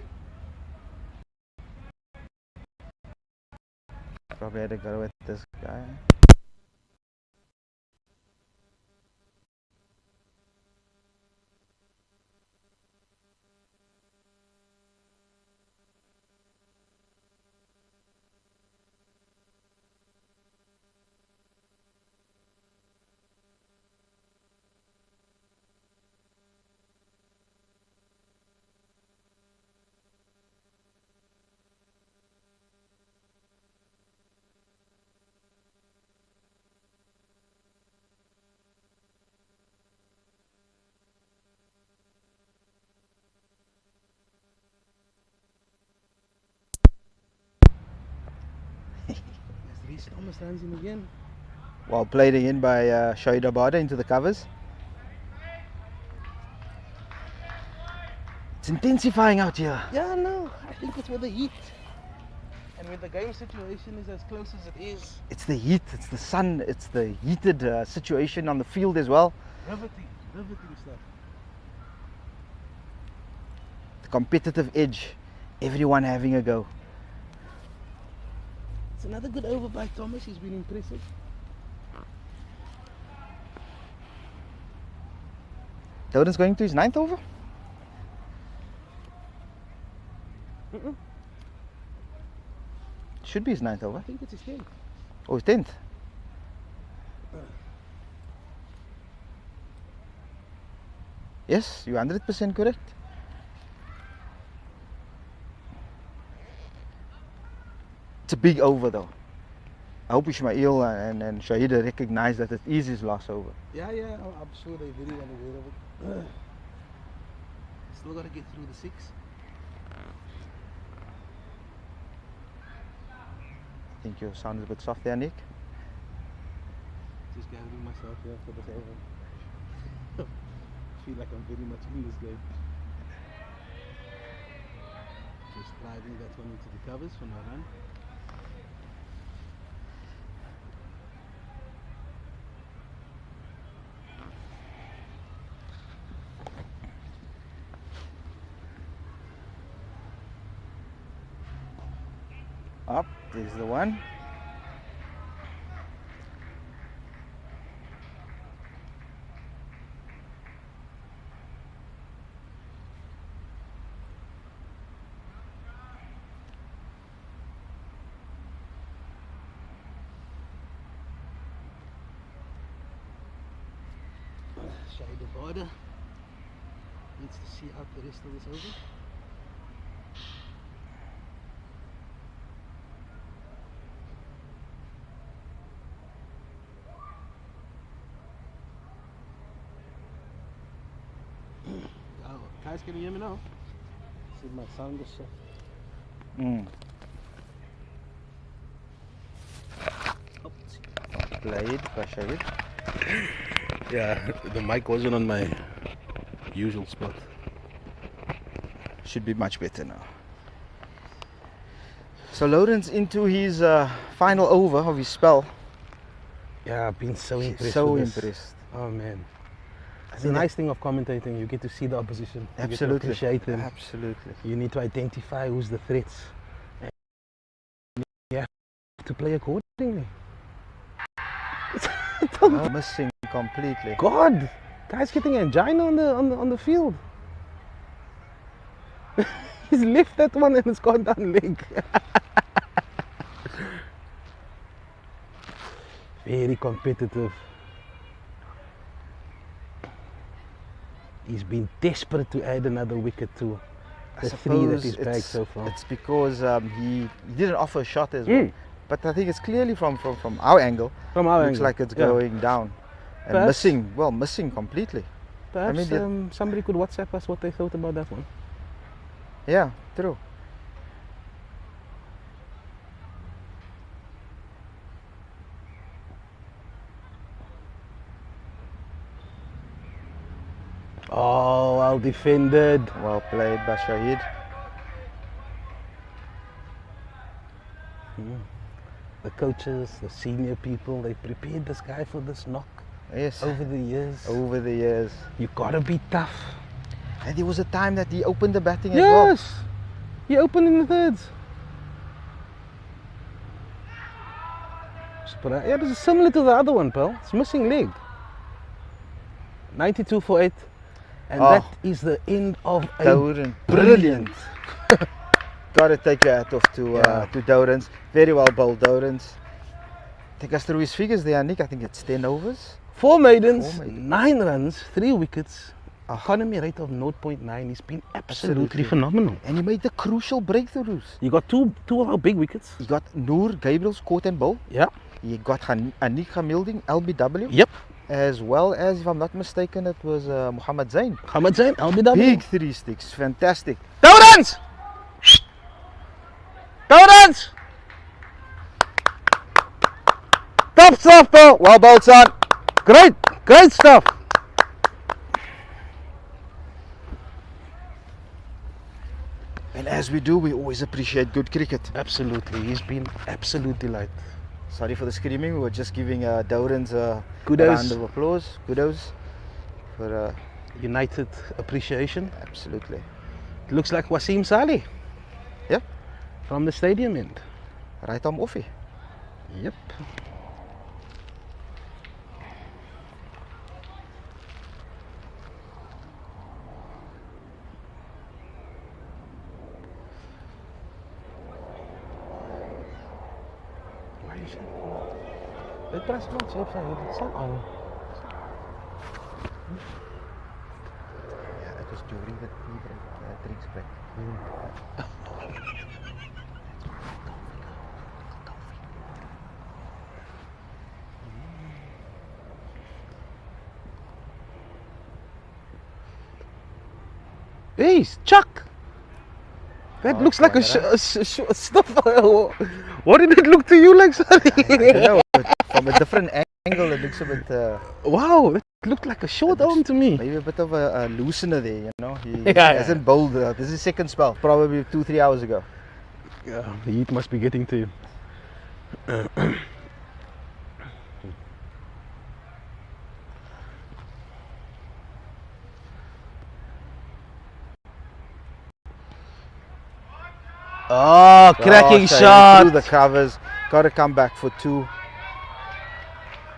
Probably had to go with this guy. Yes, Reece Thomas runs in again. Well played again by Shahid Abada into the covers. It's intensifying out here. Yeah, no, I think it's with the heat. And when the game situation is as close as it is, It's the heat, it's the sun, it's the heated situation on the field as well. riveting stuff. The competitive edge, everyone having a go. It's another good over by Thomas. He's been impressive. Doden's going to his 9th over? Should be his 9th I over. think it's his 10th. Oh, his 10th. Yes, you're 100% correct. It's a big over though. I hope Ismail and Shahida recognize that it is his last over. Yeah, I'm sure they're very well aware of it. Still got to get through the 6. I think your sound is a bit soft there, Nick. Just gathering myself here for this over. Feel like I'm very much in this game. Just driving that one into the covers for my run. Up, there's the one. Shade of order. Needs to see out the rest of this over. Oh, guys, can you hear me now? See, my sound is shut. Played by Shahid. Yeah, the mic wasn't on my usual spot. Should be much better now. So Lawrence into his final over of his spell. Yeah, I've been so impressed. So with this. impressed. Oh man. It's mean, a nice thing of commentating. You get to see the opposition. You get to Absolutely. appreciate them. Absolutely. You need to identify who's the threats. And you have to play accordingly. Oh, missing completely. God, guy's getting angina on the field. He's left that one and it's gone down leg. Very competitive. He's been desperate to add another wicket to the three that he's bagged so far. It's because he didn't offer a shot as well. But I think it's clearly from our angle. From our looks angle, like it's yeah. going down and Perhaps- missing completely. Perhaps mean, somebody could WhatsApp us what they thought about that one. Yeah, true. Oh, well defended. Well played by Shahid. The coaches, the senior people, they prepared this guy for this knock Yes. over the years. Over the years. You gotta be tough. And there was a time that he opened the batting as well. Yes! He opened in the thirds. Yeah, this is similar to the other one, pal. It's missing leg. 92 for 8. And Oh. that is the end of a Douran. brilliant. Gotta take your hat off to Dourans. Very well bowled Dourans. Take us through his figures there, Nick. I think it's 10 overs. 4 maidens, 4 maidens. 9 runs, 3 wickets. Economy rate of 0.9. He's been absolutely phenomenal. And he made the crucial breakthroughs. You got two of our big wickets. He got Noor Gabriel's caught and bowl. Yeah. He got Anik Hamilding, LBW. Yep. As well as, if I'm not mistaken, it was Muhammad Zain. Hamad Zain, LBW. Big 3 sticks. Fantastic. Dourans! Dourans! Top stuff, Bill. Well bowled, son. Great stuff. And as we do, we always appreciate good cricket. Absolutely, he's been absolutely light. Sorry for the screaming. We were just giving Dourans a Kudos. round of applause. Kudos for United appreciation. absolutely. It looks like Wasim Saleh. Yep. From the stadium end. Right arm offie. Yep. Why is it? Dit press not so far. It's not on. Yeah, it was during the tea break, drinks break. Hey, Chuck! That Oh, looks like a camera. stuff. What did it look to you like, sorry? I don't know, but from a different angle it looks a bit, Wow, it looked like a short arm to me. maybe a bit of a loosener there, you know. He Yeah, hasn't bowled, this is his second spell, probably 2-3 hours ago. Yeah, the heat must be getting to you. Oh, cracking Oh, Shane shot! through the covers, got to come back for 2.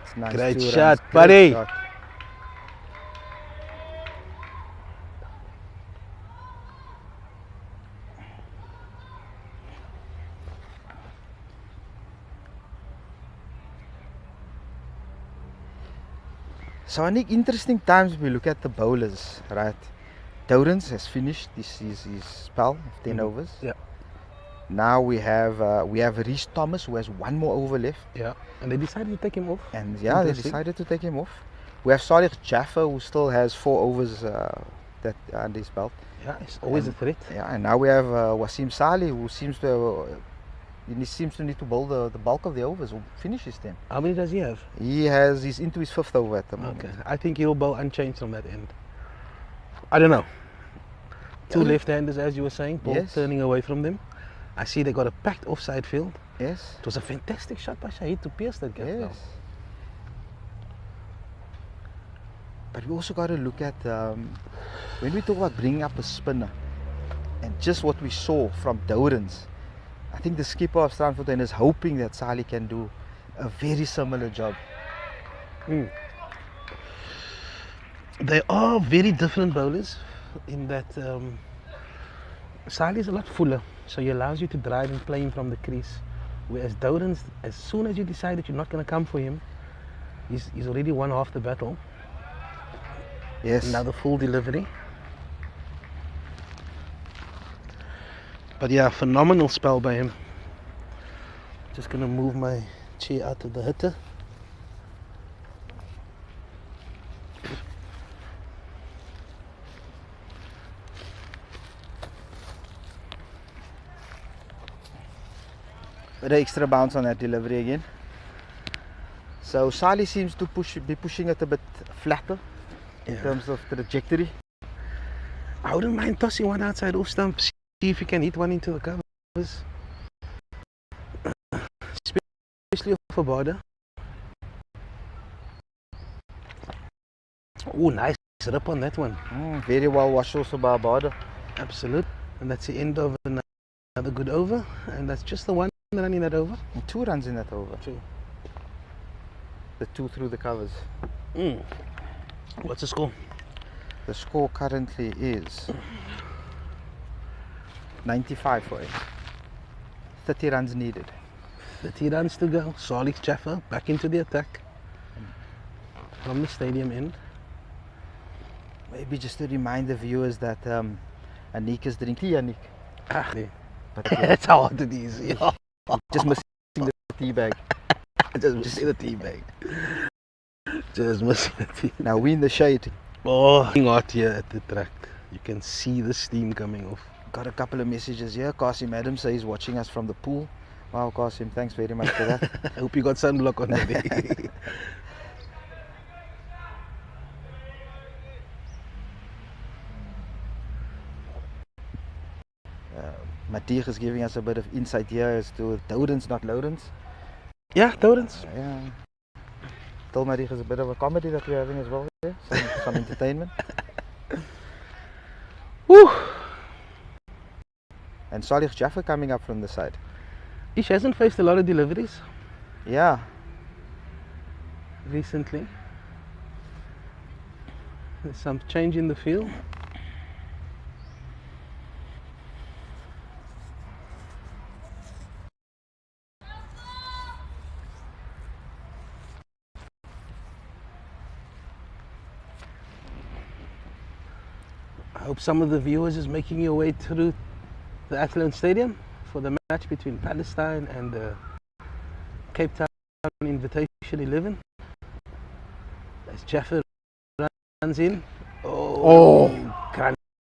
It's nice, Great 2 runs, shot, great buddy. shot. So I think interesting times we look at the bowlers, right? Dorrans has finished his spell of 10 overs. Yeah. Now we have Reece Thomas, who has one more over left. Yeah. And they decided to take him off. And yeah, they Interesting. decided to take him off. We have Salih Jaffa, who still has 4 overs that under his belt. Yeah, it's always a threat. Yeah, and now we have Wasim Salih, who seems to need to bowl the bulk of the overs, or finish his 10. How many does he have? He's into his 5th over at the moment. Okay. I think he'll bowl unchanged on that end. I don't know. Two left-handers, as you were saying, ball Yes. turning away from them. I see they got a packed offside field. Yes. It was a fantastic shot by Shahid to pierce that gap. Yes. But we also got to look at when we talk about bringing up a spinner, and just what we saw from Dorrans. I think the skipper of Strandfontein is hoping that Salih can do a very similar job. They are very different bowlers in that Salih is a lot fuller, so he allows you to drive and play him from the crease. Whereas Dorrans, as soon as you decide that you're not going to come for him, he's already won half the battle. Yes. Another full delivery. But yeah, phenomenal spell by him. Just gonna move my chair out of the hitter. But an extra bounce on that delivery again. So Salih seems to be pushing it a bit flatter in terms of the trajectory. I wouldn't mind tossing one outside off stump, see if you can hit one into the covers. Especially off a border. Oh, nice rip on that one. Very well washed also by a border. Absolute. And that's the end of another good over. And that's just the one run in that over. And 2 runs in that over. 2. The 2 through the covers. What's the score? The score currently is 95 for it. 30 runs needed. 30 runs to go. Salih Jaffa back into the attack from the stadium end. Maybe just to remind the viewers that Anik is drinking Anik. But That's how hard it is. Yeah. just missing the tea bag. Just missing the tea bag. Just missing the tea. Now we in the shade. Oh, hot here at the track. You can see the steam coming off. Got a couple of messages here. Qasim Adam says he's watching us from the pool. Wow, Qasim, thanks very much for that. I hope you got sunblock on that day. Matthias is giving us a bit of insight here as to Dorrans, not Lawrence. Yeah, Dorrans. Yeah. Tell Matthias is a bit of a comedy that we're having as well here. Some entertainment. Woo! And Salih Jaffa coming up from the side. Ish hasn't faced a lot of deliveries Yeah. recently. There's some change in the field. I hope some of the viewers is making your way through the Athlone Stadium for the match between Palestine and Cape Town Invitation 11. As Jaffa runs in. Oh, can't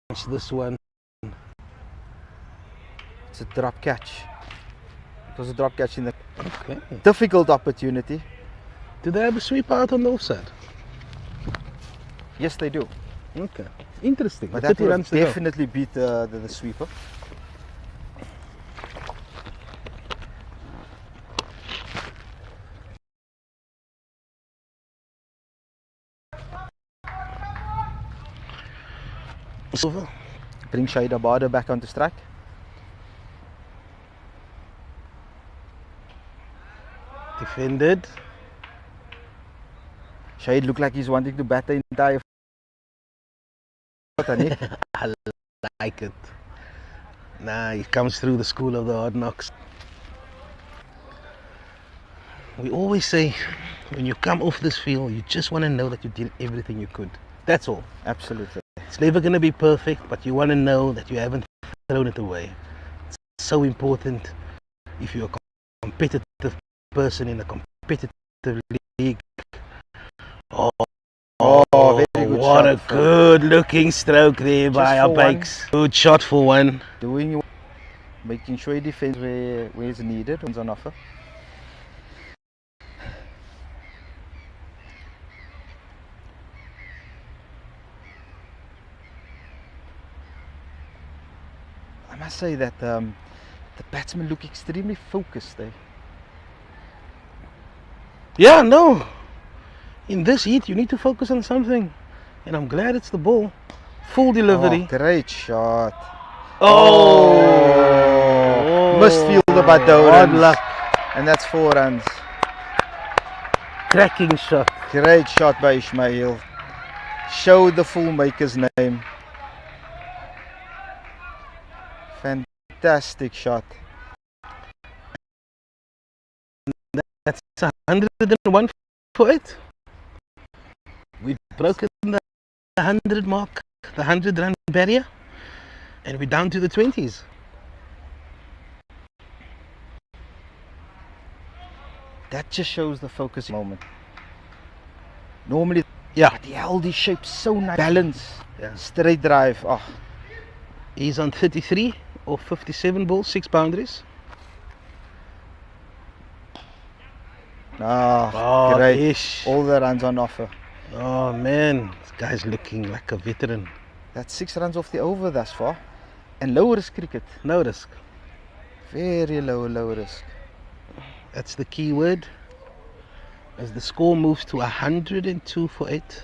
catch this one. It's a drop catch. It was a drop catch in the Okay. difficult opportunity. Do they have a sweep out on the offside? Yes, they do. Okay. Interesting. But The that 30 would runs to go. definitely beat the sweeper. Over. Bring Shahid Abada back onto strike. Defended. Shahid looked like he's wanting to bat the entire I like it. Nah, he comes through the school of the hard knocks. We always say when you come off this field, you just want to know that you did everything you could. That's all. Absolutely. It's never going to be perfect, but you want to know that you haven't thrown it away. It's so important if you're a competitive person in a competitive league. Oh, very good what shot a for- good looking stroke there by our for one. bikes. Good shot for one. Making sure he defends where it's needed, when's on offer. I must say that the batsmen look extremely focused. Yeah, no. In this heat, you need to focus on something. And I'm glad it's the ball. Full delivery. Oh, great shot. Oh! Missed fielder by Hard Doran. luck. And that's 4 runs. Cracking shot. Great shot by Ismail. Showed the full maker's name. Fantastic shot. That's 101 for it. We've broken the 100 mark, the 100 run barrier, and we're down to the 20s. That just shows the focus moment. Normally, Yeah, but he held his shape so nice. Balance. Yeah. Straight drive. Oh, he's on 33 or 57 balls, 6 boundaries. oh great. Ish. All the runs on offer. Oh man, this guy's looking like a veteran. That's 6 runs off the over thus far. And low risk cricket. No risk. Very low risk. That's the key word. As the score moves to 102 for 8.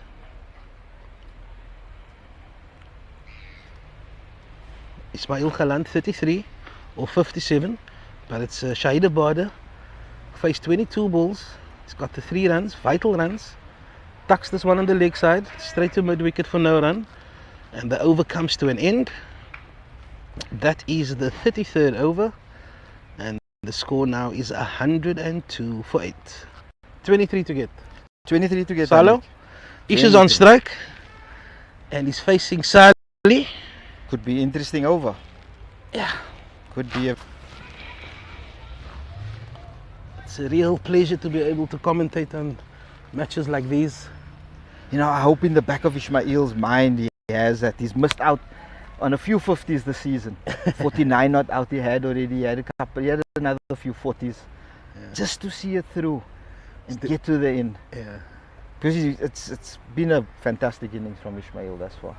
Ismail Khalan 33 or 57, but it's Shahid Bader. Faced 22 balls. He's got the 3 runs, vital runs. Tucks this one on the leg side, straight to mid wicket for no run. And the over comes to an end. That is the 33rd over. And the score now is 102 for 8. 23 to get. 23 to get. Salo. Anik. Ish is on strike. And he's facing Sali. Could be interesting over. Yeah. Could be a It's a real pleasure to be able to commentate on matches like these. You know, I hope in the back of Ismail's mind he has that he's missed out on a few 50s this season. 49 not out he had already. He had a couple. He had another few 40s, just to see it through and get to the end. Yeah. Because it's been a fantastic innings from Ismail thus far.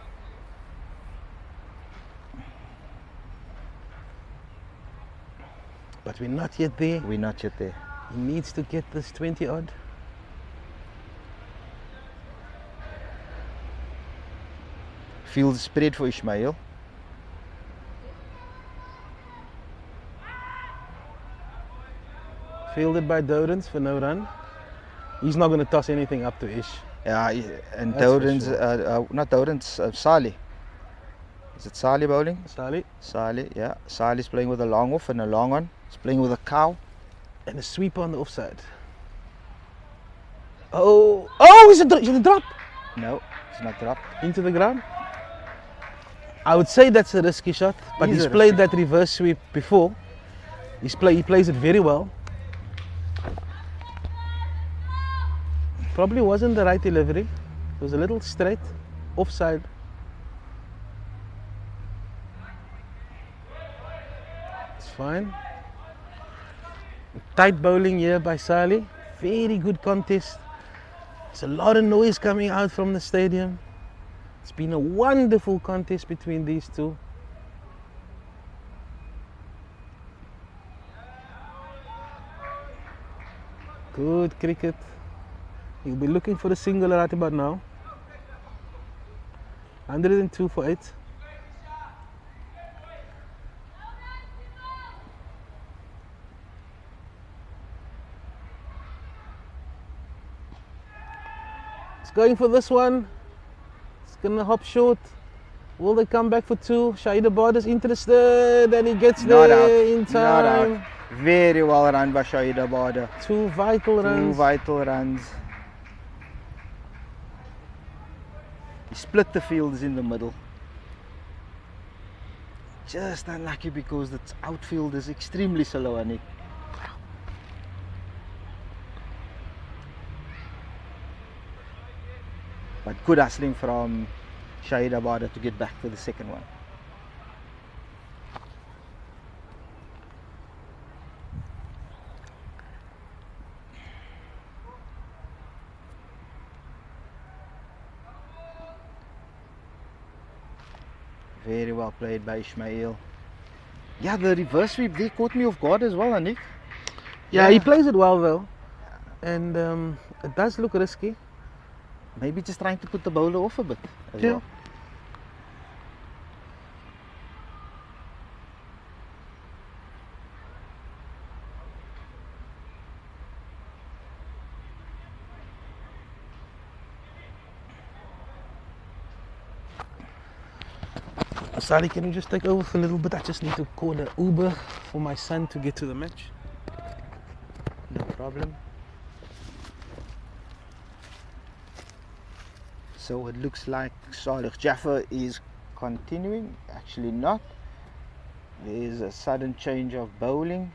But we're not yet there. We're not yet there. He needs to get this 20 odd. Field spread for Ismail. Fielded by Dorans for no run. He's not going to toss anything up to Ish. Yeah, and That's for Doran's, sure. not Doran's, Salih. Is it Salih bowling? Sali. Salih, yeah. Salih's playing with a long off and a long on. He's playing with a cow. And a sweeper on the offside. Oh, is it a drop? No, it's not dropped. Into the ground? I would say that's a risky shot, but He's he's a played that reverse sweep before. He plays it very well. Probably wasn't the right delivery. It was a little straight, offside. It's fine. Tight bowling here by Salih. Very good contest. There's a lot of noise coming out from the stadium. It's been a wonderful contest between these two. Good cricket. He'll be looking for the single right about now. 102 for 8. It's going for this one. It's gonna hop short. Will they come back for 2? Shahid Bader's interested and he gets Not there out. in Not time. out. Very well run by Shahid Bader. 2 vital runs. 2 vital runs. He split the fielders in the middle. Just unlucky because the outfield is extremely slow, Anik. But good hustling from Shahid Abada to get back for the second one. Very well played by Ismail. Yeah, the reverse sweep there caught me off guard as well, Anik. Yeah, he plays it well though, and it does look risky. Maybe just trying to put the bowler off a bit as Yeah. well. Sorry, can you just take over for a little bit? I just need to call an Uber for my son to get to the match. No problem. So it looks like Salih Jaffer is continuing. Actually not. There is a sudden change of bowling.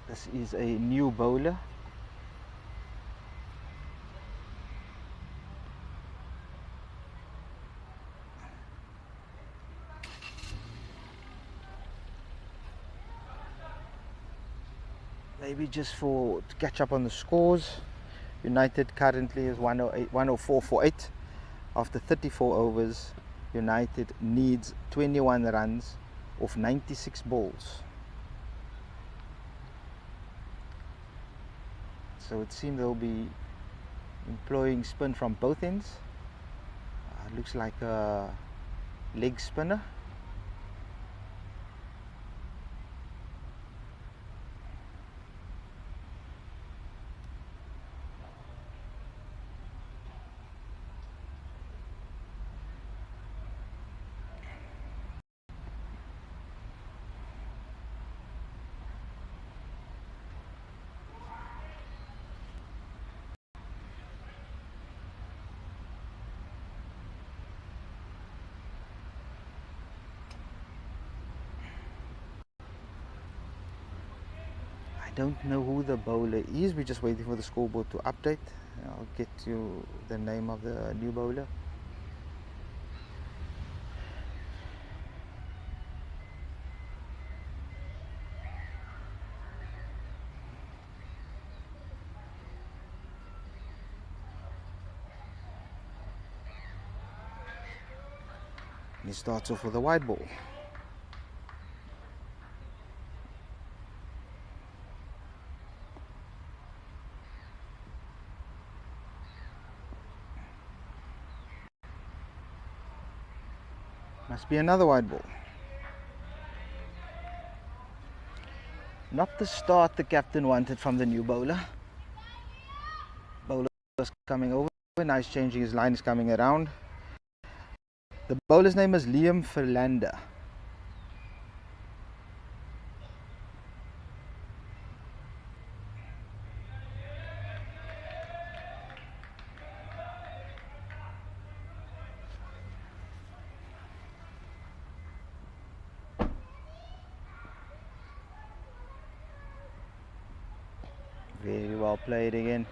This is a new bowler. Maybe just to catch up on the scores. United currently is 104 for 8. After 34 overs, United needs 21 runs off 96 balls. So it seems they'll be employing spin from both ends. Looks like a leg spinner. I don't know who the bowler is. We're just waiting for the scoreboard to update. I'll get you the name of the new bowler. He starts off with a wide ball. Must be another wide ball. Not the start the captain wanted from the new bowler. Bowler is coming over. Nice changing, his line is coming around. The bowler's name is Liam Verlander. Very well played again.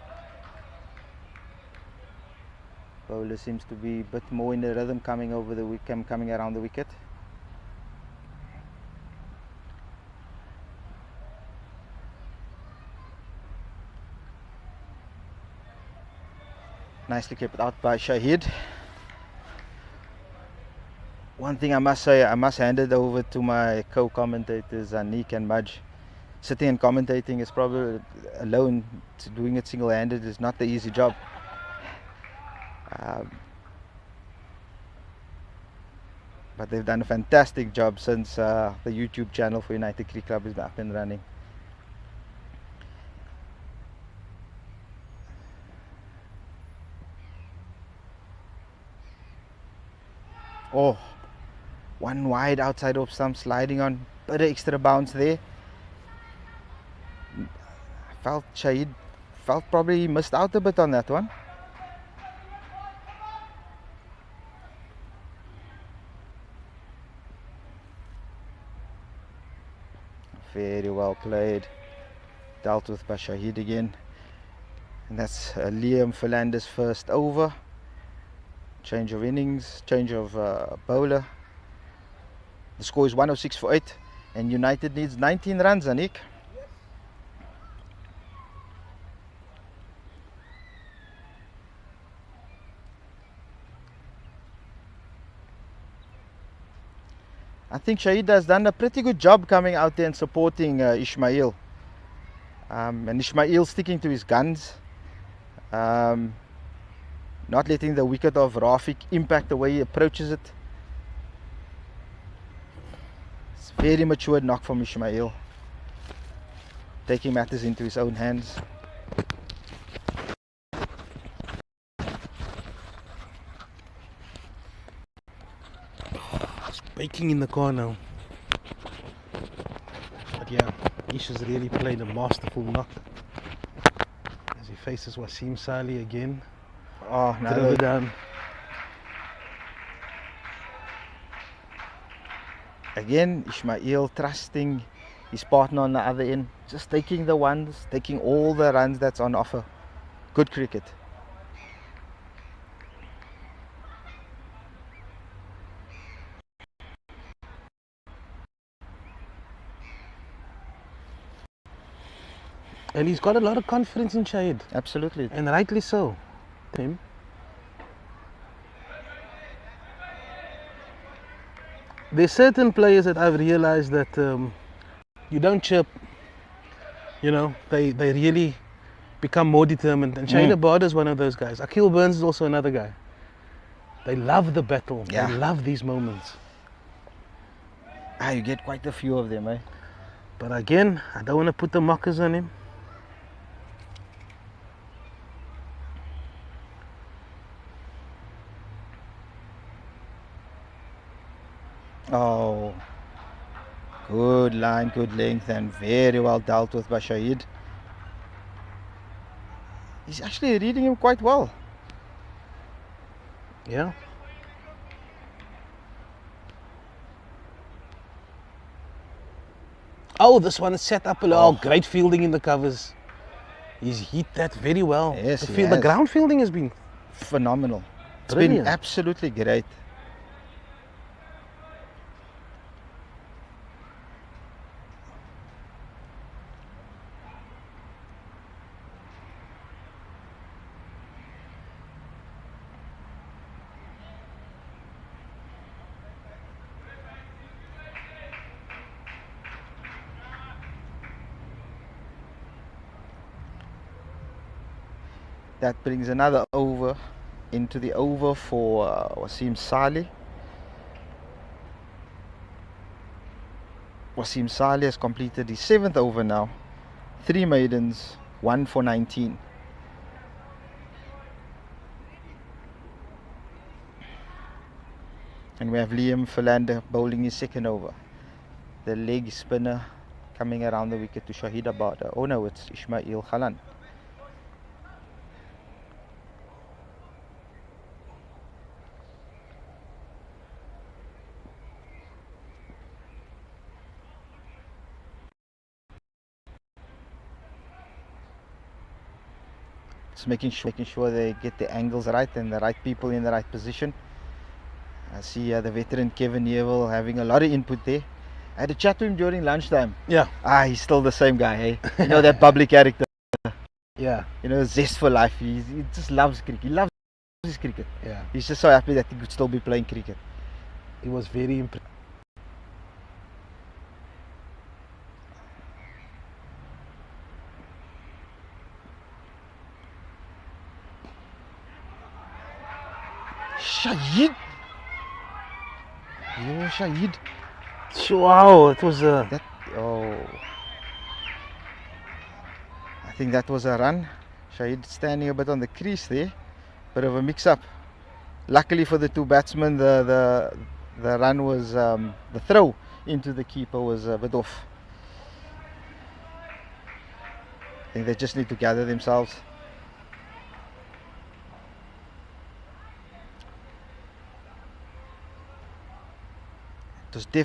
Bowler seems to be a bit more in the rhythm coming over the wicket, coming around the wicket. Nicely kept out by Shahid. One thing I must say, I must hand it over to my co-commentators Anik and Maj. Sitting and commentating is probably alone, doing it single-handed is not the easy job. But they've done a fantastic job since the YouTube channel for United Cricket Club is up and running. Oh, one wide outside of stump, sliding on, bit of extra bounce there. I felt Shahid felt probably he missed out a bit on that one. Very well played. Dealt with by Shahid again. And that's Liam Philander's first over. Change of innings, change of bowler. The score is 106 for 8. And United needs 19 runs, Anik. I think Shahid has done a pretty good job coming out there and supporting Ismail. And Ismail sticking to his guns. Not letting the wicket of Rafiq impact the way he approaches it. It's a very mature knock from Ismail. Taking matters into his own hands. Baking in the corner. But yeah, Ish has really played a masterful knock as he faces Wasim Salih again. Oh, Drove it down. Again, Ismail trusting his partner on the other end, just taking the ones, taking all the runs that's on offer. Good cricket. And he's got a lot of confidence in Shahid. Absolutely. And rightly so. Him. There's certain players that I've realized that you don't chirp, you know, they really become more determined. And Shahid Abad is one of those guys. Akil Burns is also another guy. They love the battle. Yeah. They love these moments. You get quite a few of them, eh? But again, I don't want to put the mockers on him. Oh, good line, good length, and very well dealt with by Shahid. He's actually reading him quite well. Yeah. Oh, this one is set up. Oh, great fielding in the covers. He's hit that very well. Yes, The ground fielding has been phenomenal. It's brilliant. been absolutely great. That brings another over into the over for Wasim Salih. Wasim Salih has completed his 7th over now. 3 maidens, 1 for 19. And we have Liam Philander bowling his 2nd over. The leg spinner coming around the wicket to Shahid Abad. Oh no, it's Ismail Khalan. Just making sure they get the angles right and the right people in the right position. I see the veteran Kevin Neville having a lot of input there. I had a chat to him during lunchtime. Yeah. He's still the same guy, hey? You know, that bubbly character. Yeah. You know, zest for life. He just loves cricket. He loves his cricket. Yeah. He's just so happy that he could still be playing cricket. He was very impressed. Shahid! Yo, Shahid. Wow, it was a... I think that was a run. Shahid standing a bit on the crease there. Bit of a mix-up. Luckily for the two batsmen, the run was... the throw into the keeper was a bit off. I think they just need to gather themselves. It was definitely